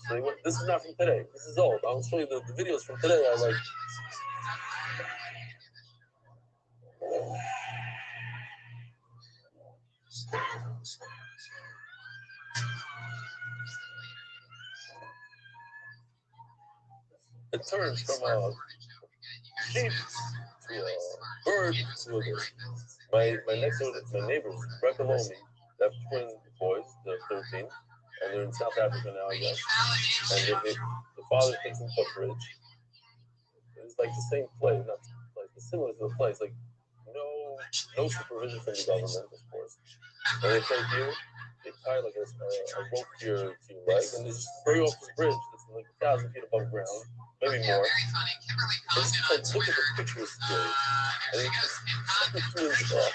So this is not from today. This is old. I'll show you the videos from today. I like. It turns from a sheep to a bird to a bird. My next door, my neighbors right below me, they have twin boys. They're 13, and they're in South Africa now, I guess. And the father takes them to a bridge. It's like the same place, not like similar to the place, like no supervision from the government, of course. And they take you, they tie like a rope to your leg, and they just throw you off this bridge that's like 1,000 feet above ground, maybe more. And just like look at the pictures today, and it's just twins off.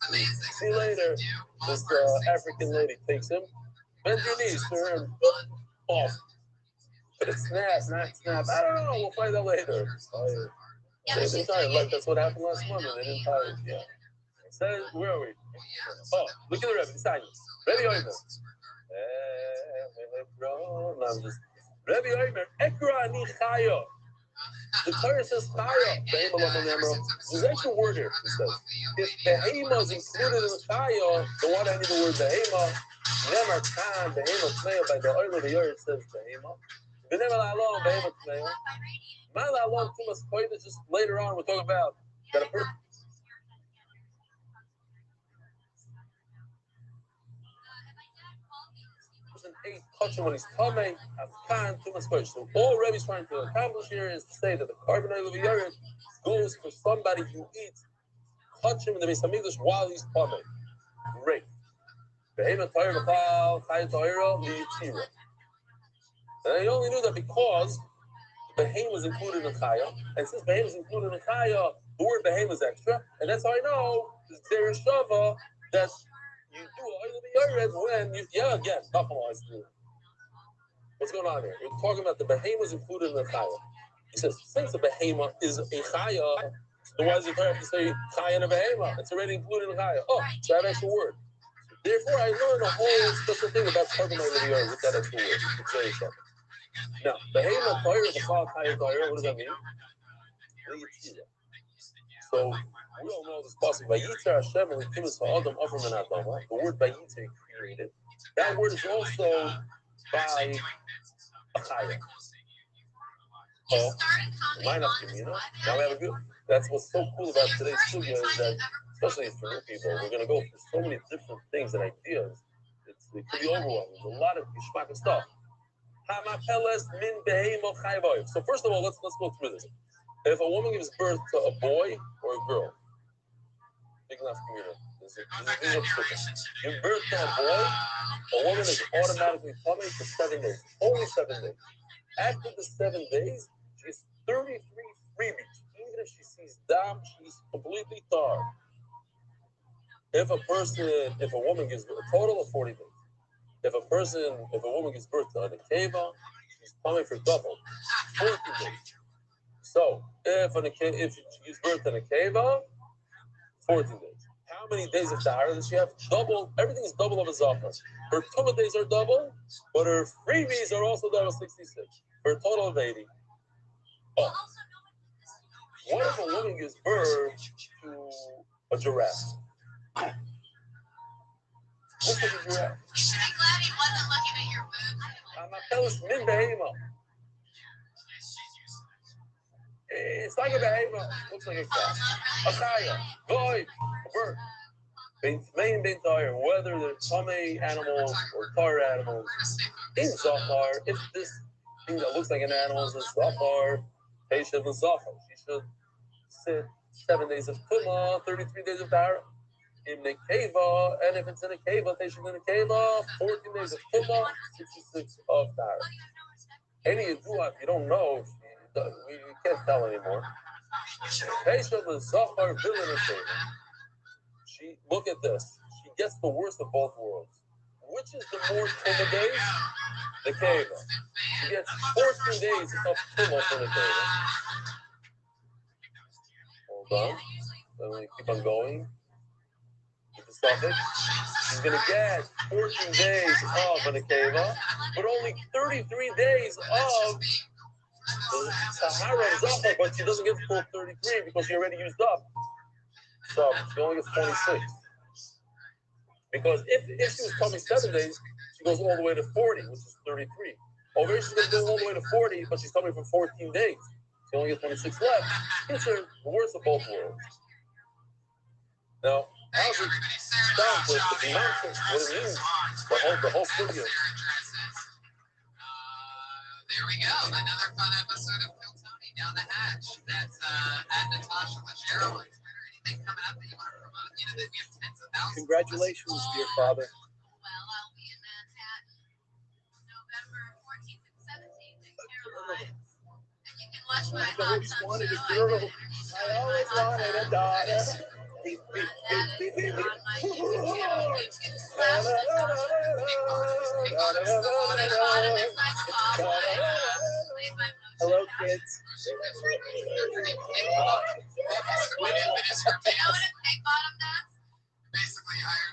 See you later. This African lady takes him. Bend your knees to her. Off. But it's snap, not snap. I don't know. We'll find out later. They didn't tire. Like that's what happened last month. They didn't tire. Yeah. It says, where are we? Oh, look at the Rebbe. Beside you. Rebbe Oimer. No, I'm just. Rebbe Oimer. Ekra ani chayo. The Torah says chaya. There's actually a word here. It says if behema is included in the chaya, the one I need the word behema. Never can behema tmeya by the oil of the earth says behema. Never alone behema tmeya. Man alone too much point. Just later on we'll talk about that a person. Ate touching when he's coming, too much question. So all Rebbe's trying to accomplish here is to say that the carbon oil of the urine goes for somebody who eats touching in the Beis Hamikdash while he's coming. Great. And I only knew that because Behem was included in Chaya, and since Behem is included in Chaya, the word Behem is extra, and that's how I know there is Shava that you do oil of the urine when you, again, what's going on here? We're talking about the Behemoth included in the Chaya. He says, since the Behemoth is a Chaya, then why does the Torah have to say Chaya and a Behemoth? It's already included in the Chaya. Oh, it's that extra word. Therefore, I learned a whole special thing about carbon oil of the urine with that extra word. It's very simple. Now, Behemoth Torah, the Chaya Chaya Torah, what does that mean? So, we all know this possible. Vayitzer Hashem and Kimus Ha'adam Avram and Adama. The word Vayitzer created. That word is also by a Chaya. Oh, mine up to me, Now we have a good. That's what's so cool about today's studio is that, especially for new people, we're going to go through so many different things and ideas. It could be overwhelming. There's a lot of Yishmak stuff. So first of all, let's go through this. If a woman gives birth to a boy or a girl, big enough community. Give birth to a boy, a woman is automatically coming for 7 days. Only 7 days. After the 7 days, she gets 33 freebies. Even if she sees dam, she's completely tar. If a woman gives birth, a total of 40 days. If a woman gives birth to a nekeva, she's coming for double, 14 days. So, if she gives birth to a nekeva, 14 days. How many days of tahara does she have? Double. Everything is double of a zachar. Her tumah days are double, but her freebies are also double, 66. For a total of 80. Oh. What if a woman gives birth to a giraffe? What's with a giraffe? You should be glad he wasn't looking at your boobs. I'm not telling you, min behema. It's like a behema. Looks like a cow. A chaya. Boy. A bird. Whether they're tummy animals or tar animals. In Zachar, if this thing that looks like an animal is a Zachar, patient with Zachar, she should sit 7 days of Tumah, 33 days of Tahara. In the Keva, and if it's in a Keva, patient in a Keva, 14 days of Tumah, 66 of Tahara. Any Yadua, if you don't know, you can't tell anymore. Patient with Zachar, villain in Keva. Look at this. She gets the worst of both worlds. Which is the more Tumah days? The Keva. She gets 14 days of Tumah for the Keva. Hold on. Let me keep on going. With the suffix. She's going to get 14 days of an Akeva, but only 33 days of the Sahara Zafar, but she doesn't get the full 33 because she already used up. So she only gets 26. Because if she was coming 7 days, she goes all the way to 40, which is 33. Over here, she's going to go all the way to 40, but she's coming for 14 days. She only gets 26 left. It's the worst of both worlds. Now, how's it start with the nonsense, what it means, the whole studio? There we go. Another fun episode of Phil Tony Down the Hatch. That's at Natasha Legero. Anything coming up that you want to promote? You know that we have tens of thousands. Congratulations, dear father. Well, I'll be in Manhattan November 14th and 17th in Carolina. And you can watch my I've always wanted a girl. I always wanted a daughter. Hello, kids. Basically hired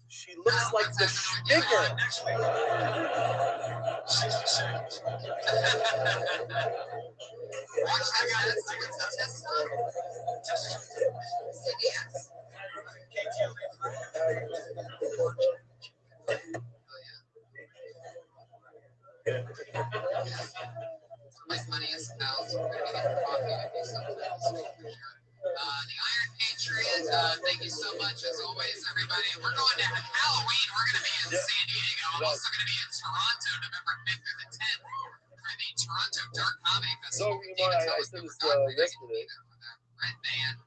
She looks like the Stigger. My funniest pals are going to get coffee with me sometimes. The Iron Patriot, thank you so much as always, everybody. We're going to Halloween. We're going to be in San Diego. I'm also going to be in Toronto November 5th through the 10th for the Toronto Dark Comedy Festival. So, I said this yesterday.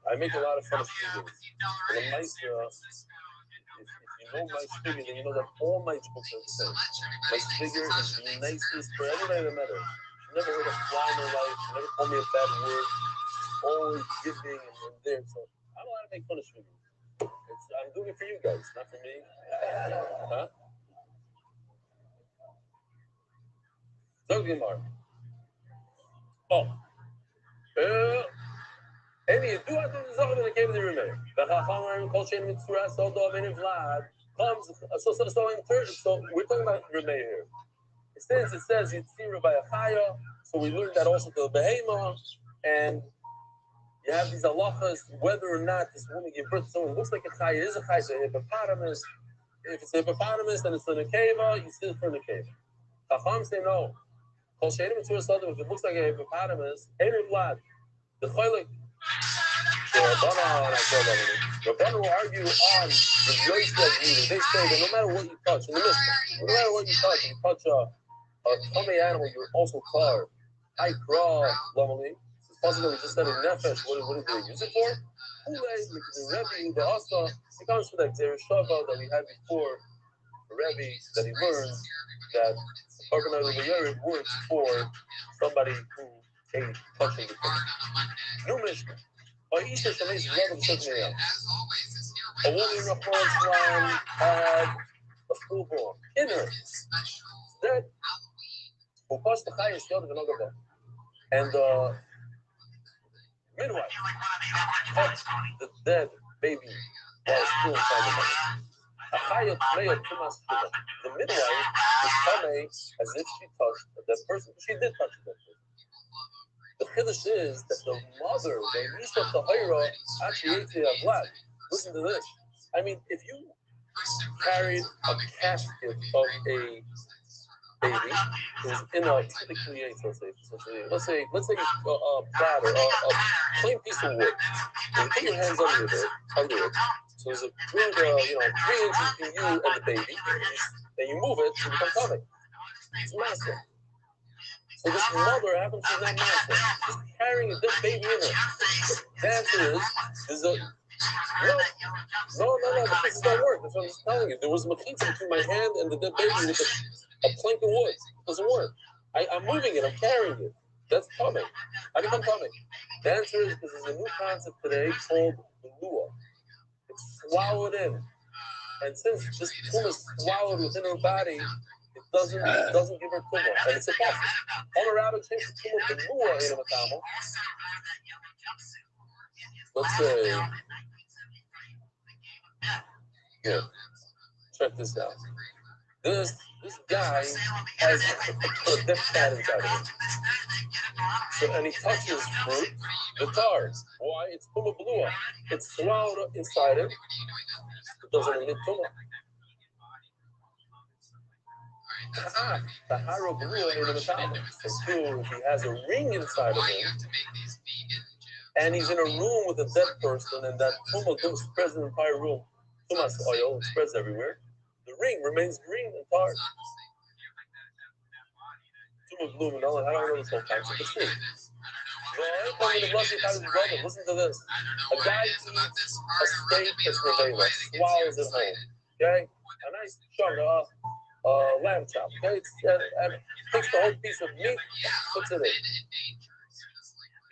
I make a lot of fun of students. And a nice, if you know my figure, then you know that all my books are the same. My figure is the nicest for everybody that met her. She never heard a fly in her life. She never called me a bad word. Always giving and there. So I don't know how to make fun of figures. I'm doing it for you guys, not for me. Huh? Zogimar. Oh. Any do I do the Zohar that came to the Rimei? The Chachamim Kol Shein Mitzvah Sodo Amin Vlad comes. So we're talking about Rimei here. Since it says Yitzira by Achaya, so we learned that also to the Behema, and you have these halachas whether or not this woman gave birth to someone who looks like a Chaya is a Chaya, a hippopotamus. If it's a hippopotamus, then it's a Nekeva. You still for Nekeva. Chacham say no. Kol Shein Mitzvah Sodo. If it looks like a hippopotamus, Amin Vlad. The Cholik. Rabbanan will argue on the Yosef meaning. They say that no matter what you touch, in the midst, no matter what you touch a tummy animal, you're also tar. I crawl, lovely. It's possible we just said in Nefesh, what did they use it for? The Rebbe, the Asa, it comes from that Zereshava that we had before, the Rebbe, that he learned that carbonite of the Rebbe works for somebody who ate touching the tummy. New Mishnah. A woman in the first one had a stillborn in her. That who caused the highest yod of another. And the midwife touched the dead baby while still inside the mother. The midwife is coming as if she touched the dead person. She did touch the dead person. The chiddush is that the mother, the Yisra Tahira, actually ate the blood. Listen to this. I mean, if you carried a casket of a baby who was in a typically ate, let's say a platter, a plain piece of wood, and you put your hands under it. So there's a good, 3 inches between you and the baby, and you move it to become comic. It's massive. So this mother happens to not master. She's carrying a dead baby in her. The answer is no, this is not work. That's what I'm just telling you. There was a mechitza between my hand and the dead baby with a plank of wood. It doesn't work. I'm moving it, I'm carrying it. That's coming. I become coming. The answer is because there's a new concept today called Lua. It's swallowed in. And since this tumor is swallowed within her body, it doesn't give her tumor, and it's a process. Homer Rabbi changed the tumor to Lua in a matamo. Let's say, yeah, check this out. This guy has a dead cat inside of him. So, and he touches fruit, the tar. Why? It's tumor blua. It's swallowed up inside him. It doesn't emit tumor. The haro blua in the matamo. So, if he has a ring inside of him, and he's in a room with a dead person, and that tumor spreads in the entire room, tumas oil spreads everywhere. The ring remains green and tar. Tumor bloom and all. I don't know this whole concept. It's true. Listen to this. A guy eats a steak that's revela, swallows it whole. Okay, a nice chunk of lamb chop. Okay, and takes the whole piece of meat, puts it in.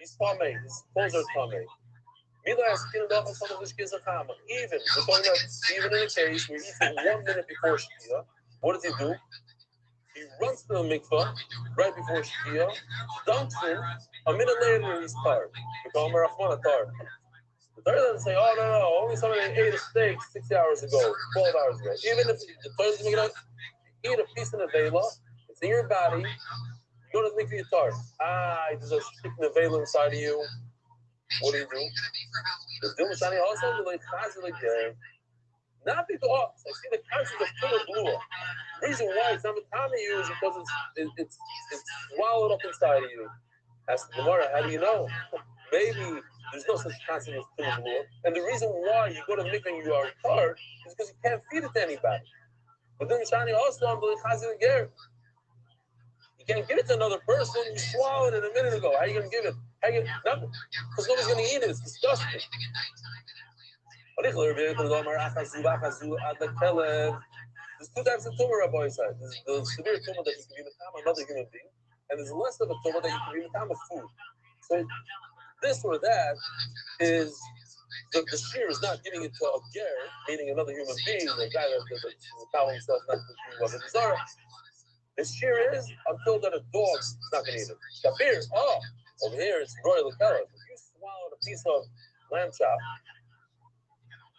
He's Tomei. His clothes are Tomei. Even we're talking about even in a case where he took 1 minute before Shkia, what does he do? He runs to the mikvah right before Shkia, dunks in, a minute later he's tired. The Torah doesn't say, oh no, only somebody ate a steak 6 hours ago, 12 hours ago. Even if the Torah is going to eat a piece of nevela, it's in your body, you go to the mikvah, you're tired. There's a stick nevela inside of you. What do you do? The Dilmashani also not because I see the concept of Tuma Blua. The reason why it's not a common you is because it's swallowed up inside of you. Ask the Gemara, how do you know? Maybe there's no such concept as Tuma Blua. And the reason why you go to mikvah and you are tired is because you can't feed it to anybody. But Dilmashani also on the Chazil Ger. You can't give it to another person. You swallowed it a minute ago. How are you going to give it? Nothing. Because nobody's going to eat it. It's disgusting. There's 2 types of tumor, Rabbi said. There's the severe tumor that you can be with another human being, and there's less of a tumor that you can be with food. So this or that is the shear is not giving it to a ger, meaning another human being, the guy that's calling himself not to do what it is. The shear is until that a dog is not going to eat it. Kafir, over here it's royal color. If you swallowed a piece of lamb chop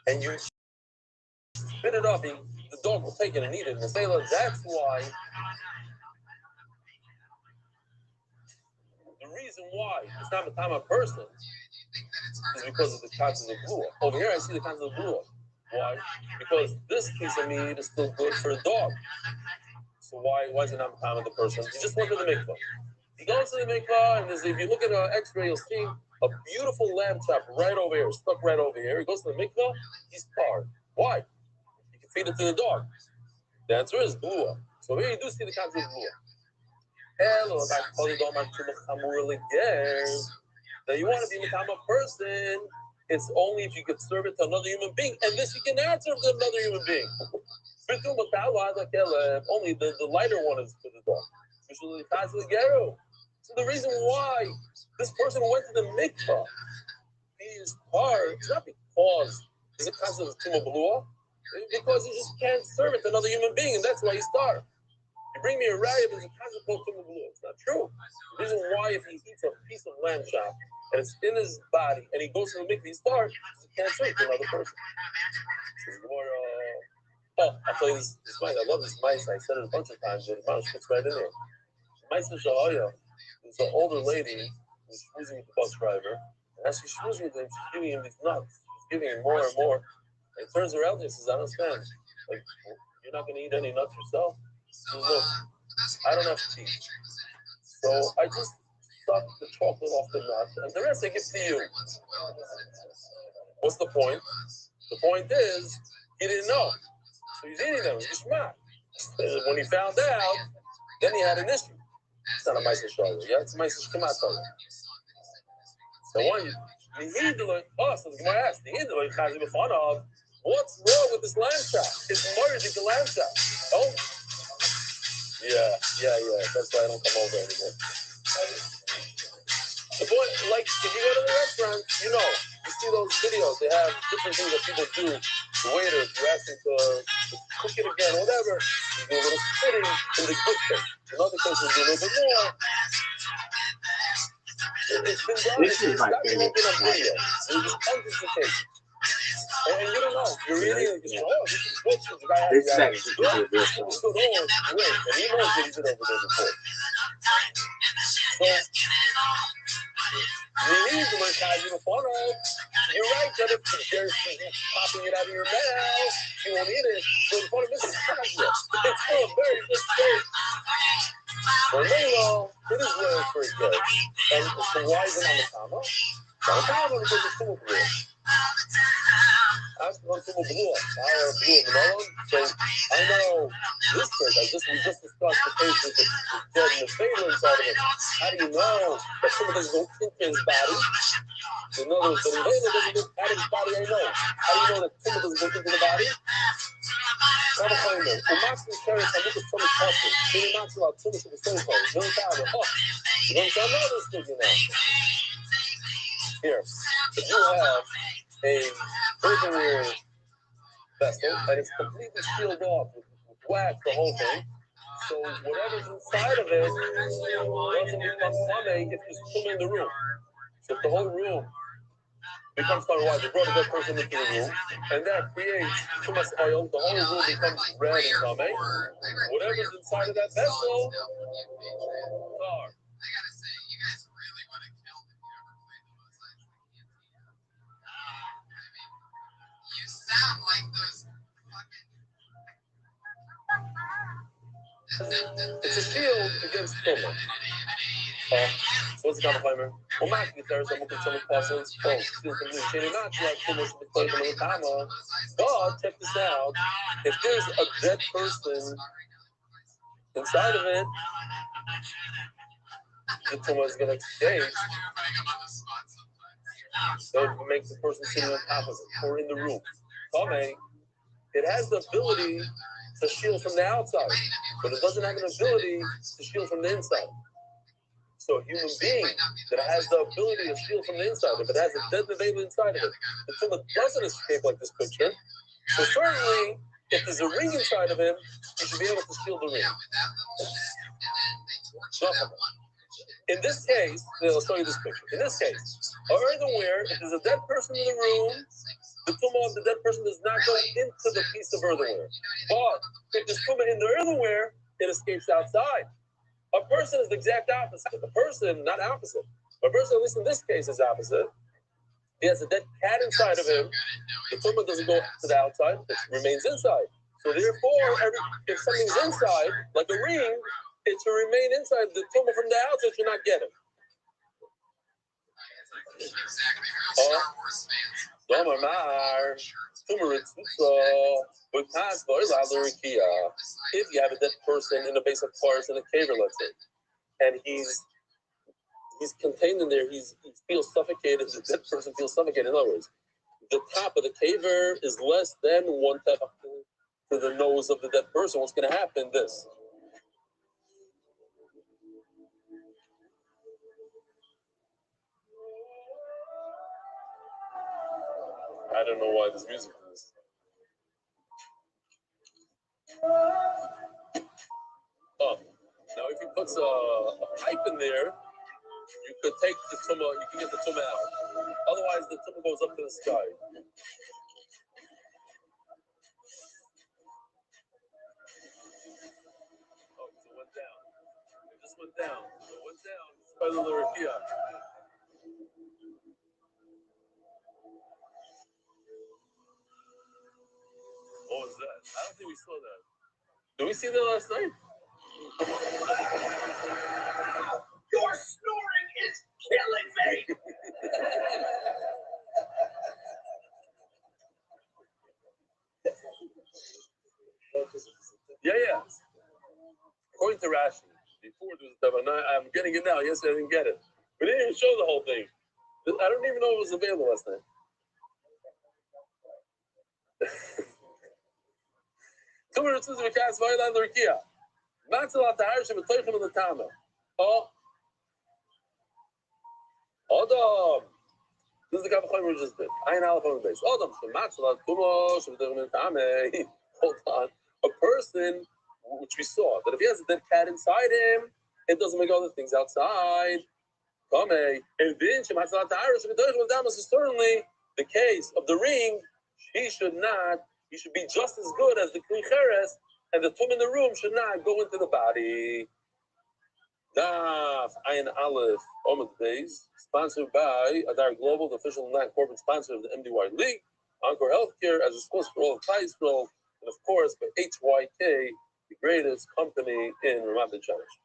and you spit it up, the dog will take it and eat it. And the sailor, that's why, the reason why it's not a time of person is because of the concept of blue. Over here I see the concept of blue. Why? Because this piece of meat is still good for a dog. So why is it not a time of the person? He just went to the mikvah. He goes to the mikvah, and if you look at an X-ray, you'll see a beautiful lamb chop right over here, stuck right over here. He goes to the mikvah, he's tired. Why? You can feed it to the dog. The answer is blua. So here you do see the concept of blua. Hello, that you want to be a person, it's only if you could serve it to another human being, and this you cannot serve to another human being. Only the lighter one is for the dog. So the reason why this person went to the mikvah, he is hard, it's not because there's a concept of tumah blua, because he just can't serve it to another human being, and that's why he's starved. You bring me a raya, there's a concept called tumah blua. It's not true. The reason why if he eats a piece of lamb chop and it's in his body and he goes to the mikvah, he's starved, he can't serve it to another person. I'll tell you this mice. I love this mice. I said it a bunch of times, but the mouse fits right in there. Mice in Shahaya. There's an older lady who's schmoozing with the bus driver, and as she's schmoozing with him, she's giving him these nuts. She's giving him more and more. And he turns around and says, I understand. Like, you're not going to eat any nuts yourself? She says, look, I don't have teeth. So I just suck the chocolate off the nut, and the rest I give to you. What's the point? The point is, he didn't know. So he's eating them, he's smart. When he found out, then he had an issue. It's not a Meiser Shara, yeah? It's a Meiser Shema Torah. So when the Hindler, so the Gemara asked, the Hindler, what's wrong with this lamb chop? It's murdered the lamb chop. Oh? Yeah. That's why I don't come over anymore. The point, like, if you go to the restaurant, you see those videos, they have different things that people do. The waiters, you ask them to cook it again, whatever. You do a little spitting in the good thing. In other cases, you do a little bit more. It's been done. This is my favorite. On video. There's hundreds of cases. And you don't know. You're reading it, you go, this is bullshit. The guy has good. And he knows what he did over there before. So, you need to learn how to follow. You're right that if there's popping it out of your mouth, you won't eat it. So the point of this is concept. It's still a very good state. For Lilo, it is really pretty good. And so why is it on the comma? On the comma because it's full of blue. I'm on full of blue. I have blue in the melon. So I know this thing. We just discussed the case with the dead and the fatal inside of it. How do you know that some of this goes into his body? In other words, the fatal doesn't go out of his body, I know. How do you know that some of this goes into the body? I'm a claim it. And Max is carrying some of the stomach muscle. Meaning Max is about too much of the stomach muscle. You know what I'm saying? I know this thing, Here, if you have a earthenware vessel and it's completely sealed off with wax, the whole thing, so whatever's inside of it doesn't become tummy if there's tummy in the room. So if the whole room becomes tummy, why? They brought a dead person into the room, and that creates too much oil. The whole room becomes red and tummy. Whatever's inside of that vessel, tar. Sound like those fucking... It's a shield against tumah. So what's the disclaimer? Well, Mac, there's some consumer process. Oh, still can do shady not like too much of the flavor of the tama. But check this out. If there's a dead person inside of it, the tumah is going to exchange. So it makes the person sitting on top of it or in the room. Tame, it has the ability to shield from the outside, but it doesn't have an ability to shield from the inside. So a human being that has the ability to shield from the inside, if it has a dead nevela inside of it, the tumah doesn't escape like this picture. So certainly, if there's a ring inside of him, he should be able to shield the ring. In this case, I'll show you this picture. In this case, earthenware, if there's a dead person in the room, the tumah of the dead person does not go into the piece of earthenware. But if there's tumah in the earthenware, it escapes outside. A person is the exact opposite. A person, not opposite. A person, at least in this case, is opposite. He has a dead cat inside of him. The tumah doesn't go to the outside; it remains inside. So therefore, if something's inside, like a ring, it should remain inside. The tumah from the outside should not get it. If you have a dead person in a base of cars in a caver, let's say, and he's contained in there, he feels suffocated. The dead person feels suffocated. In other words, the top of the caver is less than one tap to the nose of the dead person. What's going to happen? This. I don't know why this music is. Oh, now if he puts a pipe in there, you could take the tumah, you can get the tumah out. Otherwise, the tumah goes up to the sky. Oh, so it went down. It just went down. It went down. It's by the Lurakia. What was that? I don't think we saw that. Did we see that last night? Your snoring is killing me! Yeah. According to Rashi, before there was stuff, I'm getting it now. Yesterday I didn't get it. We didn't even show the whole thing. I don't even know it was available last night. Oh, this is the Kavachim we just did. Ayin Aleph on the base. Hold on. A person, which we saw, that if he has a dead cat inside him, it doesn't make other things outside. And then certainly the case of the ring, he should be just as good as the Kli Cheres, and the tum in the room should not go into the body. Daf Ayin Aleph Omid Days, sponsored by Adar Global, the official non-corporate sponsor of the MDY League, Encore Healthcare, as a sponsor for all of Klal Yisrael, and of course by HYK, the greatest company in Ramat B'Shamash.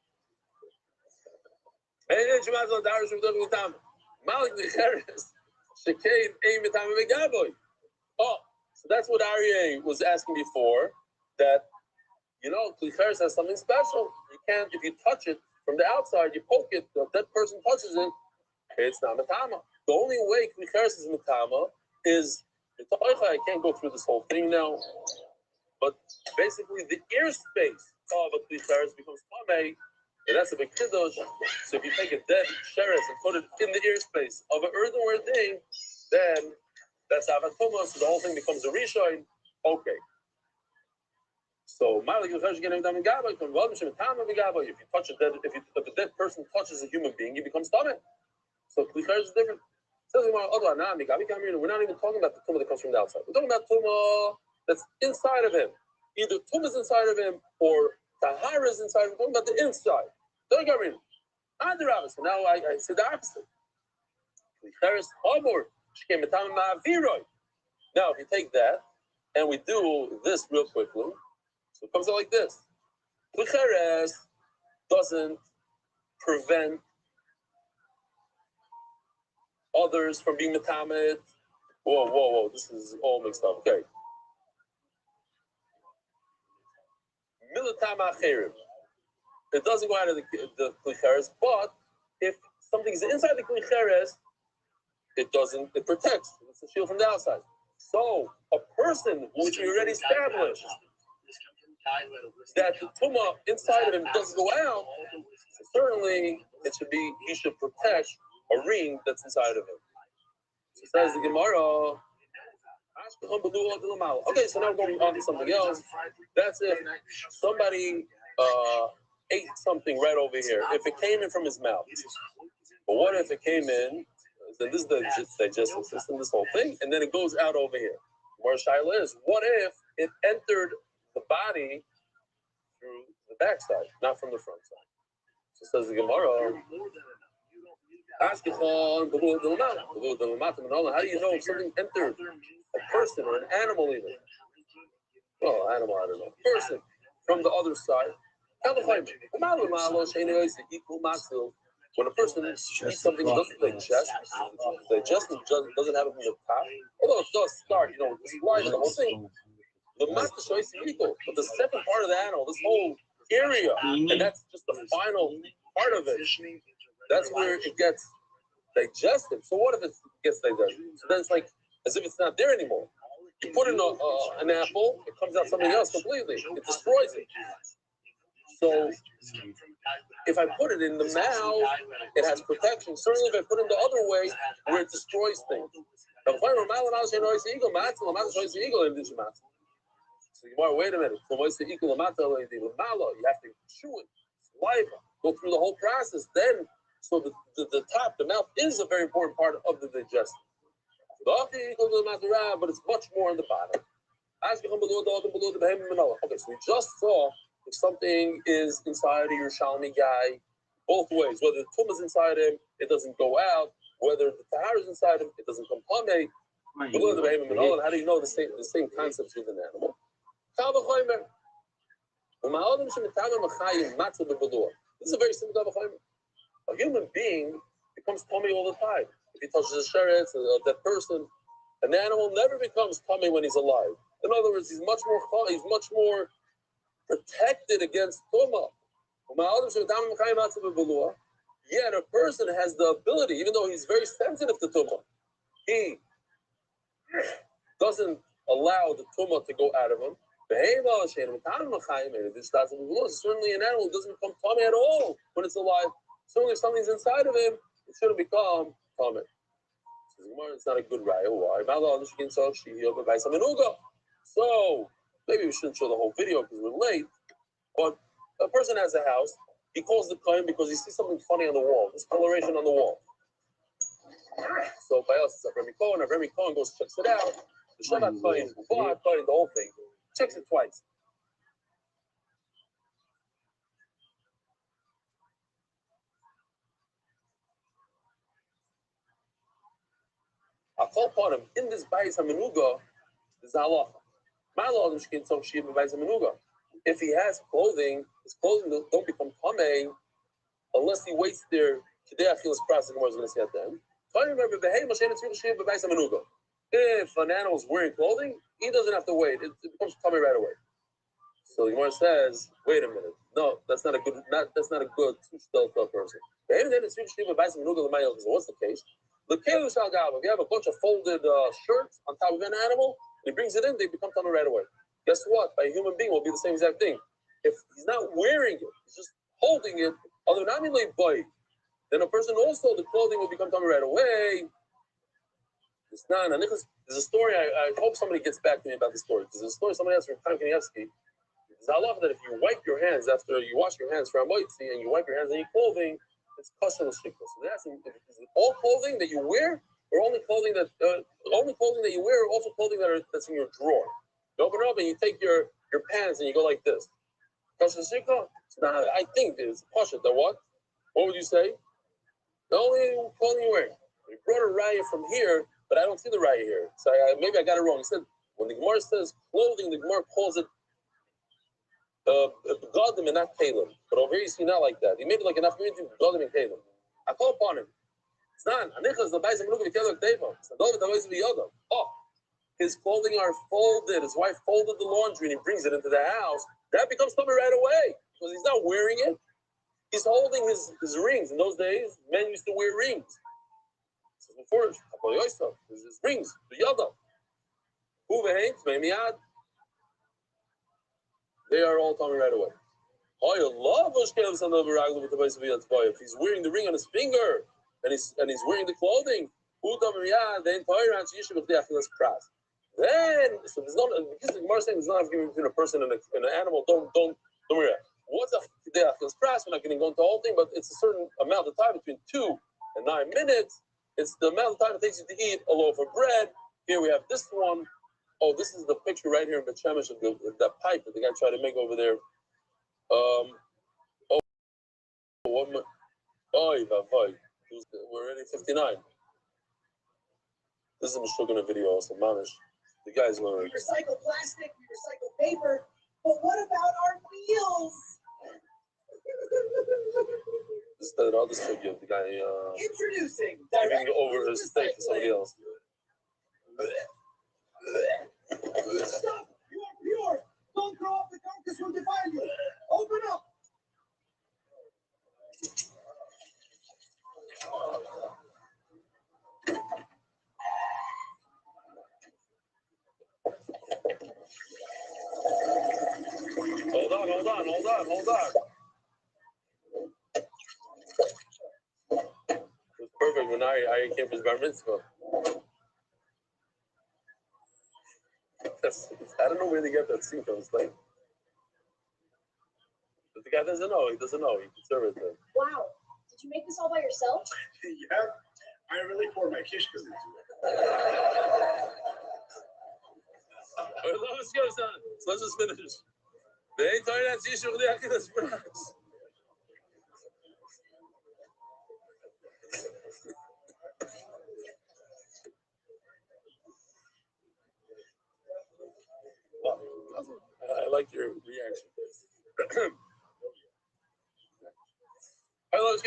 Oh, so that's what Aryeh was asking before, that, Kli Cheres has something special. You can't, if you touch it from the outside, you poke it, the dead person touches it, it's not Matama. The only way Kli Cheres is Matama is, I can't go through this whole thing now, but basically the airspace of a Kli Cheres becomes Tameh And that's a big kiddush. So if you take a dead sheretz and put it in the ear space of an earthenware thing, then that's avatuma. So the whole thing becomes a rishon. Okay. So if you touch a dead, if a dead person touches a human being, he becomes tummy. So klicher is different. Says we're not even talking about the tumah that comes from the outside. We're talking about tumah that's inside of him. Either tumah is inside of him or tahara is inside of him. We're talking about the inside. Don't get me. Not the rabbis. So now I say the opposite. Now, if you take that and we do this real quickly, so it comes out like this. Klicheres doesn't prevent others from being metamed. Whoa, this is all mixed up. Okay. Militam acherim. It doesn't go out of the klicheres, but if something is inside the klicheres, it protects. It's a shield from the outside. So a person which we already established that the tumah inside of him doesn't go out, so certainly he should protect a ring that's inside of him. So says the Gemara. Okay, so now we're going on to something else. That's if somebody ate something right over here. If it came in from his mouth. But what if it came in? Then this is the digestive system, this whole thing, and then it goes out over here. Where Shaila is, what if it entered the body through the backside, not from the front side? So says the Gemara. How do you know if something entered a person or an animal even? Well, animal, I don't know. Person from the other side. When a person eats something that doesn't digest, digestion doesn't have it from the top. Although it does start, it's sliding the whole thing. The master is equal, but the second part of the animal, this whole area, and that's just the final part of it. That's where it gets digested. So what if it gets digested? So then it's like as if it's not there anymore. You put in an apple, it comes out something else completely. It destroys it. So if I put it in the mouth, it has protection. Certainly if I put it the other way, where it destroys things. So wait a minute. You have to chew it, saliva, go through the whole process. Then, so the top, the mouth is a very important part of the digestion. But it's much more in the bottom. Okay, so we just saw if something is inside a Yerushalmi guy, both ways. Whether the tum is inside him, it doesn't go out. Whether the tahar is inside him, it doesn't come pame. How do you know the same concepts with an animal? This is a very simple double. A human being becomes tummy all the time. If he touches a sheretz, a dead person, an animal never becomes tummy when he's alive. In other words, he's much more protected against tumah. Yet a person has the ability, even though he's very sensitive to tumah, he doesn't allow the tumah to go out of him. Certainly an animal doesn't become tummy at all when it's alive. Certainly if something's inside of him, it shouldn't become tummy. It's not a good raya. Why? So maybe we shouldn't show the whole video because we're late. But a person has a house. He calls the kohen because he sees something funny on the wall. This coloration on the wall. So by us, it's a Remy Cohen. Remy Cohen goes checks it out. The Shabbat kohen, the whole thing, checks it twice. I'll call upon him in this Bayis HaMenuga. This is halacha. If he has clothing, his clothing don't become tamei unless he waits there. Today I feel his process. Gemara is going to say at the end. If an animal is wearing clothing, he doesn't have to wait. It becomes tamei right away. So the Gemara says, wait a minute. No, that's not a good person. What's the case? If you have a bunch of folded shirts on top of an animal, he brings it in, they become tamei right away. Guess what? By a human being, will be the same exact thing. If he's not wearing it, he's just holding it, Although not only boy, then a person also the clothing will become tummy right away. It's not. There's a story. I hope somebody gets back to me about the story because there's a story somebody asked from Chaim Kanievsky. I love that if you wipe your hands after you wash your hands for Amoitzi and you wipe your hands on your clothing, it's kosher l'shikos. So they're asking, is it all clothing that you wear, or only clothing that you wear, or also clothing that's in your drawer? You open it up and you take your pants and you go like this. Kosher l'shikos? Nah, I think it's kosher. The what? What would you say? The only clothing you wear. We brought a raya from here, but I don't see the raya here. So maybe I got it wrong. He said when the Gemara says clothing, the Gemara calls it Begadim and not Kalim. But over here you see not like that. He made it like an affinity Begadim and Kalim. I call upon him. It's not. Oh, his clothing are folded. His wife folded the laundry and he brings it into the house. That becomes tummy right away because he's not wearing it. He's holding his rings. In those days, men used to wear rings. So before his rings, the yada. They are all coming right away. If he's wearing the ring on his finger and he's wearing the clothing, then so there's not because the Gemara saying there's not a difference between a person and an animal. Don't worry. What's a achilles pras? We're not going to go into the whole thing, but it's a certain amount of time between 2 and 9 minutes. It's the amount of time it takes you to eat a loaf of bread. Here we have this one. Oh, this is the picture right here in Bet Shemesh of that pipe that the guy tried to make over there. We're already 59. This is a Meshuggah video also, Mamish. The guy's learning. We recycle plastic, we recycle paper, but what about our meals? This is the other studio, the guy Introducing giving over his steak to somebody else. Stop! You are pure! Don't throw up the carcass will defile you! Open up! Hold on. It's perfect when I came for his bar mitzvah. I don't know where they get that scene from. It's like, but the guy doesn't know. He doesn't know. He conservative. Wow. Did you make this all by yourself? Yeah, I really poured my kishkas into it. Let's go, son. So let's just finish. They ain't talking that issue with the Achilles pras. I like your reaction. I want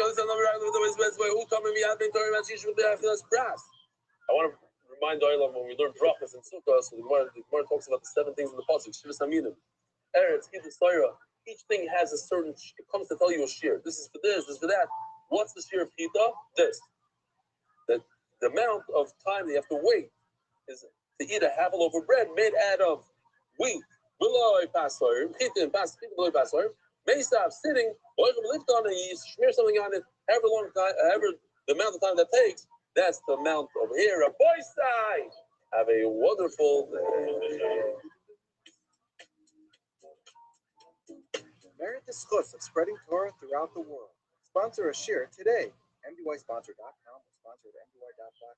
to remind Oilam when we learn brachas and sukkahs, so the Gemara talks about the 7 things in the pasuk. Shivas Aminim, Eretz, Hidus, Torah. Each thing has a certain. It comes to tell you a shear. This is for this. This is for that. What's the shear of Hita? This. That the amount of time they have to wait is to eat a half a loaf of bread made out of wheat. Below passover, Hita below passover. May stop sitting. Lift on it. You smear something on it. However long time, however the amount of time that takes. That's the amount of hair. A boy's side. Have a wonderful day. Merit the schus of spreading Torah throughout the world. Sponsor a share today. MDYsponsor.com or sponsor at MDY.com.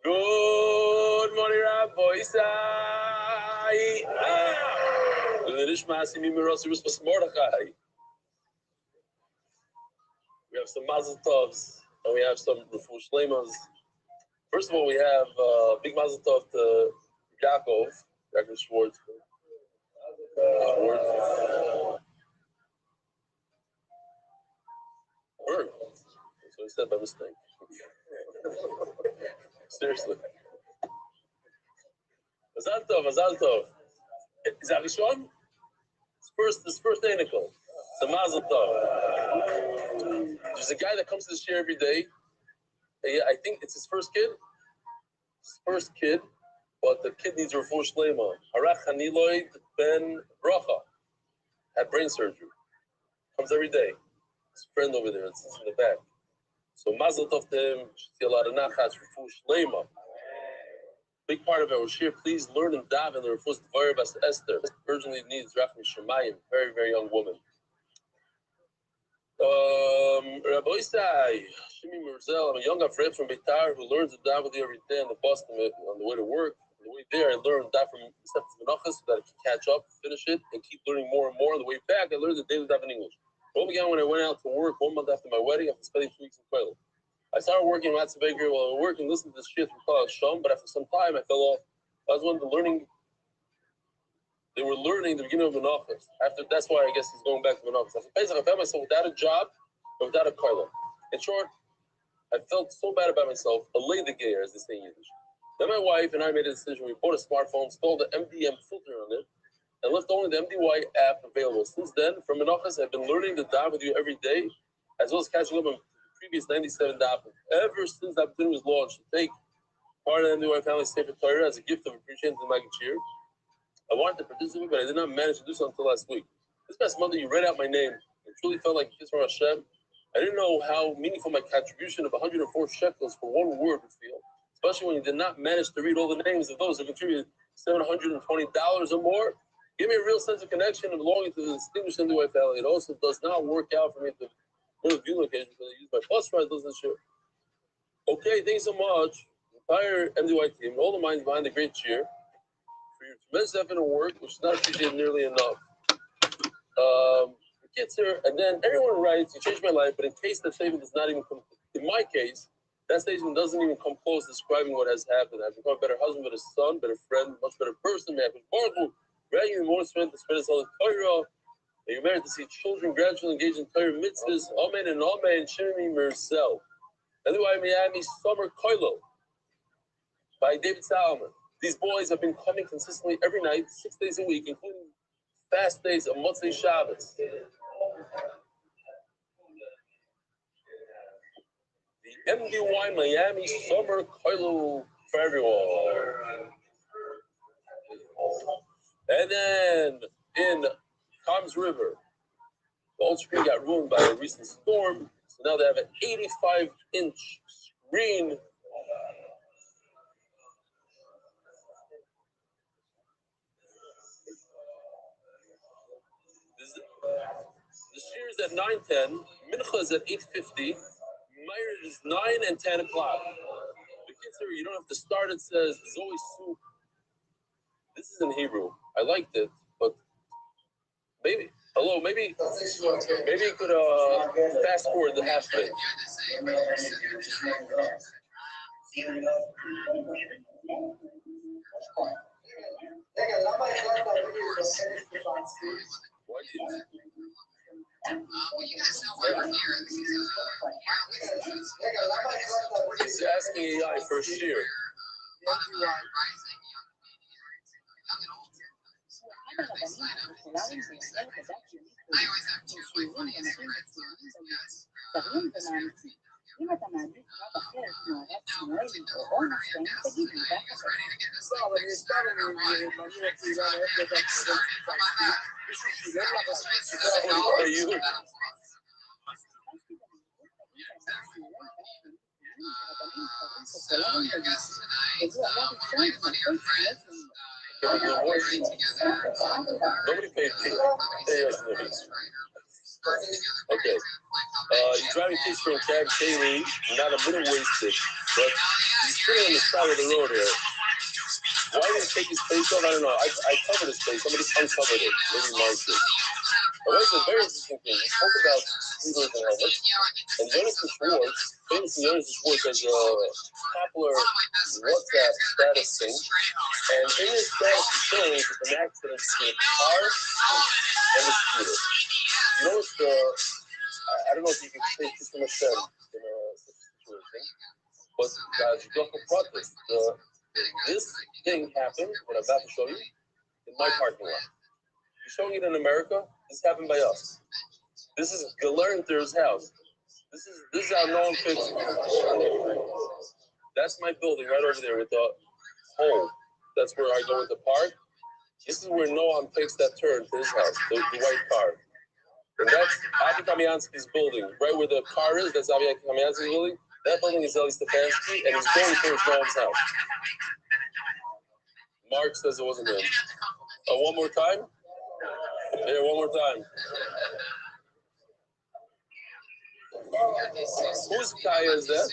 Good morning, Rabbi Isai. We have some Mazel Tovs and we have some Refu Shleimas. First of all, we have big Mazel Tov to Yaakov Schwartz. Bird. That's what I said by mistake. Seriously. Mazal Tov, Mazal Tov. Is that Rishon? His first day, Nicole. So Mazal Tov. There's a guy that comes to the share every day. I think it's his first kid. But the kid needs a refuah shleima. Harach Haniloid Ben Bracha had brain surgery. Comes every day. His friend over there, it's in the back. So Mazel Tov to him. See a lot of nachas refuah shleima. Big part of our share. Please learn and daven the refuah Dvar Bas Esther. Urgently needs Rachmi Shemayim. Very, very young woman. Rabbi Isai, Shimi Merzel, I'm a young Afred from Beitar who learns to daven with you every day on the bus on the way to work. On the way there, I learned that from Stefan Menachas so that I can catch up, finish it, and keep learning more and more. On the way back, I learned the daily daven English. What began when I went out to work 1 month after my wedding after spending 2 weeks in Koilel. I started working in Matzah Bakery while I was working, listening to this shit from Kol Shom, but after some time, I fell off. I was one of the learning. They were learning the beginning of Menachas. That's why I guess he's going back to Menachas. After Pesach, I found myself without a job and without a koilel. In short, I felt so bad about myself, a lay the gear, as they say in Yiddish. Then my wife and I made a decision. We bought a smartphone, installed the MDM filter on it, and left only the MDY app available. Since then, from Menachas, I've been learning the daf with you every day, as well as catching up on the previous 97 daf. Ever since that opportunity was launched, to take part of the MDY family Sefer Torah as a gift of appreciation to Magid Shir. I wanted to participate, but I did not manage to do so until last week. This past Monday, you read out my name. It truly felt like a kiss from Hashem. I didn't know how meaningful my contribution of 104 shekels for one word would feel, especially when you did not manage to read all the names of those who contributed $720 or more. Give me a real sense of connection and belonging to the distinguished MDY family. It also does not work out for me to go to view location because I use my bus ride, doesn't share. Okay, thanks so much. The entire MDY team, all the minds behind the great cheer. For your tremendous effort and work, which is not appreciated nearly enough. The kids here, and then everyone writes, you changed my life, but in case that statement does not even come, in my case, that statement doesn't even come close to describing what has happened. I've become a better husband, better son, better friend, much better person. May I be Baruch, granting you more strength to spread us all the Torah. May you merit to see children gradually engage in Torah mitzvahs. Amen and amen. Shimmy Mercel. Otherwise, Miami Summer Koilo by David Salomon. These boys have been coming consistently every night, 6 days a week, including fast days of Motzei Shabbos. The MDY Miami Summer Koilo for everyone. And then in Tom's River, the old screen got ruined by a recent storm, so now they have an 85-inch screen. The shear is at 9:10, Mincha is at 8:50, Meir is 9 and 10 o'clock. The kids here, you don't have to start, it says Zoe Soup. This is in Hebrew. I liked it, but maybe you could fast forward the half bit. You guys know why we're here. He's asking AI for a shear. I always have two of my funniest friends on this podcast. אם אתה מעדיף רב אחר כמו הרב שמואל או נושא, תגיד לי, ואתה Nobody paid Okay. He's driving kids from cab daily, not a minute wasted, but he's sitting on the side of the road here. Why didn't he take his face off? I don't know. I covered his face. Somebody uncovered it. Maybe Mark did. But it's a very interesting thing. We spoke about scooters and helmets. And Jonathan Schwartz, famous Jonathan Schwartz, has a popular WhatsApp status thing. And in his status, he shows an accident between a car and a scooter. You know, it's the, I don't know if you can take this from a shed in a situation, but this thing happened, what I'm about to show you, in my parking lot. You're showing it in America? This happened by us. This is Galernter's house. This is how Noam fixed it. That's my building right over there with the hole. That's where I go with the park. This is where Noam takes that turn to his house, the white car. And that's Avi Kamiansky's building. Right where the car is, that's Avi Kamiansky's building. That building is Eli Stefanski, and he's going towards Noam's house. Mark says it wasn't him. One more time? Here, one more time. Whose Kaya is that?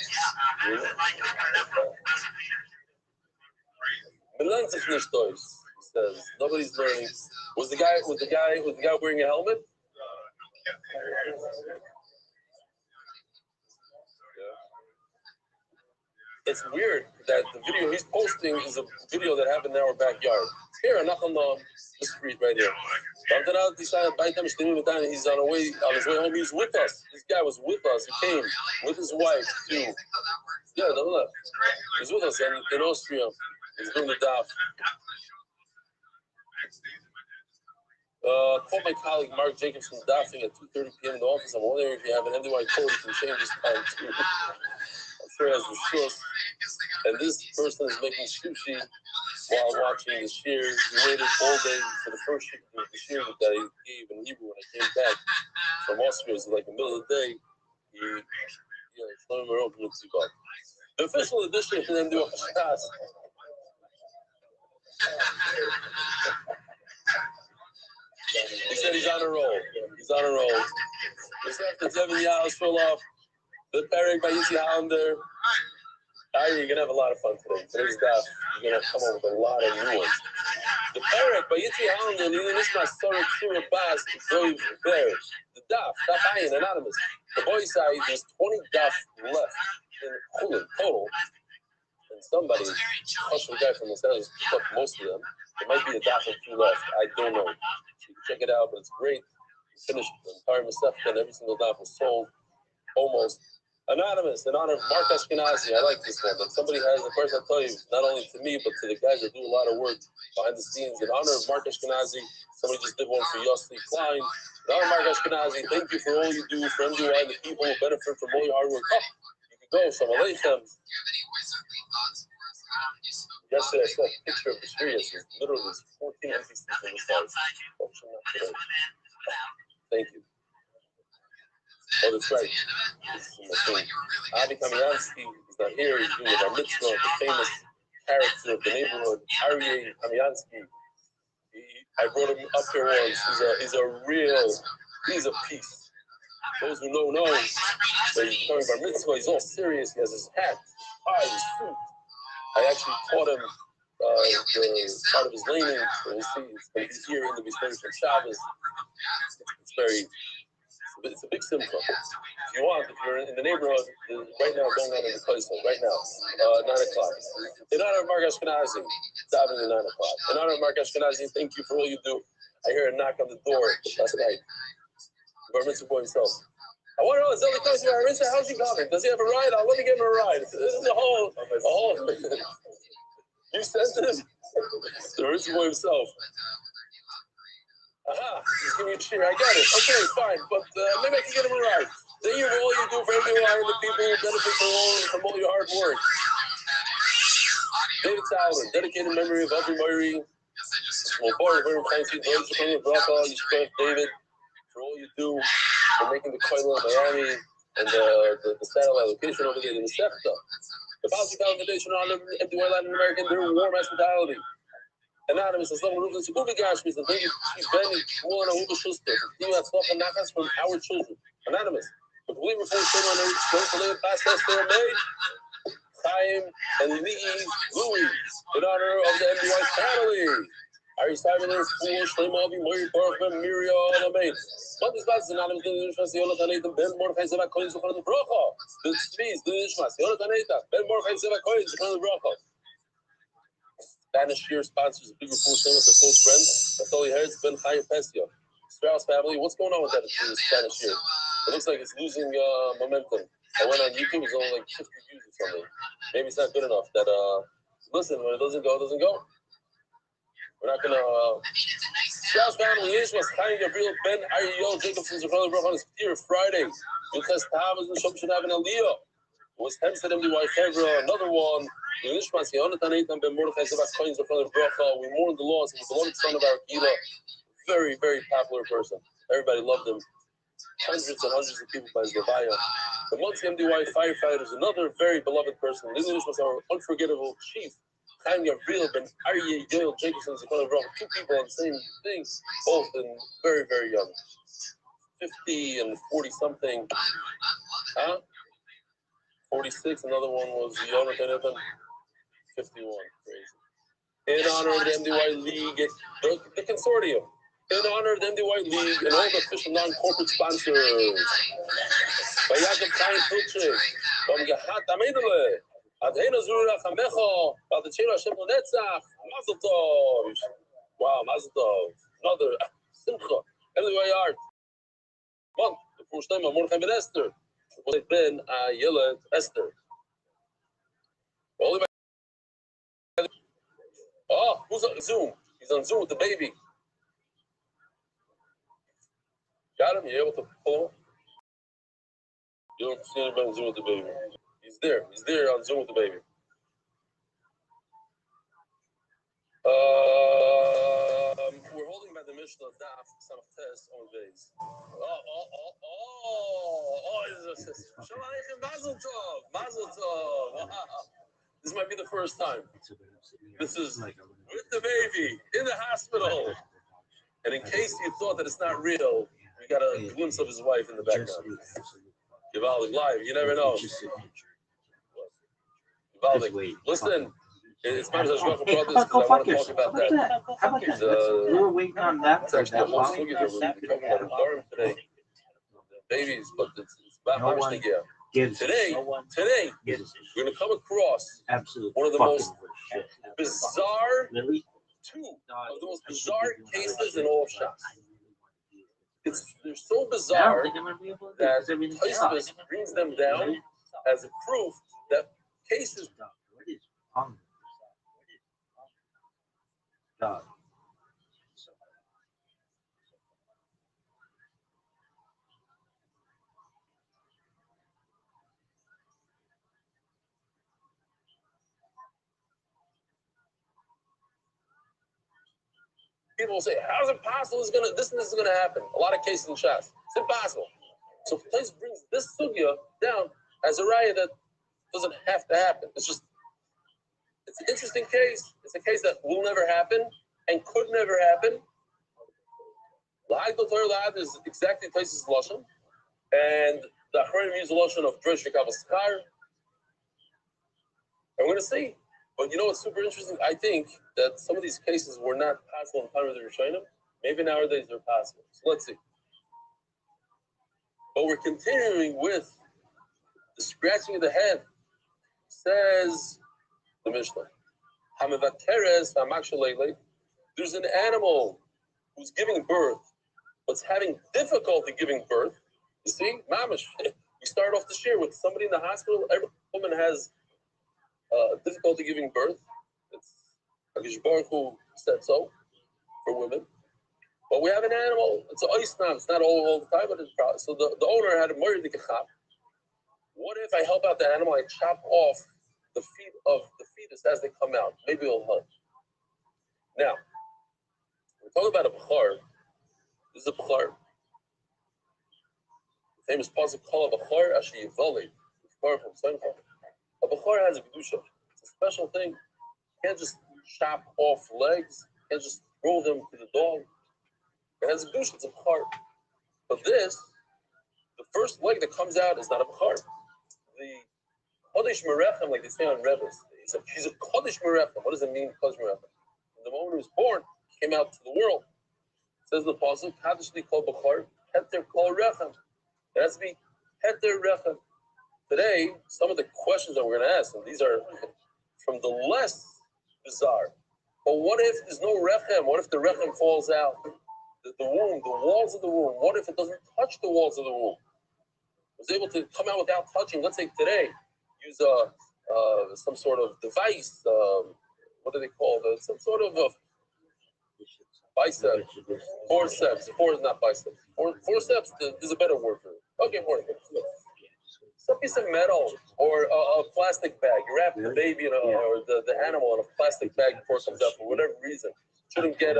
Melanzich nicht Deutsch, he says. Nobody's learning. Was the guy wearing a helmet? It's weird that the video he's posting is a video that happened in our backyard. Here, not on the street right here. He's on his way home. He's with us. This guy was with us. He came with his wife too. Yeah, the left. He's with us in Austria. He's doing the daf. Called my colleague Mark Jacobson dafing at 2:30 p.m. in the office. I'm wondering if you have an MDY code you can change his time too. I'm sure he has the shus. And this person is making sushi while watching the shear. He waited all day for the first shear that he gave in Hebrew when I came back from Austria. It was like the middle of the day. The official edition for them doing Shas. He said he's on a roll. He's on a roll. This after 7 years full off. The Perek by Yitzi Hollander. You're going to have a lot of fun today. Today's daf, you're going to come up with a lot of new ones. The Perek by Yitzi Hollander, the Nishma Sorek Shura Bas, Zoe Bear. The daf, Ayin, anonymous. The boy side, there's 20 daf left in total. And somebody, special guy from the States, took most of them. There might be a daf or two left. I don't know. You can check it out, but it's great. We finished the entire Masechta, and every single daf was sold almost. Anonymous, in honor of Mark Ashkenazi. I like this one. But somebody has, of course, I'll tell you, not only to me, but to the guys that do a lot of work behind the scenes. In honor of Mark Ashkenazi, somebody just did one for Yossi Klein. In honor of Mark Ashkenazi, thank you for all you do for MDY and the people who benefit from all your hard work. Oh, you can go, Shalom Aleichem. Yesterday, I saw a picture of the Shriya. There's literally 14 empty seats on the side. Thank you. Oh, that's right. Avi Kamiansky is not here. He's doing our mitzvah, the famous character of the neighborhood, Aryeh Kamiansky. I brought him up here once. He's a piece. Those who know, but he's coming by mitzvah. He's all serious. He has his hat, his tie, his suit. I actually taught him the part of his laning. So we'll see. It's going to be here in the Bishmeri from Shabbos. It's a big simcha. If you want, if you're in the neighborhood, right now going on in the place, right now, 9 o'clock. In honor of Mark Ashkenazi, davening at 9 o'clock. In honor of Mark Ashkenazi, thank you for all you do. I hear a knock on the door last night. Bar Mitzvah boy himself. I want to know, Zelda comes to Bar Mitzvah, how's he coming? Does he have a ride? I'll let me give him a ride. This is a whole. You sensitive? The Bar Mitzvah boy himself. Aha, he's giving me a cheer. I got it. Okay, fine. But maybe I can get him a ride. Thank you for all you do for everyone and the people who benefit from all your hard work. David Sauer, dedicated memory of Avi Moiri. David, for all you do for making the Koilo in Miami and the satellite location over there in the Sefta. The Bouncy Foundation on the MDY Latin American, their warm hospitality. Anonymous, as long as the Ubigash is the thing, Benny, Shmuel, and Uber Schuster, from our children. Anonymous. But we were forced on it, don't believe past us they made. Chaim and Louis, in honor of the MDY family. Ari Simon is fool, Shlemovi, Mori Borgman, Miriam, Amen. What is that? Anonymous, the Nishmas, Yonatan, Ben Mordechai, Zeva Coins, the Brocha. The trees, the Nishmas, Yonatan, Ben Mordechai, Zeva Coins, the Brocha. Spanish Shear sponsors a bigger full shame with a close friend. That's all he heard. It's Ben Chaim Pestia. Strauss family. What's going on with that Spanish Shear? It looks like it's losing momentum. I went on YouTube. It's only like 50 views or something. Maybe it's not good enough. That listen, when it doesn't go, it doesn't go. We're not gonna. Strauss family is was Chaim Gabriel Ben Ariel Jacobson's brother broke on his Peter Friday. Because Tav is the shop should have an Aliyah. It was Hempstead MDY Hebra, another one. We mourn the loss of the beloved son of our Gila. Very, very popular person. Everybody loved him. Hundreds and hundreds of people by his Levaya. The Monsey MDY firefighters, another very beloved person. This was our unforgettable chief. Chaim Gabriel Ben Aryeh Yoel Jacobson, two people on the same thing, both in very, very young. 50 and 40 something. Huh? 46, another one was Yonatan. 51, crazy. In honor of the MDY League, the consortium. In honor of the MDY League and all the official non-corporate sponsors. By Yaakov Chaim Pilchik, from Gehat Amedele, Adhena Zura Chamecho, Baldachino Hashem Netzach, Mazel Tov. Wow, Mazel Tov. Another Simcha. MDY Art. One, the first time of Mordechai Ben Esther. They've been Yeled Esther. Oh, who's on Zoom? He's on Zoom with the baby. Got him? You able to pull him? You don't see anybody on Zoom with the baby. He's there. He's there on Zoom with the baby. We're holding by the Mishnah of Daf, Samach Tes, on base. Shalom Aleichem, Mazel Tov. Mazel Tov. Wow. This might be the first time. This is with the baby in the hospital. And in case you thought that it's not real, we got a glimpse of his wife in the background. Givaldi, live, you never know. Givaldi, listen, it's my brothers because I want to talk about that. We were waiting on that. It's actually a whole sugi that we're talking about in Durham today. Babies, but it's about Mamishnigya. Today, we're going to come across one of the most bizarre, two of the most bizarre cases in all of Shas. They're so bizarre that Tosfos brings them down as a proof that cases. People will say, "How is it possible? This is going to happen?" A lot of cases in Shas, it's impossible. So Tosfos brings this sugya down as a raya that doesn't have to happen. It's an interesting case. It's a case that will never happen and could never happen. L'hagdol Torah L'ad is exactly Tosfos' lashon, and the Achronim use the lashon of Drosh V'Kavos Schar. And we're going to see. But you know what's super interesting? I think that some of these cases were not possible in time of the Rishonim. Maybe nowadays they're possible. So let's see. But we're continuing with the scratching of the head. Says the Mishnah. There's an animal who's giving birth, but's having difficulty giving birth. You see, mamish. We start off this year with somebody in the hospital. Every woman has difficulty giving birth. It's Hakadosh Baruch Hu said so for women. But we have an animal. It's an oisnan. It's not all the time, but it's probably. So the owner had a morid dikachap. What if I help out the animal? I chop off the feet of the fetus as they come out. Maybe it'll help. Now, we're talking about a b'char. This is a b'char. The famous pasuk called a b'char asher yivali. A b'char has a kedusha. It's a special thing. You can't just chop off legs can't just throw them to the dog. It has a douche, it's a bachar. But this, the first leg that comes out is not a bachar. The Kodesh Merechem, like they say on Rebbe's, he's a Kodesh Merechem. What does it mean, Kodesh Merechem? The moment he was born, he came out to the world. It says the Pasuk, Kadosh li kol bachar, heter kol rechem. It has to be heter rechem. Today, some of the questions that we're going to ask, and these are from the less bizarre. But what if there's no rechem? What if the rechem falls out? The womb, the walls of the womb. What if it doesn't touch the walls of the womb? It was able to come out without touching. Let's say today, use some sort of device. What do they call it? Some sort of bicep, forceps. Not biceps. Forceps. There's a better word for it. Okay, forceps. Some piece of metal or a plastic bag. You wrap the baby or the animal in a plastic bag before it comes out for whatever reason. Shouldn't get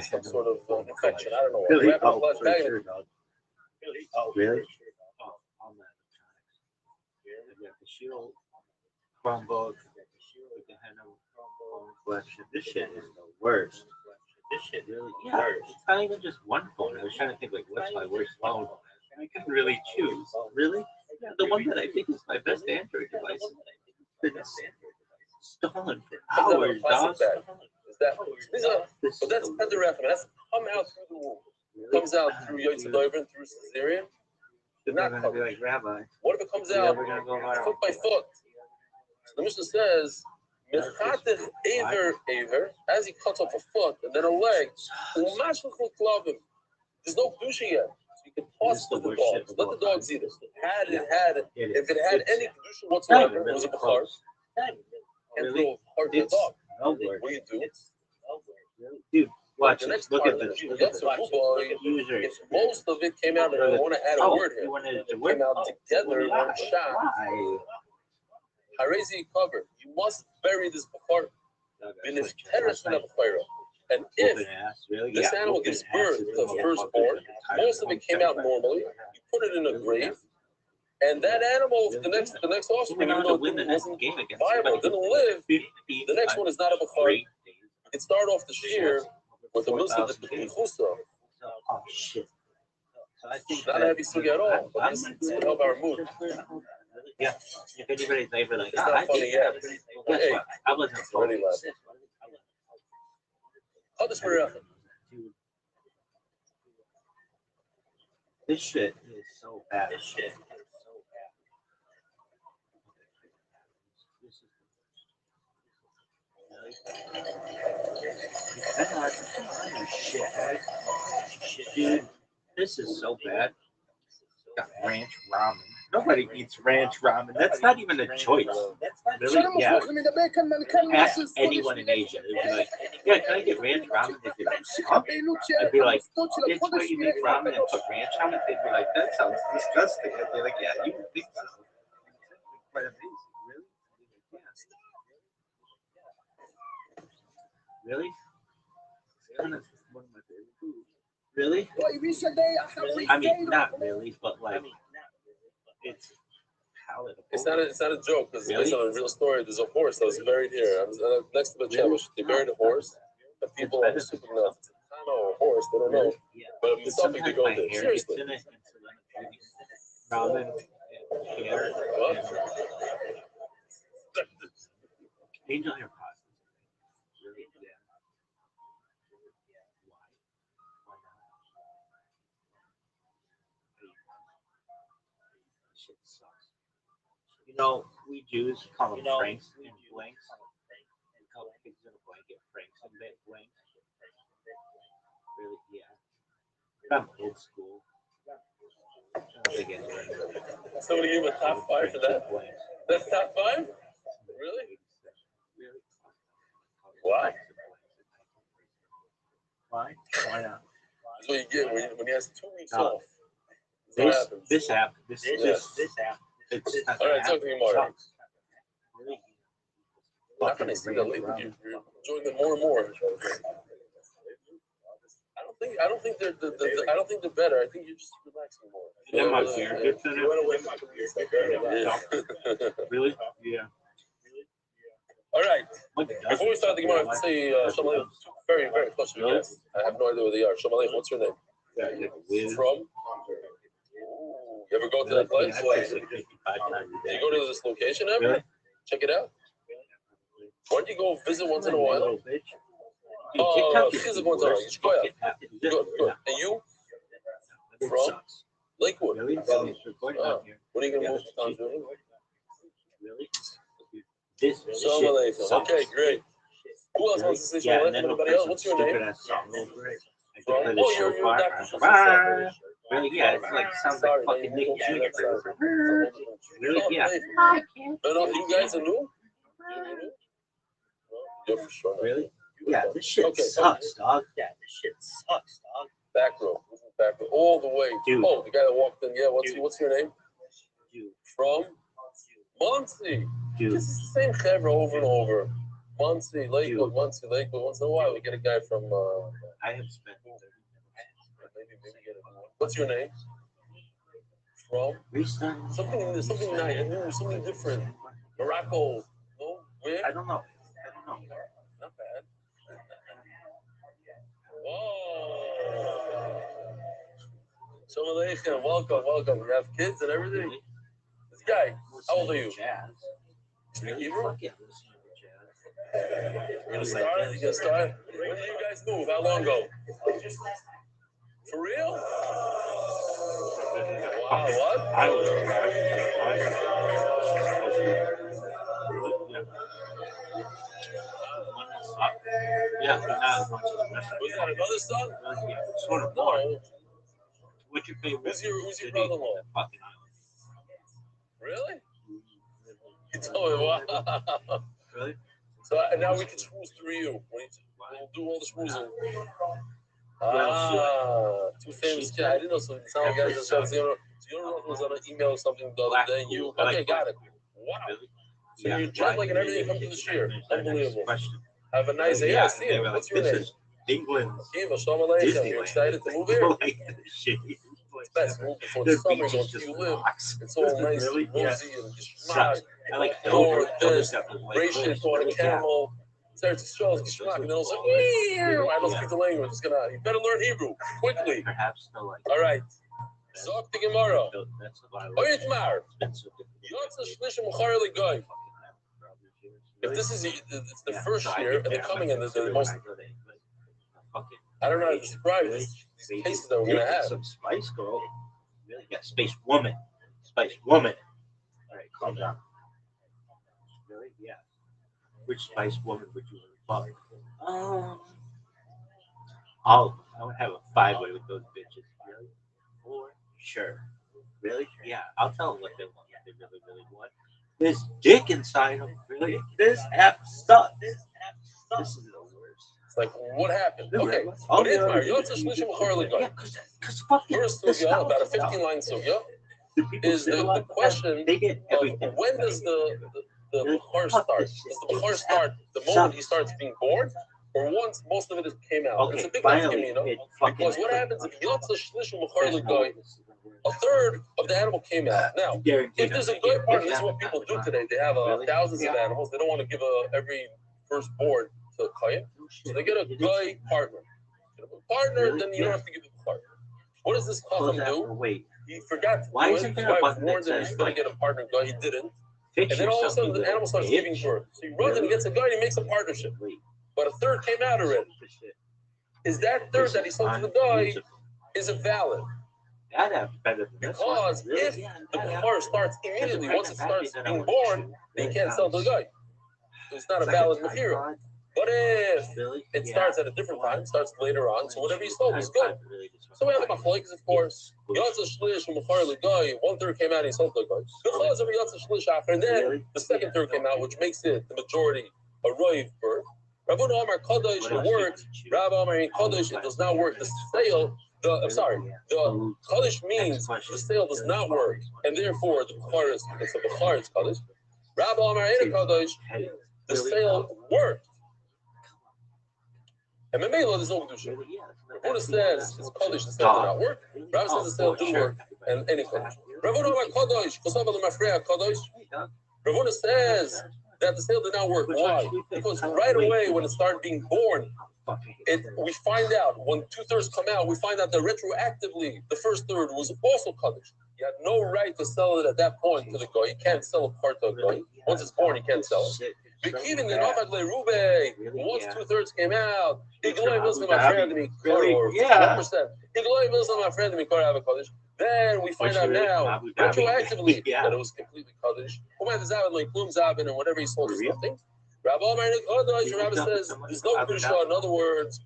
some sort of infection. I don't know. Really? Wrap it in a plastic bag. Really? On the electronics. I got the shield, Chromebook, with the Hannah phone collection. This shit is the worst. This shit really, yeah. It's not even just one phone. I was trying to think, like, what's my worst phone? And I couldn't really choose. Really? Yeah, the one that I think is my best Android device. Been stolen for hours, dog. But that's Pedarefim. That's come out through the womb. It comes out through Yotze Doivin, through cesarean. They're not going to be like Rabbi. What if it comes out foot by foot? So the Mishnah says, Mechatech Aver, as he cuts off a foot and then a leg, there's no kedusha yet. So you can toss it to the dogs. Let the dogs eat it. If it had any kedusha whatsoever, it was a bachar. And throw a heart to the dog. What do you do? Dude, watch the it. next Look part at this. If most of it came out, and I want to add a word here, came out together in one shot. Harezi cover. You must bury this bachar in its terrace in a bachara. And if this animal gives birth to the firstborn, most of it came out normally. You put it in a grave, and that animal, the next offspring, even though it wasn't viable, didn't live. The next one is not a bachar. You can start off the shear with a musa the mechusa. Oh shit! So I think not a heavy sugi at all, but this will help our mood. Yeah, if anybody's ever like, it's not funny yet. Hey, I wasn't already left. How does this shit is so bad. This shit is so bad. Dude, this is so bad. Got ranch ramen. Nobody eats ranch ramen. That's not even a choice. Really? Yeah. Ask anyone in Asia. They'd be like, yeah, can I get ranch ramen? They'd be like, huh? I'd be like, it's where you make ramen and put ranch on it. They'd be like, that sounds disgusting. I'd be like, yeah, you would think so. Quite amazing. Really? Really? It's one of my favorite foods. Really? I mean, not really, but like, it's palatable. It's not a joke, because it's based on a real story. There's a horse that was buried here. I was next to the challenge. They buried a horse. The people are super nuts. It's kind of a horse, they don't know. But it's something to go there. Seriously. Ramen and hair. Angel hair pasta. You know, we Jews call them franks and blanks. We call pigs in a blanket franks and blanks. Really, yeah. I'm old school. Somebody gave a top 5 for that? That's top 5? Really? Wow. Why? Why not? That's what you get when he has 2 weeks off. This app. It's all right, talk to me, Marty. I'm not going to see that lately. You're enjoying them more and more. I don't think they're better. I think you're just relaxing more. Yeah, my beer. Really? Yeah. All right. Before we start the Gemara, I have to say, Shalom Aleichem, very, very close to you guys. I have no idea where they are. Shalom Aleichem, what's your name? From? You ever go to that place? Do you go to this location ever? Check it out. Why don't you go visit once in a while? Oh, visit once in a while. You should go out. Good, good. And you? From? Lakewood. When are you going to move to Tanzania? Shalom Aleichem. Okay, great. Who else wants to say Shalom Aleichem? Anybody else? What's your name? From? Oh, you're Dr. Really? Yeah, it's like sounds like fucking Nick Jr. Really? Yeah. No, you guys are new? You're for sure. Really? Yeah, this shit sucks, dog. Yeah, this shit sucks, dog. Back row. Back row. All the way. Dude. Oh, the guy that walked in. Yeah, what's your name? Dude. From? Muncie. Dude. This is the same chevra over and over. Muncie, Lakewood, Muncie, Lakewood. Once in a while, we get a guy from. I have spent. Maybe get a new one. What's your name? From? Something nice, something different. Morocco. No? Where? I don't know. Not bad. Whoa. Shalom Aleichem. Welcome. You have kids and everything? This guy, how old are you? Speak Hebrew? You're gonna start? When did you guys move? How long ago? For real? Wow, what? Yeah. Was that another son? Sort of more. What's your favorite? Who's your brother-in-law? Fucking Really? You told me, wow. Really? So now we can schmooze through you. We'll do all the schmoozing. Two famous guys. I didn't know some guys just got zero. So you don't know if it was on an email or something the other day. You okay? Got it. Wow. So you're jet like and everything come to this year. Unbelievable. Have a nice day. Yeah, see you. What's your name? England. Kiva, Shalom Aleichem. You're excited to move here? It's best move before the summer. Go to you live. It's all nice and rosy and geschmack. I like Or this ration on a camel. Starts to show geschmack, and then I was like, I don't speak the language. It's gonna. You better learn Hebrew quickly. Perhaps no like. All right. Zok the Gemara. Oyitmar. Yotza shlish muchar legoy. If this is it's the first year and the coming in, the most. I don't know how to describe these cases that we're gonna have. Some Spice Girl. Really got Space Woman. All right, calm down. Really? Yeah. Which Spice Woman would you fuck? I would have a 5-way with those bitches. Really? For sure. Really? Yeah. I'll tell them what they want. If they really, really want. There's dick inside them. Really? This app sucks. This is the worst. It's like, what happened? Okay. Oh, But Itmar, Yotza Shlishim Char Legoy. Yeah, because fucking. First sugya, about a 15-line sugya, is the question of when does the Bechor start? Does the Bechor start the moment he starts being born, or once most of it came out? Okay, it's a big finally, because what happens if Yotza Shlishim Bechor Legoy, a third of the animal came out? Now, if there's a good partner, this is what people do today. They have thousands of animals. They don't want to give every firstborn to a Kayan, so they get a guy partner. Then you don't have to give him a partner. What does this Chacham do? He forgot to do it. His wife warned him he's going to get a partner guy. He didn't. And then all of a sudden, the animal starts giving birth. So he runs and he gets a guy and he makes a partnership. But a third came out already. Is that third that he sold to the guy, is it valid? Because if the Bechor starts immediately, once it starts being born, then you can't sell to the guy. It's not a valid material. But if it starts at a different time, starts later on, so whatever you sold is good. So we have the machlokes, of course. Yotza shlish from Bechor legoy. 1/3 came out and he sold the guy. Because of Yotza shlish after, and then the second third came out, which makes it the majority a roiv birth. Rabbi Amar Kadosh, it works. Rabbi Amar Kadosh, it does not work. The sale, the Kadosh means the sale does not work, and therefore the Bechor is, it's a Bechor, it's Kadosh. Rabbi Amar Kadosh, the sale worked. And Memela, there's no Kedusha. Rabbi says it's Kadosh, the sale did not work. Rabbi says the sale did work, and any Kadosh. Rabbi Amar Kadosh, Rabbi says that the sale did not work. Why? Because right away when it started being born, we find out when 2/3 come out, we find out that retroactively the first third was also Kaddish. You had no right to sell it at that point to the guy. You can't sell a part to a guy. Once it's born, you can't sell it. Even the Novak Lerube, once 2/3 came out, Igloy Muslim, my friend, to me, or 1%. Igloy Muslim, my friend, to me, Kaddish. Then we find out now, retroactively, that it was completely Kaddish. And whatever he sold is nothing. Rabbi says there's no Kedusha. In other words,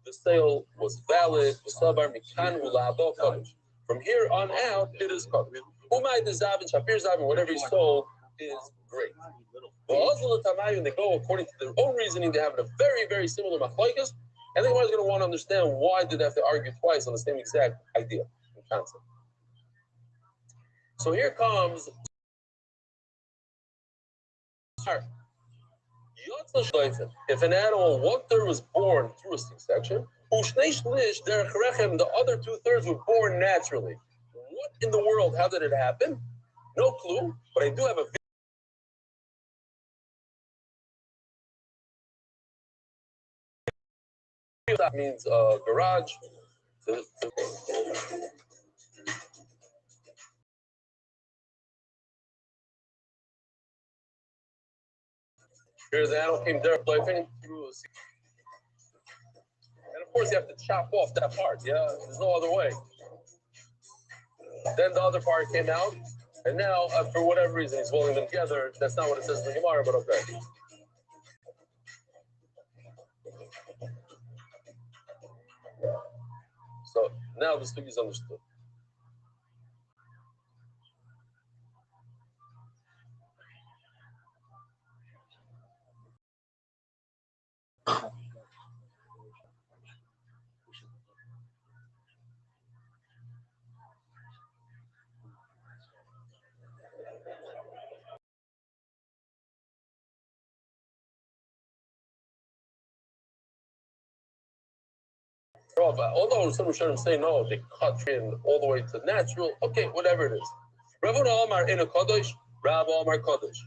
the sale was valid. From here on out, it is Kaddish. Whatever he sold is great. When they go according to their own reasoning, they have a very, very similar machlokes, and everyone's going to want to understand why did they have to argue twice on the same exact idea and concept. So here comes if an animal 1/3 was born through a C-section, the other 2/3 were born naturally. What in the world? How did it happen? No clue, but I do have a video that means garage. Here's the animal came there through a C. And of course you have to chop off that part, yeah? There's no other way. Then the other part came out, and now, for whatever reason, he's welding them together. That's not what it says in the Gemara, but okay. So now the thing is understood. Although some Rishonim say no, they cut in all the way to natural. Okay, whatever it is. Ravuna Omar in a Kaddish, Rav Omar Kaddish.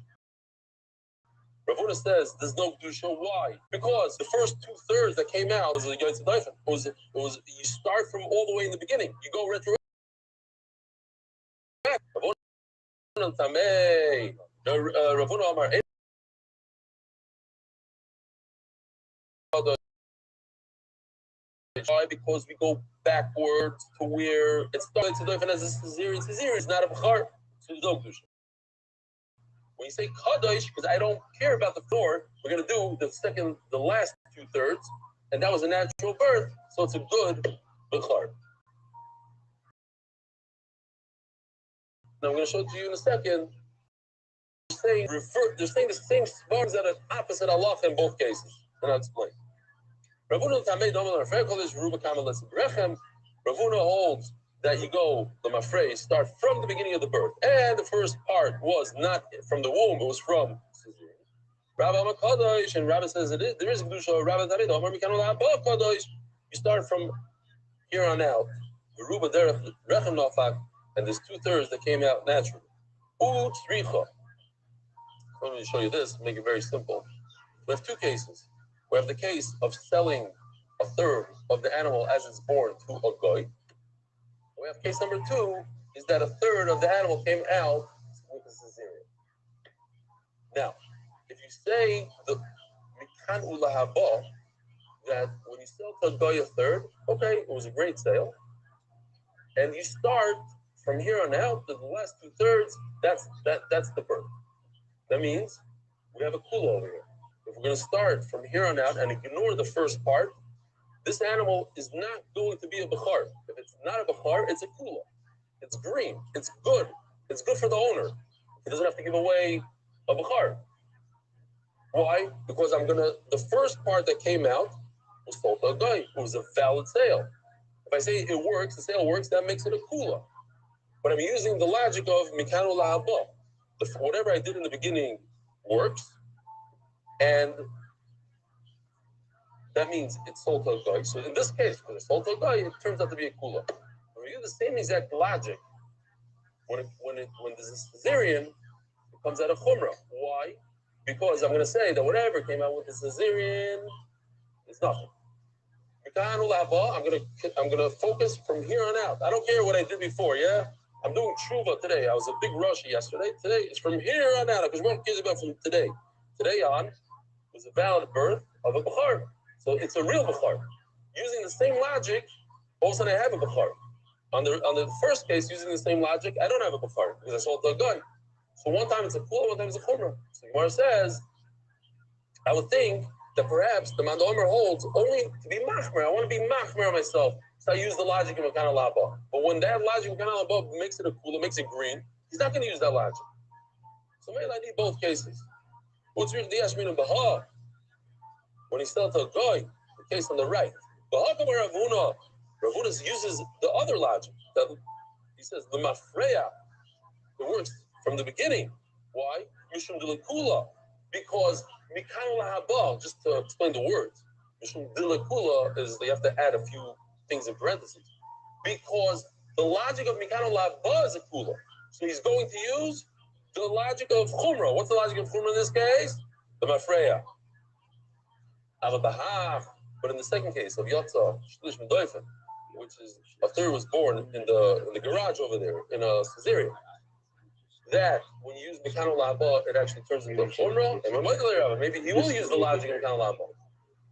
Ravuna says there's no Kedusha. Why? Because the first 2/3 that came out was a Yotze Daifen. It was you start from all the way in the beginning. You go retro. Ravuna Omar. Why? Because we go backwards to where it starts to as a Caesarian. Caesarian is not a Bechar, so there's no Kedusha. When you say Kaddish, because I don't care about the floor, we're going to do the last 2/3, and that was a natural birth, so it's a good Bechar. Now I'm going to show it to you in a second. They're saying the same svars that are opposite Allah in both cases, and I'll explain. Ravuna holds that you go, the mafrei, start from the beginning of the birth. And the first part was not from the womb, it was from cesarean. Rabbi Makadosh, and Rabbi says there is Kedusha. Rabbi Tamid, Omar Mikano La'abah Kadosh. You start from here on out. Veruba derech rechem nafak, and there's 2/3 that came out naturally. U'tzricha. Let me show you this, make it very simple. We have two cases. We have the case of selling 1/3 of the animal as it's born to a goy. We have case number 2 is that 1/3 of the animal came out with a cesarean. Now, if you say the mikan ulahaba, that when you sell to a goy 1/3, okay, it was a great sale, and you start from here on out to the last 2/3, that's the birth. That means we have a kula over here. If we're going to start from here on out and ignore the first part, this animal is not going to be a bechar. If it's not a bechar, it's a kula. It's green. It's good. It's good for the owner. He doesn't have to give away a bechar. Why? Because the first part that came out was sold to a guy. It was a valid sale. If I say it works, the sale works, that makes it a kula. But I'm using the logic of mikanu la'aba. Whatever I did in the beginning works, and that means it's sold to a guy. So in this case, when it's sold to a guy, it turns out to be a kula. When we use the same exact logic, when there's a cesarean, it comes out of chumrah. Why? because I'm going to say that whatever came out with the Caesarean is nothing. I'm gonna focus from here on out. I don't care what I did before, yeah? I'm doing tshuva today. I was a big rush yesterday. Today, it's from here on out, because what cares about from today? Today on was a valid birth of a Bechar. So it's a real Bechar. Using the same logic, all of a sudden I have a Bechar. On the first case, using the same logic, I don't have a Bechar, because I sold the guy. So one time it's a Kula, one time it's a Chumrah. So Gemara says, I would think that perhaps the Man Omer holds only to be machmer. I want to be machmer myself. So I use the logic of Makana Laba. But when that logic of Makana Laba makes it a kula, makes it green, he's not going to use that logic. So maybe I need both cases. What's really the Yashmin and Baha? When he's still to a guy, the case on the right. Baha Kamar Ravuna. Ravuna uses the other logic. That he says, the Mafreya. It works from the beginning. Why? Mishum de Kula. Because Mikana Lahaba, just to explain the words, Mishum Dilakula is they have to add a few things in parentheses. Because the logic of Mikana Lahaba is a Kula. So he's going to use the logic of Chumrah. What's the logic of Chumrah in this case? The Mafreya. But in the second case of Yotza, Shlish Medoifen, which is a third was born in the garage over there in a Caesarean. That when you use Mikano Laba, it actually turns into a Chumrah. And maybe he will use the logic of Mikano Laba.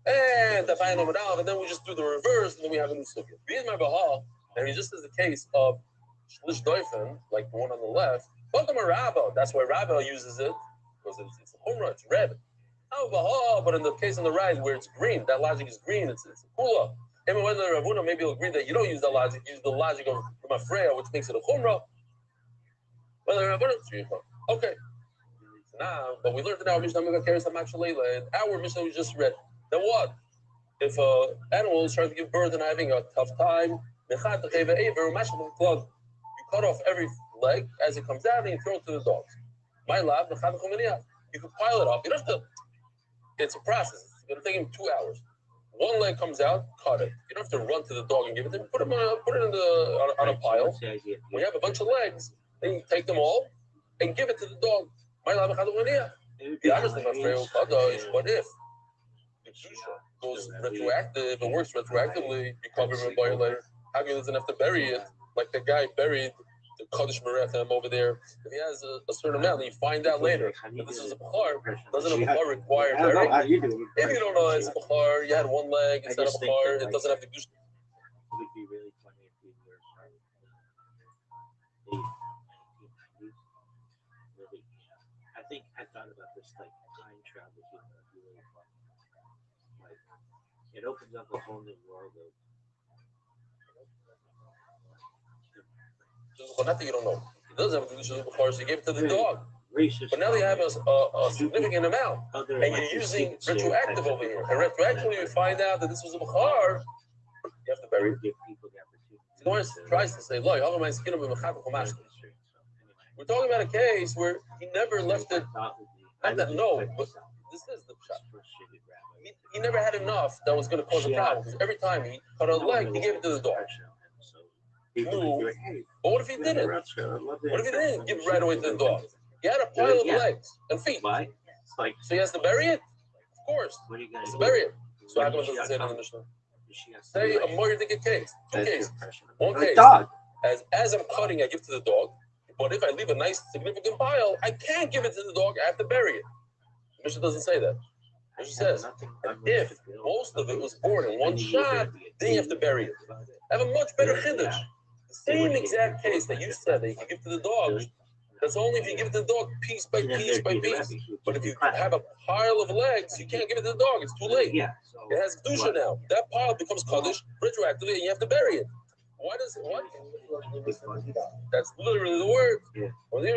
And the final Madal, and then we just do the reverse, and then we have a new Sugya. Being my Bahal, and he just is the case of Shlish Doifen, like the one on the left. Welcome a Rabbi. That's why Rabbi uses it, because it's a Chumrah, it's red. But in the case on the right where it's green, that logic is green, it's a Kula. And whether Ravuna maybe will agree that you don't use that logic, you use the logic of Mafreya, which makes it a Chumrah. Okay. Now, but we learned in our Mishnah and our Mishnah we just read. Then what? If an animal is trying to give birth and having a tough time, you cut off every leg as it comes out and you throw it to the dogs. My lab, you can pile it up. You don't have to. It's a process. It's going to take him 2 hours. One leg comes out, cut it. You don't have to run to the dog and give it to him. Put it on a pile. When you have a bunch of legs, then you take them all and give it to the dog. What if the Kedusha goes retroactive and works retroactively? You cover him by later. How doesn't have to bury it like the guy buried the Kaddish Merechem over there. If he has a certain amount, and you find out later that this is a Bechar, doesn't a Bechar require burying? If you don't know it's a Bechar, you had one leg instead of a Bechar, it doesn't have to do. It would be really funny if we were really, I thought about this like time travel would be really fun. Like it opens up a whole new world of Not that you don't know. He doesn't have to do Bechar, so you gave it to the dog. But now you have a significant amount, and you're using retroactive over here. And retroactively, you find out that this was a Bechar, you have to bury it. The Gemara tries to say, "Look, how am I skin of a Mechad Chumash?" We're talking about a case where he never left it. Not that no, but this is the shot. He never had enough that was going to cause a problem. Because every time he cut a leg, he gave it to the dog. No, but what if he didn't? What if he didn't give it right away to the dog? He had a pile of legs and feet. So he has to bury it? Of course. He has to bury it. So how come it doesn't say it in the Mishnah? Say a more ridiculous case. Two cases. One case, as I'm cutting, I give to the dog. But if I leave a nice, significant pile, I can't give it to the dog. I have to bury it. The Mishnah doesn't say that. The Mishnah says, if most of it was born in one shot, then you have to bury it. I have a much better chiddush. The same exact case that you said that you can give to the dog, that's only if you give it to the dog piece by piece by piece. But if you have a pile of legs, you can't give it to the dog. It's too late. It has Kedusha now. That pile becomes Kaddish retroactively, and you have to bury it. Why does it? What? That's literally the word. Why do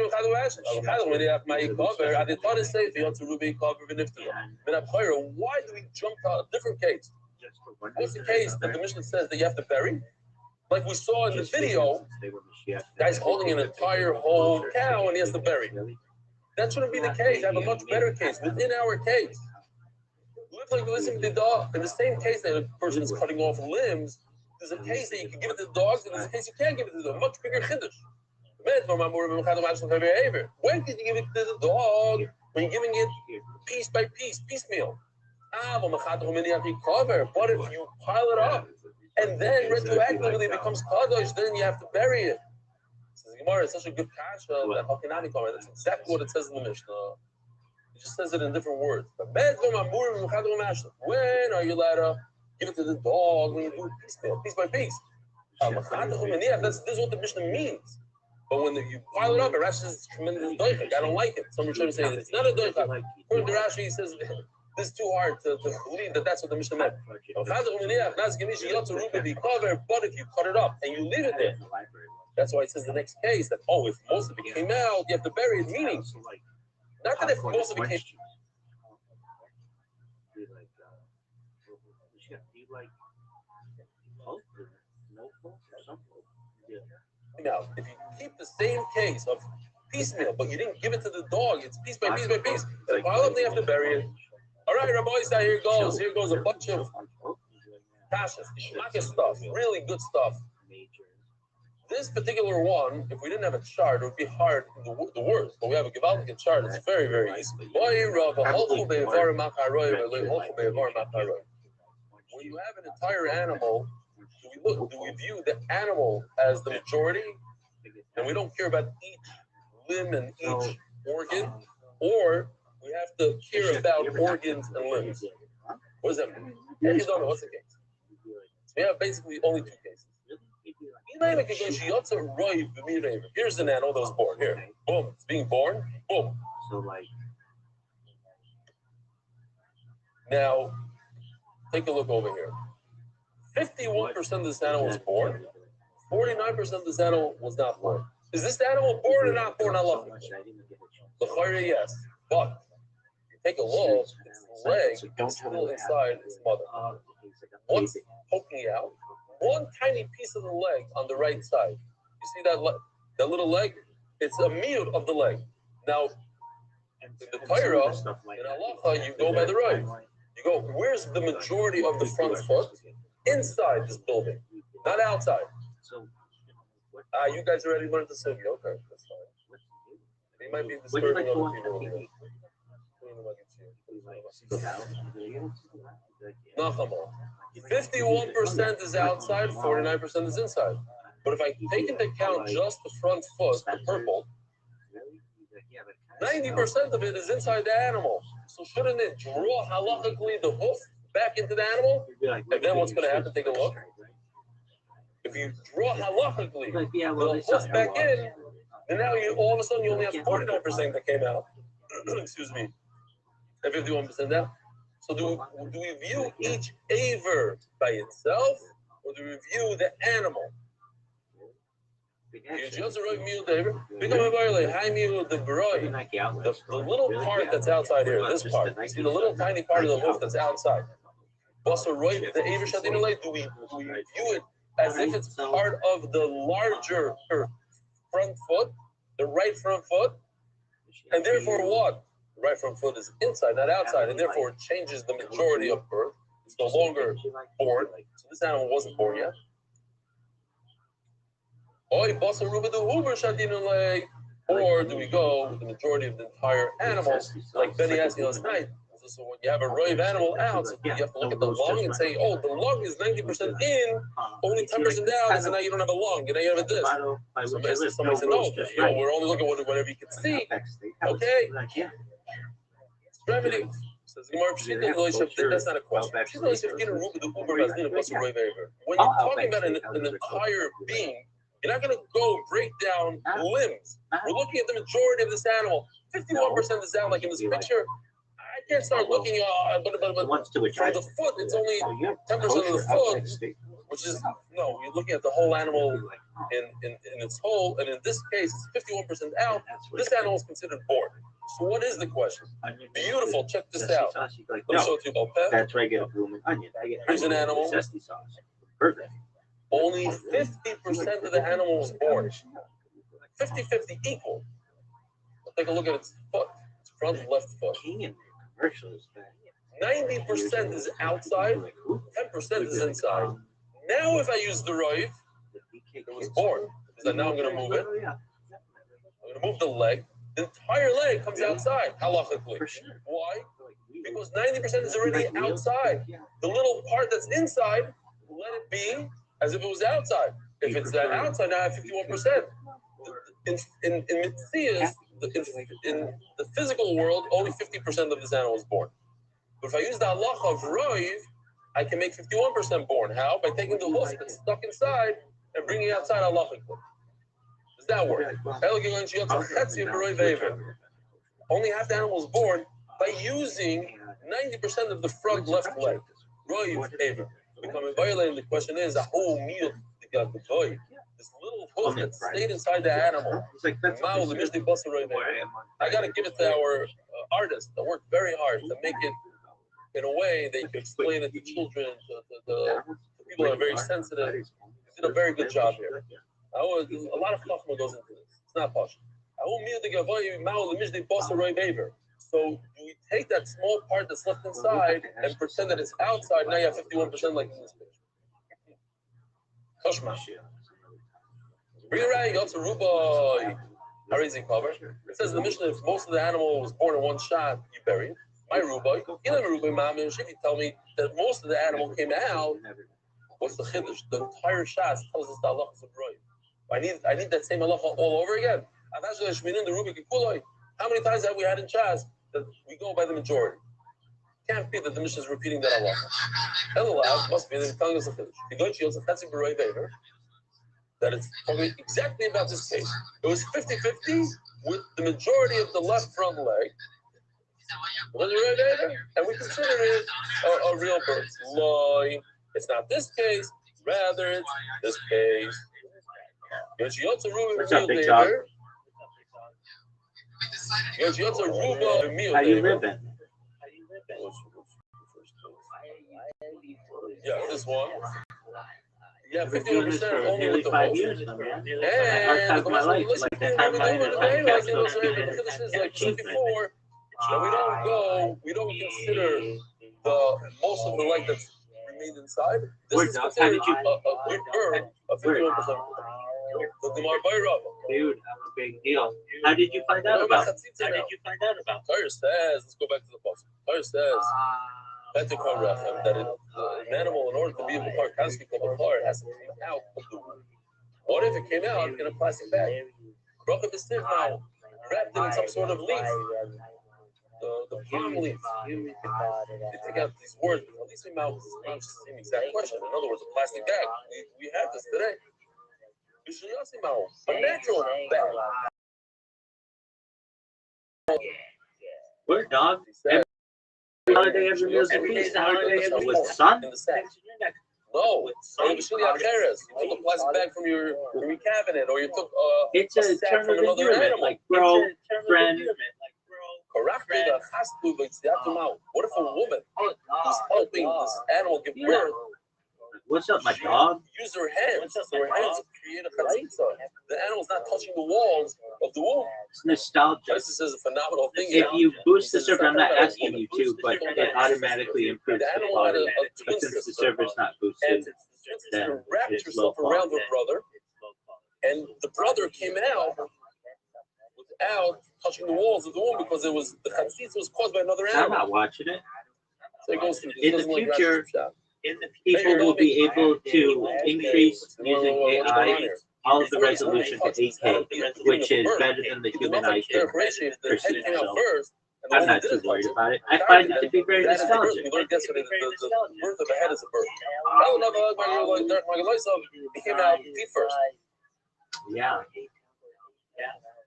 we jump to a different case? What's the case that the Mishnah says that you have to bury? Like we saw in the video, guy's holding an entire whole cow and he has to bury it. That shouldn't be the case. I have a much better case within our case. Looks like in the same case that a person is cutting off limbs, there's a case that you can give it to the dogs, and there's a case you can't give it to the dog. Much bigger chiddush. When can you give it to the dog? when you're giving it piece by piece, piecemeal. But if you pile it up and then retroactively it becomes kadosh, then you have to bury it. Says Gemara, it's such a good kasha that Hakinami comment. That's exactly what it says in the Mishnah. It just says it in different words. When are you allowed to give it to the dog when you do piecemeal, piece by piece? This is what the Mishnah means. But when you pile it up, Rashi says it's tremendous doichak. I don't like it. Someone trying to say it's not a doichak. According to Rashi, he says this is too hard to believe that that's what the Mishnah meant. But if you cut it up and you leave it there, that's why it says the next case that, if most of it came out, you have to bury it. Meaning, not that if most of it came out. If you keep the same case of piecemeal, but you didn't give it to the dog, it's piece by piece by piece. The pile up, they have to bury it. All right, Rabbi, here goes. Here goes a bunch of kashas, ishmael stuff, really good stuff. This particular one, if we didn't have a chart, it would be hard, the words, but we have a Givaldic chart, it's very, very easy. When you have an entire animal, do we view the animal as the majority, and we don't care about each limb and each organ, or we have to care about organs and limbs? What does that mean? You don't know what's the case. So we have basically only two cases. Here's an animal that was born. Here, boom, it's being born. Boom. So now, take a look over here. 51% of this animal was born. 49% of this animal was not born. Is this animal born or not born? I love it. The fire, yes, but take a look. Its leg is still inside its mother. What's poking out? One tiny piece of the leg on the right side. You see that little leg? It's a miyut of the leg. Now, in the Torah, in halacha, you go by the right. You go, where's the majority of the front foot? Inside this building, not outside. You guys already learned the sugi. Okay, that's fine. They might be disturbing other people. Nachama. 51% is outside, 49% is inside. But if I take into account just the front foot, the purple, 90% of it is inside the animal. So shouldn't it draw halachically the hoof back into the animal? And then what's going to happen? Take a look. If you draw halachically the hoof back in, then now all of a sudden you only have 49% that came out. Excuse me. And 51% now. So do we view each aver by itself, or do we view the animal? The little part that's outside here, this part. You see the little tiny part of the hoof that's outside. Do we view it as if it's part of the larger front foot, the right front foot? And therefore what? The right front foot is inside, not outside, and therefore it changes the majority of birth. It's no longer born. So this animal wasn't born yet. Or do we go with the majority of the entire animal, like Benny asked me last night? So when you have a roiv animal out, so you have to look at the lung and say, the lung is 90% in, only 10% out, and so now you don't have a lung, and now you have a disc. Somebody said, no, we're only looking at whatever you can see. Okay? Remedy. Says that's not a question. When you're talking about an entire being, you're not going to go break down limbs. We're looking at the majority of this animal. 51% is out, like in this picture. I can't start looking but from the foot, it's only 10% of the foot, which is, you're looking at the whole animal in its whole, and in this case, it's 51% out. This animal is considered born. So what is the question? Beautiful, check this out. Let me show it to you, Opet. That's where I get a blooming onion. Here's an animal. Perfect. Only 50% of the animal was born. 50-50 equal. Take a look at its foot. Its front left foot. 90% is outside, 10% is inside. Now if I use the roiv, it was born. Because now I'm going to move it. I'm going to move the leg. the entire leg comes outside, halachically. Why? Because 90% is already outside. The little part that's inside, let it be as if it was outside. If it's outside, now I have 51%. In Mitzias, in the physical world, only 50% of this animal is born. But if I use the halacha of Roiv, I can make 51% born. How? By taking the hoof that's stuck inside and bringing it outside halachically. Does that work? Only half the animal is born by using 90% of the front left leg. Roiv Aver. Becoming violated, the question is, a whole meal this little hoof that stayed inside the animal. I got to give it to our artists that worked very hard to make it in a way that you can explain it to children, to the people that are very sensitive. They did a very good job here. A lot of chachma goes into this. It's not posh. So do we take that small part that's left inside and pretend that it's outside? Now you have 51% like in this picture. Koshma. Bring a rag, to Rubai. How easy cover? It says in the Mishnah, if most of the animal was born in one shot, you bury it. My Rubai, if you tell me that most of the animal came out, what's the chiddush? The entire shot tells us the halacha of Roiv. I need that same halacha all over again. How many times have we had in Chaz that we go by the majority? Can't be that the Mishnah is repeating that halacha. Elulav must be that it's telling us a chiddush. That it's talking exactly about this case. It was 50-50 with the majority of the left front leg. And we consider it a real birth. Loy. It's not this case, rather it's this case. What's up, big dog? How you living? Yeah, this one. Yeah, I've been doing this for nearly 5 years now, man. I archived my life like that time I before. And we don't consider the most of the leg that's remained inside. This is considered a good bird of 51%. Dude, I'm a big deal. How did you find out about it? Torah says, let's go back to the post. Torah says, that an animal, in order to be able to park, has to come apart, has to come out of the womb. What if it came out in a plastic bag? Wrapped in some sort of leaf. The palm leaf. They take out these words, but at least we mouth the same exact question. In other words, a plastic bag. We have this today. A natural bag. We're dog. Every holiday, every meal's a feast. With sun? No, you took a plastic bag from your cabinet, or you took it's a term from of another endearment, animal. like bro, friend. What if a woman who's helping this animal give birth? What's up, my dog? Use her hands. So her hands create a chatzitza. The animal's not touching the walls of the womb. It's nostalgia. This is a phenomenal thing. If you boost the server, I'm not asking you to, but it automatically improves the quality. But since the server's not boosted, then wrapped herself around her brother, and the brother came out without touching the walls of the womb because it was the chatzitza was caused by another animal. I'm not watching it. So it goes through. In the future, people will be able to increase using AI all of the resolution to 8K, which is better than the human eye can perceive. So I'm not too worried about it. I find it to be very nostalgic. The birth of a head is a birth. He came out feet first. Yeah.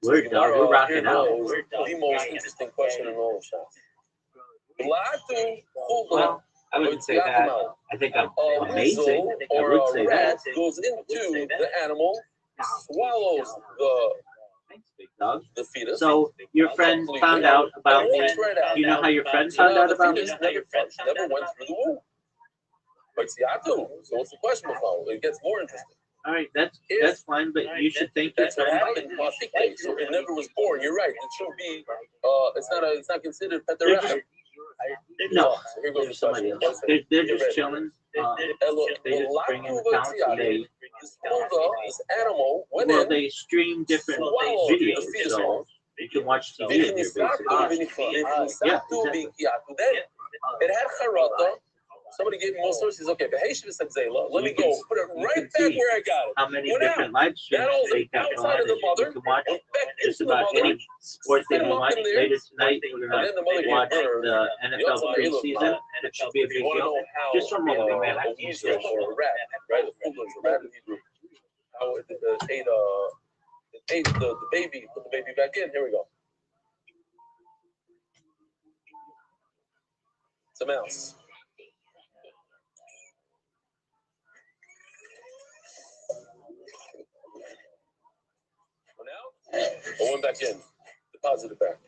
We're dog. We're rocking out. The most interesting question in all of shots. Well, I wouldn't say that. I think I'm amazing. I would say that. Goes into the animal, swallows the fetus. So your friend found out about me. You know how your friend found out about me? Never went through the womb. So what's the question, Michal? It gets more interesting. All right, that's fine, but you should think that's what happened. So it never was born. You're right. It should be. It's not considered peterah. No, so here goes somebody else. They're just chilling. They just bring in accounts and this animal they stream different videos. So You can watch TV in here, basically. Then it had charata. Somebody gave me more sources. Okay, but Heshiv said Zayla. Let me go. Put it right back where I got it. How many different live streams they got outside of the on? mother. You can watch just about any sport that you want. Later tonight, we're going to watch the NFL preseason. It should be a big deal. Just from a man, I can use it. Or a rat, right? The food was a rat in Hebrew. How it ate the baby, put the baby back in. Here we go. It's a mouse. For now, I went back in. Deposit it back.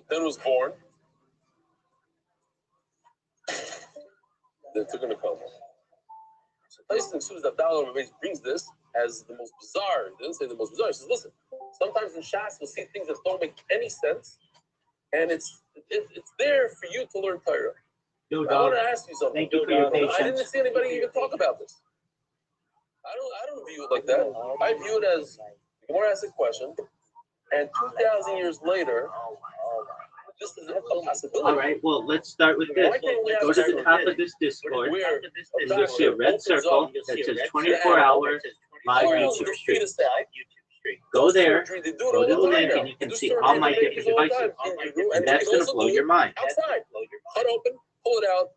Then was born. Then took him to coma. So Tyson, as soon as Abdallah brings this as the most bizarre, he didn't say the most bizarre. He says, listen, sometimes in Shas we'll see things that don't make any sense, and it's there for you to learn Torah. I want to ask you something. Thank you for your patience. I didn't see anybody even talk about this. I don't view it like that. I view it as the Gemara asks a question, and 2,000 years later, this is a possibility. All right, well, let's start with this. Go to the top of this Discord, and you'll see a red circle that says 24-hour live YouTube stream. Go there, go to the link, and you can see all my different devices. And that's going to blow your mind. Outside, cut open, pull it out,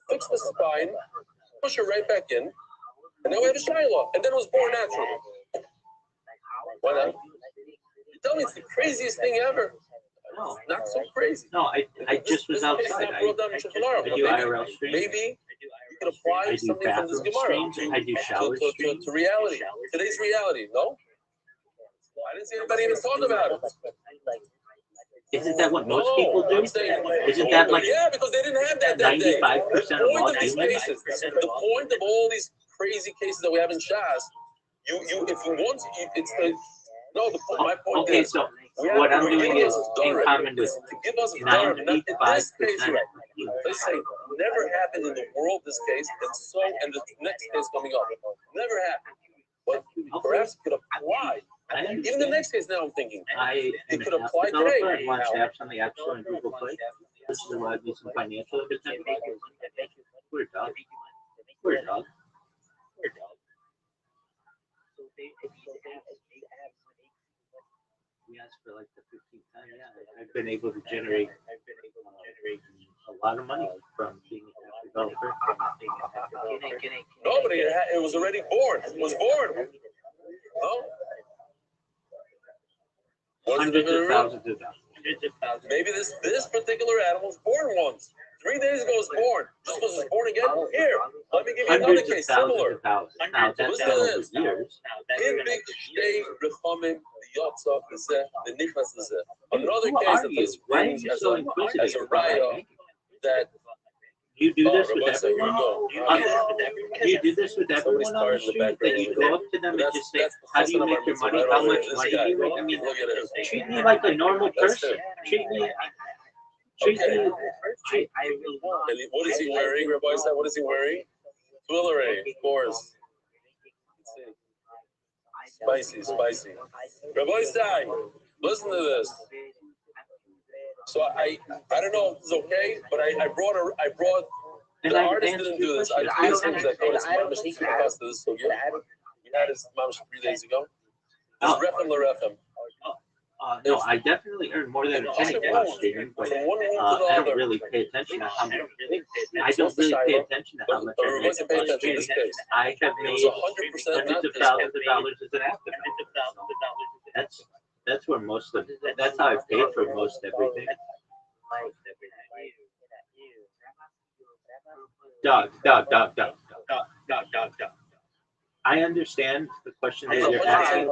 fix the spine, push it right back in, and then we have a Shiloh. And then it was born naturally. Why not? You tell me it's the craziest thing ever. No, not so crazy. No, I just was outside. I do IRL streams. Maybe you can apply something from this Gemara. I do shower streams. To reality. Today's reality, no? I didn't see anybody even talk about it. Isn't that what most people do? Isn't that like because they didn't have that 95% of all these cases? The point of all these crazy cases that we have in Shas, if you want to, it's the no. My point okay, is, so what I'm doing is in common with 95%. Let's say never happened in the world. This case, and the next case coming up, never happened. But perhaps it could apply. Even the next case, now I'm thinking it could apply today. I launch apps on the App Store and Google Play. This is why I do some financial independence. Weird dog. Weird dog. Weird dog. We asked for like the 15th time. Yeah, I've been able to generate a lot of money from being a developer. Nobody. It was already born. It was born. Oh. Hundreds of thousands of dollars. Maybe this particular animal was born once. 3 days ago it was born. Just because it was born again. Here, let me give you another case similar. Now that's over years. Another case that this brings as a raya that you do this with everyone. You do this with everyone on the street. That you go up to them and just say, "How do you make your money? How much money do you make?" I mean, treat me like a normal person. Treat me. What is he wearing, Rabbi said? What is he wearing? Jewelry, of course. Spicy. Rabbi said, listen to this. So I don't know if it's okay, but I brought the artist didn't do this. I don't think that we had his mom 3 days ago. It's Rechem L'Rechem. No, I definitely earn more than a penny while streaming, but I don't really pay attention to how much. I don't really pay attention to how much I make while streaming. I have made hundreds of thousands of dollars as an actor. That's where most of that's how I've paid for most everything. Dog. I understand the question that you're asking.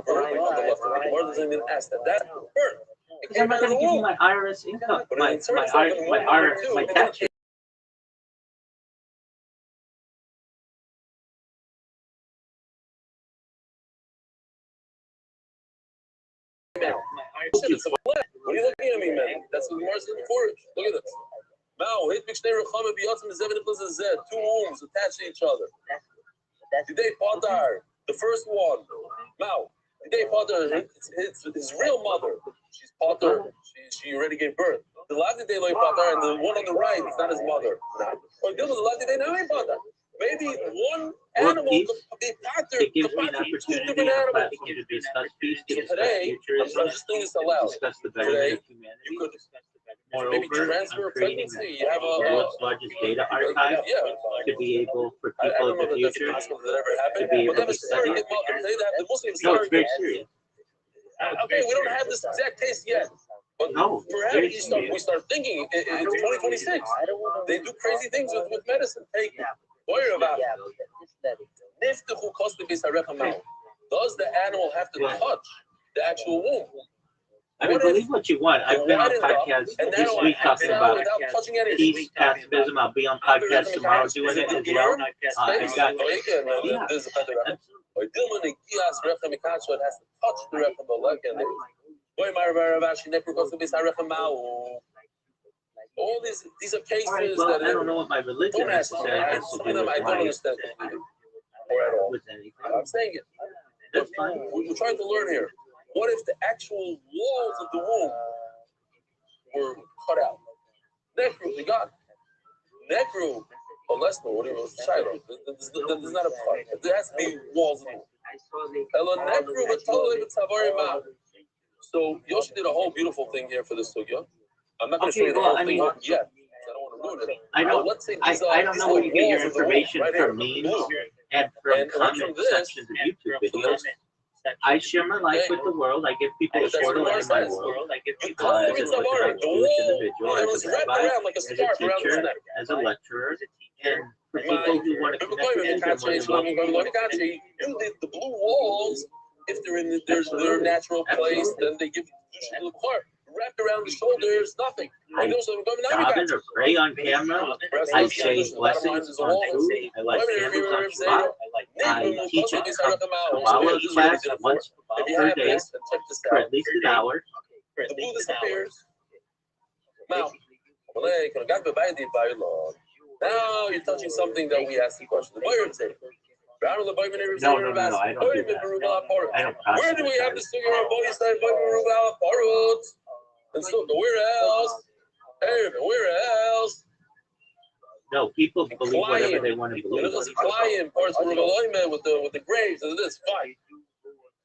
Because I'm not going to give you my IRS income, my tax rate. What are you looking at me, man? That's what Mars looking for. Look at this. Now, two wombs attached to each other. Today, Padar, the first one. Now, today, Padar, it's his real mother. She's Padar. She already gave birth. The last day, Padar, and the one on the right is not his mother. Maybe one animal could be Padar. It gives me an opportunity, a platform to discuss peace, to discuss futures, I'm just thinking this aloud. discuss the betterment of humanity. You could Moreover, transfer I'm creating pregnancy. You have the world's largest data archive to be able for people in the future to be able to study it. No, it's very serious. Okay, we don't have this exact case yet. But No, perhaps we start thinking it's 2026. They do crazy things with medicine. Take worry about it. Does the animal have to touch the actual womb? I mean, believe what you want. I've been on podcasts this week talking about peace, pacifism. I'll be on podcast tomorrow doing it as well. I got, yeah, all these are cases all right, well, that I don't know what my religion necessarily has to do with I don't understand with anything. I'm saying it. That's fine. We're trying to learn here. What if the actual walls of the womb were cut out? Necru, we got Necru, or less than what it was, Shiloh. There's not a cut. There has to be walls of the womb. So Yoshi did a whole beautiful thing here for this sugya. I'm not going to show you the whole thing yet. I don't want to ruin it. I don't know where you get your information from memes and from comment sections of YouTube videos. I share my life with the world. I give people a short life in my world. As an Orthodox Jewish individual, as a rabbi, as a teacher, as a lecturer, and for people who want to connect with me, they're more than welcome. The blue walls, if they're in their natural place, then they give the part. Wrapped around the shoulders, nothing. I daven or pray on camera. I say blessings on food. I light candles on Shabbat. I teach a Kabbalah class once per day for at least an hour. The blue disappears. Now, you're touching something that we asked the question. No, I don't do that. I don't Where do we have the sugar on both sides? And so, where else? Hey, where else? No, people believe whatever they want to believe. There's flying parts of with the graves and this, fine.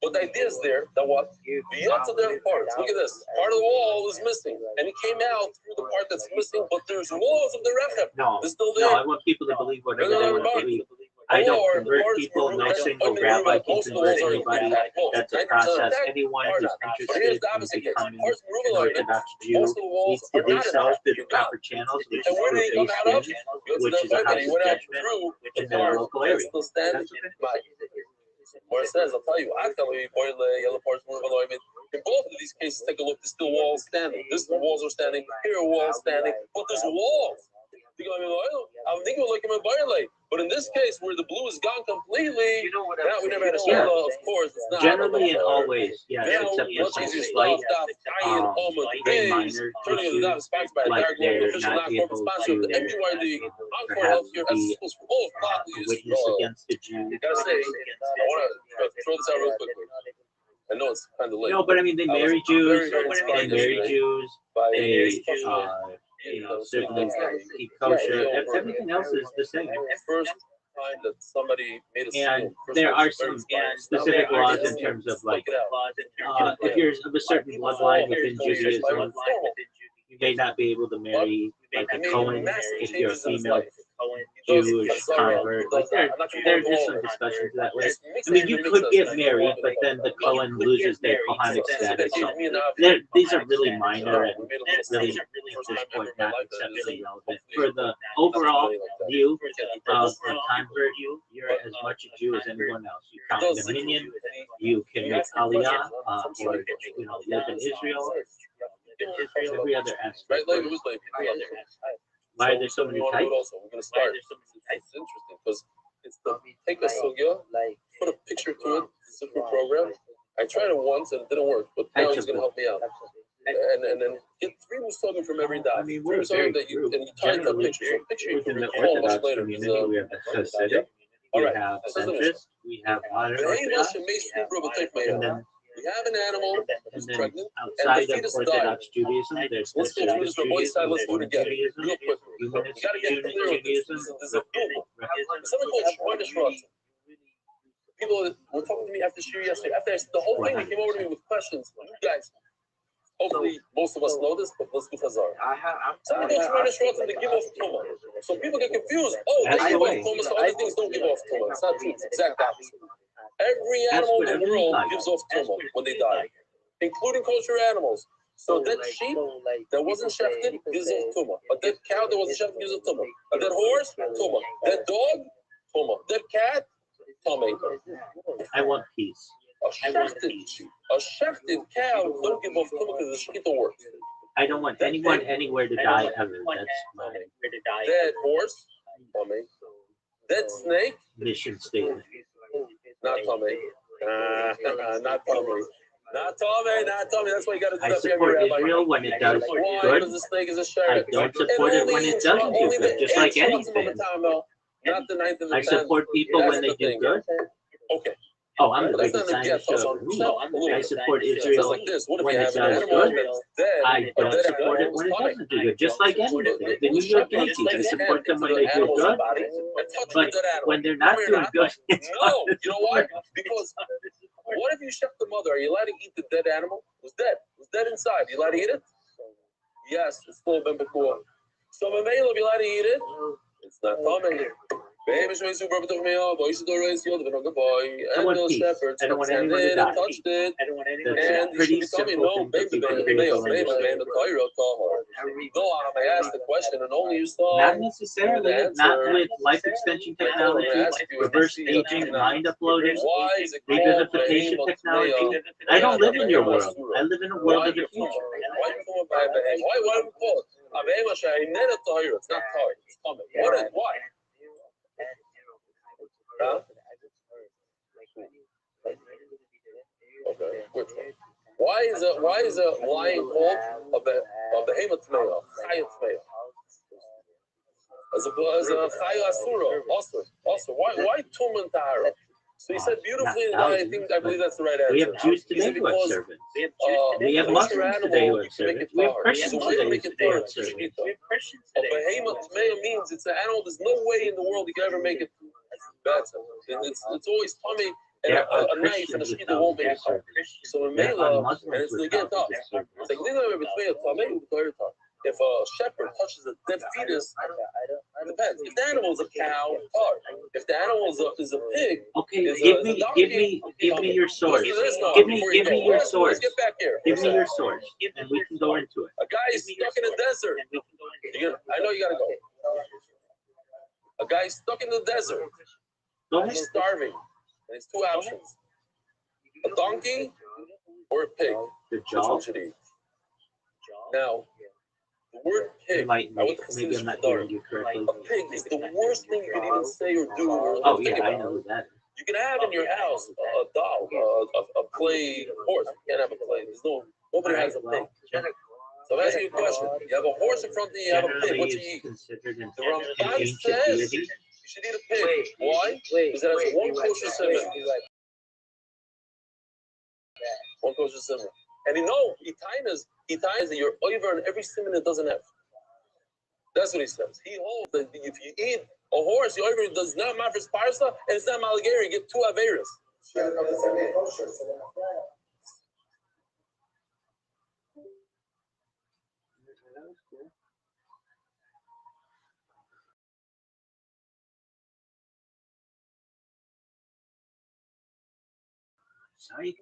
But the idea is there that what? The other parts, look at this. Part of the wall is missing. And it came out through the part that's missing, but there's walls of the rechem. No, it's still there. No, I want people to believe whatever they want to believe. I don't convert people. No single rabbi can convert anybody. That's a process. Anyone who's interested in becoming an Orthodox Jew needs to do so through the proper channels, which is through Beis Din, which is a house of judgment in their local area. Where it says, I'll tell you, in both of these cases, take a look, there's still walls standing. This the walls are standing, here are walls standing, but there's walls. But in this case, where the blue is gone completely, now we never had a shadow, of course. It's not generally and always, yes, except for some slight, very minor issues, like they're not able to perhaps be a witness against the Jew. I want to throw this out real quickly. I know it's kind of late. No, but I mean, they marry Jews, they certainly keep kosher. Everything else is the same. First time that somebody made a and there are some specific laws in terms of like, if you're of a certain bloodline within Judaism, you may not be able to marry like a Cohen if you're a female Jewish convert. Like there's just some discussions that way. I mean, you could get married, but then the Cohen loses their Kohanic status. So these are really minor and really at this point not exceptionally relevant. For the overall view of a convert, you're as much a Jew as anyone else. You count dominion, you can make aliyah, or live in Israel. Every other aspect. Why are there so many types? We're going to start. It's interesting because it's the take a sugya, put a picture to it, it's a different program. I tried it once and it didn't work, but now he's going to help me out. and then get 3 musalim from every daf. I mean, 3 we're a musalim very that you group. and you type a Generally, picture. So a picture you can within the recall much Orthodox later. community, we have the Hasidic, All we right. have This is the centrist, we have modern Orthodox, and then we have an animal and who's then pregnant, outside and the of fetus Orthodox died. Judaism, there's Let's go through Hasidic this for boys side. Judaism, Let's do it Reform together, Judaism, real quick. Humanist We got to get clear with this. Judaism, There's a puma. Something called Shmoynish Ratzon. People were talking to me after Shir yesterday. After the whole thing, they came over to me with questions. You guys, hopefully most of us know this, but let's do Chazar. Something called Shmoynish Ratzon to give off Tuma. So people get confused. Oh, they give off Tuma, so other things don't give off Tuma. It's not true. It's the exact opposite. Every animal in the world gives off Tuma when they die, including kosher animals. So that sheep that wasn't shechted gives off Tuma. A dead cow that wasn't shechted gives off Tuma. A dead horse, Tuma. Dead dog, Tuma. Dead cat, Tuma. I want peace. A shechted cow don't give off Tuma because the shechita works. I don't want anyone anywhere to die ever. That's my Dead horse, Tuma. Dead snake, mission statement. not Tuma. Not Tuma. Not Tommy, not Tommy. That's why you got to do I that for every support rabbi. Israel when it does Why? good. Because the snake is a I sheriff. don't support it when it doesn't do good, just like anything. Not the ninth and the I 10th. support people That's when the they do thing. good. Okay. Oh, I'm the But that's biggest not the Zionist get us show. on. No, I'm a little I bit. support It's Israel like this. What if when you it have an does animal good. that's dead? I a don't dead support it animal when it is coming. doesn't do good, just like anything. The New York Yankees, I support them when they do good, but when they're not doing good, it's No, you know why? Because what if you shep the mother? Are you allowed to eat the dead animal? It was dead. It was dead inside. You allowed to eat it? Yes, it's still been before. So Mamela, you allowed to eat it? It's not coming. And the shepherds I touched it. That's And a pretty you should be telling me, simple no, thing baby, that baby, people baby, understand. baby, the Torah, Tahor. No, I asked the question and only you saw. Not necessarily, not with life extension technology, reverse aging, mind uploading, Why is it revivification technology. I don't live in your world. I live in a world of the future. Why do we call it? It's not Tahor. It's coming. What is, why? Huh? Okay. Which one? Why is a lion called a behemoth tmeah, chaya tmeah? As a chaya asura, also. Why tum and tahara? So he said beautifully, and I believe that's the right answer. We have Jews today who have servants. We have Muslims today who have servants. We have Christians today who have servants. A behemoth tmeah means it's an animal. There's no way in the world you can ever make it bad. It's always tummy. And There are a knife and a Christians shkita won't make it without cut. So in There are Mela, and Muslims it's again without tough. servants. It's like if a shepherd touches a dead fetus, it depends. If the animal is a cow, hard. If the animal is a pig, Okay, is give a me donkey, your source. Give me your source. Let's get back here. Give me your source, and we can go into it. A guy is stuck in the desert. I know you gotta go. A guy is stuck in the desert. Go ahead. He's starving. And it's 2 options. A donkey or a pig. The Which jaw. one should he eat? Now, the word pig, Maybe I'm not hearing you correctly. a pig is the worst thing you can even say or do or Oh think yeah, I about. know that. You can have in your house a doll, a play horse. You can't have a play. Nobody has a pig. So I'm asking you a question. You have a horse in front of you, you have a pig. Generally, What you it's eat? considered an The Ramban ancient says deity. you should eat a pig. Why? Because it has one kosher simon. One kosher simon. And you know, he ties that you're over on every simon it doesn't have. That's what he says. He holds that if you eat a horse, the over does not mafres parsa, and it's not malagari. You get 2 averas. Sorry.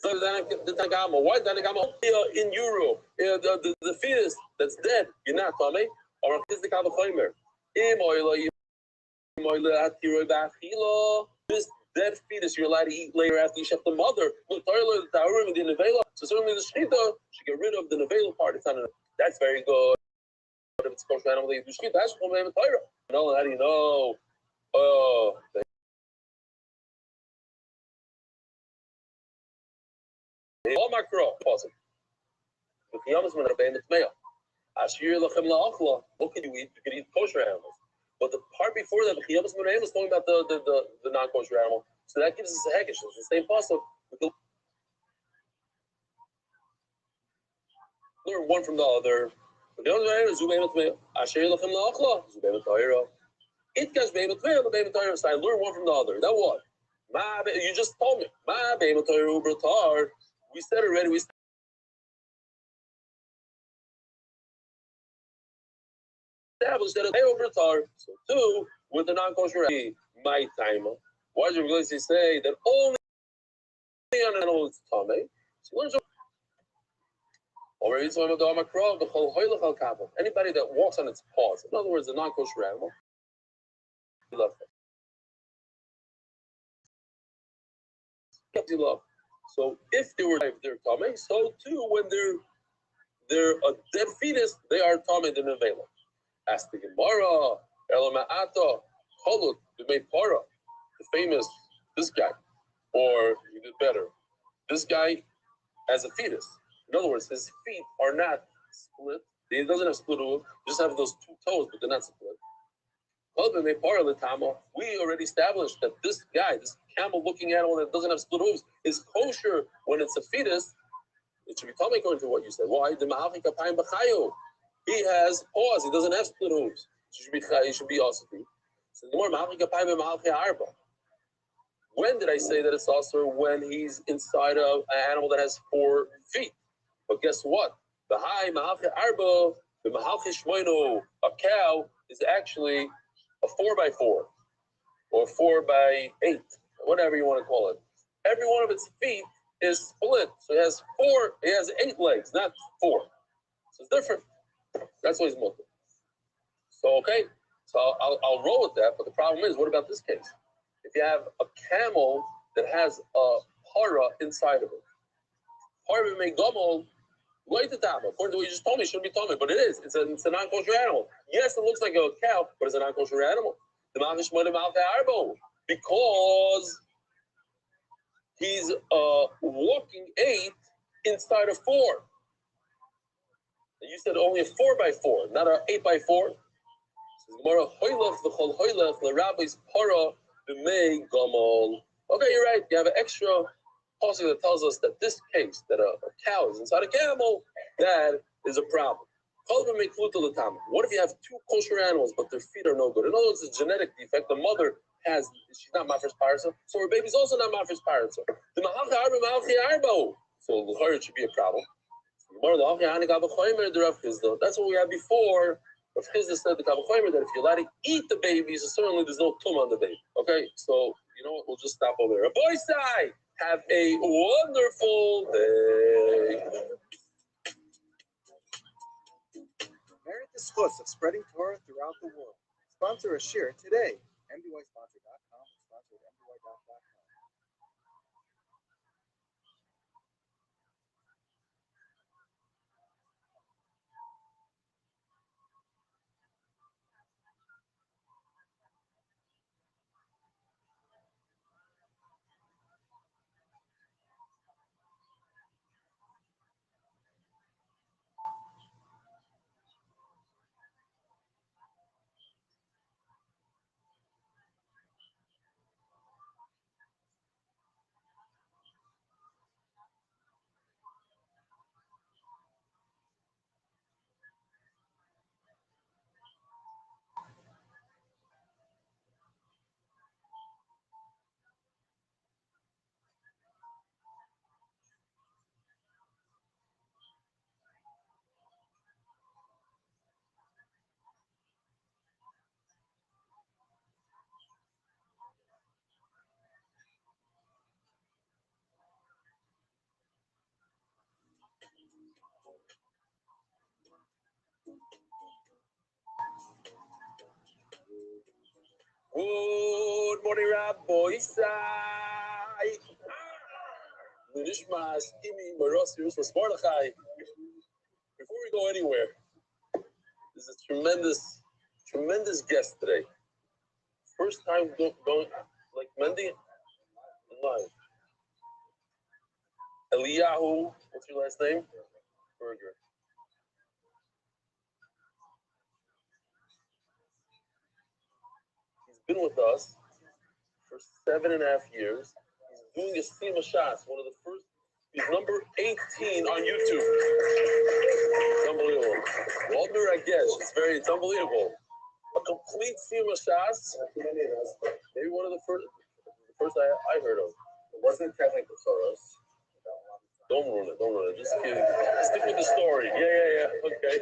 Why Danagama in Europe? The fetus that's dead, you're not Tommy, or is the Kavachomer? This dead fetus you're allowed to eat later after you shep the mother. So certainly the Shechita should get rid of the Nevela part. It's not that's very good. But if it's kosher animal, you do Shechita. That's Torah. No, how do you know? Oh, all my crow. Pause it. But the Yamas when obeying the Tmeya. Ashir lachem la'achla. What can you eat? You can eat kosher animals. But the part before that, the Yamas when is talking about the non-kosher animal. So that gives us a hegesh. It's the same puzzle. We can learn one from the other. But the other way is Zubeim Tmeya. Ashir lachem la'achla. Zubeim Torah. Itkash beim Tmeya. Beim Torah. So I learn one from the other. That what? You just told me. Ma beim Torah ubratar. We said already. We established that a ubratar. So two with the non-kosher my time. Why do you really say that only on an animal is tame? So learn. Anybody that walks on its paws, in other words, a non-kosher animal, you love it. You love. So if they were they're tame, so too when they're a dead fetus, they are tame the nevela. Ask the Gemara, Elama'ata, Cholut, the made para, the famous this guy, or you did better, this guy as a fetus. In other words, his feet are not split. He doesn't have split hoof. He just have those two toes, but they're not split. We already established that this guy, this camel-looking animal that doesn't have split hooves, is kosher when it's a fetus. It should be coming according to what you said. Why? He has paws. He doesn't have split hooves. He should be also. So when did I say that it's also when he's inside of an animal that has 4 feet? But guess what? The high Mahalche Arba, the Mahalche Shmoino, a cow is actually a 4x4 or 4x8, whatever you want to call it. Every one of its feet is split. So it has 8 legs, not 4. So it's different. That's why he's multi. So okay, so I'll roll with that. But the problem is, what about this case? If you have a camel that has a para inside of it, para may gomel. According to what you just told me, it shouldn't be told me, but it is. It's a non-kosher animal. Yes, it looks like a cow, but it's a non-kosher animal. Because he's walking 8 inside of 4. And you said only a 4x4, not an 8x4. Okay, you're right. You have an extra policy that tells us that this case, that a cow is inside a camel, that is a problem. What if you have 2 kosher animals, but their feet are no good? In other words, it's a genetic defect. The mother she's not mafresh parasa, so her baby's also not mafresh parasa. So it should be a problem. That's what we had before. Rav Chizda said the Kavachomer that if you're allowed to eat the babies, certainly there's no tum on the baby. Okay, so you know what? We'll just stop over there. Boy, Sai, have a wonderful day. Merit the schus of spreading Torah throughout the world. Sponsor a share today. MDYsponsor.com. Sponsor at MDY.com. Good morning, Rabbi Isai. Nishma Skimi Marosius was Mordechai. Before we go anywhere, there's a tremendous guest today. First time going like Mendy live. Eliyahu, what's your last name? Berger. He's been with us for 7.5 years. He's doing a stream of shots, one of the first. He's number 18 on YouTube. It's unbelievable. Waldner, I guess. It's unbelievable. A complete stream of shots. Maybe one of the first I heard of. It wasn't technically Soros. Don't ruin it. Just kidding. Stick with the story. Yeah. Okay.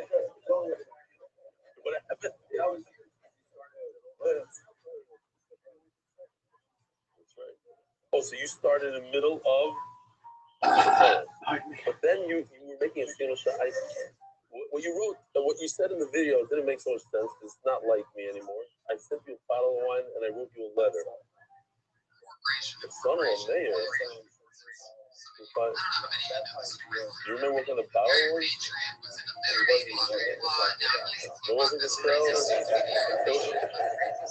What happened? That's right. Oh, so you started in the middle of. But then you were making a single shot. What you wrote, what you said in the video didn't make so much sense. It's not like me anymore. I sent you a bottle of wine and I wrote you a letter. The son of a mayor. You remember what kind of bottle it was? It wasn't the spell.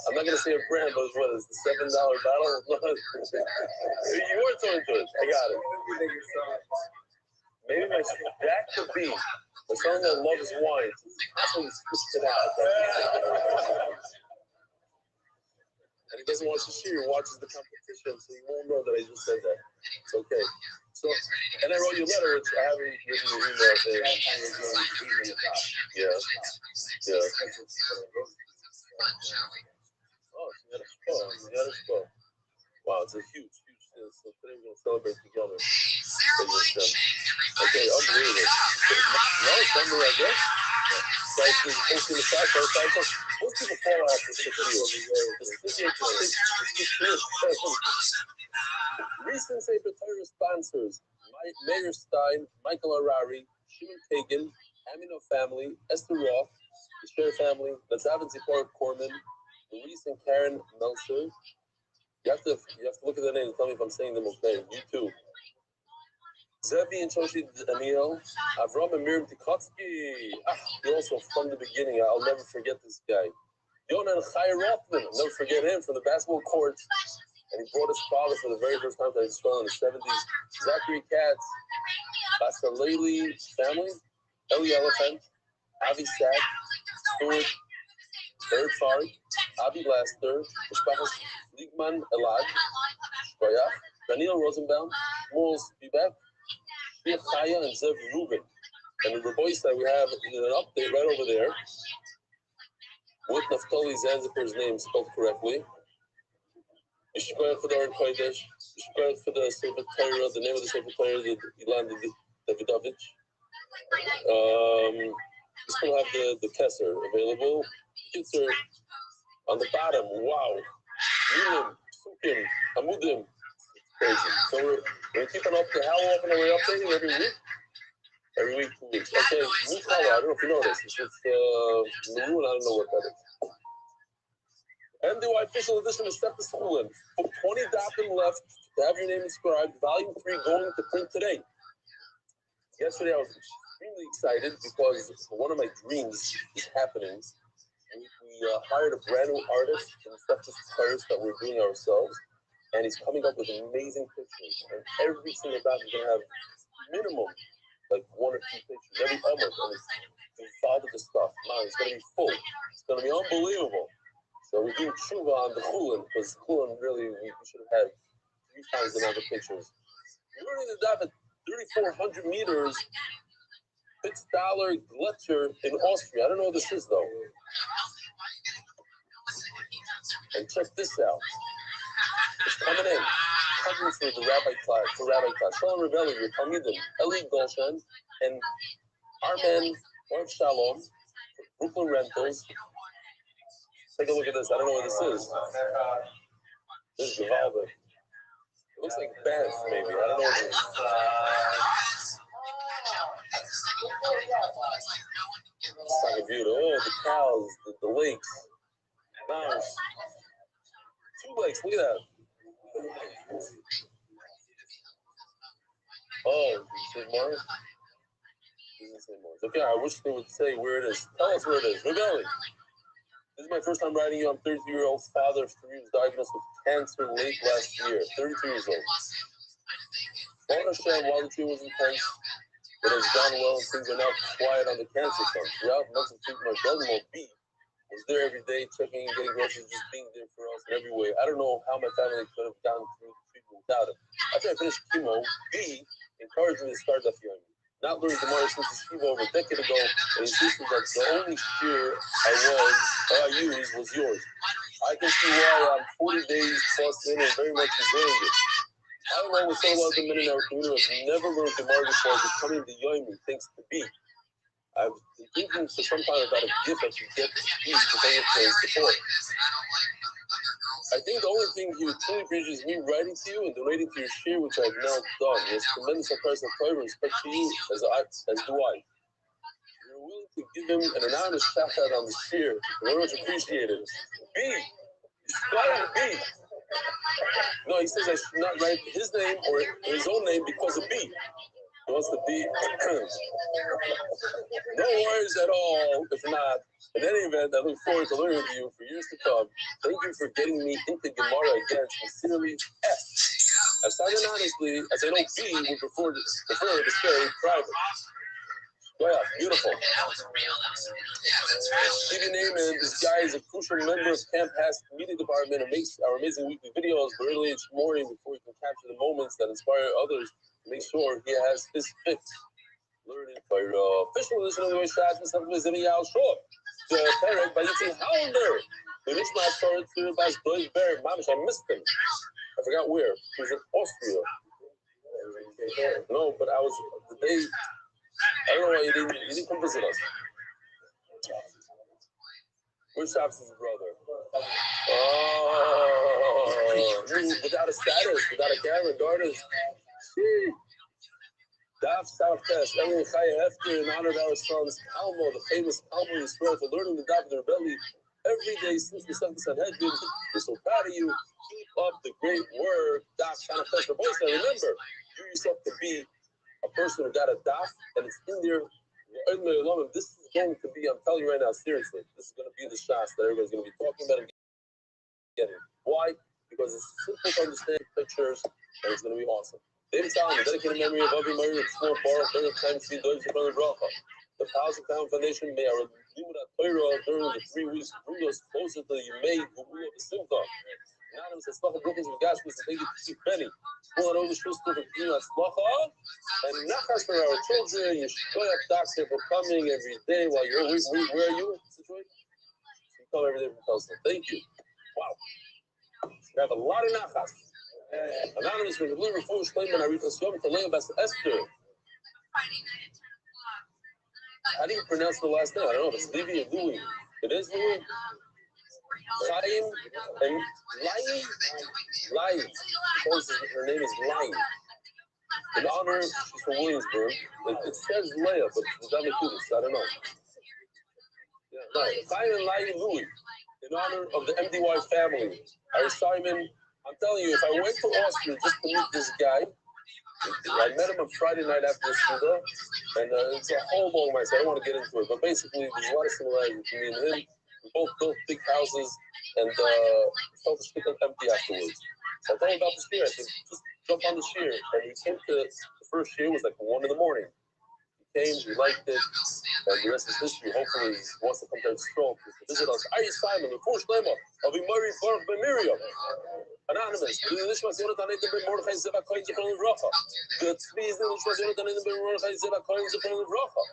I'm not going to say a brand, but it's the $7 bottle? You weren't so into it. I got it. Maybe that could be. The son that loves wine. That's when he switched it out. And he doesn't watch the show, he watches the competition, so he won't know that I just said that. It's okay. So, and I wrote you a letter, which I haven't written your email thing. Yeah. Oh, you had a spell. Wow, it's a huge thing. So today we're going to celebrate together. Okay, unbelievable. No, it's under, I guess. Guys, we're posting the fact. Most people fall after 6 years. Recent Sefer Torah sponsors: Meir Stein, Michael Harari, Shimon Kagan, Amino family, Esther Roth, the Sher family, Nazav and Zipporah Korman, Luis and Karen Meltzer. You have to look at the names and tell me if I'm saying them okay. You too. Zevi and Shoshi Daniel, Avram and Miriam Tikotsky. You're also from the beginning. I'll never forget this guy. Yonah and Chai Rothman. I'll never forget him from the basketball courts. And he brought his father for the very first time to Israel in the 70s. Zachary Katz, Pastor Laley family, Eli Elephant, Avi Sack, Stuart, Eric Farid, Avi Laster, Mishpachas Liegman Elad, Shkoyach, Daniel Rosenbaum, Shmuel Spivak, Shia Chaya, and Zev Rubin. And the Rabbi that we have an update right over there with Naftali Zanzibar's name spelled correctly. Yishkoyach for the Oren Kodesh, Yishkoyach for the Sefer Torah, the name of the Sefer Torah, the Ilan Davidovich. We still have the Kesser available. Kids are on the bottom. Wow. Milim, Sukim, Amudim. Crazy. So we're keeping up to how often are we updating? Every week? Every week, 2 weeks. Okay, new color. I don't know if you know this. It's maroon. I don't know what that is. MDY official edition of Step to School in. 20 dapim left to have your name inscribed. Volume 3 going to print today. Yesterday I was extremely excited because one of my dreams is happening. We hired a brand new artist from Step to School that we're doing ourselves. And he's coming up with amazing pictures. And every single dapim is going to have minimum like 1 or 2 pictures. Every element. And it's involved with the stuff. Man, it's going to be full. It's going to be unbelievable. So we're doing tshuva on the chulin, because chulin really, we should have had 3 times the number of pictures. We're running the dive at 3,400 meters, $6 Gletscher in Austria. I don't know what this is, though. And check this out. It's coming in. Coming for the rabbi class. Shalom Rebelli, your Talmidim, Eli Golshan, and Armen Orv Shalom, Brooklyn Rentals. Take a look at this. I don't know what this is. This is Gavalda. It looks like Banff, maybe. I don't know what it is. It's like a beauty. Oh, the cows, the lakes. Nice. 2 legs. Look at that. Oh, say more? Doesn't say more. Okay, I wish they would say where it is. Tell us where it is. Rebelli. This is my first time writing you. I'm 33-year-old father of 3 who was diagnosed with cancer late last year. 33 years old. Baruch Hashem, while the treatment was intense, it has gone well and things are now quiet on the cancer front. Throughout months of treatment, my brother-in-law B was there every day, checking and getting groceries, just being there for us in every way. I don't know how my family could have gone through the treatment without him. After I finished chemo, B encouraged me to start Daf Yomi. Not learning Gemara since his shiva over a decade ago, and insisted that the only shear I used was yours. I can see why I'm 40 days plus in and very much enjoying it. I don't know what's so about the men in our community who have never learned Gemara before becoming the Yomi, thanks to B. I've been thinking for some time about a gift I should get to B to pay it for support. I think the only thing he would truly appreciate is me writing to you and donating to your share, which I've now done. He has tremendous personal pride and respect to you, as do I. If you're willing to give him an anonymous shout out on the share, very much appreciated. B! B! No, he says I should not write his name or his own name because of B. He wants to be. No worries at all. If not, in any event, I look forward to learning with you for years to come. Thank you for getting me into Gemara again. Sincerely, F. I signed anonymously, as I know B would prefer to stay private. Yeah, beautiful. Keep your name in. This guy is a crucial member of Camp Past Media Department and makes our amazing weekly videos early each morning before he can capture the moments that inspire others. Make sure he has his fix. Learning for official edition of the Shots and stuff with Zemial Short. The parent by using Hounder. The rich man started to Bas Deutsch Bear. Mamish, I missed him. I forgot where. He was in Austria. No, but I was the day. I don't know why you didn't come visit us. Which stops his brother? Oh, without a status, without a camera, daughters. Daf Southwest, Ellie Chaya Hefker, in honor of our sons, Almo, the famous Almo Yisrael, for learning the Daf of their belly every day since the Sunday Sanhedrin. We're so proud of you. Keep up the great work. Daf Southwest, for boys, now remember, you yourself to be a person who got a Daf, and it's in there. This is going to be, I'm telling you right now, seriously, this is going to be the shots that everybody's going to be talking about and getting. Why? Because it's simple to understand pictures, and it's going to be awesome. David Solomon, dedicated memory of Avi Maria, small bar, third time to see Deutsche Bank Bracha. The Thousand Pound Foundation may our Limud Torah during the 3 weeks bring us closer to the Yemei Gubul of the Simcha. Anonymous Aslacha Brookings with Gospels, thank you to Chief Benny. Pull it over, Schuster, for Kina Aslacha. And Nachas for our children, Yeshkoyak Doctor for coming every day while you're where are you situated? You come every day from Tulsa. Thank you. Wow. We have a lot of Nachas. Anonymous with the blue reform claiming I read the Yom to Leah Best Esther. How do you pronounce the last name? I don't know if it's Levi or Louis. It is Louis. Chaim and Lai. Her name is Lai. In honor, she's from Williamsburg. It says Leah, but it's not Mekudis. I don't know. Yeah, no. Chaim and Lai Louis. In honor of the MDY family. Our Simon. I'm telling you, if I went to Austria just to meet this guy, I met him on Friday night after the Suda, and it's a whole long night, so I don't want to get into it. But basically, there's a lot of similarities between me and him. We both built big houses and felt the shit empty afterwards. So I told him about the shear. I said, just jump on the shear. And we came to the first shear was like 1 in the morning. He came, we liked it, and the rest is history. Hopefully, he wants to come down strong to visit us. Ari Simon, the first Lema of Imari Baruch Ben Miriam. Anonymous. The Nishmas Yonatan Ben Mordechai Zeva Kohen Zechron Livracha. The Tzvi is the Nishmas Yonatan Ben Mordechai Zeva Kohen Zechron Livracha.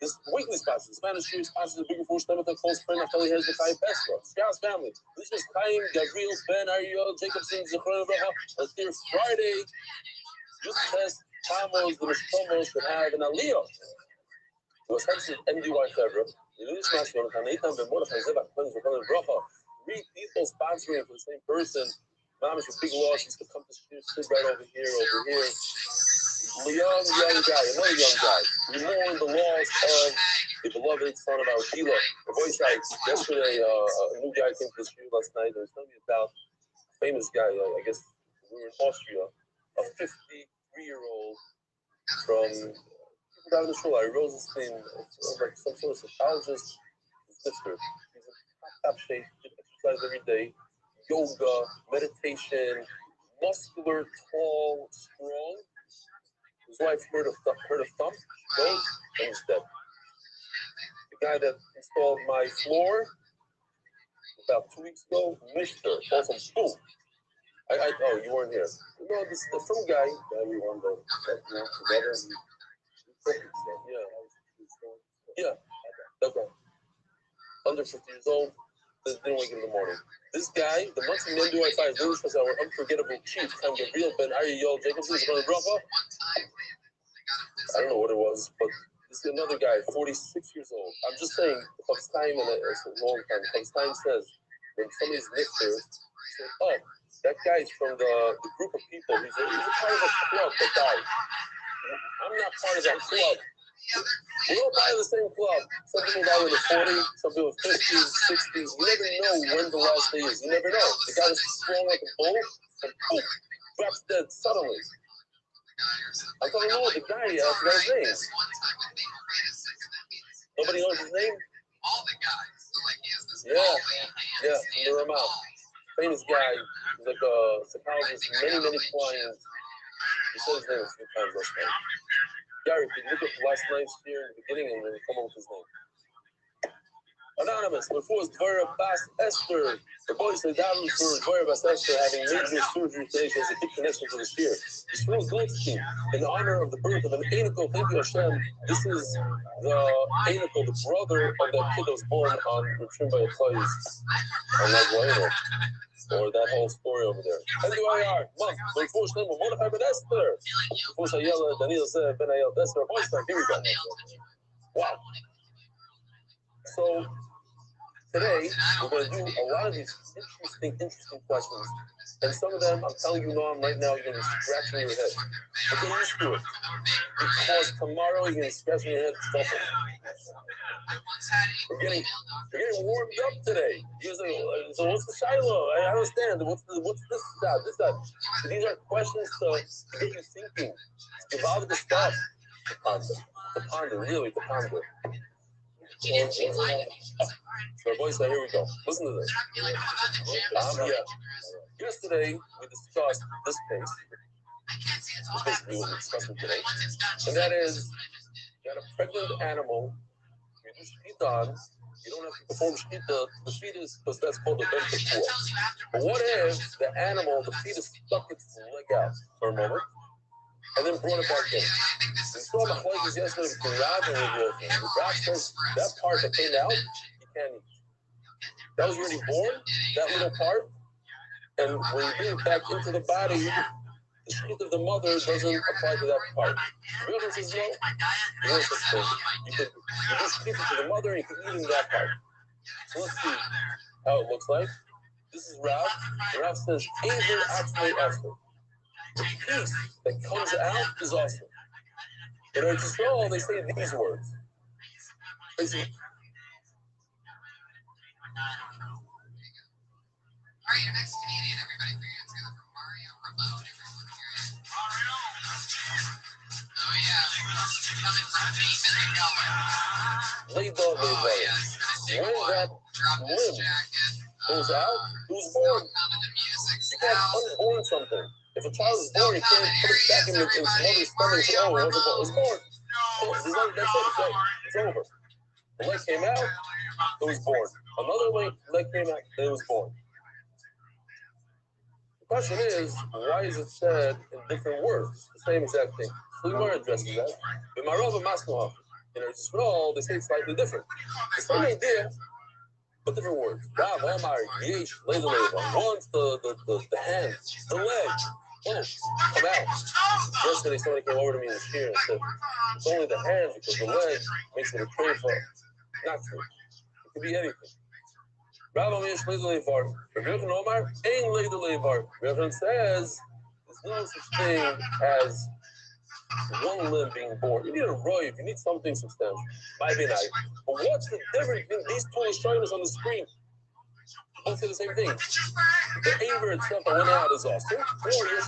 This weekly sponsor, the Spanish Jewish sponsor, the bigger first Lema, the close friend of Kelly Here's the Chaim Pesra. Scout's family. This is Chaim, Gabriel, Ben, Ariel, Jacobson, Zechron Livracha. Let's hear Friday. Just test Tamos, the Mishtomos should have an Aliyah. It was hence MDY February. The Nishmas Yonatan Ben Mordechai Zeva Kohen Zechron Livracha. 3 people sponsoring for the same person. Mom is a big loss. He used to come to sit right over here. A young guy, another young guy. We mourn the loss of the beloved son of our Sheila. The voice writes, yesterday, a new guy came to the street last night and was telling me about famous guy, I guess we were in Austria, a 53-year-old from down the shore. I rose his name, like some sort of psychologist. He's Mr. He's in top shape, he exercise every day, yoga, meditation, muscular, tall, strong. His wife heard a thump, she goes, and he's dead. The guy that installed my floor about 2 weeks ago, Mr. Also, boom. Oh, you weren't here. No, this is some guy. Everyone together. Yeah, that guy. Under 50 years old, didn't wake in the morning. This guy, the monthly men do I find, this was our unforgettable chief, Chaim Gabriel Ben Ariel Jacobson, was going to drop off. I don't know what it was, but this is another guy, 46 years old. I'm just saying, Chofetz Chaim, and it's a long time. Chofetz Chaim says, when somebody's nifter, say, oh, that guy's from the group of people. He's a part of a club that died. I'm not part of that club. We're all part of the same club. Some people die in the 40s, some people 50s, 60s. You never know when the last day is. You never know. The guy was strong like a bull, and poof, drops dead suddenly. I'm talking about the guy, I forgot his name. Nobody knows his name? Yeah, from the Ramah. Famous guy, he's like a psychologist, many clients. He said his name a few times last night. Gary, can you look at last night's here in the beginning and then come up with his name? Anonymous, before it's Dvara Bas Esther. The boy said that was for Dvara Bas Esther having major surgery today. She has a big connection to the sphere. Yisrael Goldstein, in honor of the birth of an Einikel, thank you Hashem. This is the Einikel, the brother of that kid that was born on Retrieved by Achayis on Laguayno. Or that whole story over there. NDYR, month, before Shlema, Mordechai Ben Esther. Before Shayela, Daniel said, Ben Ayel, Esther, Boystein, here we go. Wow. So, today, we're going to do a lot of these interesting questions. And some of them, I'm telling you, Noam, right now, you're going to be scratching your head. But get used to it. Because tomorrow, you're going to be scratching your head stuffing. We're getting warmed up today. So what's the Shiloh? I understand. What's this, that? So these are questions to get you thinking. Give out the stuff. To ponder, really, to ponder. So, boys, here we go. Listen to this. Yesterday, we discussed this case. That's basically what we're discussing today. And that is, you got a pregnant animal, you do shkita on, you don't have to perform shkita, the fetus, because that's called the benefit. But what if the animal, the fetus, stuck its leg out for a moment, and then brought it back in? We saw the choices yesterday between Rav and Rabbi Rothschild. Rav says that part that came out, you can't eat. That was already born, that little part, and when you bring it back into the body, the shkita of the mother doesn't apply to that part. Rabbi Rothschild says no. You can do shkita to the mother and you can eat in that part. So let's see how it looks like. This is Rav. Rav says, Aver Atzmei Esther. The piece that comes out is awesome. In Eretz Yisrael, they say these words. They say, all right, your next comedian, everybody, for you. It's going to be Mario Ramon. Everyone here. Oh, yeah. Coming from deep in the gullet. Oh, yes. when that limb goes out, it was born. You can't unborn something. If a child is born, you can't put it back in its mother's stomach and say, oh, it was born. That's it. It's over. The leg came out, it was born. Another leg came out, it was born. The question is, why is it said in different words? The same exact thing. Flimar addresses that. In Marova Masnoach, in Eretz Yisrael, they say it's slightly different. The same idea, but different words. Rav, Omar, Yesh, Leza Leva. Once the hand, the leg, come out. Yesterday, somebody came over to me in the chair and said, it's only the hand because the leg makes it a tray for. Not true. It could be anything. Rav Amish Leza Levar. Rabbi Omar, Ein Leza Levar. Rabbi says there's no such thing as one limb being born. You need a roiv, you need something substantial. Maybe not. But what's the difference between these two showing us on the screen? both say the same thing. The aver itself that went out is awesome, or yes,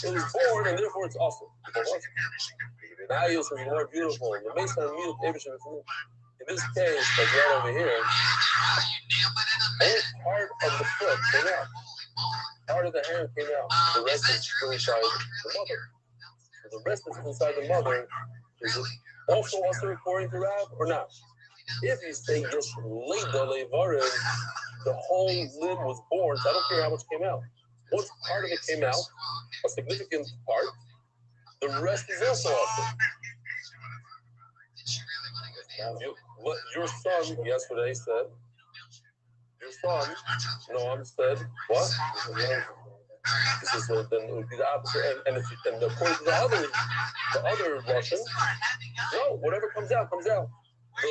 it was born and therefore it's awesome. The values was more beautiful. The based on mute in this case, like right over here, only part of the foot came out. Part of the hand came out. The rest is still inside the mother. So the rest that's inside the mother is it also according to Rab or not? If you say yes, the whole limb was born, so I don't care how much came out. Once part of it came out, a significant part, the rest is also awesome. What your son yesterday said, your son, Noam said, what? This is then it would be the opposite, and according to the other Russian, no, whatever comes out, comes out. So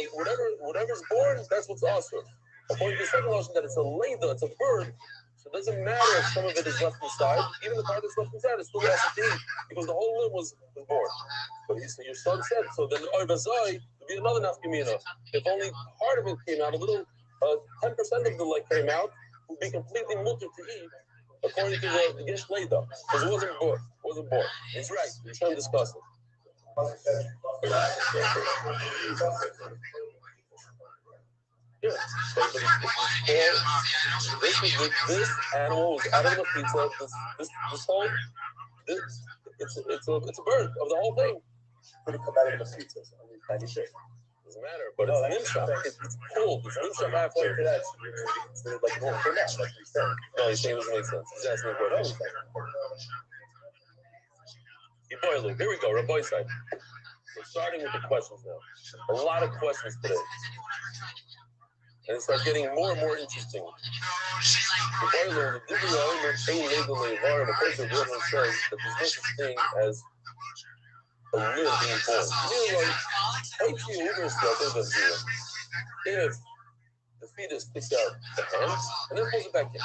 whatever's born, that's what's awesome. According to the second Russian, that it's a leda, it's a bird, so it doesn't matter if some of it is left inside, even the part that's left inside is still awesome to eat, because the whole limb was born. But your son said, so then Oivazai would be another nafkamina. If only part of it came out, a little 10% of the leg came out, would be completely mutter to eat, according to the Gish Leda, because it wasn't born. He's right. He's trying to discuss it. Yeah. This animal was out of the pizza. This whole it's a bird of the whole thing. Could it come out of the pizza? Doesn't matter, but it's nimshach. It's pulled. It's nimshach halfway to that. It's like going for that. That's what he's saying. No, he's saying it doesn't make sense. He's asking me what else. Here we go. Rabbi side. We're starting with the questions now. A lot of questions today. And it starts getting more and more interesting. The Bible says that there's no such thing as a limb being born. If the fetus sticks out the hand and then pulls it back in,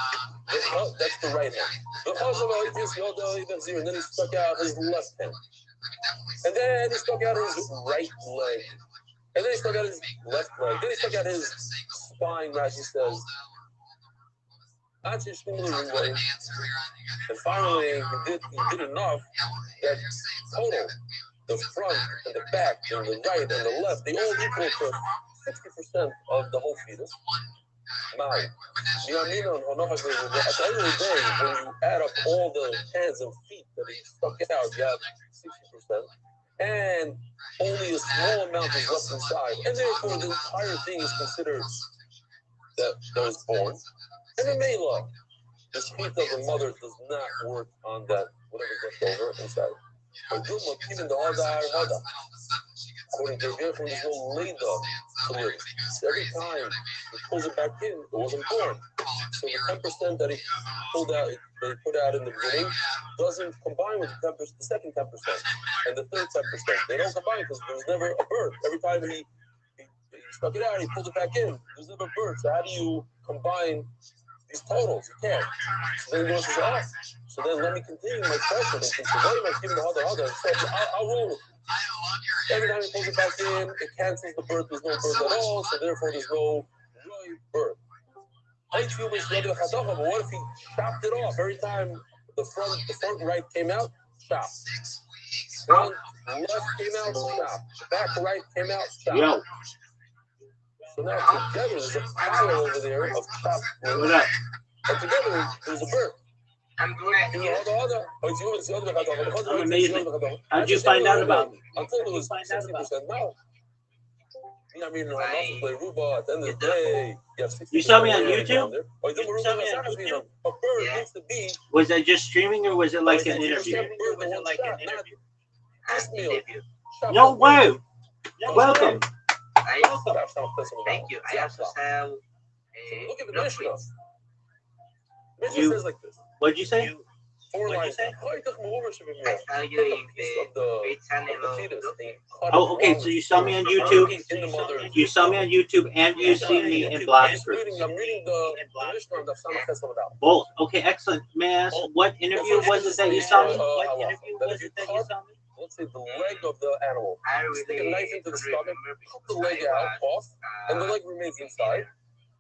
that's the right hand. And then he stuck out his left hand. And then he stuck out his right leg. And then he stuck out his left leg. Then he stuck out his spine, Rashi says. And finally, he did enough that total, the front and the back and the right and the left, they all equal to 60% of the whole fetus. Now, at the end of the day, when you add up all the hands and feet that he stuck out, you have 60%. And only a small amount is left inside. And therefore, the entire thing is considered that was born. And the Mela, the feet of the mother does not work on that, whatever's left over inside. But even the Hada, according to the there's no Leda to it. Every time he pulls it back in, it wasn't born. So the 10% that he pulled out, they put out in the beginning, doesn't combine with the second 10% and the third 10%. They don't combine because there's never a birth. Every time he stuck it out, he pulled it back in. There's never a birth. So how do you combine these totals? You can't. So then he goes, so then let me continue my question. And since the way my giving the other, so I'll roll with it. Every time he pulls it back in, it cancels the birth. There's no birth at all, so therefore there's no birth. But what if he chopped it off? Every time the front right came out, chopped. Front left came out, chopped. Back right came out, chopped. Yo. So now together there's a pile over there of chopped. What up? And together there's a birth. I'm amazing. How'd you find out about me? Until it was 60% now. I mean, play Ruba at the end of the day. You saw me on YouTube? You saw me on YouTube? A bird needs to be. Was that just streaming or was it like an interview? No way. Welcome. Thank you. I also have Look at the Mishnah. You- says like this. What'd you say? What'd you say? I saw you in the great channel of Oh, okay. So you saw me on YouTube. You saw me on YouTube, and you see me in blog groups. I'm reading the Mishnah that Sana says about. Both. Okay, excellent. May I ask what interview was it that you saw me? What interview was it that you saw me? Let's say the leg of the animal. I Stick a really knife into the stomach, remember cut the leg out, off, and the leg remains inside.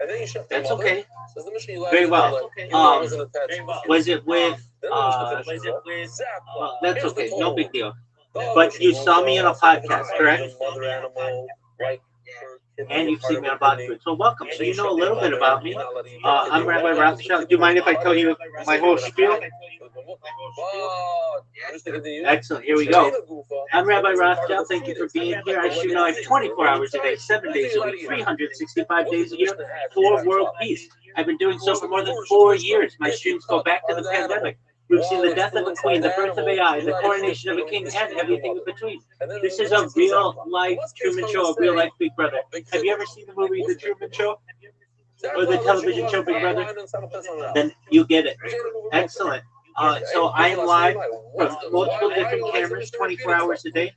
And then you shut That's mother. okay. Says the Mishnah, you lied Very to well. them, like, I wasn't attached to this. Was it with? Then the Mishnah finishes, Well, that's here's the okay. No total. big deal. Dog But or you saw me on a so if it's podcast, a correct? mother animal, like, And you've seen me on Blog Food. So welcome. So you know a little bit about me. I'm Rabbi Rothschild. Do you mind if I tell you my whole spiel? Excellent. Here we go. I'm Rabbi Rothschild. Thank you for being here. As you know, I have 24 hours a day, 7 days a week, 365 days a year for world peace. I've been doing so for more than 4 years. My streams go back to the pandemic. We've seen the death of a queen, the birth of AI, the coronation of a king, and everything in between. This is a real-life Truman Show, a real-life Big Brother. Have you ever seen the movie The Truman Show? Or the television show Big Brother? Then you get it. Excellent. So I am live from multiple different cameras, 24 hours a day.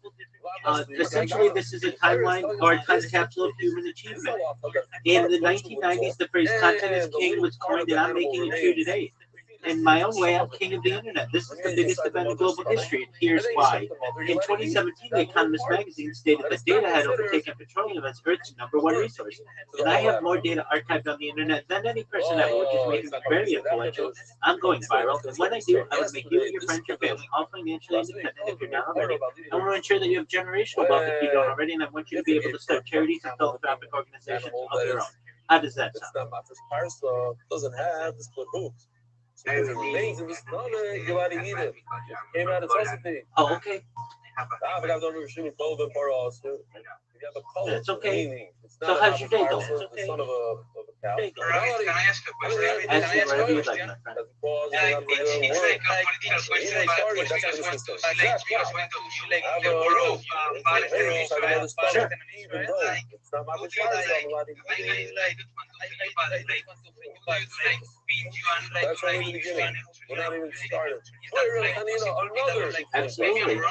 Essentially, this is a timeline or a time capsule of human achievement. In the 1990s, the phrase "content is king" was coined, and I'm making it true today. In my own way, I'm king of the internet. This is the biggest event in global history, and here's why. In 2017, The Economist magazine stated that data had overtaken petroleum as Earth's #1 resource. And I have more data archived on the internet than any person ever, which is making me very influential. I'm going viral, and when I do, I will make you and your friends, your family, all financially independent if you're not already. I want to ensure that you have generational wealth if you don't already, and I want you to be able to start charities and philanthropic organizations of your own. How does that sound? Doesn't have the split hoops. So it remains in this you got to eat it. Came out of Chesapeake. Oh, okay. It's okay. So how's your day going? The son of a cow. Can I ask a question? Ask me whatever you'd like, my friend. It's like a political question, but you guys want to select, you guys want to select the borough of Palestine, Sure. That's right in the beginning. We're not even started. Absolutely.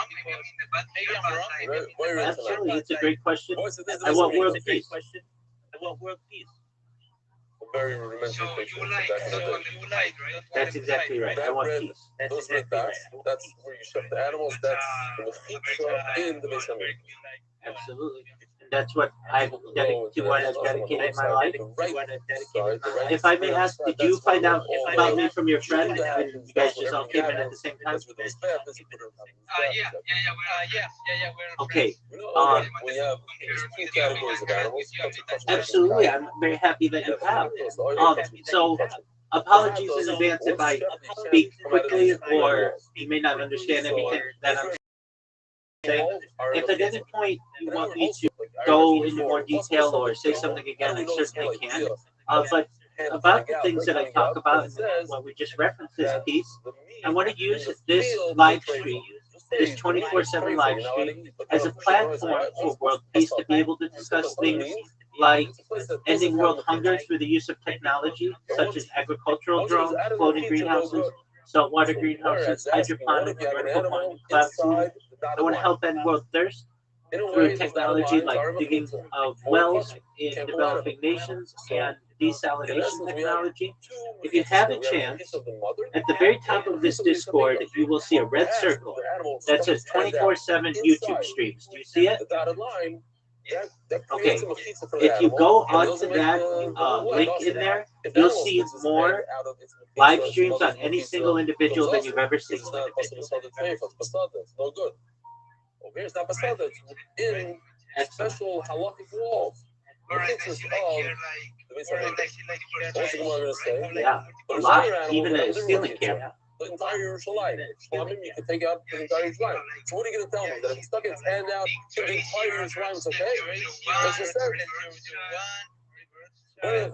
Absolutely. It's a great question. I want world peace. Very rudimentary picture. That's exactly right. I want peace. That's where you ship the animals. That's the feature in the Beis Hamikdash. Absolutely. That's what I've dedicated my life. If I may ask, did you find out about me from your friend? And you guys just all came in at the same time? Okay. We have two categories of animals. Absolutely. I'm very happy that you have. So, apologies in advance if I speak quickly or you may not understand everything that I'm saying. If at any point you want me to go into more detail or say something again, I certainly can. But about the things that I talk about and when we just referenced this piece, I want to use this live stream, this 24/7 live stream, as a platform for world peace to be able to discuss things like ending world hunger through the use of technology, such as agricultural drones, floating greenhouses, saltwater greenhouses, hydroponic, vertical farming, cloud seeding. I want to help end world thirst through technology like digging of wells in developing nations and desalination technology. If you have a chance, at the very top of this Discord, you will see a red circle that says 24/7 YouTube streams. Do you see it? Okay. If you go onto that link in there, you'll see more live streams on any single individual than you've ever seen. Okay, it's not basada, it's within special halachic walls. Yeah, a lot, even a ceiling camera. The entire Yerushalayim. You can take out the entire Yerushalayim. So what are you going to tell me? That if you stuck its hand out to the entire Yerushalayim, it's okay? That's just it. Yeah,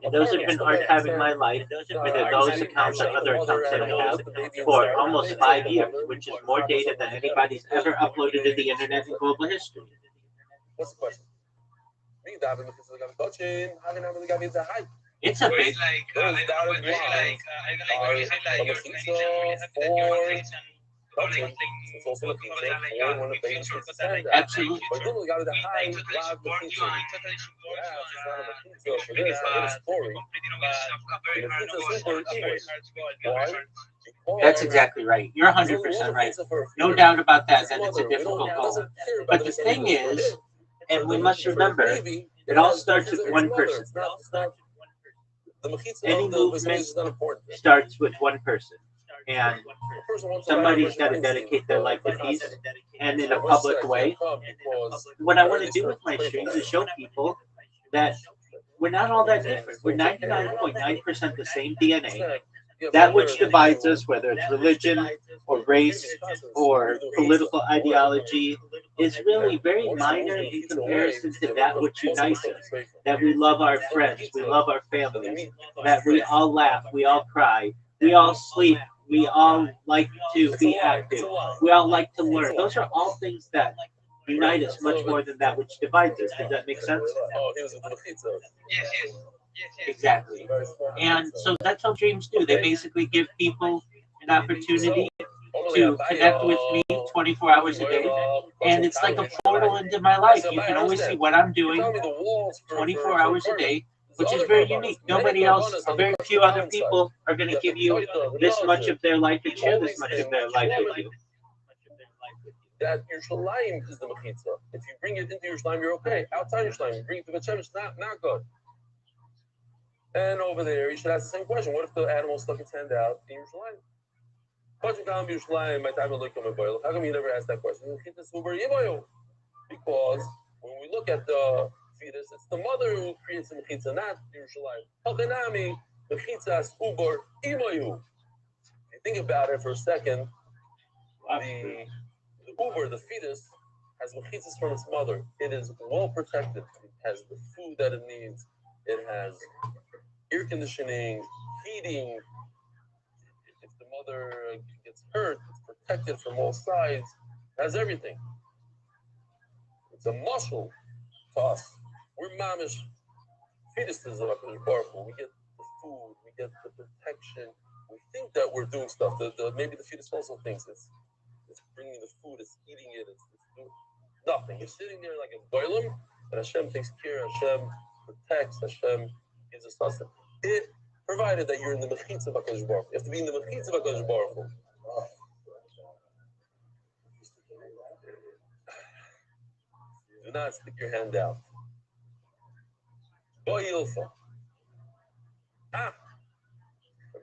and those have been archiving my life, whether those accounts or other accounts that I have, for almost 5 years, which is more data than anybody's ever uploaded to the internet in global history. What's the question? It's a big. Absolutely. That's exactly right. You're 100% right. No doubt about that, that it's a difficult goal. But the thing is, and we must remember, It all starts with one person. The mechitza Any of the movement is not important. starts with one person. And The person wants to somebody's buy a got to dedicate their life to peace, and in a West public Side way. can't come because What I want to do with my streams is show people that we're not all that different. We're 99.9% the same DNA. That which divides us, whether it's religion or race or political ideology, is really very minor in comparison to that which unites us. That we love our friends, we love our families, that we all laugh, we all cry, we all sleep, we all like to be active, we all like to learn. Those are all things that unite us much more than that which divides us. Does that make sense? Oh, he was with the mechitza. Exactly. And so that's what dreams do. They basically give people an opportunity to connect with me 24 hours a day. And it's like a portal into my life. You can always see what I'm doing 24 hours a day, which is very unique. Nobody else, very few other people are going to give you this much of their life and share this much of their life with you. That Yerushalayim is the mechitza. If you bring it into Yerushalayim, you're okay. Outside Yerushalayim, you bring it to the Shemesh, not good. And over there, you should ask the same question. What if the animal stuck its hand out in Yerushalayim? How come you never asked that question? Because when we look at the fetus, it's the mother who creates the mechitza, not Yerushalayim. If you think about it for a second, the uber, the fetus, has mechitzas from its mother. It is well protected. It has the food that it needs. It has air conditioning, heating. If the mother gets hurt, it's protected from all sides. It has everything. It's a muscle to us. We're mamish fetuses of HaKadosh Baruch Hu. We get the food, we get the protection. We think that we're doing stuff. Maybe the fetus also thinks it's bringing the food, it's eating it, it's doing nothing. You're sitting there like a boiler, and Hashem takes care, Hashem protects, Hashem gives us sustenance. It provided that you're in the mechitza of HaKadosh Baruch Hu. You have to be in the mechitza of HaKadosh Baruch Hu. Do not stick your hand out. Boy Ilfa.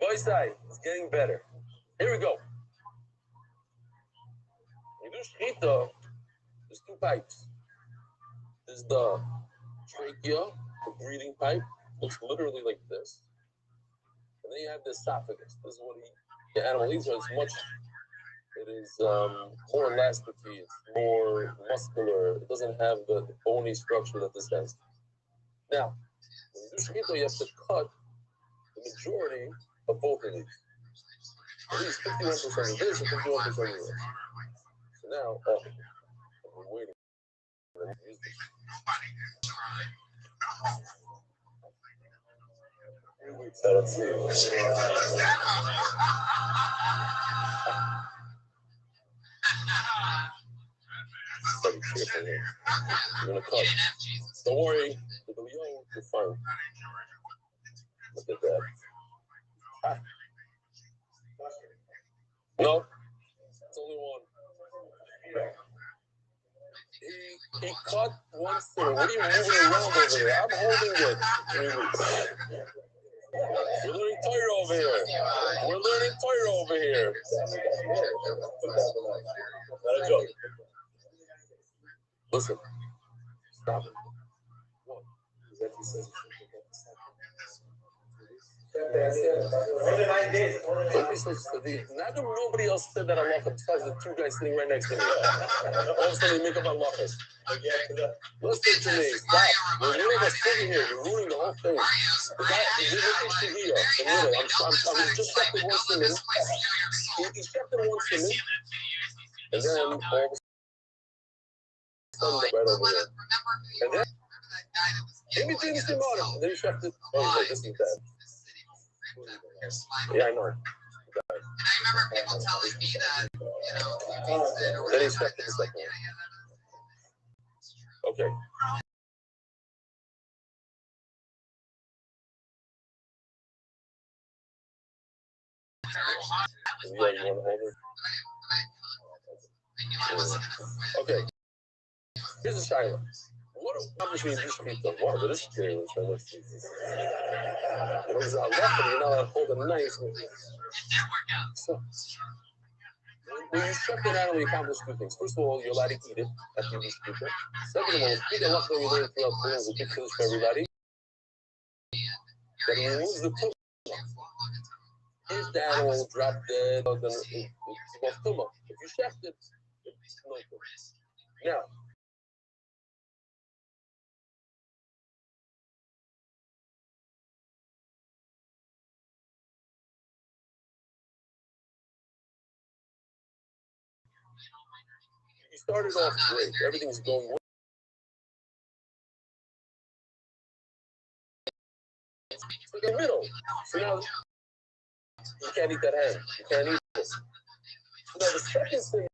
Boy Sai, it's getting better. Here we go. You do shechita, there's two pipes. There's the trachea, the breathing pipe, looks literally like this. And then you have the esophagus. This is what the animal eats. It is more elasticy, it's more muscular. It doesn't have the bony structure that this has. Now, when you do shechita, you have to cut the majority of both of these. At least 51% of this and 51% of this. So now, I'm waiting. So let's see. I'm gonna cut. Don't worry, you're fine. Look at that. No, it's only one. He cut one thing. What are you moving around over there? I'm holding it. We're learning Torah over here. We're learning Torah over here. Not a joke. Listen. Stop it. What? Nobody else said that halacha besides the two guys sitting right next to me. All of a sudden they make up halachas. Listen to me. Stop. You're ruining us sitting here. You're ruining the whole thing. You're looking here. I was just checking one simon. He's checking one simon. And then all of a sudden right over there. And then in between the simon. And then you checked it. Oh, this is bad. Yeah, I know. And I remember people telling me that, Then he's checking the second one. Okay. Okay. Here's the shaila. what accomplishment you should be wow, but this is serious. It was a left, you're not allowed to hold a knife. So, when you check it out, we accomplish two things. First of all, you're allowed to eat it after you eat it. Second of all, it's big enough that we learn throughout the world, a big kiddush for everybody. That it removes the tumah. If the animal dropped dead, then it's both tumah. If you shecht it, it's no tumah. Now, you started off great. Everything's going well. It's like the middle. So now you can't eat that hand. You can't eat this. So now the second thing